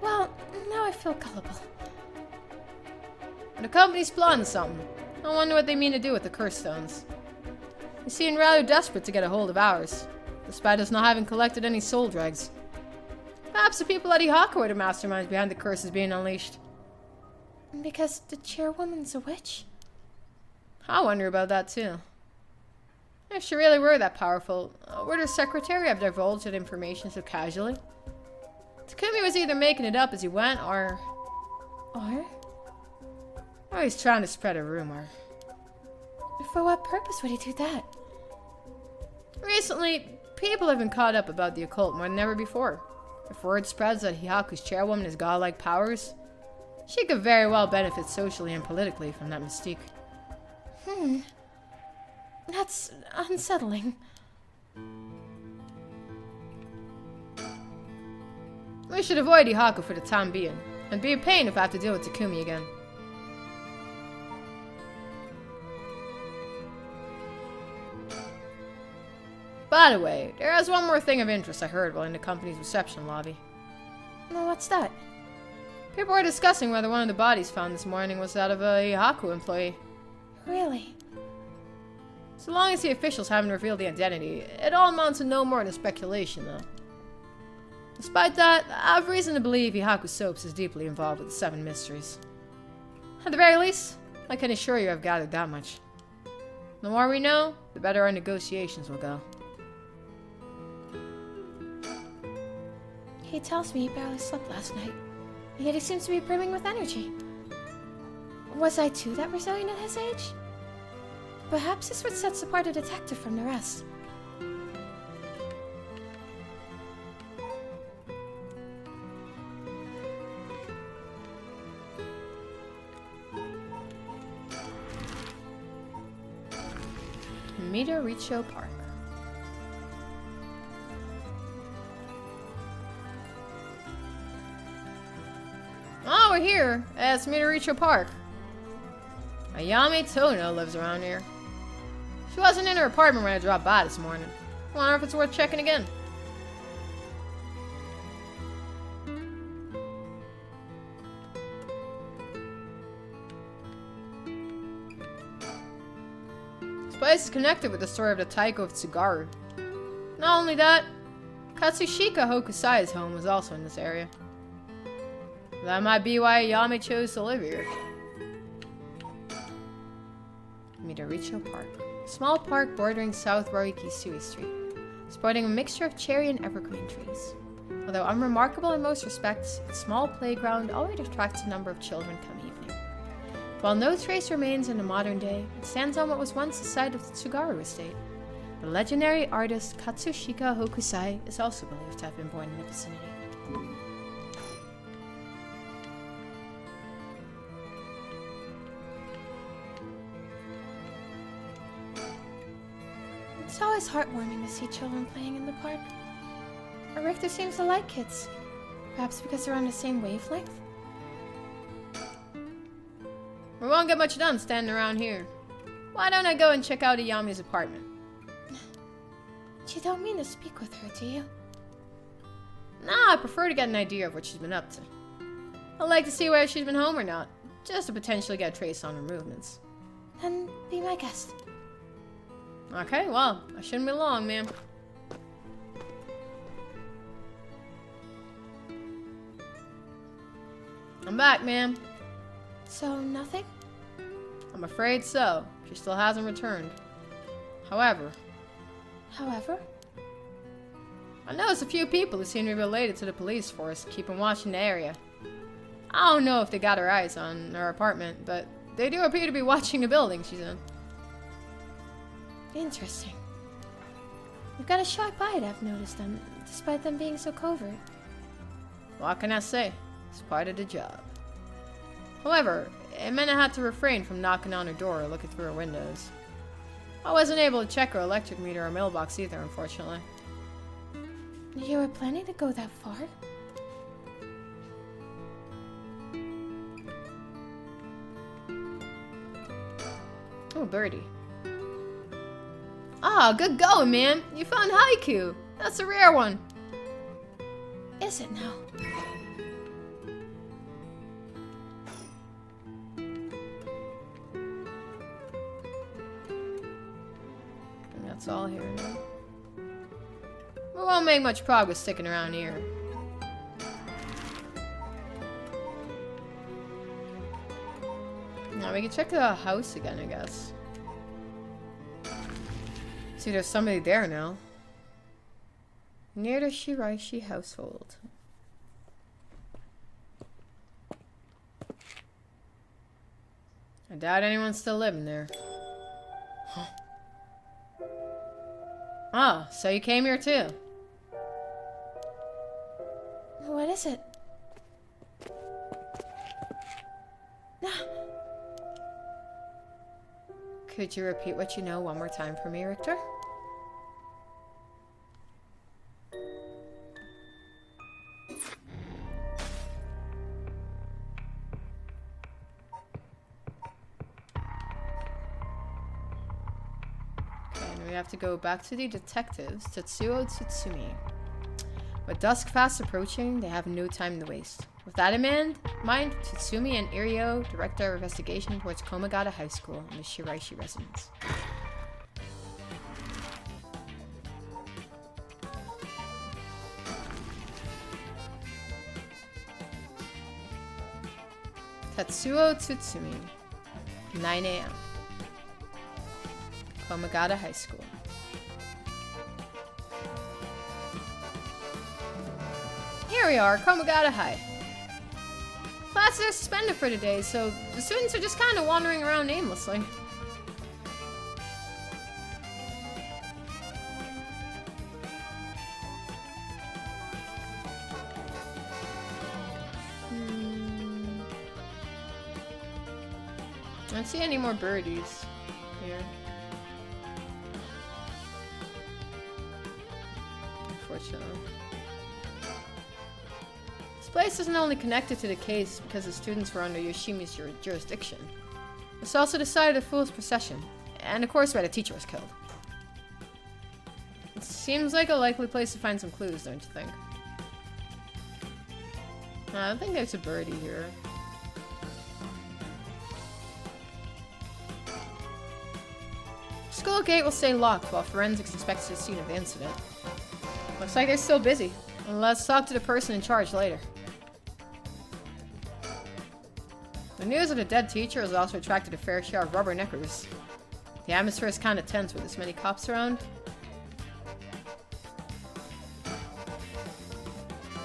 Well, now I feel gullible. The company's plotting something. I wonder what they mean to do with the curse stones. They seem rather desperate to get a hold of ours, despite us not having collected any soul dregs. Perhaps the people at Hihaku are the masterminds behind the curses being unleashed. Because the chairwoman's a witch? I wonder about that too. If she really were that powerful, would her secretary have divulged that information so casually? Takumi was either making it up as he went, or he's trying to spread a rumor. For what purpose would he do that? Recently, people have been caught up about the occult more than ever before. If word spreads that Hihaku's chairwoman has godlike powers, she could very well benefit socially and politically from that mystique. That's unsettling. We should avoid Hihaku for the time being. It'd be a pain if I have to deal with Takumi again. By the way, there is one more thing of interest I heard while in the company's reception lobby. Well, what's that? People were discussing whether one of the bodies found this morning was that of a Hihaku employee. Really? So long as the officials haven't revealed the identity, it all amounts to no more than speculation, though. Despite that, I've reason to believe Hihaku Soaps is deeply involved with the 7 mysteries. At the very least, I can assure you I've gathered that much. The more we know, the better our negotiations will go. He tells me he barely slept last night, yet he seems to be brimming with energy. Was I too that resilient at his age? Perhaps this would set apart a detective from the rest. Midoricho Park. Oh, we're here. It's Midoricho Park. Ayame Tono lives around here. She wasn't in her apartment when I dropped by this morning. Wonder if it's worth checking again. This place is connected with the story of the Taiko of Tsugaru. Not only that, Katsushika Hokusai's home was also in this area. That might be why Ayame chose to live here. Midoricho Park. A small park bordering South Roikisui Street, sporting a mixture of cherry and evergreen trees. Although unremarkable in most respects, its small playground always attracts a number of children come evening. While no trace remains in the modern day, it stands on what was once the site of the Tsugaru estate. The legendary artist Katsushika Hokusai is also believed to have been born in the vicinity. It's always heartwarming to see children playing in the park. Richter seems to like kids. Perhaps because they're on the same wavelength? We won't get much done standing around here. Why don't I go and check out Iyami's apartment? You don't mean to speak with her, do you? Nah, I prefer to get an idea of what she's been up to. I'd like to see whether she's been home or not, just to potentially get a trace on her movements. Then be my guest. Okay, well, I shouldn't be long, ma'am. I'm back, ma'am. So, nothing? I'm afraid so. She still hasn't returned. However, I noticed a few people who seem to be related to the police force keeping watch in the area. I don't know if they got her eyes on her apartment, but they do appear to be watching the building she's in. Interesting. You've got a sharp eye, I've noticed them, despite them being so covert. What can I say? It's part of the job. However, it meant I had to refrain from knocking on her door or looking through her windows. I wasn't able to check her electric meter or mailbox either, unfortunately. You were planning to go that far? Oh, birdie. Ah, good going, man. You found haiku. That's a rare one. Is it now? And that's all here now. We won't make much progress sticking around here. Now we can check the house again, I guess. See, there's somebody there now. Near the Shiraishi household. I doubt anyone's still living there. Huh. Oh, so you came here too? What is it? Could you repeat what you know one more time for me, Richter? We have to go back to the detectives, Tetsuo Tsutsumi. With dusk fast approaching, they have no time to waste. With that in mind, Tsutsumi and Irio direct their investigation towards Komagata High School and the Shiraishi residence. Tetsuo Tsutsumi, 9 a.m. Komagata High School. Here we are, Komagata High. Classes are suspended for today, so the students are just kind of wandering around aimlessly. I don't see any more birdies here. Unfortunately. This place isn't only connected to the case because the students were under Yoshimi's jurisdiction. It's also the site of the Fool's Procession, and of course where the teacher was killed. It seems like a likely place to find some clues, don't you think? I think there's a birdie here. School gate will stay locked while forensics inspects the scene of the incident. Looks like they're still busy. Let's talk to the person in charge later. The news of the dead teacher has also attracted a fair share of rubberneckers. The atmosphere is kind of tense with this many cops around.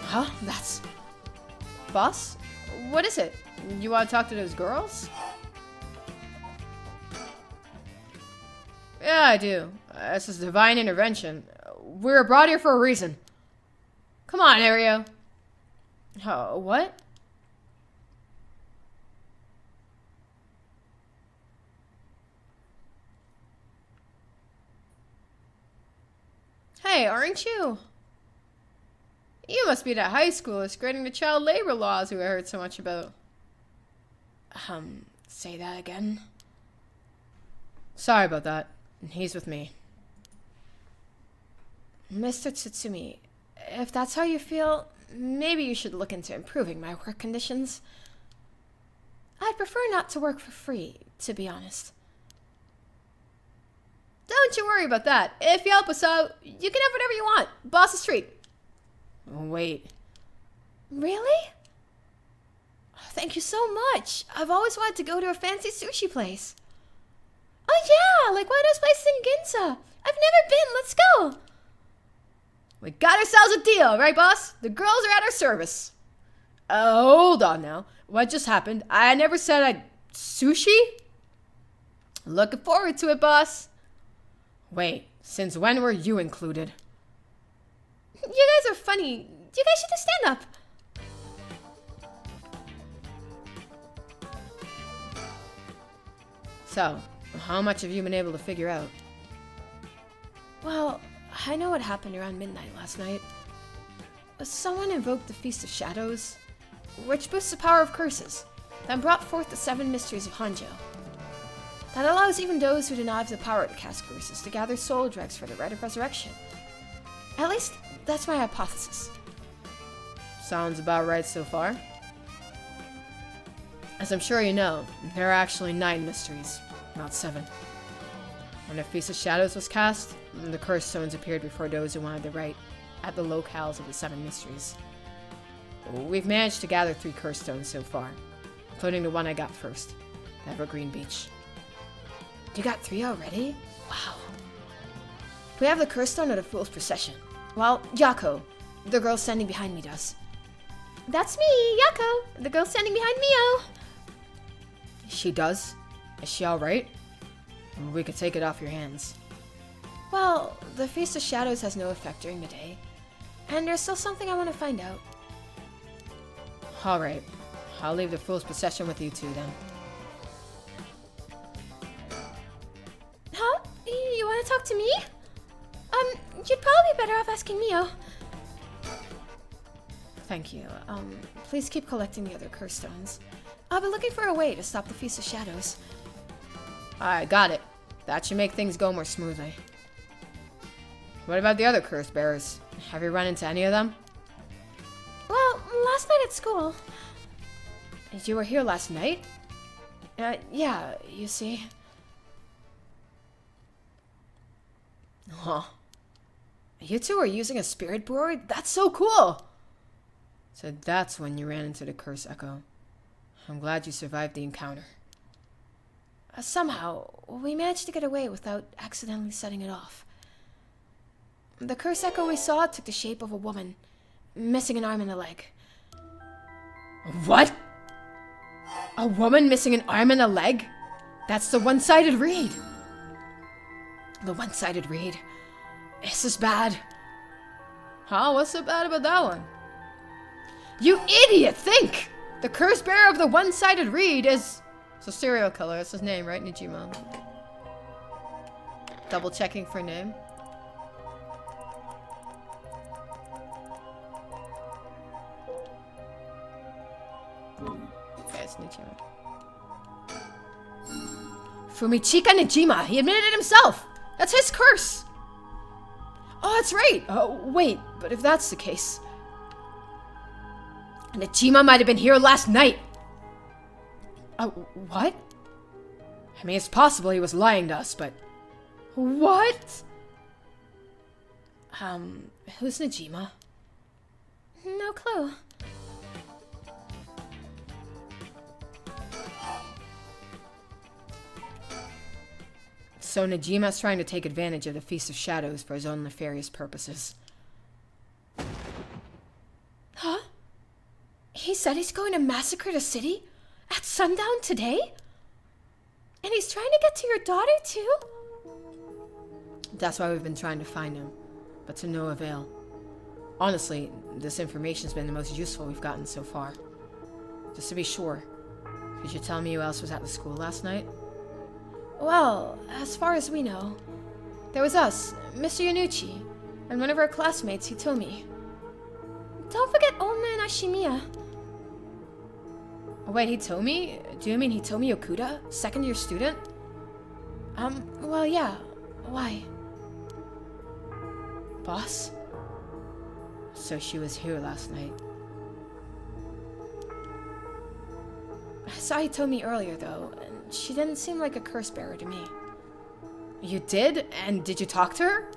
Huh? That's... Boss? What is it? You want to talk to those girls? Yeah, I do. This is divine intervention. We were brought here for a reason. Come on, Ario. Oh, what? Hey, aren't you? You must be that high schooler skirting the child labor laws who I heard so much about. Say that again? Sorry about that. He's with me. Mr. Tsutsumi, if that's how you feel, maybe you should look into improving my work conditions. I'd prefer not to work for free, to be honest. Don't you worry about that. If you help us out, you can have whatever you want. Boss's treat. Wait. Really? Thank you so much. I've always wanted to go to a fancy sushi place. Oh yeah, like one of those places in Ginza. I've never been. Let's go. We got ourselves a deal, right, boss? The girls are at our service. Hold on now. What just happened? I never said I'd... Sushi? Looking forward to it, boss. Wait, since when were you included? You guys are funny. You guys should just stand up. So, how much have you been able to figure out? Well, I know what happened around midnight last night. Someone invoked the Feast of Shadows, which boosts the power of curses, then brought forth the 7 mysteries of Hanjo. That allows even those who deny the power to cast curses to gather soul dregs for the rite of resurrection. At least, that's my hypothesis. Sounds about right so far. As I'm sure you know, there are actually 9 mysteries, not 7. When the Feast of Shadows was cast, the curse stones appeared before those who wanted the rite at the locales of the 7 mysteries. We've managed to gather 3 curse stones so far, including the one I got first, the Evergreen Beach. You got 3 already? Wow. We have the curse stone of the Fool's Procession. Well, Yako, the girl standing behind me, does. That's me, Yako, the girl standing behind Mio. She does? Is she alright? We could take it off your hands. Well, the Feast of Shadows has no effect during the day, and there's still something I want to find out. Alright, I'll leave the Fool's Procession with you two then. Huh? You want to talk to me? You'd probably be better off asking Mio. Thank you. Please keep collecting the other curse stones. I'll be looking for a way to stop the Feast of Shadows. Alright, got it. That should make things go more smoothly. What about the other curse bearers? Have you run into any of them? Well, last night at school. You were here last night? Yeah, you see. Huh. You two are using a spirit board? That's so cool! So that's when you ran into the Curse Echo. I'm glad you survived the encounter. Somehow, we managed to get away without accidentally setting it off. The Curse Echo we saw took the shape of a woman, missing an arm and a leg. What? A woman missing an arm and a leg? That's the one-sided read. The one-sided read. This is bad. Huh? What's so bad about that one? You idiot! Think! The curse bearer of the one-sided read is... It's a serial killer. That's his name, right? Nijima. Double checking for name. Okay, it's Nijima. Fumichika Nijima! He admitted it himself! That's his curse! Oh, that's right! Oh, wait, but if that's the case... Nijima might have been here last night! What? I mean, it's possible he was lying to us, but... What? Who's Nijima? No clue. So Najima's trying to take advantage of the Feast of Shadows for his own nefarious purposes. Huh? He said he's going to massacre the city? At sundown today? And he's trying to get to your daughter too? That's why we've been trying to find him, but to no avail. Honestly, this information's been the most useful we've gotten so far. Just to be sure, could you tell me who else was at the school last night? Well, as far as we know, there was us, Mr. Yanucci, and one of our classmates, Hitomi. Don't forget old man Ashimiya. Oh, wait, Hitomi? Do you mean Hitomi Okuda? Second year student? Well, yeah. Why? Boss? So she was here last night. I saw Hitomi earlier, though, and she didn't seem like a curse bearer to me. You did? And did you talk to her?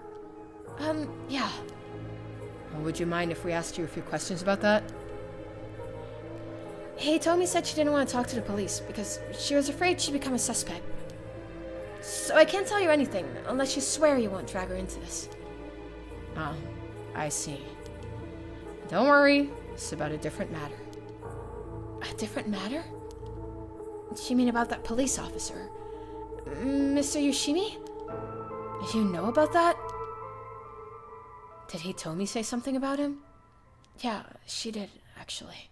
Yeah. Well, would you mind if we asked you a few questions about that? Hitomi said she didn't want to talk to the police because she was afraid she'd become a suspect. So I can't tell you anything unless you swear you won't drag her into this. Oh, I see. Don't worry, it's about a different matter. A different matter? You mean about that police officer? Mr. Yoshimi? You know about that? Did Hitomi say something about him? Yeah, she did, actually.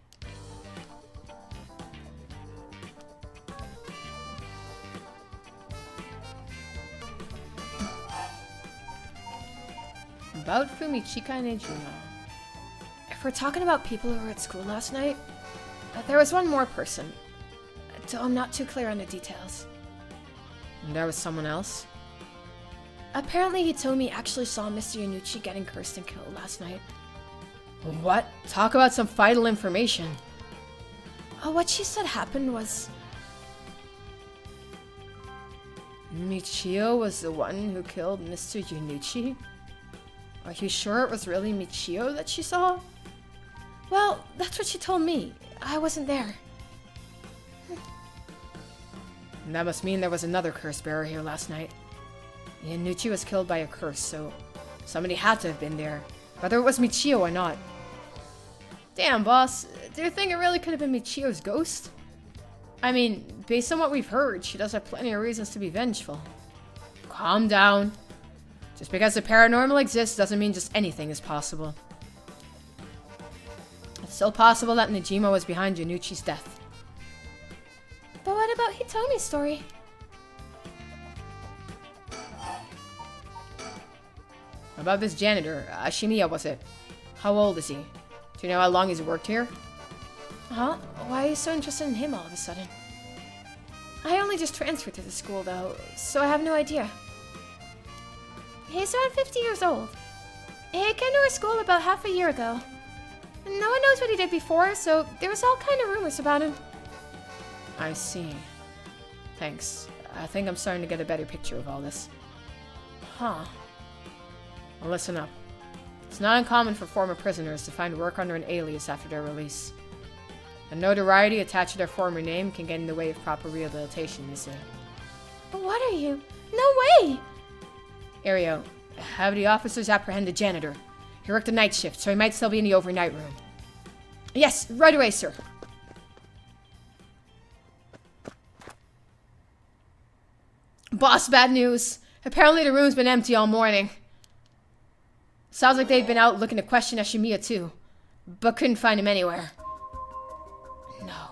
About Fumichika Nejima. If we're talking about people who were at school last night, there was one more person. Though I'm not too clear on the details. And there was someone else? Apparently Hitomi actually saw Mr. Yanucci getting cursed and killed last night. What? Talk about some vital information. What she said happened was... Michio was the one who killed Mr. Yanucci? Are you sure it was really Michio that she saw? Well, that's what she told me. I wasn't there. And that must mean there was another curse bearer here last night. Yanucci was killed by a curse, so somebody had to have been there, whether it was Michio or not. Damn, boss. Do you think it really could have been Michio's ghost? I mean, based on what we've heard, she does have plenty of reasons to be vengeful. Calm down. Just because the paranormal exists doesn't mean just anything is possible. It's still possible that Najima was behind Yanucci's death. But what about Hitomi's story? About this janitor, Ashimiya was it? How old is he? Do you know how long he's worked here? Huh? Why are you so interested in him all of a sudden? I only just transferred to the school though, so I have no idea. He's around 50 years old. He came to our school about half a year ago. No one knows what he did before, so there was all kind of rumors about him. I see. Thanks. I think I'm starting to get a better picture of all this. Huh. Well, listen up. It's not uncommon for former prisoners to find work under an alias after their release. The notoriety attached to their former name can get in the way of proper rehabilitation, you see. What are you? No way! Ario, have the officers apprehend the janitor. He worked a night shift, so he might still be in the overnight room. Yes, right away, sir. Boss, bad news. Apparently the room's been empty all morning. Sounds like they'd been out looking to question Ashimiya too, but couldn't find him anywhere. No.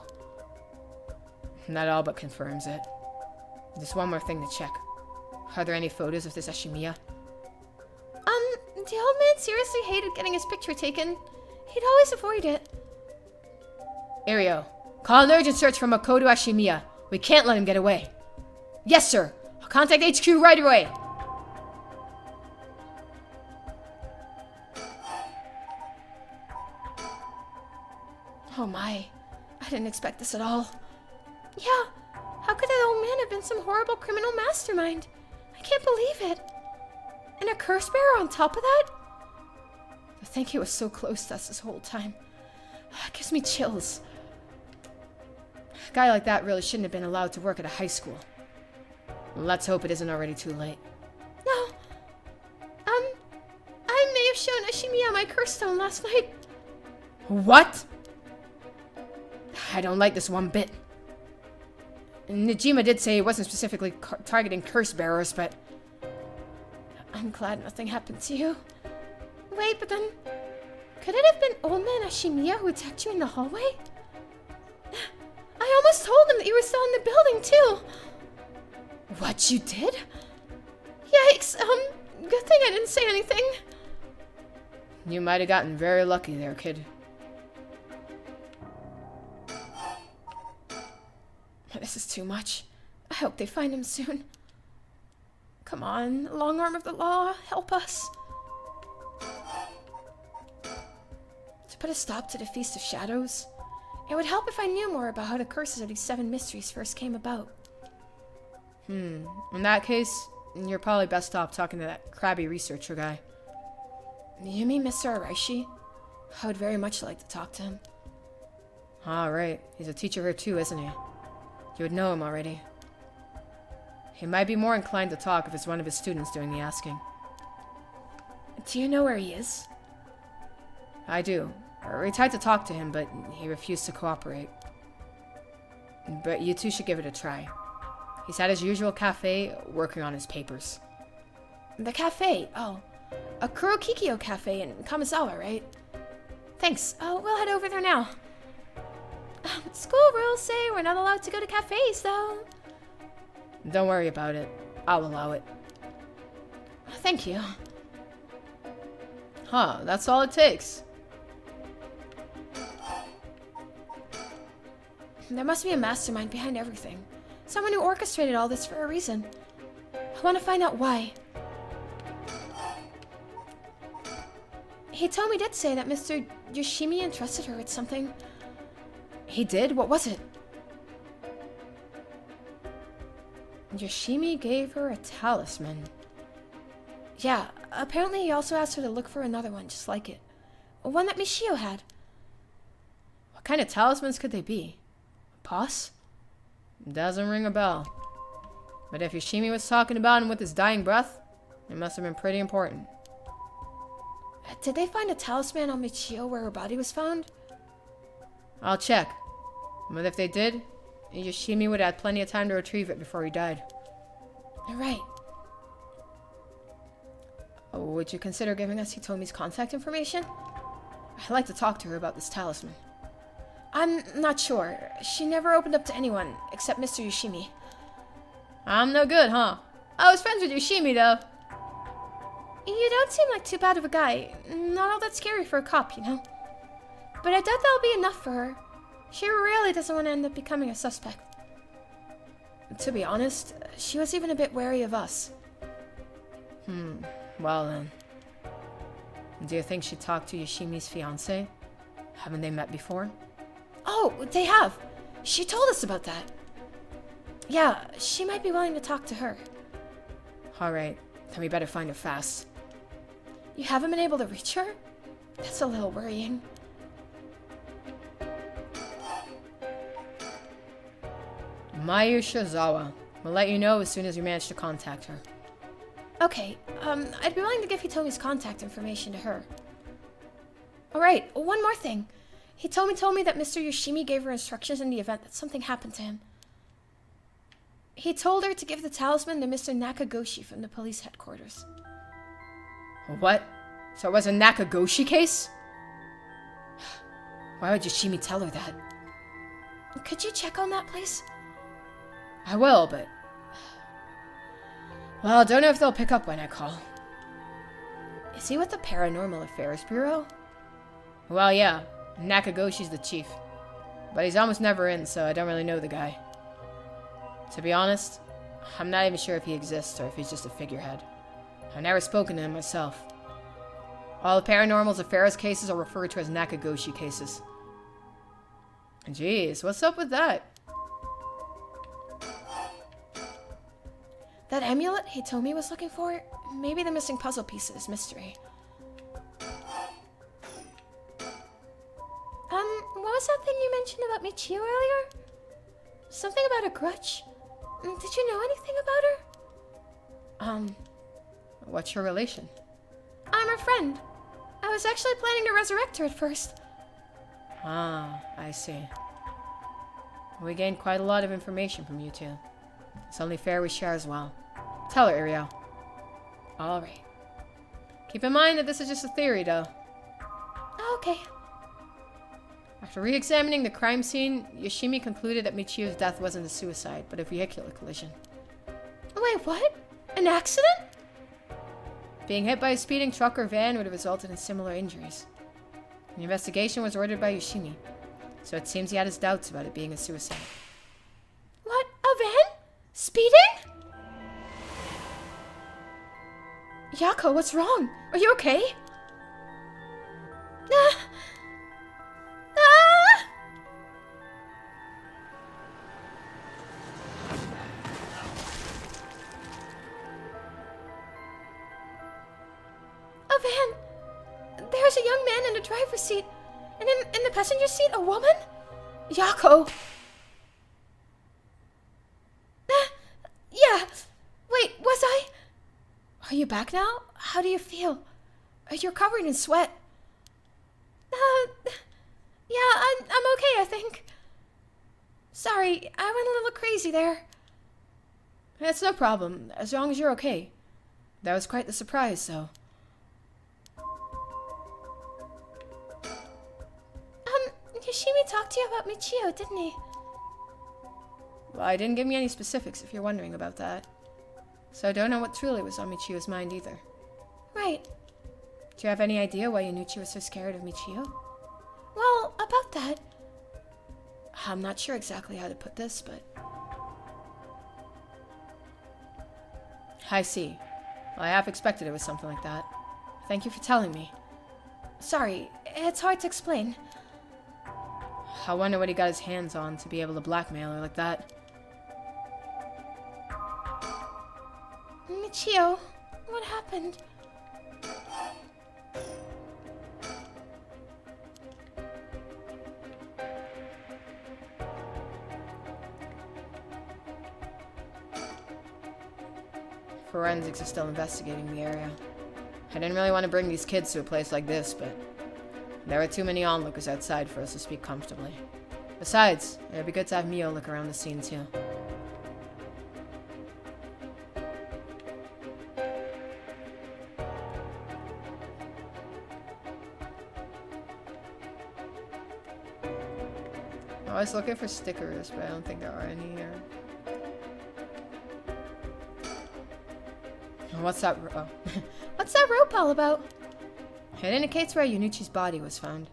That all but confirms it. Just one more thing to check. Are there any photos of this Ashimiya? The old man seriously hated getting his picture taken. He'd always avoid it. Ario, call an urgent search for Makoto Ashimiya. We can't let him get away. Yes, sir. I'll contact HQ right away. Oh my. I didn't expect this at all. Yeah. How could that old man have been some horrible criminal mastermind? I can't believe it. And a curse bearer on top of that? To think he was so close to us this whole time. It gives me chills. A guy like that really shouldn't have been allowed to work at a high school. Let's hope it isn't already too late. No. I may have shown Ashimiya my curse stone last night. What? I don't like this one bit. Najima did say he wasn't specifically targeting curse bearers, but... I'm glad nothing happened to you. Wait, but then... Could it have been old man Ashimiya who attacked you in the hallway? I almost told him that you were still in the building, too. What, you did? Yikes, good thing I didn't say anything. You might have gotten very lucky there, kid. This is too much. I hope they find him soon. Come on, long arm of the law, help us. To put a stop to the Feast of Shadows, it would help if I knew more about how the curses of these 7 mysteries first came about. In that case, you're probably best off talking to that crabby researcher guy. You mean Mr. Araishi? I would very much like to talk to him. Right. He's a teacher here too, isn't he? You would know him already. He might be more inclined to talk if it's one of his students doing the asking. Do you know where he is? I do. We tried to talk to him, but he refused to cooperate. But you two should give it a try. He's at his usual cafe, working on his papers. The cafe? Oh. A Kurokikyo cafe in Kamisawa, right? Thanks. We'll head over there now. School rules say we're not allowed to go to cafes, though. Don't worry about it. I'll allow it. Thank you. That's all it takes. There must be a mastermind behind everything. Someone who orchestrated all this for a reason. I want to find out why. Hitomi did say that Mr. Yoshimi entrusted her with something. He did? What was it? Yoshimi gave her a talisman. Yeah, apparently he also asked her to look for another one just like it. One that Michio had. What kind of talismans could they be? A boss? Doesn't ring a bell. But if Yoshimi was talking about him with his dying breath, it must have been pretty important. Did they find a talisman on Michio where her body was found? I'll check. But if they did, Yoshimi would have had plenty of time to retrieve it before he died. Right. Would you consider giving us Hitomi's contact information? I'd like to talk to her about this talisman. I'm not sure. She never opened up to anyone, except Mr. Yoshimi. I'm no good, huh? I was friends with Yoshimi, though. You don't seem like too bad of a guy. Not all that scary for a cop, you know? But I doubt that'll be enough for her. She really doesn't want to end up becoming a suspect. To be honest, she was even a bit wary of us. Well then. Do you think she talked to Yoshimi's fiancé? Haven't they met before? Oh, they have. She told us about that. Yeah, she might be willing to talk to her. Alright, then we better find her fast. You haven't been able to reach her? That's a little worrying. Mayu Shizawa. We'll let you know as soon as we manage to contact her. Okay, I'd be willing to give Hitomi's contact information to her. Alright, one more thing. Hitomi told me that Mr. Yoshimi gave her instructions in the event that something happened to him. He told her to give the talisman to Mr. Nakagoshi from the police headquarters. What? So it was a Nakagoshi case? Why would Yoshimi tell her that? Could you check on that, please? I will, but... Well, don't know if they'll pick up when I call. Is he with the Paranormal Affairs Bureau? Well, yeah. Nakagoshi's the chief. But he's almost never in, so I don't really know the guy. To be honest, I'm not even sure if he exists or if he's just a figurehead. I've never spoken to him myself. All the Paranormal's Affairs cases are referred to as Nakagoshi cases. Jeez, what's up with that? That amulet Hitomi was looking for? Maybe the missing puzzle piece is mystery. What was that thing you mentioned about Michio earlier? Something about a grudge? Did you know anything about her? What's your relation? I'm her friend. I was actually planning to resurrect her at first. Ah, I see. We gained quite a lot of information from you two. It's only fair we share as well. Tell her, Ariel. Alright. Keep in mind that this is just a theory, though. Okay. After re-examining the crime scene, Yoshimi concluded that Michio's death wasn't a suicide, but a vehicular collision. Wait, what? An accident? Being hit by a speeding truck or van would have resulted in similar injuries. The investigation was ordered by Yoshimi, so it seems he had his doubts about it being a suicide. What? A van? Speeding? Yako, what's wrong? Are you okay? Ah! Ah! A van. There's a young man in the driver's seat, and in the passenger seat, a woman? Yako. Yeah. Wait, was I? Are you back now? How do you feel? You're covered in sweat. Yeah, I'm okay, I think. Sorry, I went a little crazy there. That's no problem, as long as you're okay. That was quite the surprise, though. Yoshimi talked to you about Michio, didn't he? Well, I didn't give me any specifics if you're wondering about that. So I don't know what truly was on Michio's mind either. Right. Do you have any idea why Yanuchi was so scared of Michio? Well, about that. I'm not sure exactly how to put this, but... I see. Well, I half expected it was something like that. Thank you for telling me. Sorry, it's hard to explain. I wonder what he got his hands on to be able to blackmail her like that. Michio, what happened? Forensics is still investigating the area. I didn't really want to bring these kids to a place like this, but there were too many onlookers outside for us to speak comfortably. Besides, it'd be good to have Mio look around the scene too. I was looking for stickers, but I don't think there are any here. What's that? Oh. What's that rope all about? It indicates where Yanuchi's body was found.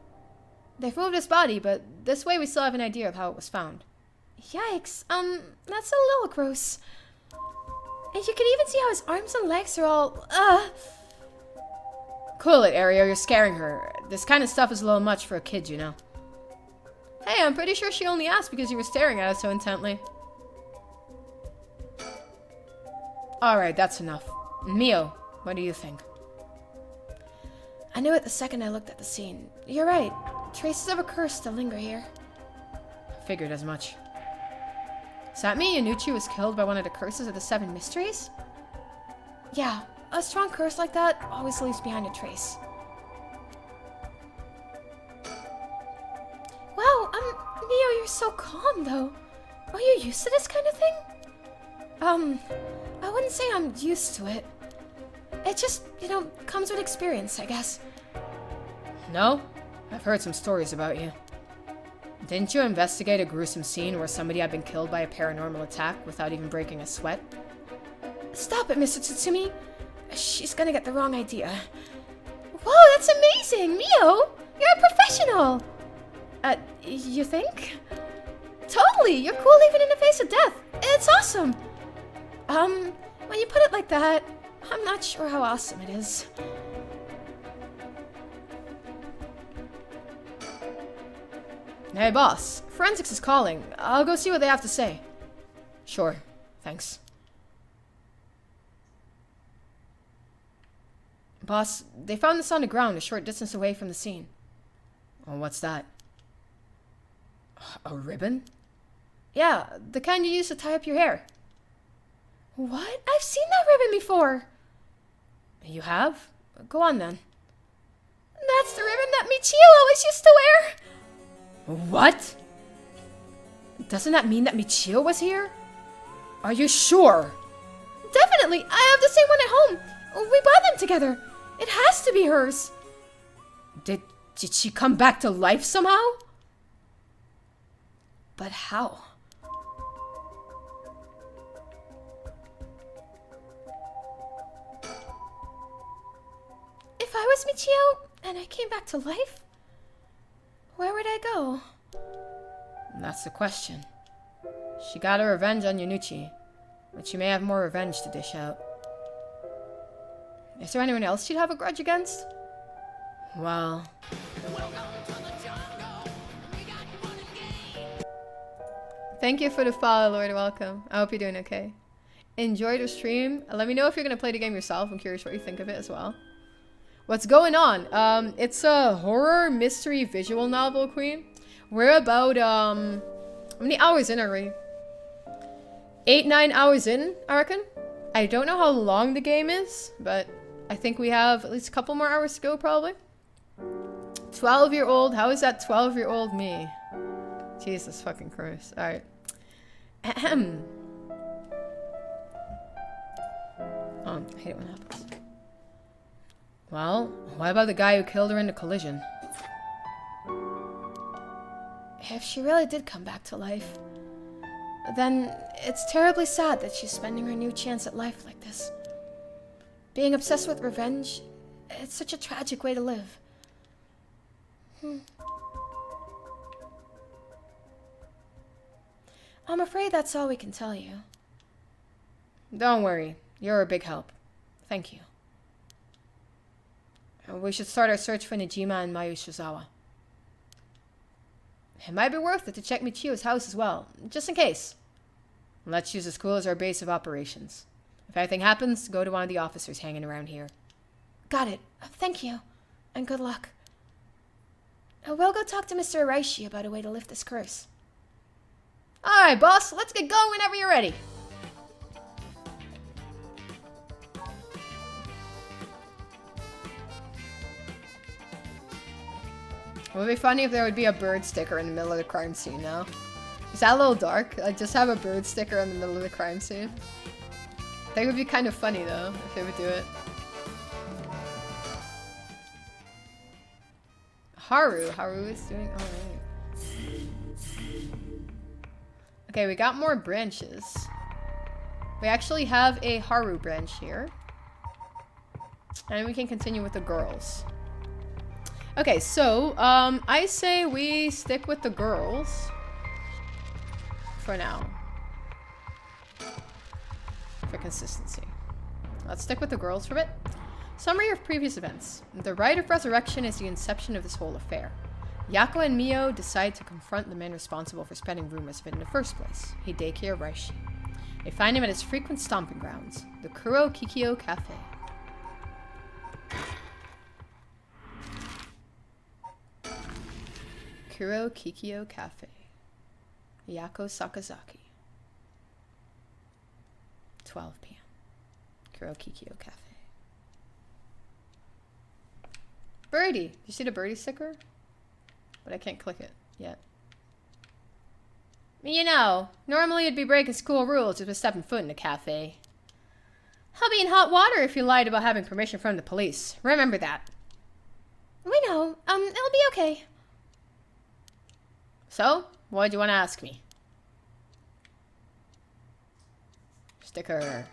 They've moved his body, but this way we still have an idea of how it was found. Yikes, that's a little gross. And you can even see how his arms and legs are all, Cool it, Ario, you're scaring her. This kind of stuff is a little much for a kid, you know. Hey, I'm pretty sure she only asked because you were staring at us so intently. Alright, that's enough. Mio, what do you think? I knew it the second I looked at the scene. You're right. Traces of a curse still linger here. Figured as much. Does that mean Yanuchi was killed by one of the curses of the 7 mysteries? Yeah, a strong curse like that always leaves behind a trace. Wow, Mio, you're so calm, though. Are you used to this kind of thing? I wouldn't say I'm used to it. It just, comes with experience, I guess. No? I've heard some stories about you. Didn't you investigate a gruesome scene where somebody had been killed by a paranormal attack without even breaking a sweat? Stop it, Mr. Tsutsumi. She's gonna get the wrong idea. Whoa, that's amazing! Mio! You're a professional! You think? Totally! You're cool even in the face of death! It's awesome! When you put it like that, I'm not sure how awesome it is. Hey, boss. Forensics is calling. I'll go see what they have to say. Sure. Thanks. Boss, they found this on the ground a short distance away from the scene. Oh, what's that? A ribbon? Yeah, the kind you use to tie up your hair. What? I've seen that ribbon before. You have? Go on then. That's the ribbon that Michio always used to wear. What? Doesn't that mean that Michio was here? Are you sure? Definitely. I have the same one at home. We bought them together. It has to be hers. Did she come back to life somehow? But how? If I was Michio and I came back to life, where would I go? That's the question. She got her revenge on Yanuchi, but she may have more revenge to dish out. Is there anyone else she'd have a grudge against? Well... Thank you for the follow, Lord. Welcome. I hope you're doing okay. Enjoy the stream. Let me know if you're going to play the game yourself. I'm curious what you think of it as well. What's going on? It's a horror mystery visual novel, Queen. We're about, how many hours in are we? 8-9 hours in, I reckon. I don't know how long the game is, but I think we have at least a couple more hours to go, probably. 12-year-old. How is that 12-year-old me? Jesus fucking Christ. Alright. Ahem. Oh, I hate it when that happens. Well, what about the guy who killed her in the collision? If she really did come back to life, then it's terribly sad that she's spending her new chance at life like this. Being obsessed with revenge, it's such a tragic way to live. I'm afraid that's all we can tell you. Don't worry. You're a big help. Thank you. We should start our search for Najima and Mayu Shizawa. It might be worth it to check Michio's house as well, just in case. Let's use the school as our base of operations. If anything happens, go to one of the officers hanging around here. Got it. Thank you. And good luck. We'll go talk to Mr. Araishi about a way to lift this curse. Alright, boss. Let's get going whenever you're ready. It would be funny if there would be a bird sticker in the middle of the crime scene now. Is that a little dark? Like, just have a bird sticker in the middle of the crime scene? I think it would be kind of funny, though, if they would do it. Haru. Haru is doing alright. Okay, we got more branches. We actually have a Haru branch here. And we can continue with the girls. Okay, so, I say we stick with the girls. For now. For consistency. Let's stick with the girls for a bit. Summary of previous events. The rite of resurrection is the inception of this whole affair. Yako and Mio decide to confront the man responsible for spreading rumors of it in the first place, Hideki Araishi. They find him at his frequent stomping grounds, the Kuro Kikyo Cafe. Kuro Kikyo Cafe. Yako Sakazaki. 12 p.m. Kuro Kikyo Cafe. Birdie! Did you see the birdie sticker? But I can't click it yet. You know, normally you'd be breaking school rules just by stepping foot in a cafe. I'll be in hot water if you lied about having permission from the police. Remember that. We know. It'll be okay. So, what do you want to ask me? Sticker.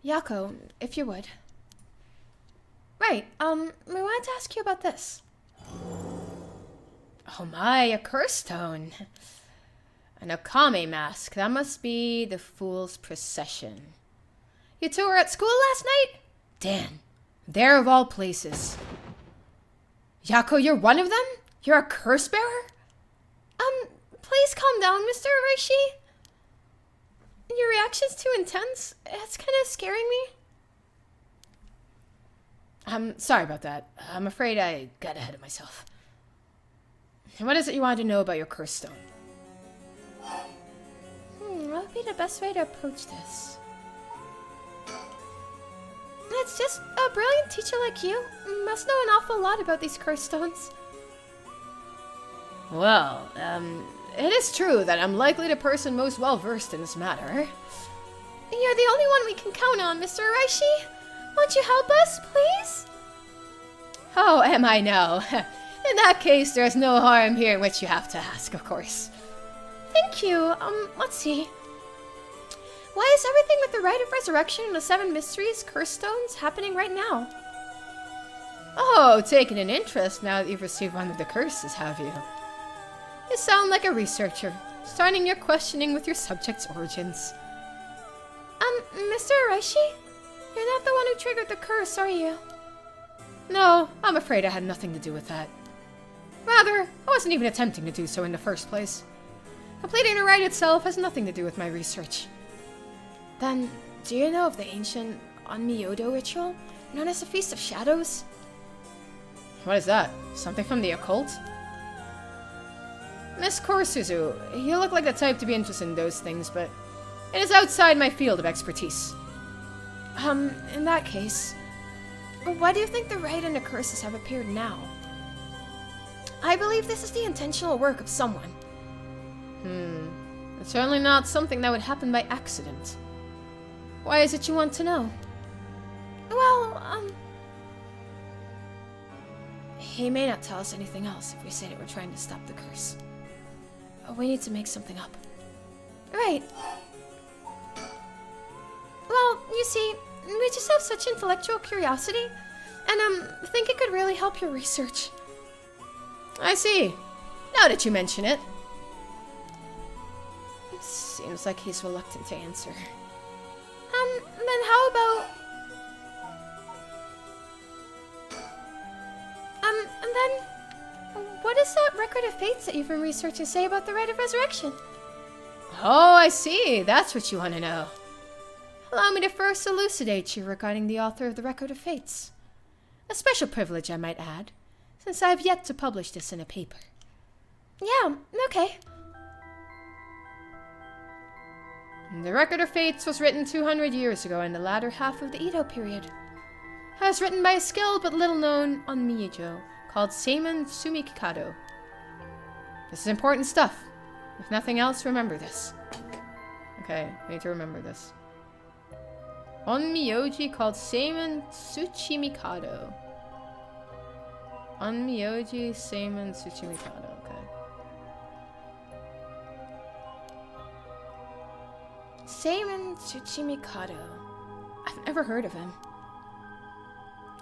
Yako, if you would. Right, we wanted to ask you about this. Oh my, a curse stone. An Okame mask. That must be the Fool's Procession. You two were at school last night? Dan, there of all places. Yako, you're one of them? You're a curse bearer? Please calm down, Mr. Araishi. Your reaction's too intense. It's kind of scaring me. I'm sorry about that. I'm afraid I got ahead of myself. What is it you wanted to know about your curse stone? What would be the best way to approach this? It's just a brilliant teacher like you must know an awful lot about these curse stones. Well, it is true that I'm likely the person most well-versed in this matter. You're the only one we can count on, Mr. Araishi. Won't you help us, please? Oh, am I now? In that case, there's no harm hearing what you have to ask, of course. Thank you. Let's see. Why is everything with the Rite of Resurrection and the 7 Mysteries curse stones happening right now? Oh, taking an interest now that you've received one of the curses, have you? You sound like a researcher, starting your questioning with your subject's origins. Mr. Araishi? You're not the one who triggered the curse, are you? No, I'm afraid I had nothing to do with that. Rather, I wasn't even attempting to do so in the first place. Completing the rite itself has nothing to do with my research. Then, do you know of the ancient Onmyodo ritual, known as the Feast of Shadows? What is that? Something from the occult? Miss Korsuzu, you look like the type to be interested in those things, but it is outside my field of expertise. In that case, why do you think the rite and the curses have appeared now? I believe this is the intentional work of someone. It's certainly not something that would happen by accident. Why is it you want to know? Well, he may not tell us anything else if we say that we're trying to stop the curse. We need to make something up. Right. Well, you see, we just have such intellectual curiosity, and think it could really help your research. I see. Now that you mention it. Seems like he's reluctant to answer. Then how about... and then... What does that record of fates that you've been researching say about the Rite of Resurrection? Oh, I see. That's what you want to know. Allow me to first elucidate you regarding the author of the Record of Fates. A special privilege, I might add, since I have yet to publish this in a paper. Yeah, okay. The Record of Fates was written 200 years ago in the latter half of the Edo period. It was written by a skilled but little-known Onmyojo called Seimon Sumikado. This is important stuff. If nothing else, remember this. Okay, I need to remember this. Onmyoji called Seimon Tsuchimikado. Onmyoji Seimon Tsuchimikado, okay. Seimon Tsuchimikado. I've never heard of him.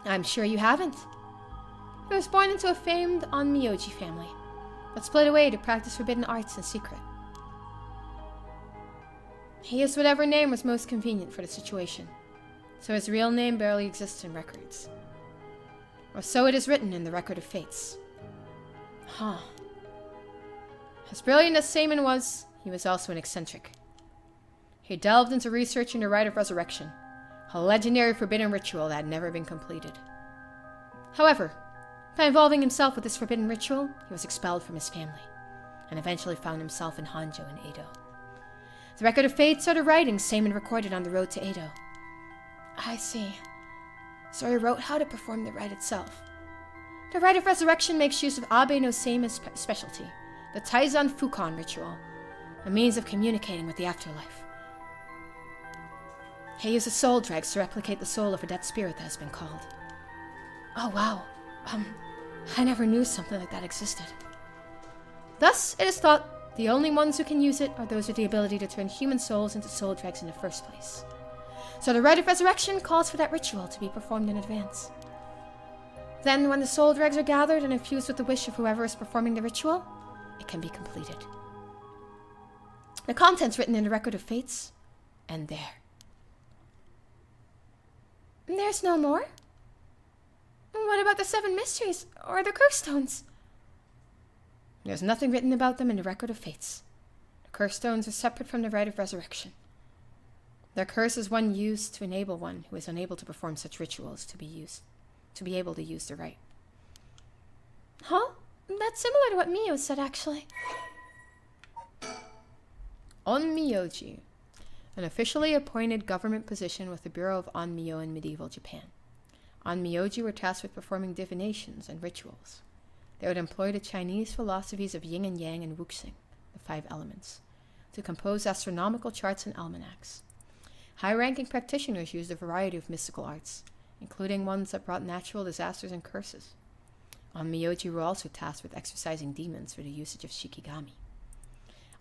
I'm sure you haven't. He was born into a famed Onmyoji family, but split away to practice forbidden arts in secret. He used whatever name was most convenient for the situation, so his real name barely exists in records. Or so it is written in the Record of Fates. Huh. As brilliant as Seimon was, he was also an eccentric. He delved into researching the Rite of Resurrection, a legendary forbidden ritual that had never been completed. However, by involving himself with this forbidden ritual, he was expelled from his family, and eventually found himself in Hanjo in Edo. The Record of Fates are the writings Seimon recorded on the road to Edo. I see. So he wrote how to perform the rite itself. The Rite of Resurrection makes use of Abe no Seima's specialty, the Taizan Fukan ritual, a means of communicating with the afterlife. He uses soul dregs to replicate the soul of a dead spirit that has been called. Oh wow, I never knew something like that existed. Thus, it is thought the only ones who can use it are those with the ability to turn human souls into soul dregs in the first place. So the Rite of Resurrection calls for that ritual to be performed in advance. Then, when the soul dregs are gathered and infused with the wish of whoever is performing the ritual, it can be completed. The contents written in the Record of Fates end there. There's no more? What about the 7 mysteries, or the curse stones? There's nothing written about them in the Record of Fates. The curse stones are separate from the Rite of Resurrection. Their curse is one used to enable one who is unable to perform such rituals to be used. to be able to use the rite. Huh? That's similar to what Mio said, actually. Onmyoji, an officially appointed government position with the Bureau of Onmyo in medieval Japan. Onmyoji were tasked with performing divinations and rituals. They would employ the Chinese philosophies of yin and yang and wuxing, the 5 elements, to compose astronomical charts and almanacs. High-ranking practitioners used a variety of mystical arts, including ones that brought natural disasters and curses. Onmyoji were also tasked with exorcising demons through the usage of shikigami.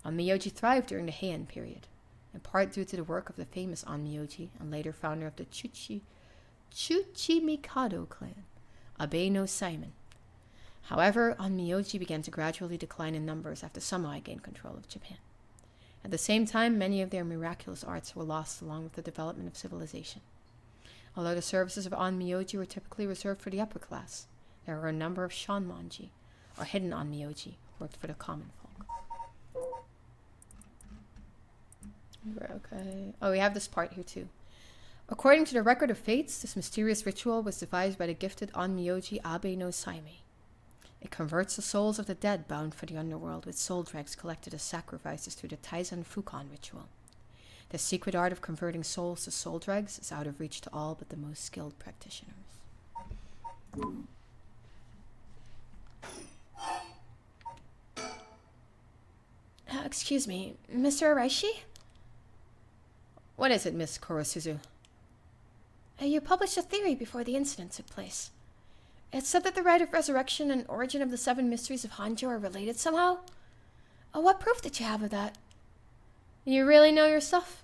Onmyoji thrived during the Heian period, in part due to the work of the famous Onmyoji and later founder of the Chuchimikado clan, Abe no Simon. However, Onmyoji began to gradually decline in numbers after samurai gained control of Japan. At the same time, many of their miraculous arts were lost along with the development of civilization. Although the services of Onmyoji were typically reserved for the upper class, there were a number of Shonmonji, or hidden Onmyoji, who worked for the common folk. Okay. Oh, we have this part here too. According to the Record of Fates, this mysterious ritual was devised by the gifted Onmyoji Abe no Saime. It converts the souls of the dead bound for the underworld with soul dregs collected as sacrifices through the Taizan Fukan ritual. The secret art of converting souls to soul dregs is out of reach to all but the most skilled practitioners. Excuse me, Mr. Araishi? What is it, Miss Kurosuzu? You published a theory before the incident took place. It said that the rite of resurrection and origin of the 7 mysteries of Hanjo are related somehow. What proof did you have of that? You really know your stuff?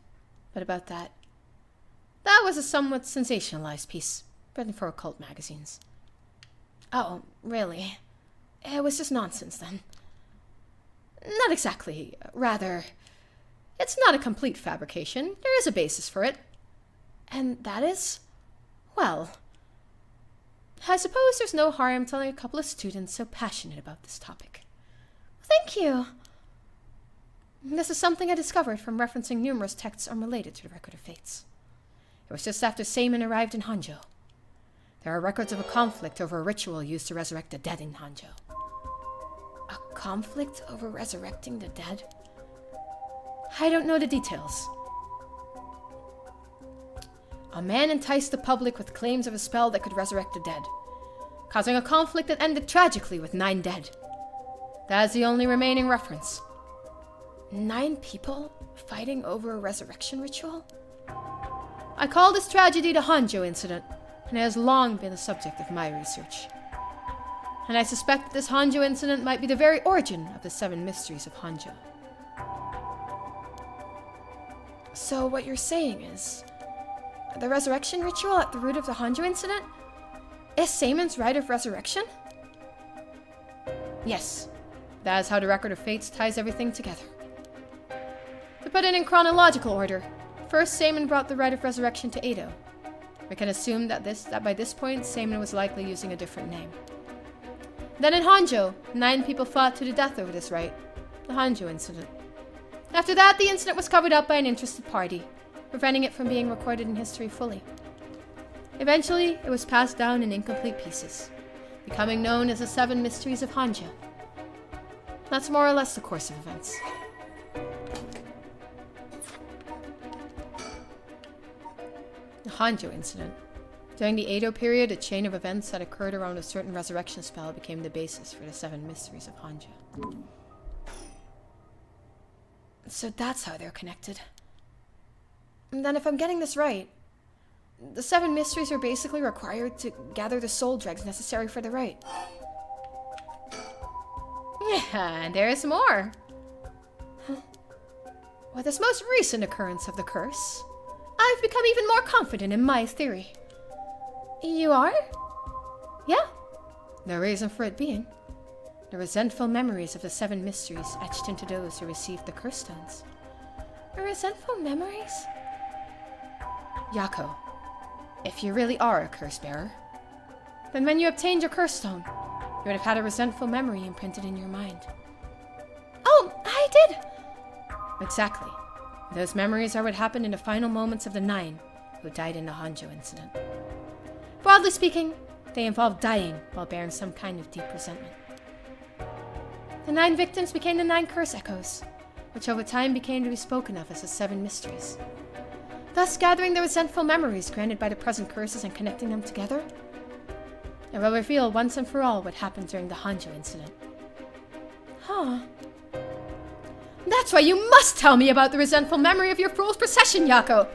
What about that? That was a somewhat sensationalized piece, written for occult magazines. Oh, really? It was just nonsense then. Not exactly. Rather, it's not a complete fabrication. There is a basis for it. And that is? Well, I suppose there's no harm telling a couple of students so passionate about this topic. Thank you. This is something I discovered from referencing numerous texts unrelated to the Record of Fates. It was just after Seimin arrived in Hanjo. There are records of a conflict over a ritual used to resurrect the dead in Hanjo. A conflict over resurrecting the dead? I don't know the details. A man enticed the public with claims of a spell that could resurrect the dead, causing a conflict that ended tragically with 9 dead. That is the only remaining reference. 9 people fighting over a resurrection ritual? I call this tragedy the Hanjo incident, and it has long been the subject of my research. And I suspect that this Hanjo incident might be the very origin of the 7 mysteries of Hanjo. So what you're saying is, the resurrection ritual at the root of the Hanjo incident is Seimin's rite of resurrection? Yes, that is how the Record of Fates ties everything together. To put it in chronological order, first Seimin brought the rite of resurrection to Edo. We can assume that by this point, Seimin was likely using a different name. Then in Hanjo, 9 people fought to the death over this rite, the Hanjo incident. After that, the incident was covered up by an interested party, preventing it from being recorded in history fully. Eventually, it was passed down in incomplete pieces, becoming known as the 7 Mysteries of Hanjo. That's more or less the course of events. The Hanjo incident. During the Edo period, a chain of events that occurred around a certain resurrection spell became the basis for the 7 Mysteries of Hanjo. So that's how they're connected. And then if I'm getting this right, the 7 mysteries are basically required to gather the soul dregs necessary for the rite. Yeah, and there's more. Huh? With this most recent occurrence of the curse, I've become even more confident in my theory. You are? Yeah. The reason for it being the resentful memories of the 7 mysteries etched into those who received the curse stones. Resentful memories? Yako, if you really are a curse bearer, then when you obtained your curse stone, you would have had a resentful memory imprinted in your mind. Oh, I did! Exactly. Those memories are what happened in the final moments of the 9 who died in the Hanjo incident. Broadly speaking, They involved dying while bearing some kind of deep resentment. The 9 victims became the 9 curse echoes, which over time became to be spoken of as the 7 mysteries, thus gathering the resentful memories granted by the present curses and connecting them together. It will reveal once and for all what happened during the Hanjo incident. Huh. That's why you must tell me about the resentful memory of your fool's procession, Yako!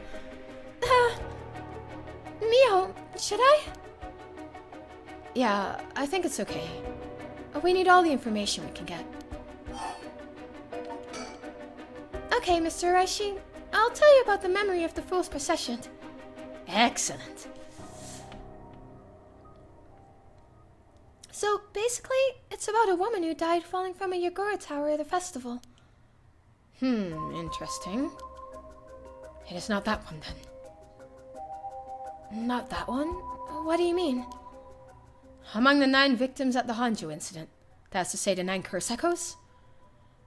Mio, should I? Yeah, I think it's okay. We need all the information we can get. Okay, Mr. Araishi. I'll tell you about the memory of the fool's procession. Excellent. So, basically, it's about a woman who died falling from a Yagura tower at a festival. Interesting. It is not that one, then. Not that one? What do you mean? Among the 9 victims at the Hanjo incident, that's to say the 9 curse echoes,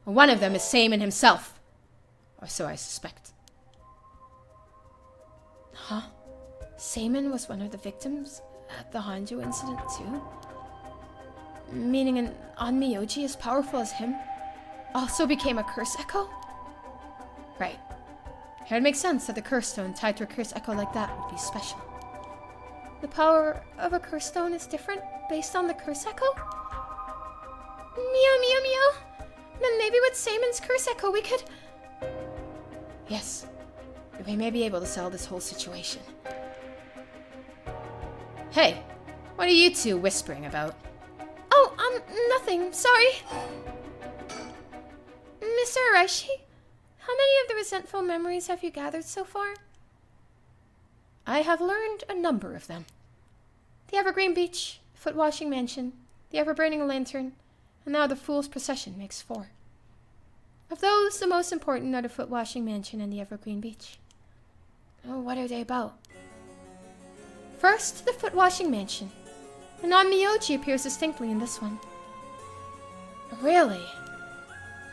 one of them is Seimin himself. Or so I suspect. Huh? Seimin was one of the victims at the Hanjo incident, too? Meaning an Onmyoji as powerful as him also became a curse echo? Right. It would make sense that the curse stone tied to a curse echo like that would be special. The power of a curse stone is different based on the curse echo? Meow. Then maybe with Seimin's curse echo we could... Yes. We may be able to settle this whole situation. Hey, what are you two whispering about? Oh, nothing. Sorry. Mr. Araishi, how many of the resentful memories have you gathered so far? I have learned a number of them. The Evergreen Beach, Foot Washing Mansion, the Ever-Burning Lantern, and now the Fool's Procession makes 4. Of those, the most important are the Foot Washing Mansion and the Evergreen Beach. Oh, what are they about? First, the Foot Washing Mansion. A non-Miyoji appears distinctly in this one. Really?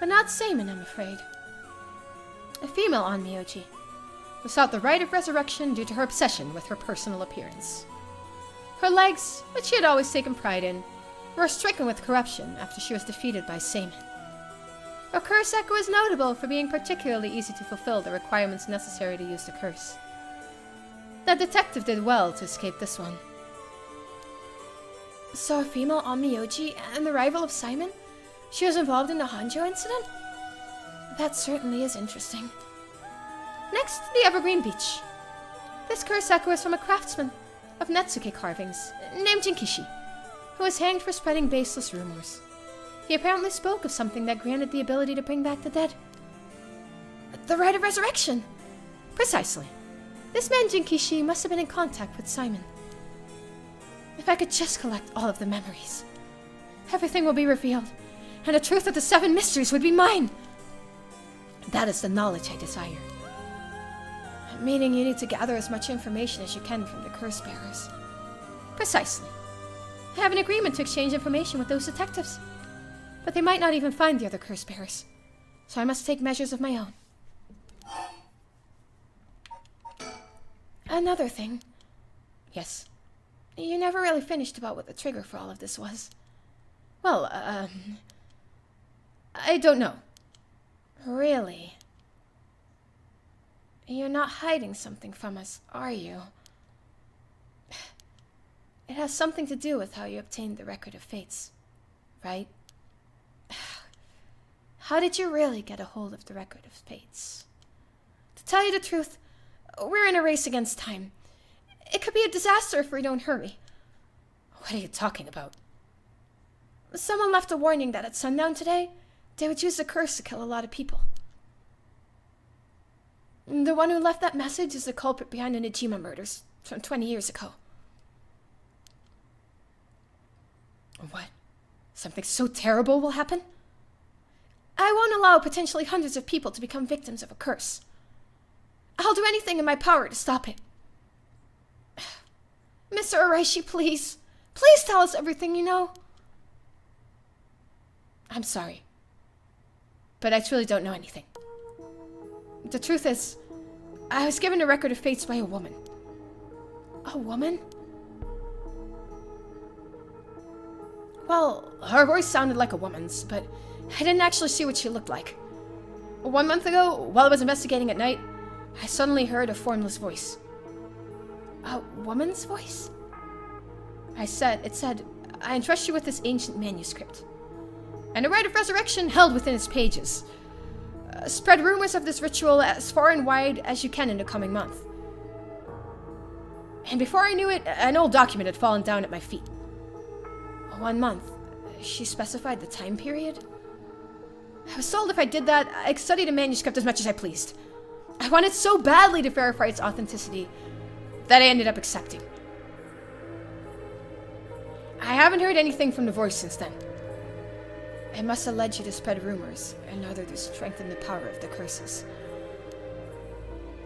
But not Seimin, I'm afraid. A female Onmyoji who sought the right of resurrection due to her obsession with her personal appearance. Her legs, which she had always taken pride in, were stricken with corruption after she was defeated by Seimin. Her curse echo is notable for being particularly easy to fulfill the requirements necessary to use the curse. The detective did well to escape this one. So a female Onmyoji and the rival of Seimin? She was involved in the Hanjo incident? That certainly is interesting. Next, the Evergreen Beach. This curse echo is from a craftsman of Netsuke carvings named Jinkishi, who was hanged for spreading baseless rumors. He apparently spoke of something that granted the ability to bring back the dead. The right of resurrection! Precisely. This man Jinkishi must have been in contact with Seimin. If I could just collect all of the memories, everything will be revealed, and the truth of the 7 mysteries would be mine. That is the knowledge I desire. Meaning you need to gather as much information as you can from the curse bearers. Precisely. I have an agreement to exchange information with those detectives, but they might not even find the other curse bearers, so I must take measures of my own. Another thing. Yes? You never really finished about what the trigger for all of this was. Well, I don't know. Really? You're not hiding something from us, are you? It has something to do with how you obtained the Record of Fates, right? How did you really get a hold of the Record of Fates? To tell you the truth, we're in a race against time. It could be a disaster if we don't hurry. What are you talking about? Someone left a warning that at sundown today, they would use the curse to kill a lot of people. The one who left that message is the culprit behind the Nijima murders from 20 years ago. What? Something so terrible will happen? I won't allow potentially hundreds of people to become victims of a curse. I'll do anything in my power to stop it. Mr. Araishi, please. Please tell us everything you know. I'm sorry, but I truly don't know anything. The truth is, I was given a Record of Fates by a woman. A woman? Well, her voice sounded like a woman's, but I didn't actually see what she looked like. 1 month ago, while I was investigating at night, I suddenly heard a formless voice. A woman's voice? It said, I entrust you with this ancient manuscript, and a rite of resurrection held within its pages. Spread rumors of this ritual as far and wide as you can in the coming month. And before I knew it, an old document had fallen down at my feet. 1 month. She specified the time period? I was told if I did that, I could study the manuscript as much as I pleased. I wanted so badly to verify its authenticity that I ended up accepting. I haven't heard anything from the voice since then. It must have led you to spread rumors, in order to strengthen the power of the curses.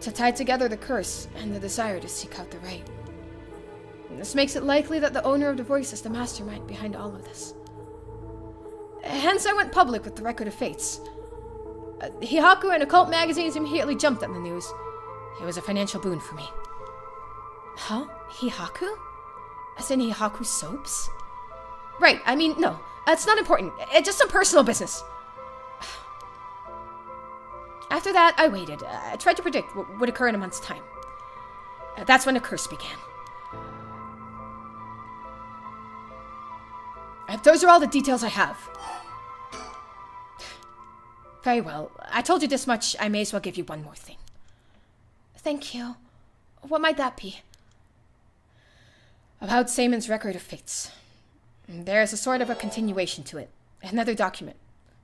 To tie together the curse and the desire to seek out the right. This makes it likely that the owner of the voice is the mastermind behind all of this. Hence I went public with the Record of Fates. Hihaku and occult magazines immediately jumped at the news. It was a financial boon for me. Huh? Hihaku? As in Hihaku soaps? Right, I mean, no. It's not important. It's just some personal business. After that, I waited. I tried to predict what would occur in a month's time. That's when the curse began. Those are all the details I have. Very well. I told you this much, I may as well give you one more thing. Thank you. What might that be? About Seaman's Record of Fates. There's a sort of a continuation to it. Another document,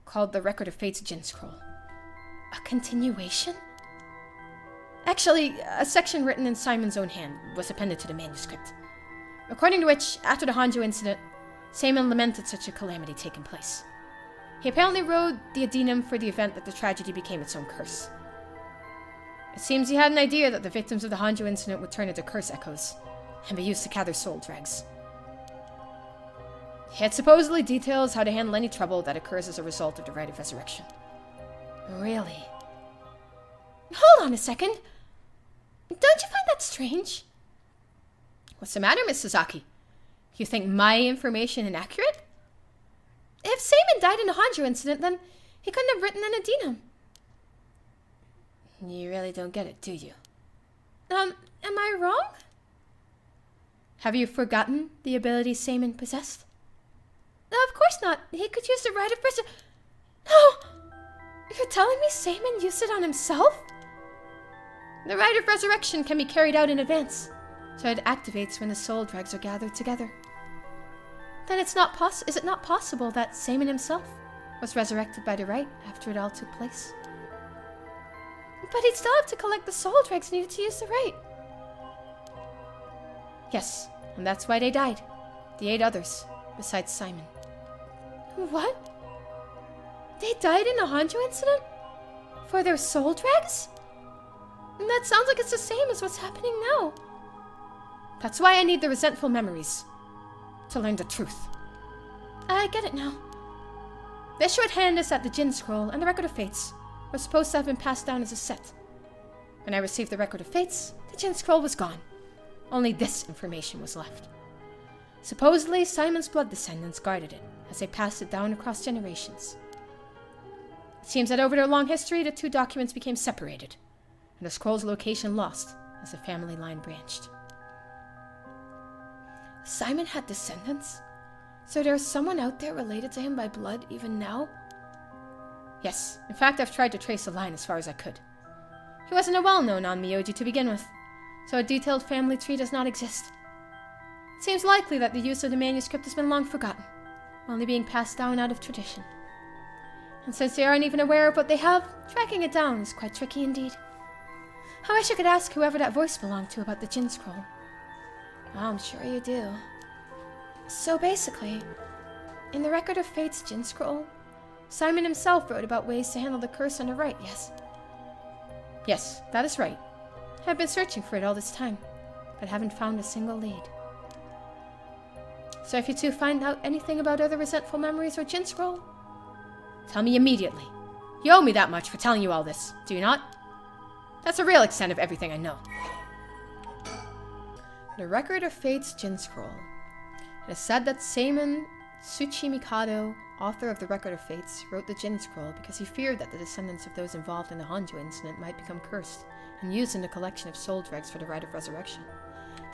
called the Record of Fates Jin Scroll. A continuation? Actually, a section written in Simon's own hand was appended to the manuscript. According to which, after the Hanjo incident, Seaman lamented such a calamity taking place. He apparently rode the adenum for the event that the tragedy became its own curse. It seems he had an idea that the victims of the Hanjo incident would turn into curse echoes, and be used to gather soul dregs. It supposedly details how to handle any trouble that occurs as a result of the rite of resurrection. Really? Hold on a second. Don't you find that strange? What's the matter, Miss Sasaki? You think my information inaccurate? If Seaman died in the Hanjo incident, then he couldn't have written an adenum. You really don't get it, do you? Am I wrong? Have you forgotten the ability Seaman possessed? Of course not. He could use the rite of resurrection. No! You're telling me Seaman used it on himself? The rite of resurrection can be carried out in advance, so it activates when the soul dregs are gathered together. Then is it not possible that Seaman himself was resurrected by the rite after it all took place? But he'd still have to collect the soul dregs needed to use the rite. Yes, and that's why they died. The 8 others, besides Simon. What? They died in a Hanjo incident? For their soul dregs? And that sounds like it's the same as what's happening now. That's why I need the resentful memories. To learn the truth. I get it now. This shorthand is that the Jin Scroll and the Record of Fates were supposed to have been passed down as a set. When I received the Record of Fates, the Jin Scroll was gone. Only this information was left. Supposedly, Simon's blood descendants guarded it as they passed it down across generations. It seems that over their long history, the 2 documents became separated, and the scroll's location lost as the family line branched. Simon had descendants? So there's someone out there related to him by blood even now? Yes, in fact I've tried to trace the line as far as I could. He wasn't a well-known Onmyoji to begin with, so a detailed family tree does not exist. It seems likely that the use of the manuscript has been long forgotten, only being passed down out of tradition. And since they aren't even aware of what they have, tracking it down is quite tricky indeed. I wish I could ask whoever that voice belonged to about the Jin Scroll. I'm sure you do. So basically, in the Record of Fate's Jin Scroll, Simon himself wrote about ways to handle the curse on the right, yes? Yes, that is right. I've been searching for it all this time, but haven't found a single lead. So if you 2 find out anything about other resentful memories or Jin Scroll, tell me immediately. You owe me that much for telling you all this, do you not? That's the real extent of everything I know. The Record of Fate's Jin Scroll. It is said that Seaman Tsuchi Mikado, author of the Record of Fates, wrote the Jin Scroll because he feared that the descendants of those involved in the Hanjo incident might become cursed and used in the collection of soul dregs for the Rite of Resurrection.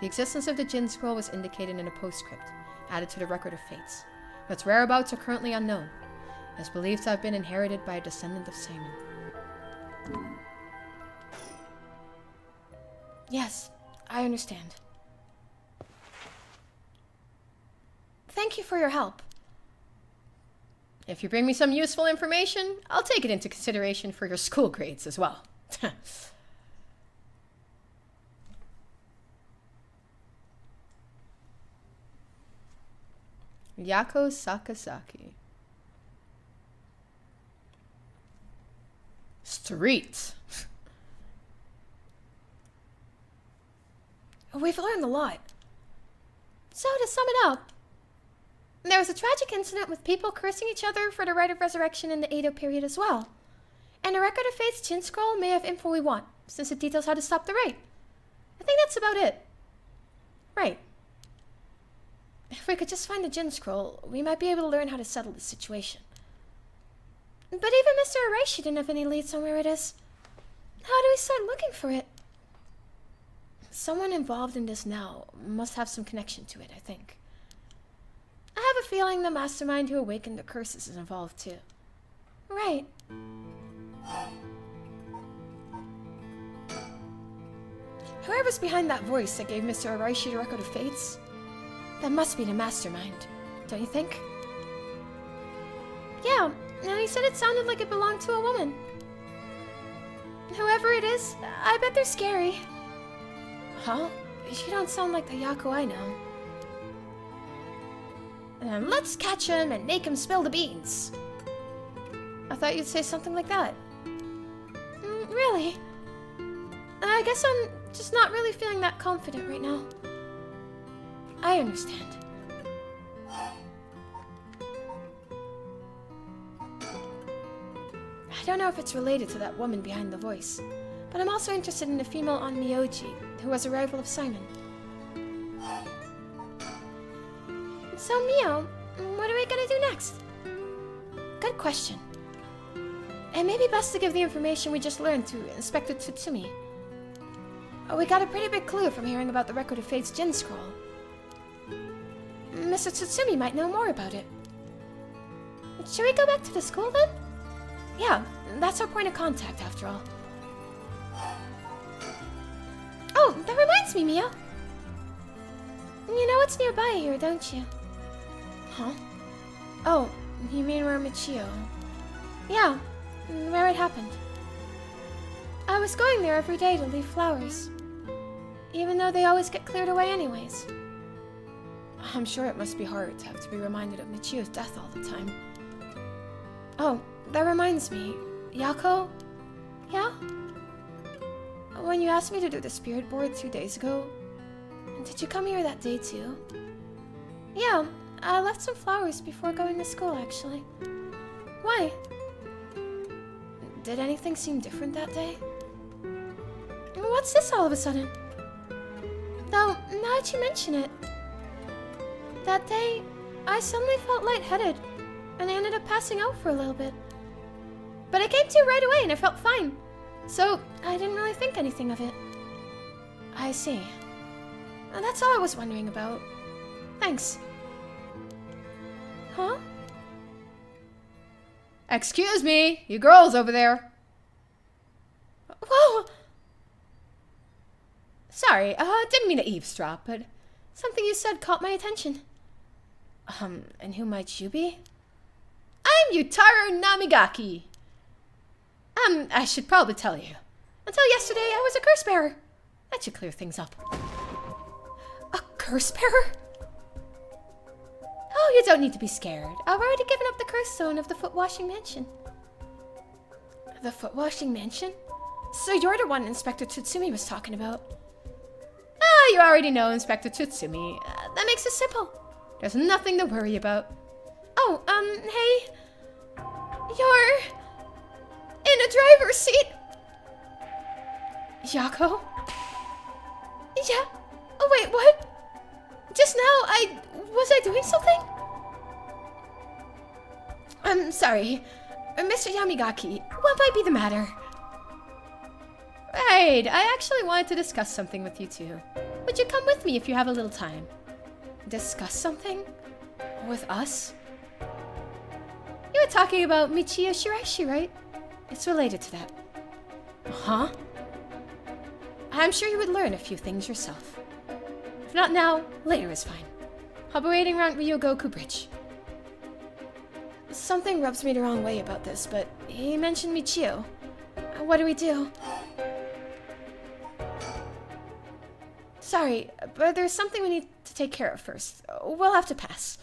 The existence of the Jin Scroll was indicated in a postscript, added to the Record of Fates, but its whereabouts are currently unknown. It is believed to have been inherited by a descendant of Simon. Yes, I understand. Thank you for your help. If you bring me some useful information, I'll take it into consideration for your school grades as well. Yako Sakazaki. Street. We've learned a lot. So, to sum it up, there was a tragic incident with people cursing each other for the Rite of Resurrection in the Edo period as well. And the Record of Fate's Jin Scroll may have info we want, since it details how to stop the rite. I think that's about it. Right. If we could just find the Jin Scroll, we might be able to learn how to settle the situation. But even Mr. Araishi didn't have any leads on where it is. How do we start looking for it? Someone involved in this now must have some connection to it, I think. I have a feeling the mastermind who awakened the curses is involved too. Right. Whoever's behind that voice that gave Mr. Araishi the Record of Fates, that must be the mastermind, don't you think? Yeah, and he said it sounded like it belonged to a woman. Whoever it is, I bet they're scary. Huh? You don't sound like the Yako I know. Let's catch him and make him spill the beans. I thought you'd say something like that. Really? I guess I'm just not really feeling that confident right now. I understand. I don't know if it's related to that woman behind the voice, but I'm also interested in the female on Myoji, who was a rival of Simon. So, Mio, what are we gonna do next? Good question. It may be best to give the information we just learned to Inspector Tsutsumi. We got a pretty big clue from hearing about the Record of Fate's Jin Scroll. Mr. Tsutsumi might know more about it. Should we go back to the school then? Yeah, that's our point of contact after all. Oh, that reminds me, Mio. You know what's nearby here, don't you? Huh? Oh, you mean where Michio? Yeah, where it happened. I was going there every day to leave flowers, even though they always get cleared away anyways. I'm sure it must be hard to have to be reminded of Michio's death all the time. Oh, that reminds me. Yako? Yeah? When you asked me to do the spirit board 2 days ago, did you come here that day too? Yeah, I left some flowers before going to school actually. Why? Did anything seem different that day? What's this all of a sudden? Though, now that you mention it, that day, I suddenly felt lightheaded, and I ended up passing out for a little bit. But I came to right away and I felt fine, so I didn't really think anything of it. I see. That's all I was wondering about. Thanks. Huh? Excuse me, you girls over there. Whoa! Sorry, didn't mean to eavesdrop, but something you said caught my attention. And who might you be? I'm Yutaro Namigaki. I should probably tell you. Until yesterday, I was a curse bearer. That should clear things up. A curse bearer? Oh, you don't need to be scared. I've already given up the curse zone of the foot washing mansion. The foot washing mansion? So you're the one Inspector Tsutsumi was talking about. Ah, you already know Inspector Tsutsumi. That makes it simple. There's nothing to worry about. Oh, hey. You're in a driver's seat. Yako? Yeah. Oh, wait, what? Just now, was I doing something? I'm sorry. Mr. Yamigaki, what might be the matter? Right, I actually wanted to discuss something with you too. Would you come with me if you have a little time? Discuss something? With us? You were talking about Michiyo Shiraishi, right? It's related to that. Huh? I'm sure you would learn a few things yourself. If not now, later is fine. I'll be waiting around Ryogoku Bridge. Something rubs me the wrong way about this, but he mentioned Michiyo. What do we do? Sorry, but there's something we need to take care of first. We'll have to pass.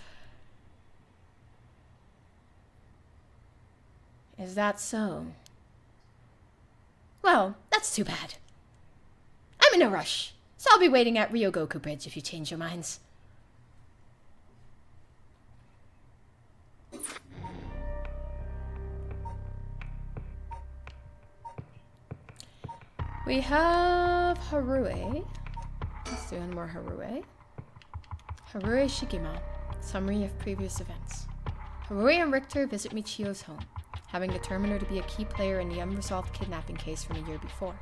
Is that so? Well, that's too bad. I'm in a rush, so I'll be waiting at Ryogoku Bridge if you change your minds. We have Harue. Let's do one more Harue. Harue Shigima. Summary of previous events. Harue and Richter visit Michiyo's home, having determined her to be a key player in the unresolved kidnapping case from a year before.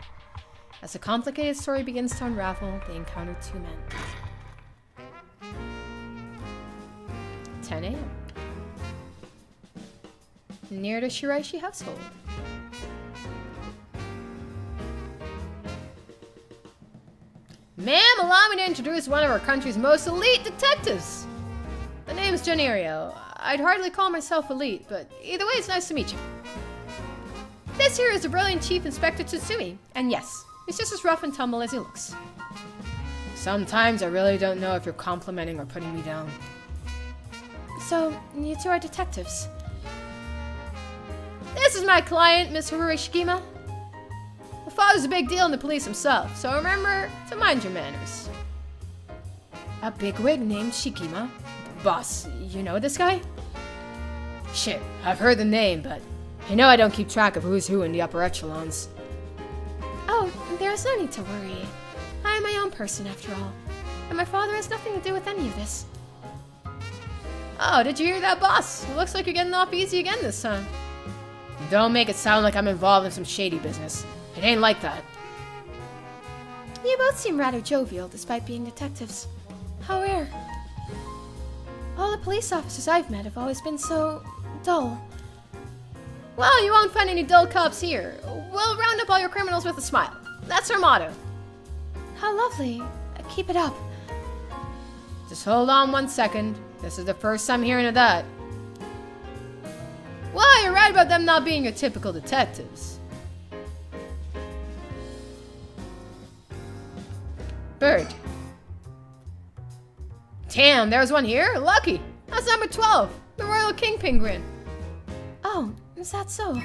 As the complicated story begins to unravel, they encounter two men. 10 a.m. Near the Shiraishi household. Ma'am, allow me to introduce one of our country's most elite detectives. The name's Janerio. I'd hardly call myself elite, but either way, it's nice to meet you. This here is the brilliant Chief Inspector Tsutsumi, and yes, he's just as rough and tumble as he looks. Sometimes I really don't know if you're complimenting or putting me down. So, you two are detectives? This is my client, Miss Harue Shigima. My father's a big deal in the police himself, so remember to mind your manners. A bigwig named Shigima? Boss, you know this guy? Shit, I've heard the name, but you know I don't keep track of who's who in the upper echelons. Oh, there's no need to worry. I am my own person after all, and my father has nothing to do with any of this. Oh, did you hear that, boss? It looks like you're getting off easy again this time. Don't make it sound like I'm involved in some shady business. It ain't like that. You both seem rather jovial despite being detectives. How rare. All the police officers I've met have always been so dull. Well, you won't find any dull cops here. We'll round up all your criminals with a smile. That's our motto. How lovely. Keep it up. Just hold on 1 second. This is the first time hearing of that. Well, you're right about them not being your typical detectives. Bird. Damn, there's one here? Lucky. That's number 12. The Royal King Penguin. Oh, is that so?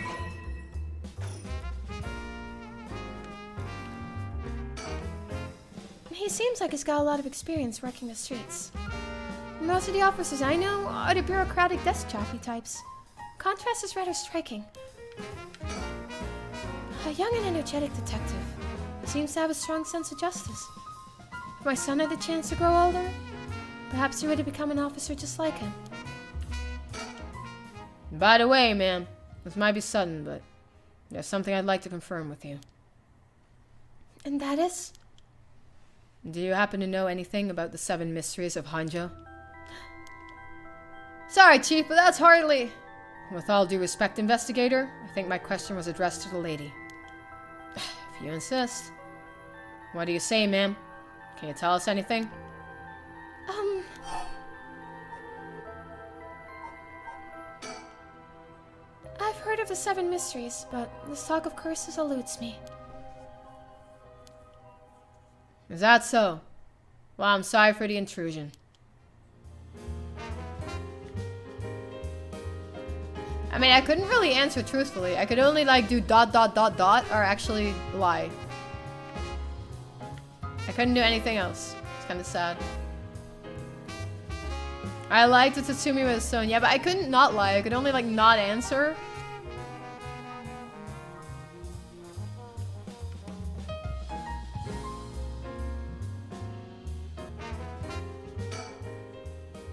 He seems like he's got a lot of experience working the streets. Most of the officers I know are the bureaucratic desk jockey types. Contrast is rather striking. A young and energetic detective who seems to have a strong sense of justice. If my son had the chance to grow older, perhaps he would have become an officer just like him. By the way, ma'am, this might be sudden, but there's something I'd like to confirm with you. And that is? Do you happen to know anything about the 7 mysteries of Hanjo? Sorry, Chief, but that's hardly... With all due respect, investigator, I think my question was addressed to the lady. If you insist. What do you say, ma'am? Can you tell us anything? I've heard of the 7 mysteries, but this talk of curses eludes me. Is that so? Well, I'm sorry for the intrusion. I mean, I couldn't really answer truthfully. I could only, like, do ... or actually lie. I couldn't do anything else. It's kind of sad. I liked that Tatsumi was stone, yeah, but I couldn't not lie. I could only, like, not answer.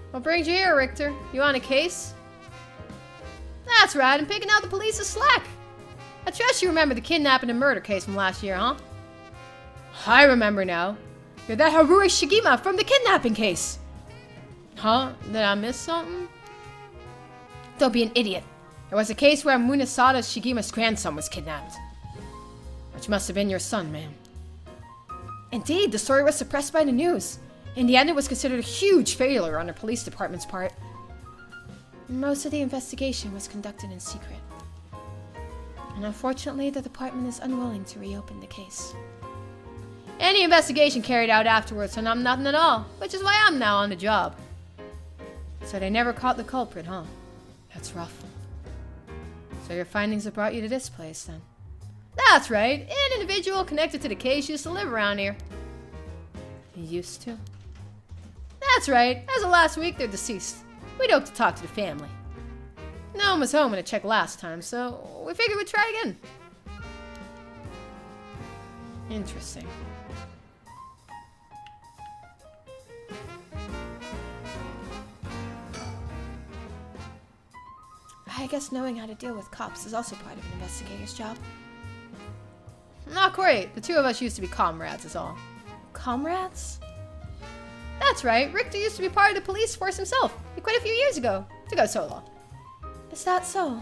What brings you here, Richter? You on a case? That's right, I'm picking out the police's slack. I trust you remember the kidnapping and murder case from last year, huh? I remember now. You're that Haruhi Shigima from the kidnapping case. Huh? Did I miss something? Don't be an idiot. It was a case where Munasada Shigima's grandson was kidnapped. Which must have been your son, ma'am. Indeed, the story was suppressed by the news. In the end, it was considered a huge failure on the police department's part. Most of the investigation was conducted in secret. And unfortunately, the department is unwilling to reopen the case. Any investigation carried out afterwards turned up nothing at all, which is why I'm now on the job. So they never caught the culprit, huh? That's rough. So your findings have brought you to this place, then? That's right. An individual connected to the case used to live around here. He used to? That's right. As of last week, they're deceased. We'd hope to talk to the family. No one was home when I checked last time, so we figured we'd try again. Interesting. I guess knowing how to deal with cops is also part of an investigator's job. Not quite. The two of us used to be comrades, is all. Comrades? That's right. Richter used to be part of the police force himself. He quit a few years ago to go solo. Is that so?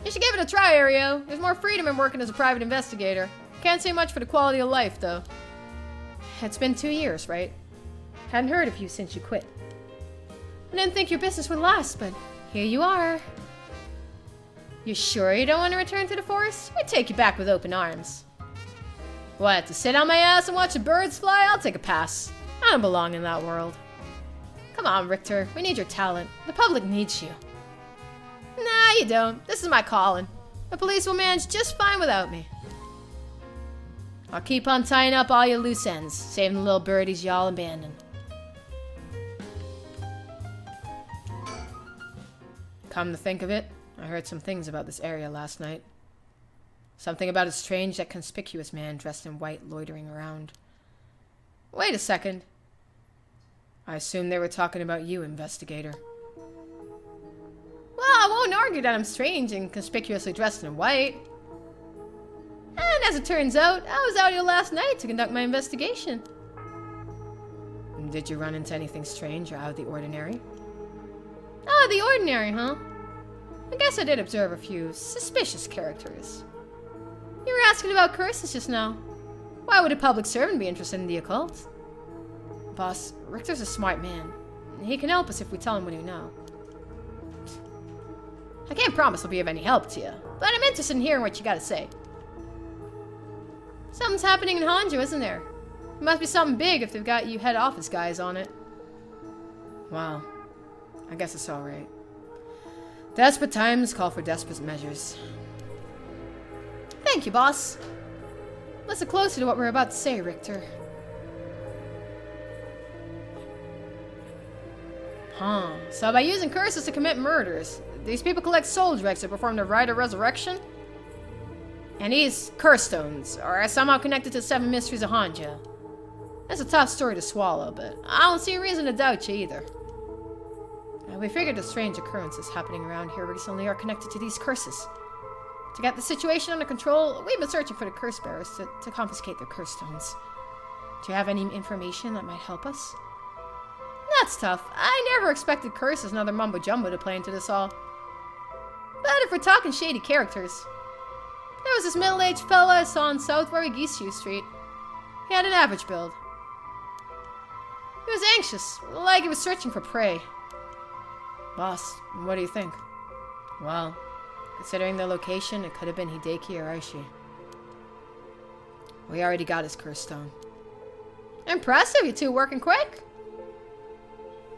You should give it a try, Ario. There's more freedom in working as a private investigator. Can't say much for the quality of life, though. It's been 2 years, right? Hadn't heard of you since you quit. I didn't think your business would last, but here you are. You sure you don't want to return to the force? We'd take you back with open arms. What, to sit on my ass and watch the birds fly? I'll take a pass. I don't belong in that world. Come on, Richter. We need your talent. The public needs you. Nah, you don't. This is my calling. The police will manage just fine without me. I'll keep on tying up all your loose ends, saving the little birdies y'all abandoned. Come to think of it, I heard some things about this area last night. Something about a strange yet conspicuous man dressed in white loitering around. Wait a second. I assume they were talking about you, investigator. Well, I won't argue that I'm strange and conspicuously dressed in white. And as it turns out, I was out here last night to conduct my investigation. Did you run into anything strange or out of the ordinary? Oh, the ordinary, huh? I guess I did observe a few suspicious characters. You were asking about curses just now. Why would a public servant be interested in the occult? Boss, Richter's a smart man. He can help us if we tell him what we know. I can't promise I'll be of any help to you, but I'm interested in hearing what you gotta say. Something's happening in Hanjo, isn't there? It must be something big if they've got you head office guys on it. Wow. I guess it's alright. Desperate times call for desperate measures. Thank you, boss. Listen closer to what we're about to say, Richter. Huh. So by using curses to commit murders, these people collect soul dregs to perform the rite of resurrection? And these curse stones are somehow connected to the 7 mysteries of Hanjo. That's a tough story to swallow, but I don't see a reason to doubt you either. We figured the strange occurrences happening around here recently are connected to these curses. To get the situation under control, we've been searching for the curse bearers to confiscate their curse stones. Do you have any information that might help us? That's tough. I never expected curses and other mumbo-jumbo to play into this all. But if we're talking shady characters, there was this middle-aged fella I saw on South Warigishu Street. He had an average build. He was anxious, like he was searching for prey. Boss, what do you think? Well, considering the location, it could have been Hideki or Aishi. We already got his curse stone. Impressive, you two working quick.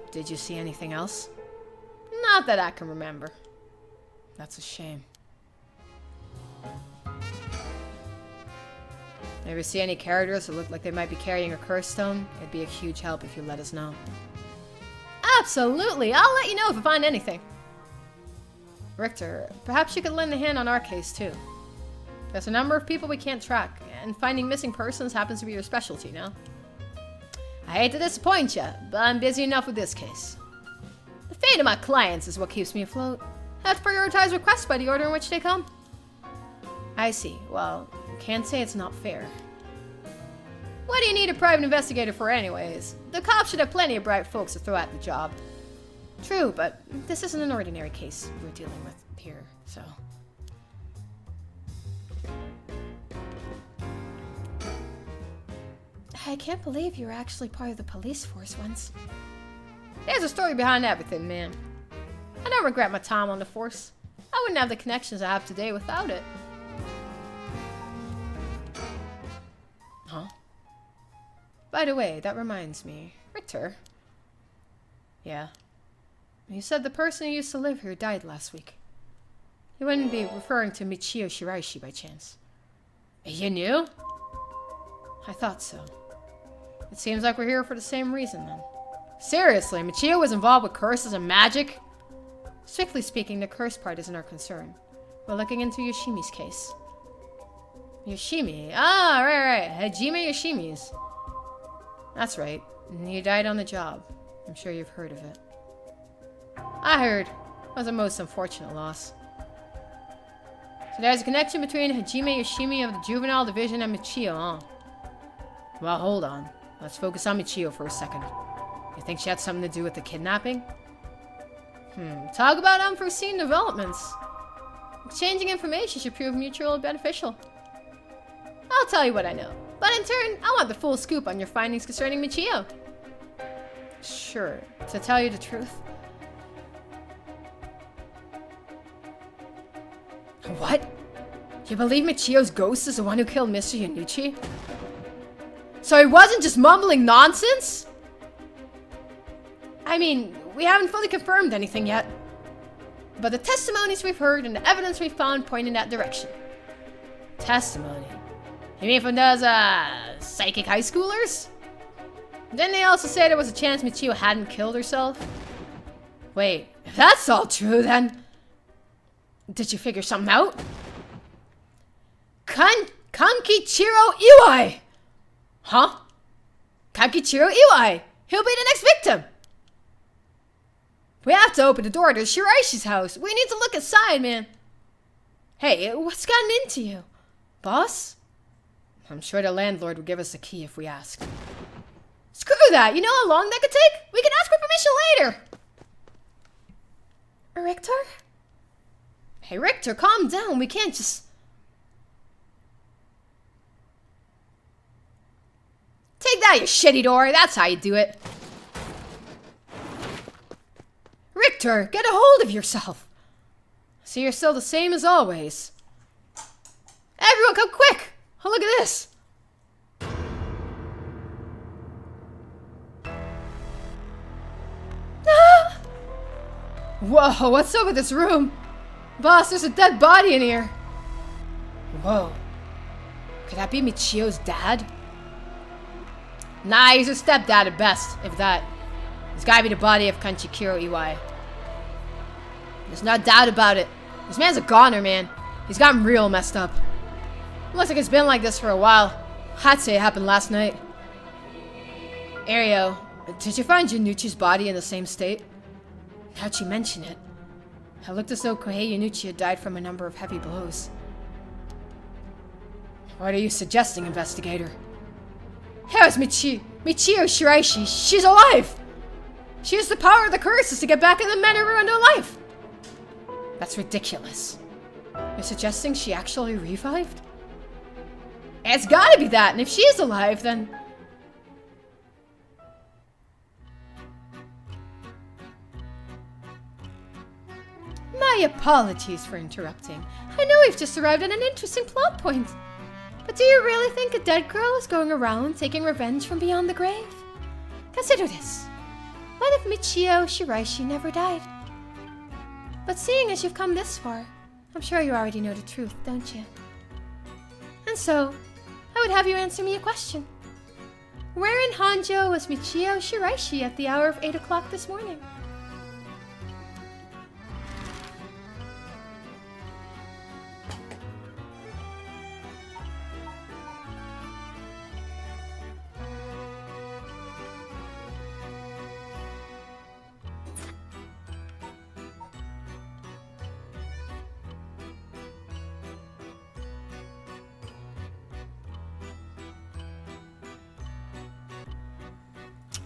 Did you see anything else? Not that I can remember. That's a shame. Ever see any characters that look like they might be carrying a curse stone? It'd be a huge help if you let us know. Absolutely! I'll let you know if I find anything. Richter, perhaps you could lend a hand on our case, too. There's a number of people we can't track, and finding missing persons happens to be your specialty now. I hate to disappoint you, but I'm busy enough with this case. The fate of my clients is what keeps me afloat. That's prioritized requests by the order in which they come. I see. Well, can't say it's not fair. What do you need a private investigator for anyways? The cops should have plenty of bright folks to throw at the job. True, but this isn't an ordinary case we're dealing with here, so... I can't believe you were actually part of the police force once. There's a story behind everything, man. I don't regret my time on the force. I wouldn't have the connections I have today without it. Huh? By the way, that reminds me. Richter. Yeah. You said the person who used to live here died last week. You wouldn't be referring to Michio Shiraishi by chance. You knew? I thought so. It seems like we're here for the same reason then. Seriously, Michio was involved with curses and magic? Strictly speaking, the curse part isn't our concern. We're looking into Yoshimi's case. Yoshimi? Ah, right. Hajime Yoshimi's. That's right. He died on the job. I'm sure you've heard of it. I heard. It was a most unfortunate loss. So there's a connection between Hajime Yoshimi of the Juvenile Division and Michio, huh? Well, hold on. Let's focus on Michio for a second. You think she had something to do with the kidnapping? Talk about unforeseen developments. Exchanging information should prove mutually beneficial. I'll tell you what I know. But in turn, I want the full scoop on your findings concerning Michio. Sure. To tell you the truth. What? You believe Michio's ghost is the one who killed Mr. Yanuchi? So he wasn't just mumbling nonsense? I mean, we haven't fully confirmed anything yet. But the testimonies we've heard and the evidence we've found point in that direction. Testimony? You mean from those, psychic high schoolers? Didn't they also say there was a chance Michio hadn't killed herself? Wait, if that's all true, then... Did you figure something out? Kankichiro Iwai! Huh? Kankichiro Iwai! He'll be the next victim! We have to open the door to Shiraishi's house. We need to look inside, man. Hey, what's gotten into you? Boss? I'm sure the landlord would give us a key if we asked. Screw that! You know how long that could take? We can ask for permission later! Richter? Hey, Richter, calm down. We can't just... Take that, you shitty door. That's how you do it. Richter, get a hold of yourself. So you're still the same as always. Everyone come quick! Oh, look at this. Ah! Whoa, what's up with this room? Boss, there's a dead body in here. Whoa. Could that be Michio's dad? Nah, he's her stepdad at best, if that. It's gotta be the body of Kanchichiro Iwai. There's no doubt about it. This man's a goner, man. He's gotten real messed up. Looks like it's been like this for a while. I'd say it happened last night. Ario, did you find Yanuchi's body in the same state? How'd you mention it? It looked as though Kohei Yanuchi had died from a number of heavy blows. What are you suggesting, investigator? How's Michio Shiraishi? She's alive! She used the power of the curses to get back in the men who ruined her life! That's ridiculous. You're suggesting she actually revived? It's gotta be that, and if she is alive, then... My apologies for interrupting. I know we've just arrived at an interesting plot point. But do you really think a dead girl is going around taking revenge from beyond the grave? Consider this. What if Michio Shiraishi never died? But seeing as you've come this far, I'm sure you already know the truth, don't you? And so, I would have you answer me a question. Where in Hanjo was Michio Shiraishi at the hour of 8 o'clock this morning?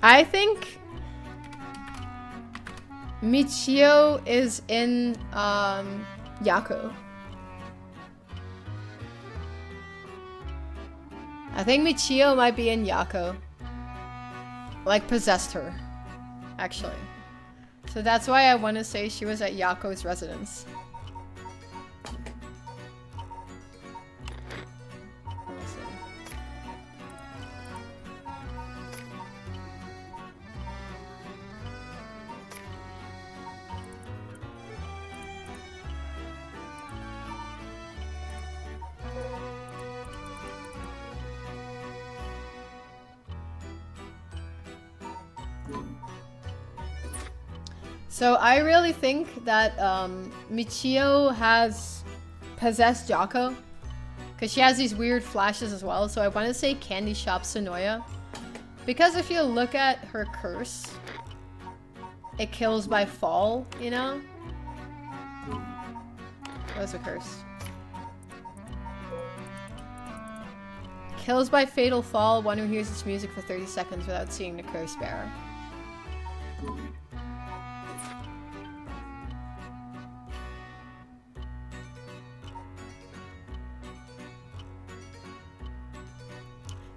I think Michio is in Yako. I think Michio might be in Yako. Like possessed her, actually. So that's why I want to say she was at Yako's residence. Let's see. So I really think that Michio has possessed Yako. Because she has these weird flashes as well. So I want to say Candy Shop Sonoya. Because if you look at her curse, it kills by fall, you know? What's her curse? Kills by fatal fall, one who hears its music for 30 seconds without seeing the curse bearer.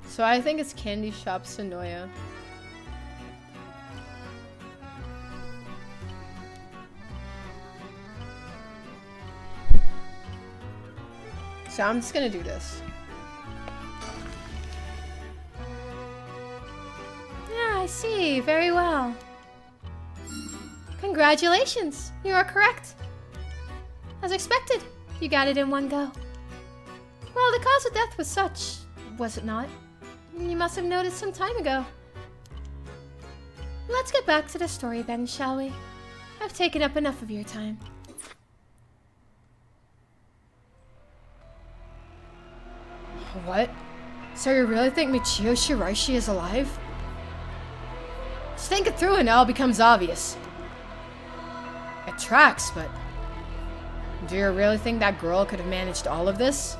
So I think it's Candy Shop Sonoya. So I'm just gonna do this. Yeah, I see. Very well. Congratulations. You are correct. As expected, you got it in one go. Well, the cause of death was such, was it not? You must have noticed some time ago. Let's get back to the story then, shall we? I've taken up enough of your time. What? So you really think Michio Shiraishi is alive? Just think it through and it all becomes obvious. It tracks, but... do you really think that girl could have managed all of this?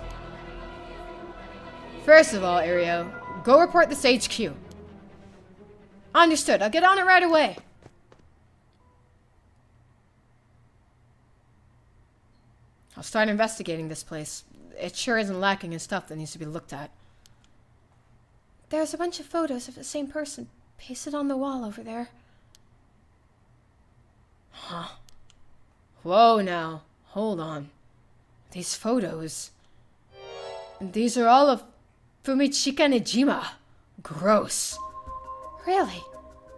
First of all, Ario, go report this HQ. Understood, I'll get on it right away. I'll start investigating this place. It sure isn't lacking in stuff that needs to be looked at. There's a bunch of photos of the same person pasted on the wall over there. Huh. Whoa now. Hold on. These photos... these are all of Fumichika Nejima. Gross. Really?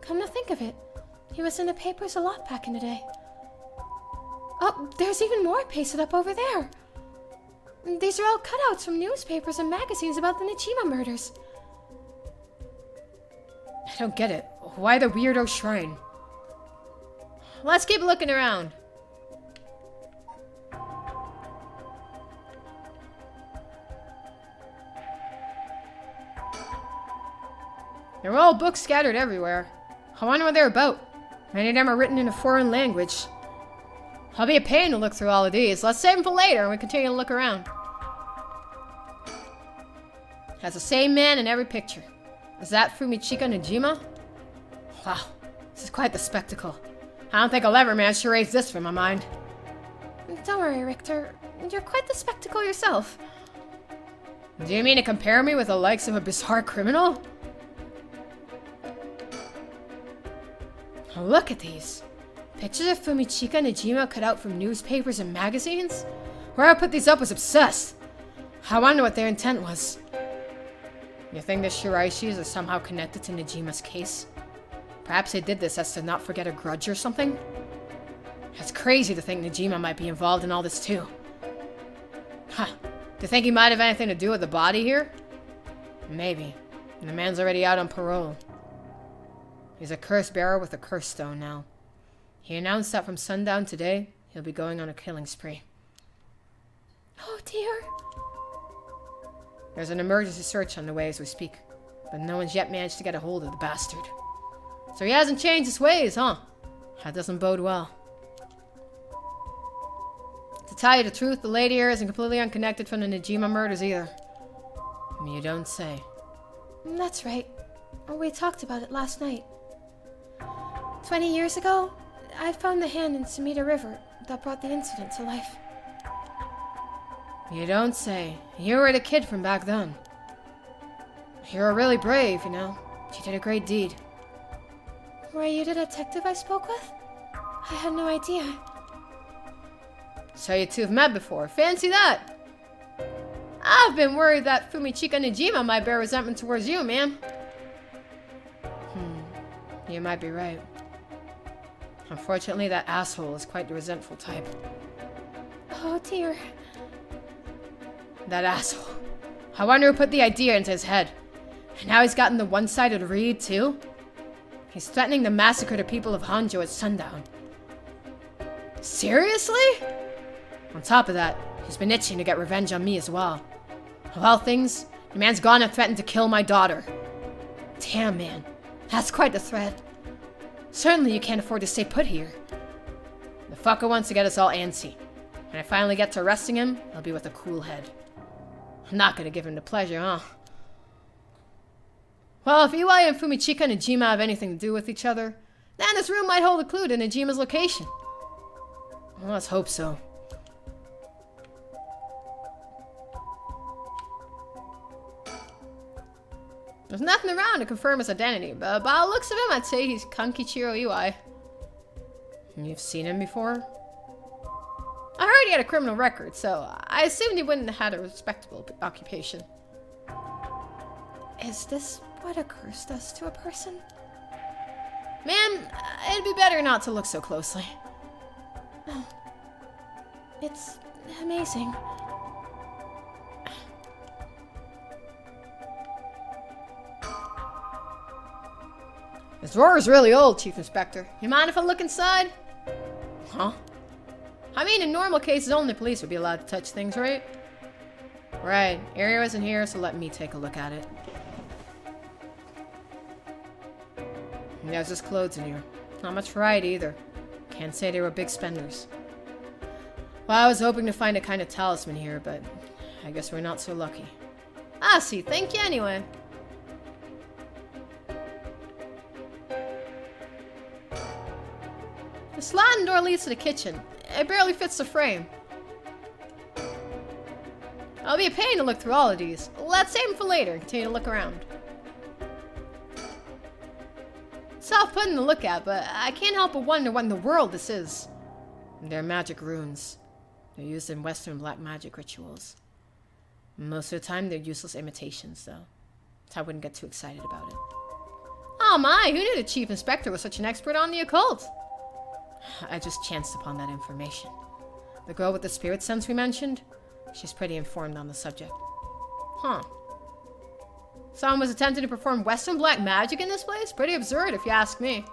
Come to think of it, he was in the papers a lot back in the day. Oh, there's even more pasted up over there. These are all cutouts from newspapers and magazines about the Nejima murders. I don't get it. Why the weirdo shrine? Let's keep looking around. There are all books scattered everywhere. I wonder what they're about. Many of them are written in a foreign language. I'll be a pain to look through all of these. Let's save them for later and we continue to look around. Has the same man in every picture. Is that Fumichika Nejima? Wow, this is quite the spectacle. I don't think I'll ever manage to erase this from my mind. Don't worry, Richter. You're quite the spectacle yourself. Do you mean to compare me with the likes of a bizarre criminal? Look at these. Pictures of Fumichika Nejima cut out from newspapers and magazines? Whoever put these up was obsessed. I wonder what their intent was. You think the Shiraishis are somehow connected to Nejima's case? Perhaps they did this as to not forget a grudge or something? It's crazy to think Nejima might be involved in all this too. Huh. Do you think he might have anything to do with the body here? Maybe. And the man's already out on parole. He's a curse bearer with a curse stone now. He announced that from sundown today, he'll be going on a killing spree. Oh dear. There's an emergency search on the way as we speak, but no one's yet managed to get a hold of the bastard. So he hasn't changed his ways, huh? That doesn't bode well. To tell you the truth, the lady here isn't completely unconnected from the Nejima murders either. You don't say. That's right. We talked about it last night. 20 years ago, I found the hand in Sumida River that brought the incident to life. You don't say. You were the kid from back then. You're really brave, you know. You did a great deed. Were you the detective I spoke with? I had no idea. So you two have met before. Fancy that. I've been worried that Fumichika Nijima might bear resentment towards you, man. You might be right. Unfortunately, that asshole is quite the resentful type. Oh dear. That asshole. I wonder who put the idea into his head. And now he's gotten the one-sided read, too? He's threatening to massacre the people of Hanjo at sundown. Seriously? On top of that, he's been itching to get revenge on me as well. Of all things, the man's gone and threatened to kill my daughter. Damn, man. That's quite the threat. Certainly you can't afford to stay put here. The fucker wants to get us all antsy. When I finally get to arresting him, I'll be with a cool head. I'm not gonna give him the pleasure, huh? Well, if Iwai and Fumichika Nijima have anything to do with each other, then this room might hold a clue to Nijima's location. Well, let's hope so. There's nothing around to confirm his identity, but by the looks of him, I'd say he's Kankichiro Iwai. You've seen him before? I heard he had a criminal record, so I assumed he wouldn't have had a respectable occupation. Is this what a curse does to a person? Man, it'd be better not to look so closely. Oh, it's amazing. This drawer is really old, Chief Inspector. You mind if I look inside? Huh? I mean, in normal cases, only police would be allowed to touch things, right? Right. Area isn't here, so let me take a look at it. There's just clothes in here. Not much variety either. Can't say they were big spenders. Well, I was hoping to find a kind of talisman here, but I guess we're not so lucky. I see. Thank you anyway. The sliding door leads to the kitchen. It barely fits the frame. It'll be a pain to look through all of these. Let's save them for later and continue to look around. It's off-putting to look at, but I can't help but wonder what in the world this is. They're magic runes. They're used in Western black magic rituals. Most of the time, they're useless imitations, though. So I wouldn't get too excited about it. Oh my, who knew the Chief Inspector was such an expert on the occult? I just chanced upon that information. The girl with the spirit sense we mentioned? She's pretty informed on the subject. Huh. Someone was attempting to perform Western black magic in this place? Pretty absurd, if you ask me.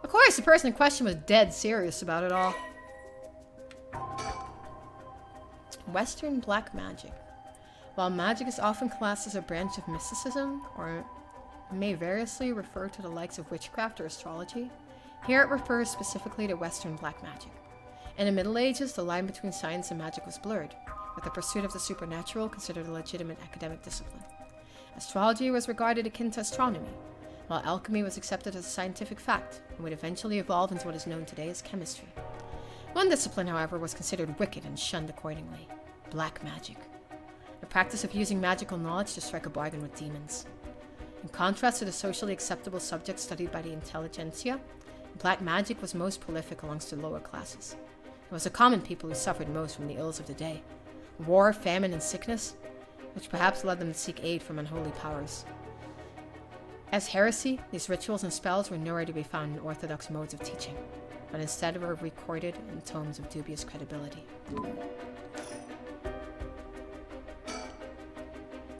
Of course, the person in question was dead serious about it all. Western black magic. While magic is often classed as a branch of mysticism, or may variously refer to the likes of witchcraft or astrology, here it refers specifically to Western black magic. In the Middle Ages, the line between science and magic was blurred, with the pursuit of the supernatural considered a legitimate academic discipline. Astrology was regarded akin to astronomy, while alchemy was accepted as a scientific fact and would eventually evolve into what is known today as chemistry. One discipline, however, was considered wicked and shunned accordingly: black magic. The practice of using magical knowledge to strike a bargain with demons. In contrast to the socially acceptable subjects studied by the intelligentsia, black magic was most prolific amongst the lower classes. It was the common people who suffered most from the ills of the day: war, famine, and sickness, which perhaps led them to seek aid from unholy powers. As heresy, these rituals and spells were nowhere to be found in orthodox modes of teaching, but instead were recorded in tomes of dubious credibility.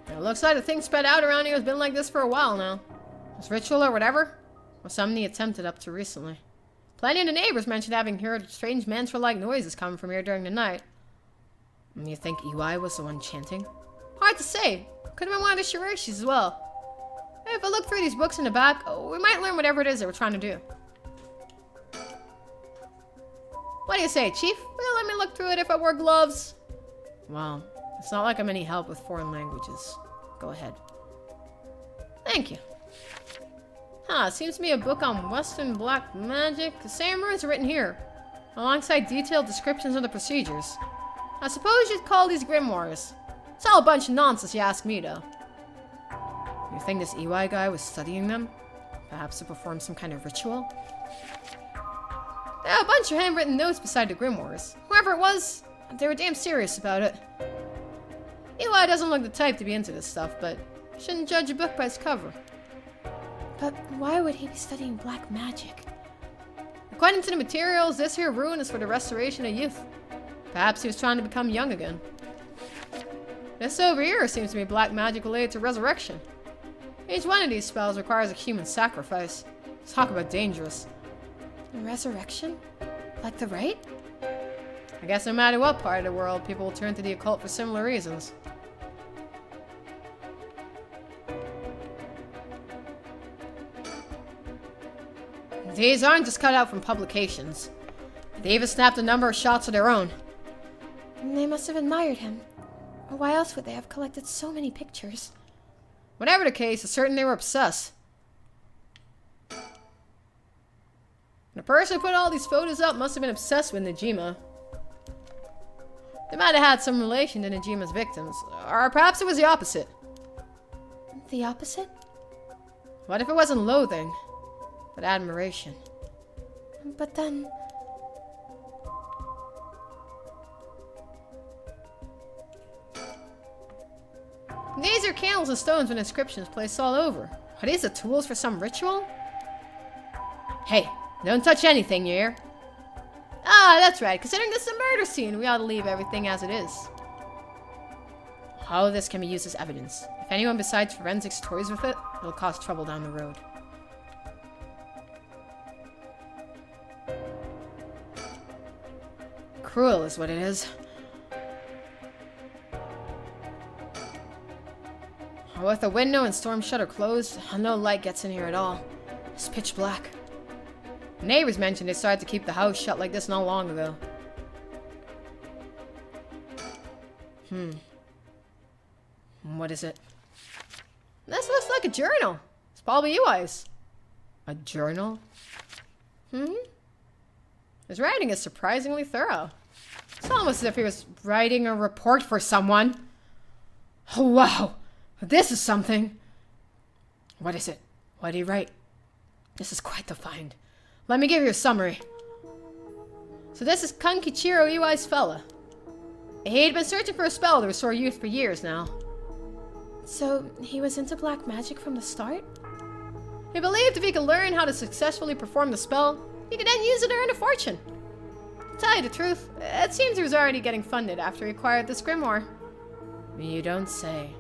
It looks like the thing spread out around here has been like this for a while now. This ritual or whatever was something he attempted up to recently. Plenty of the neighbors mentioned having heard strange mantra-like noises coming from here during the night. And you think Iwai was the one chanting? Hard to say. Could have been one of the Shirishis as well. If I look through these books in the back, we might learn whatever it is they were trying to do. What do you say, Chief? Will you let me look through it if I wore gloves? Well, it's not like I'm any help with foreign languages. Go ahead. Thank you. Seems to be a book on Western black magic. The same words are written here, alongside detailed descriptions of the procedures. I suppose you'd call these grimoires. It's all a bunch of nonsense, you ask me, though. You think this EY guy was studying them? Perhaps to perform some kind of ritual? There are a bunch of handwritten notes beside the grimoires. Whoever it was, they were damn serious about it. EY doesn't look the type to be into this stuff, but shouldn't judge a book by its cover. But why would he be studying black magic? According to the materials, this here rune is for the restoration of youth. Perhaps he was trying to become young again. This over here seems to be black magic related to resurrection. Each one of these spells requires a human sacrifice. Talk about dangerous. Resurrection? Like the rite? I guess no matter what part of the world, people will turn to the occult for similar reasons. These aren't just cut out from publications. They even snapped a number of shots of their own. They must have admired him. Or why else would they have collected so many pictures? Whatever the case, it's certain they were obsessed. The person who put all these photos up must have been obsessed with Najima. They might have had some relation to Najima's victims, or perhaps it was the opposite. The opposite? What if it wasn't loathing, but admiration? But then... These are candles and stones with inscriptions placed all over. Are these the tools for some ritual? Hey, don't touch anything, you hear? Ah, that's right. Considering this is a murder scene, we ought to leave everything as it is. All of this can be used as evidence. If anyone besides forensics toys with it, it'll cause trouble down the road. Cruel is what it is. With the window and storm shutter closed, no light gets in here at all. It's pitch black. Neighbors mentioned they started to keep the house shut like this not long ago. What is it? This looks like a journal. It's probably UI's. A journal? His writing is surprisingly thorough. It's almost as if he was writing a report for someone. Oh, wow. This is something. What is it? What did he write? This is quite the find. Let me give you a summary. So this is Kankichiro Iwai's fella. He'd been searching for a spell to restore youth for years now. So he was into black magic from the start? He believed if he could learn how to successfully perform the spell, he could then use it to earn a fortune. To tell you the truth, it seems he was already getting funded after he acquired this grimoire. You don't say.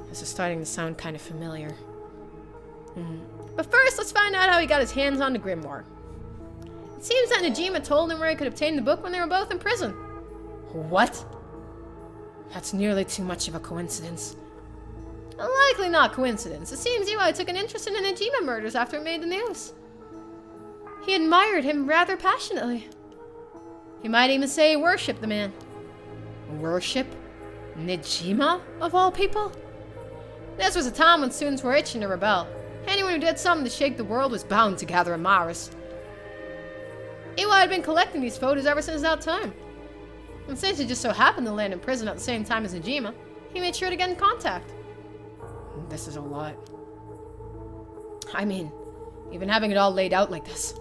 This is starting to sound kind of familiar. But first, let's find out how he got his hands on the grimoire. It seems that Najima told him where he could obtain the book when they were both in prison. What? That's nearly too much of a coincidence. Likely not coincidence. It seems Iwai took an interest in the Najima murders after it made the news. He admired him rather passionately. He might even say he worshipped the man. Worship? Najima, of all people? This was a time when students were itching to rebel. Anyone who did something to shake the world was bound to gather admirers. Iwai had been collecting these photos ever since that time. And since he just so happened to land in prison at the same time as Najima, he made sure to get in contact. This is a lot. I mean, even having it all laid out like this.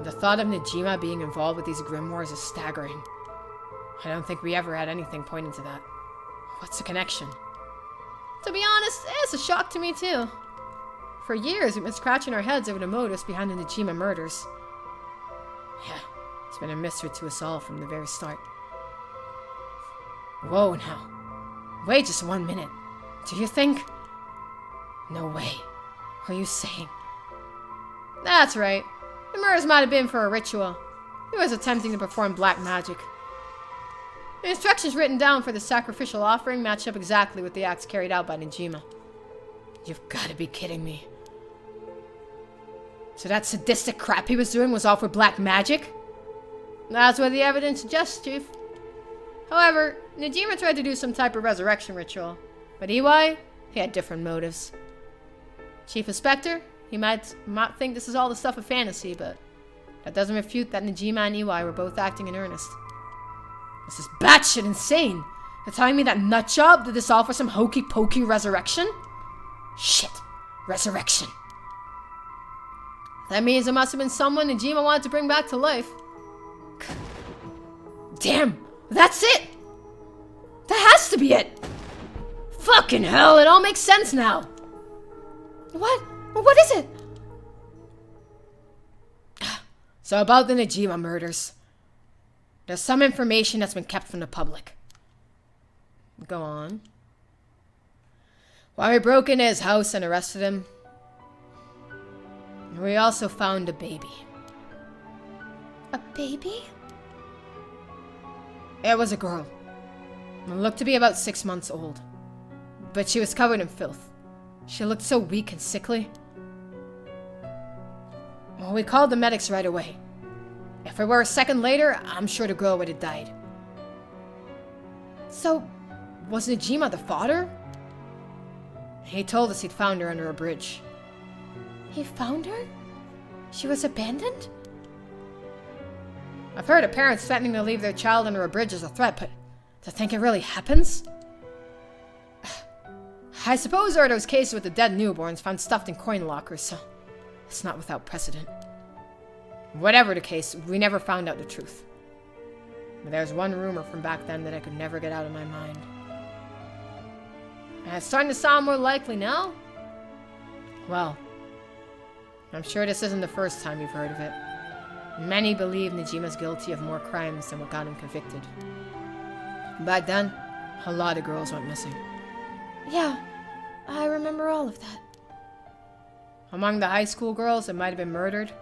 The thought of Najima being involved with these grimoires is staggering. I don't think we ever had anything pointing to that. What's the connection? To be honest, it's a shock to me too. For years, we've been scratching our heads over the motives behind the Najima murders. Yeah, it's been a mystery to us all from the very start. Whoa now. Wait just 1 minute. Do you think? No way. What are you saying? That's right. The murders might have been for a ritual. He was attempting to perform black magic. The instructions written down for the sacrificial offering match up exactly with the acts carried out by Najima. You've got to be kidding me. So that sadistic crap he was doing was all for black magic? That's what the evidence suggests, Chief. However, Najima tried to do some type of resurrection ritual, but Iwai, he had different motives. Chief Inspector, he might think this is all the stuff of fantasy, but that doesn't refute that Najima and EY were both acting in earnest. This is batshit insane. They're telling me that nutjob did this all for some hokey-pokey resurrection? Shit. Resurrection. That means it must have been someone Najima wanted to bring back to life. Damn. That's it. That has to be it. Fucking hell, it all makes sense now. What? What is it? So about the Najima murders. There's some information that's been kept from the public. Go on. While we broke into his house and arrested him, we also found a baby. A baby? It was a girl. It looked to be about 6 months old. But she was covered in filth. She looked so weak and sickly. Well, we called the medics right away. If it were a second later, I'm sure the girl would have died. So, was Najima the father? He told us he'd found her under a bridge. He found her? She was abandoned? I've heard of parents threatening to leave their child under a bridge as a threat, but to think it really happens? I suppose there are those cases with the dead newborns found stuffed in coin lockers, so it's not without precedent. Whatever the case, we never found out the truth. But there's one rumor from back then that I could never get out of my mind. And it's starting to sound more likely now. Well, I'm sure this isn't the first time you've heard of it. Many believe Najima's guilty of more crimes than what got him convicted. Back then, a lot of girls went missing. Yeah, I remember all of that. Among the high school girls that might have been murdered,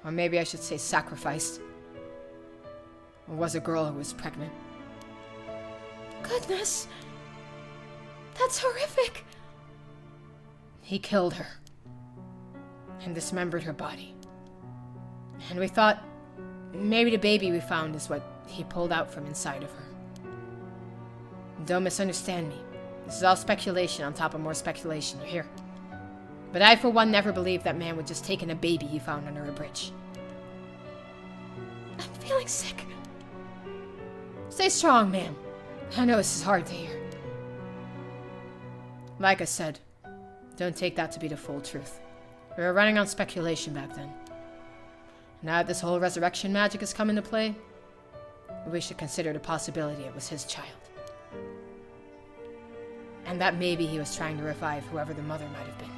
or maybe I should say sacrificed, was a girl who was pregnant. Goodness. That's horrific. He killed her and dismembered her body. And we thought maybe the baby we found is what he pulled out from inside of her. Don't misunderstand me. This is all speculation on top of more speculation, you hear? But I, for one, never believed that man would just take in a baby he found under a bridge. I'm feeling sick. Stay strong, ma'am. I know this is hard to hear. Like I said, don't take that to be the full truth. We were running on speculation back then. Now that this whole resurrection magic has come into play, we should consider the possibility it was his child. And that maybe he was trying to revive whoever the mother might have been.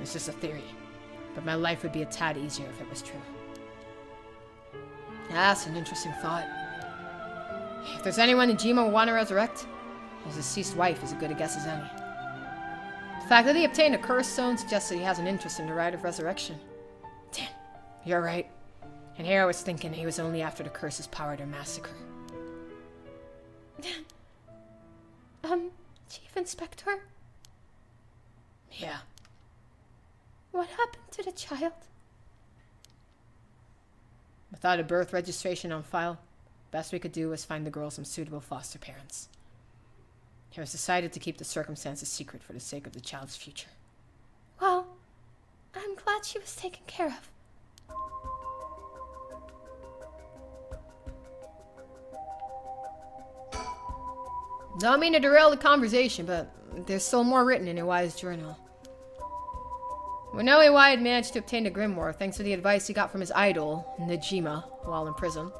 It's just a theory, but my life would be a tad easier if it was true. That's an interesting thought. If there's anyone Najima would want to resurrect, his deceased wife is as good a guess as any. The fact that he obtained a curse stone suggests that he has an interest in the rite of resurrection. Damn, you're right. And here I was thinking he was only after the curse's power to massacre. Chief Inspector? Yeah. What happened to the child? Without a birth registration on file, best we could do was find the girl some suitable foster parents. It was decided to keep the circumstances secret for the sake of the child's future. Well, I'm glad she was taken care of. Don't mean to derail the conversation, but there's still more written in EY's journal. We know EY had managed to obtain the Grimoire thanks to the advice he got from his idol, Najima, while in prison.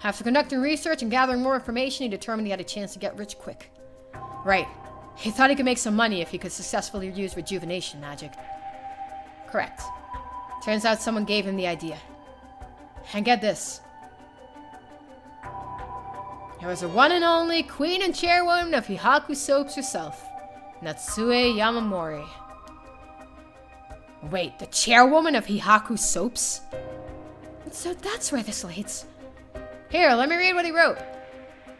After conducting research and gathering more information, he determined he had a chance to get rich quick. Right. He thought he could make some money if he could successfully use rejuvenation magic. Correct. Turns out someone gave him the idea. And get this. There was a one and only queen and chairwoman of Hihaku Soaps herself, Natsue Yamamori. Wait, the chairwoman of Hihaku Soaps? So that's where this leads. Here, let me read what he wrote.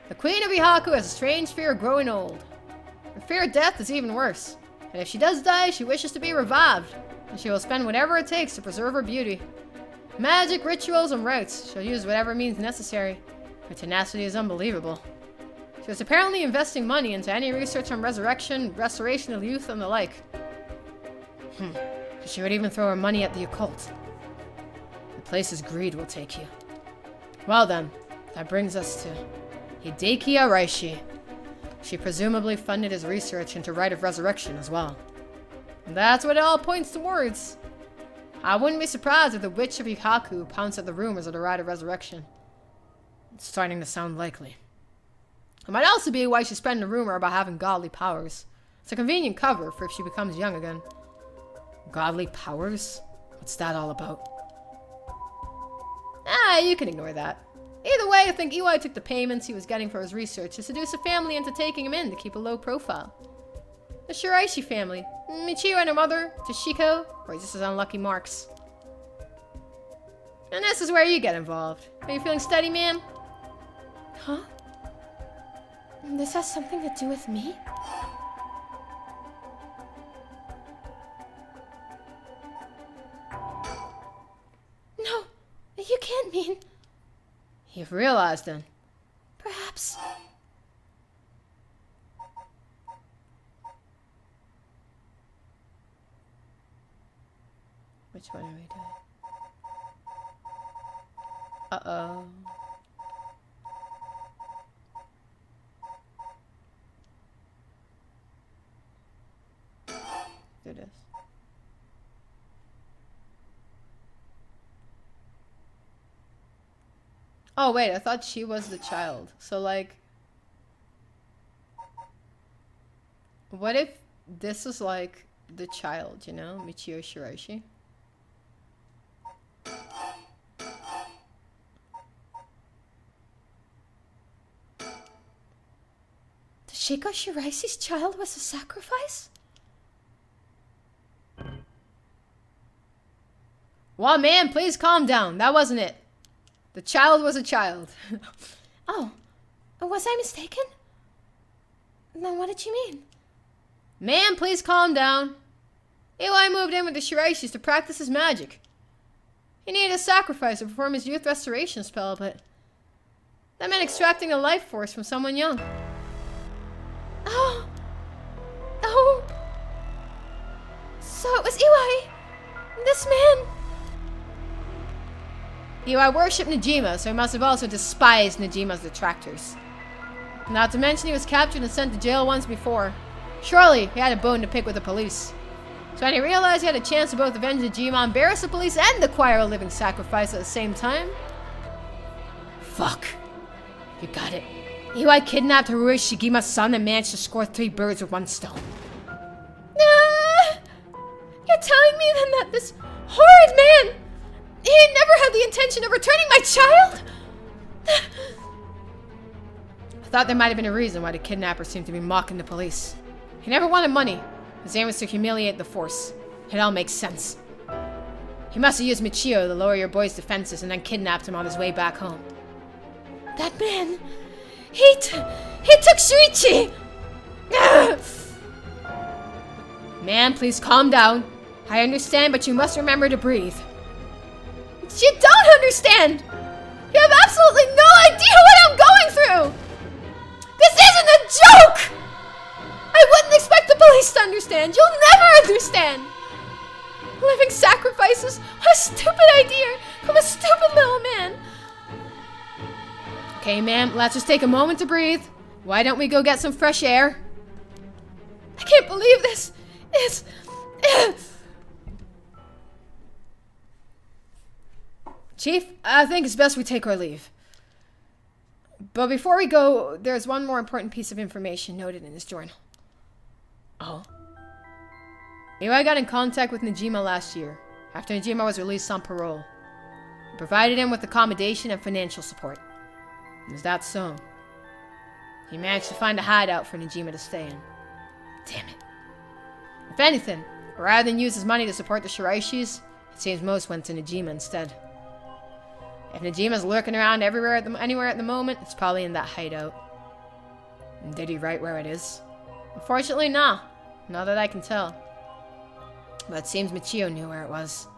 The queen of Hihaku has a strange fear of growing old. Her fear of death is even worse. And if she does die, she wishes to be revived. And she will spend whatever it takes to preserve her beauty. Magic, rituals, and rites. She'll use whatever means necessary. Her tenacity is unbelievable. She was apparently investing money into any research on resurrection, restoration of youth, and the like. She would even throw her money at the occult. The place's greed will take you. Well then, that brings us to Hideki Araishi. She presumably funded his research into Rite of Resurrection as well. And that's what it all points towards. I wouldn't be surprised if the Witch of Hikaku pounced at the rumors of the Rite of Resurrection. It's starting to sound likely. It might also be why she spread a rumor about having godly powers. It's a convenient cover for if she becomes young again. Godly powers? What's that all about? You can ignore that. Either way, I think Iwai took the payments he was getting for his research to seduce a family into taking him in to keep a low profile. The Shiraishi family. Michio and her mother, Toshiko, were just his unlucky marks. And this is where you get involved. Are you feeling steady, ma'am? Huh? This has something to do with me? No, you can't mean... You've realized then. Perhaps... Which one are we doing? Uh-oh. Do this. Oh wait, I thought she was the child. So like, what if this is like the child, you know, Michio Shiraishi? Toshiko Shiraishi's child was a sacrifice? Well, man, please calm down. That wasn't it. The child was a child. Oh, was I mistaken? Then what did you mean? Man, please calm down. Iwai moved in with the Shiraishis to practice his magic. He needed a sacrifice to perform his youth restoration spell, but that meant extracting a life force from someone young. Oh. So it was Iwai. This man. Iwai worshipped Najima, so he must have also despised Najima's detractors. Not to mention he was captured and sent to jail once before. Surely he had a bone to pick with the police. So when he realized he had a chance to both avenge Najima, embarrass the police, and acquire a living sacrifice at the same time. Fuck. You got it. Iwai kidnapped Haruhi Shigima's son and managed to score 3 birds with 1 stone. You're telling me then that this horrid man, he never had the intention of returning my child? I thought there might have been a reason why the kidnapper seemed to be mocking the police. He never wanted money. His aim was to humiliate the force. It all makes sense. He must have used Michio to lower your boy's defenses and then kidnapped him on his way back home. That man, he took Shuichi! Man, please calm down. I understand, but you must remember to breathe. You don't understand! You have absolutely no idea what I'm going through! This isn't a joke! I wouldn't expect the police to understand. You'll never understand! Living sacrifices, what a stupid idea from a stupid little man. Okay, ma'am, let's just take a moment to breathe. Why don't we go get some fresh air? I can't believe this. Chief, I think it's best we take our leave. But before we go, there's one more important piece of information noted in this journal. Oh? Iwai got in contact with Najima last year, after Najima was released on parole. He provided him with accommodation and financial support. Is that so? He managed to find a hideout for Najima to stay in. Damn it. If anything, rather than use his money to support the Shiraishis, it seems most went to Najima instead. If Najima's lurking around anywhere at the moment, it's probably in that hideout. And did he write where it is? Unfortunately, nah. Not that I can tell. But it seems Michio knew where it was.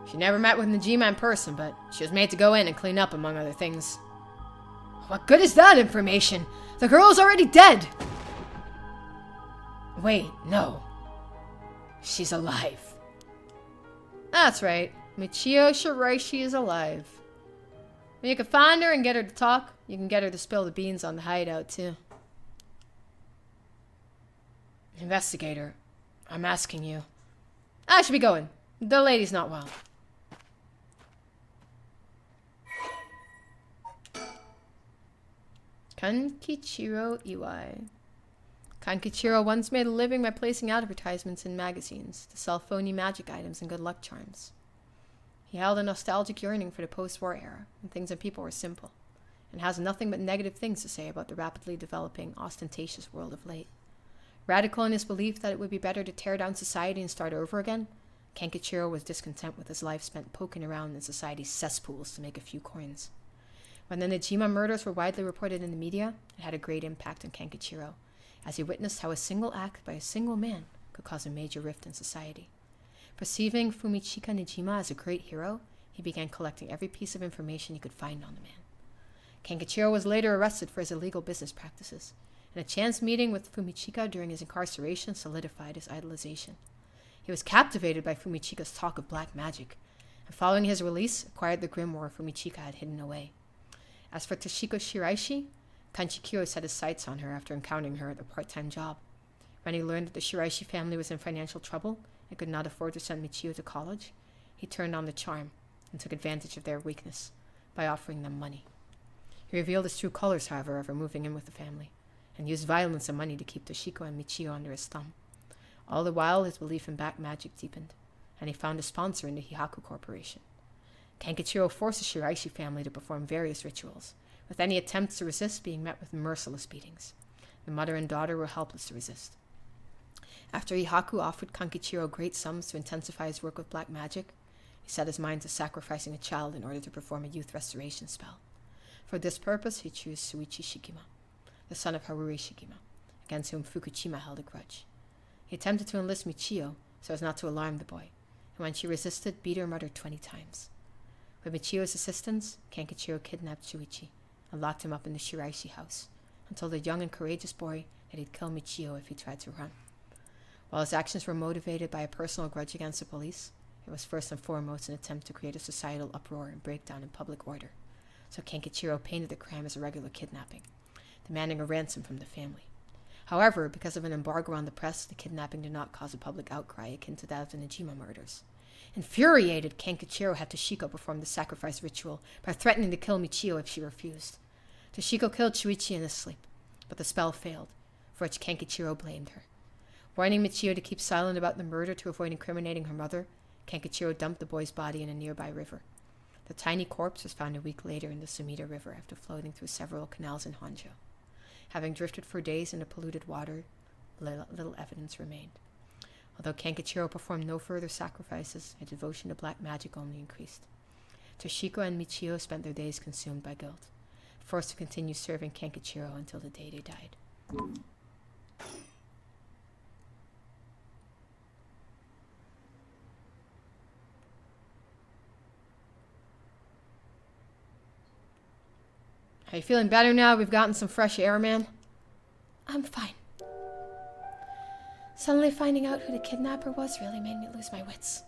She never met with Najima in person, but she was made to go in and clean up, among other things. What good is that information? The girl's already dead! Wait, no. She's alive. That's right. Michio Shiraishi is alive. When you can find her and get her to talk, you can get her to spill the beans on the hideout, too. Investigator, I'm asking you. I should be going. The lady's not well. Kankichiro Iwai. Kankichiro once made a living by placing advertisements in magazines to sell phony magic items and good luck charms. He held a nostalgic yearning for the post-war era, when things and people were simple, and has nothing but negative things to say about the rapidly developing, ostentatious world of late. Radical in his belief that it would be better to tear down society and start over again, Kankichiro was discontent with his life spent poking around in society's cesspools to make a few coins. When the Najima murders were widely reported in the media, it had a great impact on Kankichiro, as he witnessed how a single act by a single man could cause a major rift in society. Perceiving Fumichika Najima as a great hero, he began collecting every piece of information he could find on the man. Kankichiro was later arrested for his illegal business practices, and a chance meeting with Fumichika during his incarceration solidified his idolization. He was captivated by Fumichika's talk of black magic, and following his release, acquired the grimoire Fumichika had hidden away. As for Toshiko Shiraishi, Kankichiro set his sights on her after encountering her at a part-time job. When he learned that the Shiraishi family was in financial trouble and could not afford to send Michio to college, he turned on the charm and took advantage of their weakness by offering them money. He revealed his true colors, however, of moving in with the family, and used violence and money to keep Toshiko and Michio under his thumb. All the while, his belief in black magic deepened, and he found a sponsor in the Hihaku Corporation. Kankichiro forced the Shiraishi family to perform various rituals, with any attempts to resist being met with merciless beatings. The mother and daughter were helpless to resist. After Hihaku offered Kankichiro great sums to intensify his work with black magic, he set his mind to sacrificing a child in order to perform a youth restoration spell. For this purpose, he chose Suichi Shikima, the son of Haruri Shikima, against whom Fukushima held a grudge. He attempted to enlist Michio so as not to alarm the boy, and when she resisted, beat her mother 20 times. With Michio's assistance, Kankichiro kidnapped Shuichi and locked him up in the Shiraishi house and told the young and courageous boy that he'd kill Michio if he tried to run. While his actions were motivated by a personal grudge against the police, it was first and foremost an attempt to create a societal uproar and breakdown in public order. So Kankichiro painted the crime as a regular kidnapping, demanding a ransom from the family. However, because of an embargo on the press, the kidnapping did not cause a public outcry akin to that of the Najima murders. Infuriated, Kankichiro had Toshiko perform the sacrifice ritual by threatening to kill Michio if she refused. Toshiko killed Shuichi in his sleep, but the spell failed, for which Kankichiro blamed her. Warning Michio to keep silent about the murder to avoid incriminating her mother, Kankichiro dumped the boy's body in a nearby river. The tiny corpse was found a week later in the Sumida River after floating through several canals in Honjo. Having drifted for days in the polluted water, little evidence remained. Although Kankichiro performed no further sacrifices, his devotion to black magic only increased. Toshiko and Michio spent their days consumed by guilt, forced to continue serving Kankichiro until the day they died. Are you feeling better now we've gotten some fresh air, man? I'm fine. Suddenly finding out who the kidnapper was really made me lose my wits.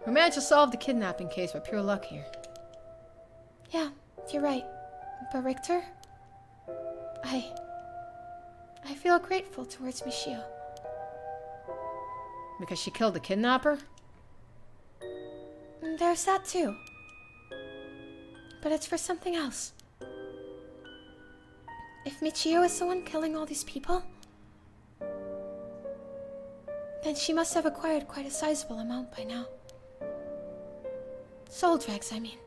We managed to solve the kidnapping case by pure luck here. Yeah, you're right. But Richter? I feel grateful towards Michio. Because she killed the kidnapper? There's that too. But it's for something else. If Michio is the one killing all these people, then she must have acquired quite a sizable amount by now. Soul dregs, I mean.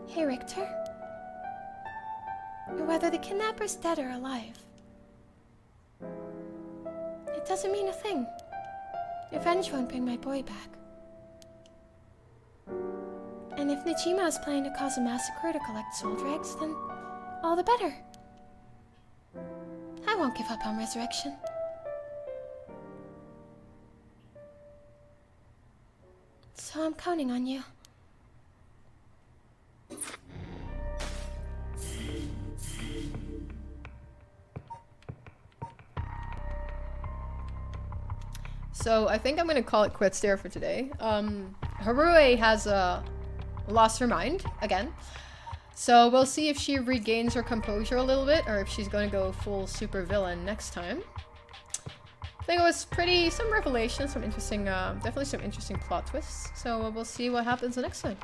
Hey, Richter. Whether the kidnapper's dead or alive, it doesn't mean a thing. Revenge won't bring my boy back. And if Najima is planning to cause a massacre to collect soul dregs, then all the better. I won't give up on resurrection. So I'm counting on you. So I think I'm gonna call it quits there for today. Harue has lost her mind again. So we'll see if she regains her composure a little bit, or if she's gonna go full super villain next time. I think it was some revelations, some interesting, definitely some interesting plot twists. So we'll see what happens the next time.